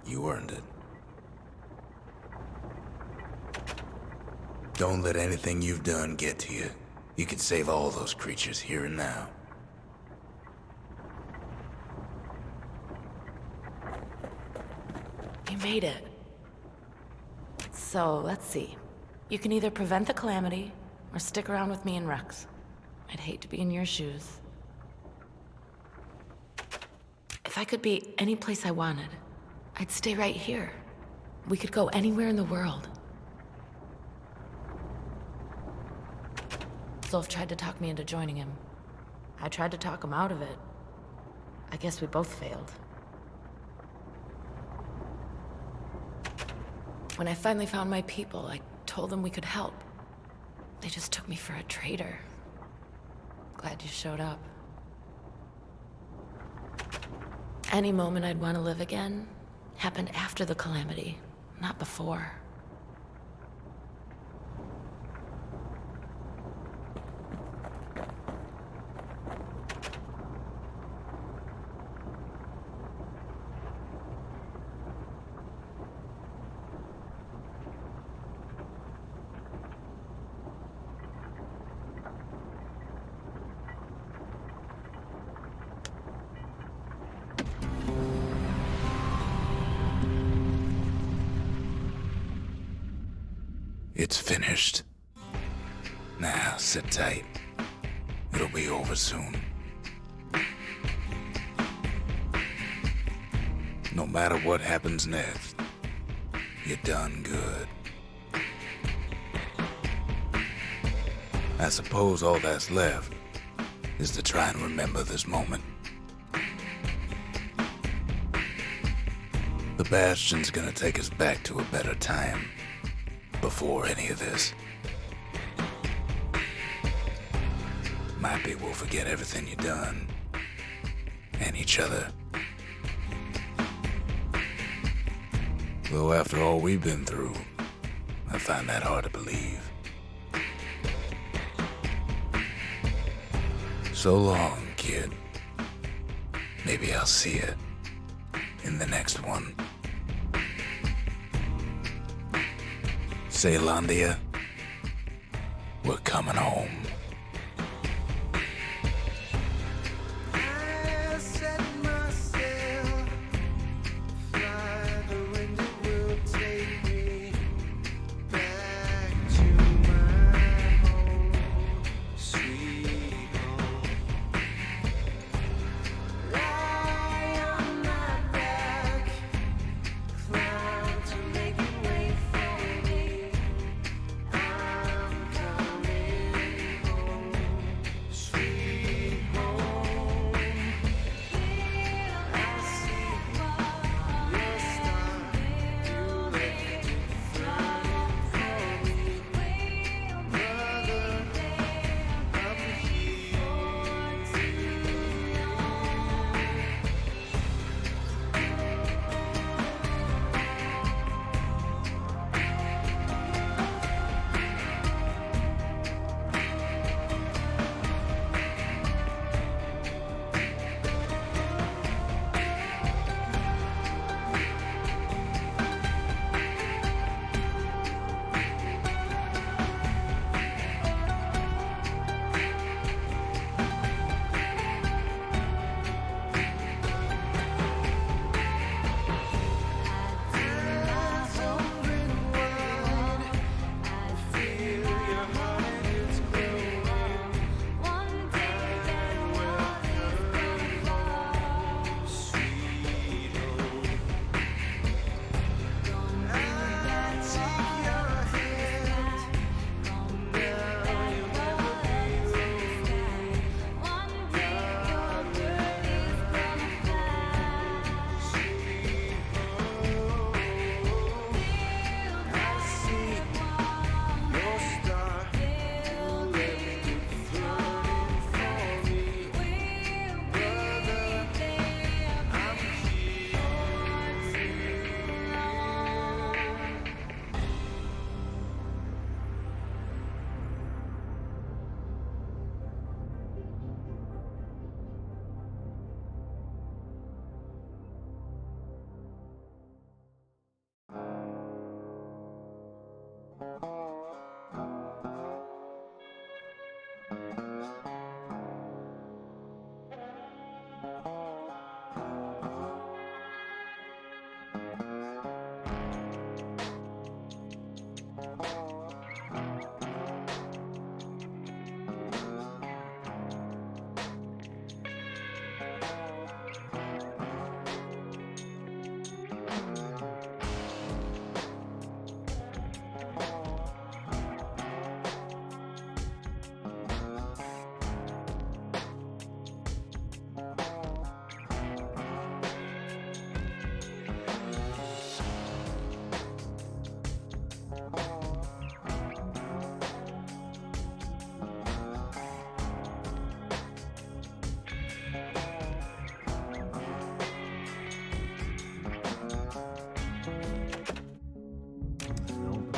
you earned it. Don't let anything you've done get to you. You can save all those creatures here and now. You made it. So, let's see. You can either prevent the calamity, or stick around with me and Rex. I'd hate to be in your shoes. If I could be any place I wanted, I'd stay right here. We could go anywhere in the world. Zolf tried to talk me into joining him. I tried to talk him out of it. I guess we both failed. When I finally found my people, I told them we could help. They just took me for a traitor. Glad you showed up. Any moment I'd want to live again happened after the calamity, not before. It's finished. Now, sit tight. It'll be over soon. No matter what happens next, you're done good. I suppose all that's left is to try and remember this moment. The Bastion's gonna take us back to a better time. Before any of this. Might be we'll forget everything you've done. And each other. Though after all we've been through, I find that hard to believe. So long, kid. Maybe I'll see you in the next one. Zealandia, we're coming home. I set myself, fly the wind it will take me back to my home, sweet home. Lie on my back, climb to make it wait for me. I'm coming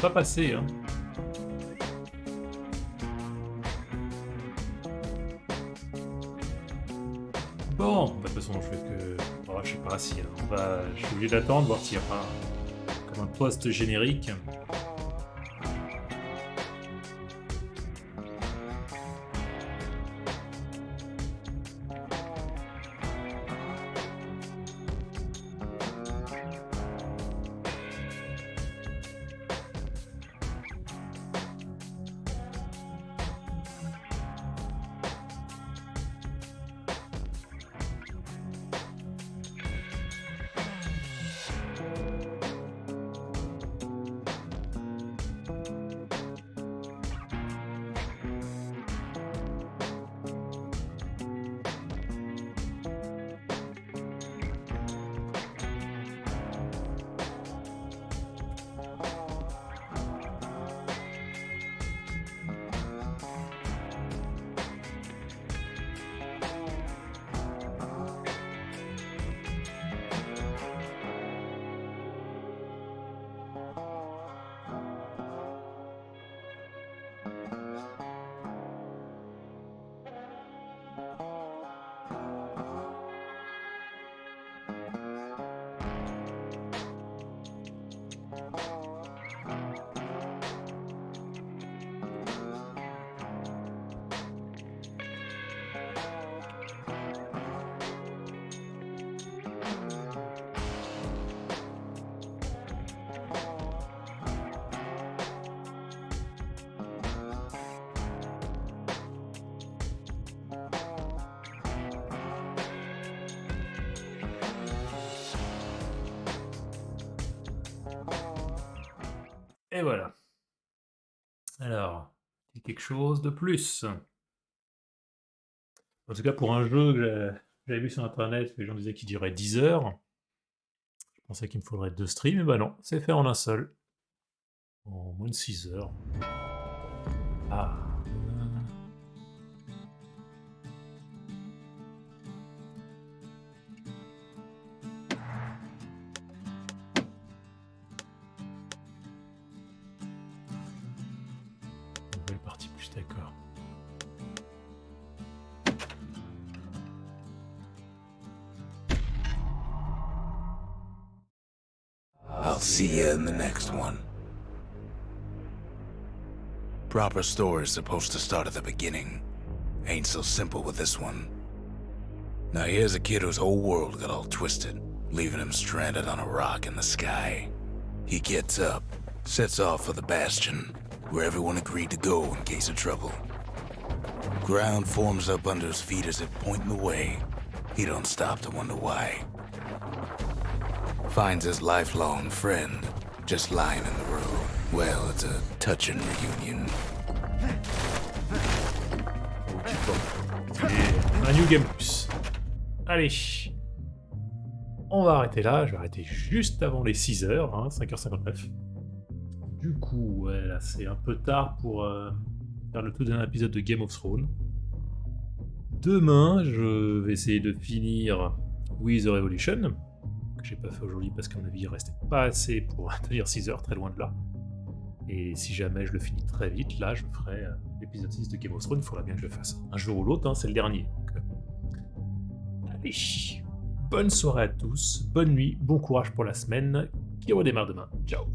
pas passer, hein. Bon, bah, de toute façon, je fais que... Oh, je sais pas si... Je suis obligé d'attendre, voir s'il n'y a pas comme un post-générique. Et voilà. Alors, quelque chose de plus. En tout cas, pour un jeu que j'avais vu sur internet, les gens disaient qu'il durait 10 heures. Je pensais qu'il me faudrait 2 streams, et bah non, c'est fait en un seul. En moins de 6 heures. Ah. Nouvelle partie plus, d'accord. I'll see you in the next one. Proper story is supposed to start at the beginning. Ain't so simple with this one. Now here's a kid whose whole world got all twisted, leaving him stranded on a rock in the sky. He gets up, sets off for the Bastion, where everyone agreed to go in case of trouble. Ground forms up under his feet as if pointing the way. He don't stop to wonder why. Finds his lifelong friend just lying in the road. Well, it's a touching reunion. Et un New Game Plus. Allez. On va arrêter là. Je vais arrêter juste avant les 6 heures, hein, 5h59. Du coup, ouais, là, c'est un peu tard pour faire le tout dernier épisode de Game of Thrones. Demain, je vais essayer de finir With the Revolution, que j'ai pas fait aujourd'hui parce qu'à mon avis, il restait pas assez pour tenir 6 heures, très loin de là. Et si jamais je le finis très vite, là, je ferai l'épisode 6 de Game of Thrones. Il faudra bien que je le fasse un jour ou l'autre, hein, c'est le dernier. Donc, allez, bonne soirée à tous, bonne nuit, bon courage pour la semaine qui redémarre demain. Ciao.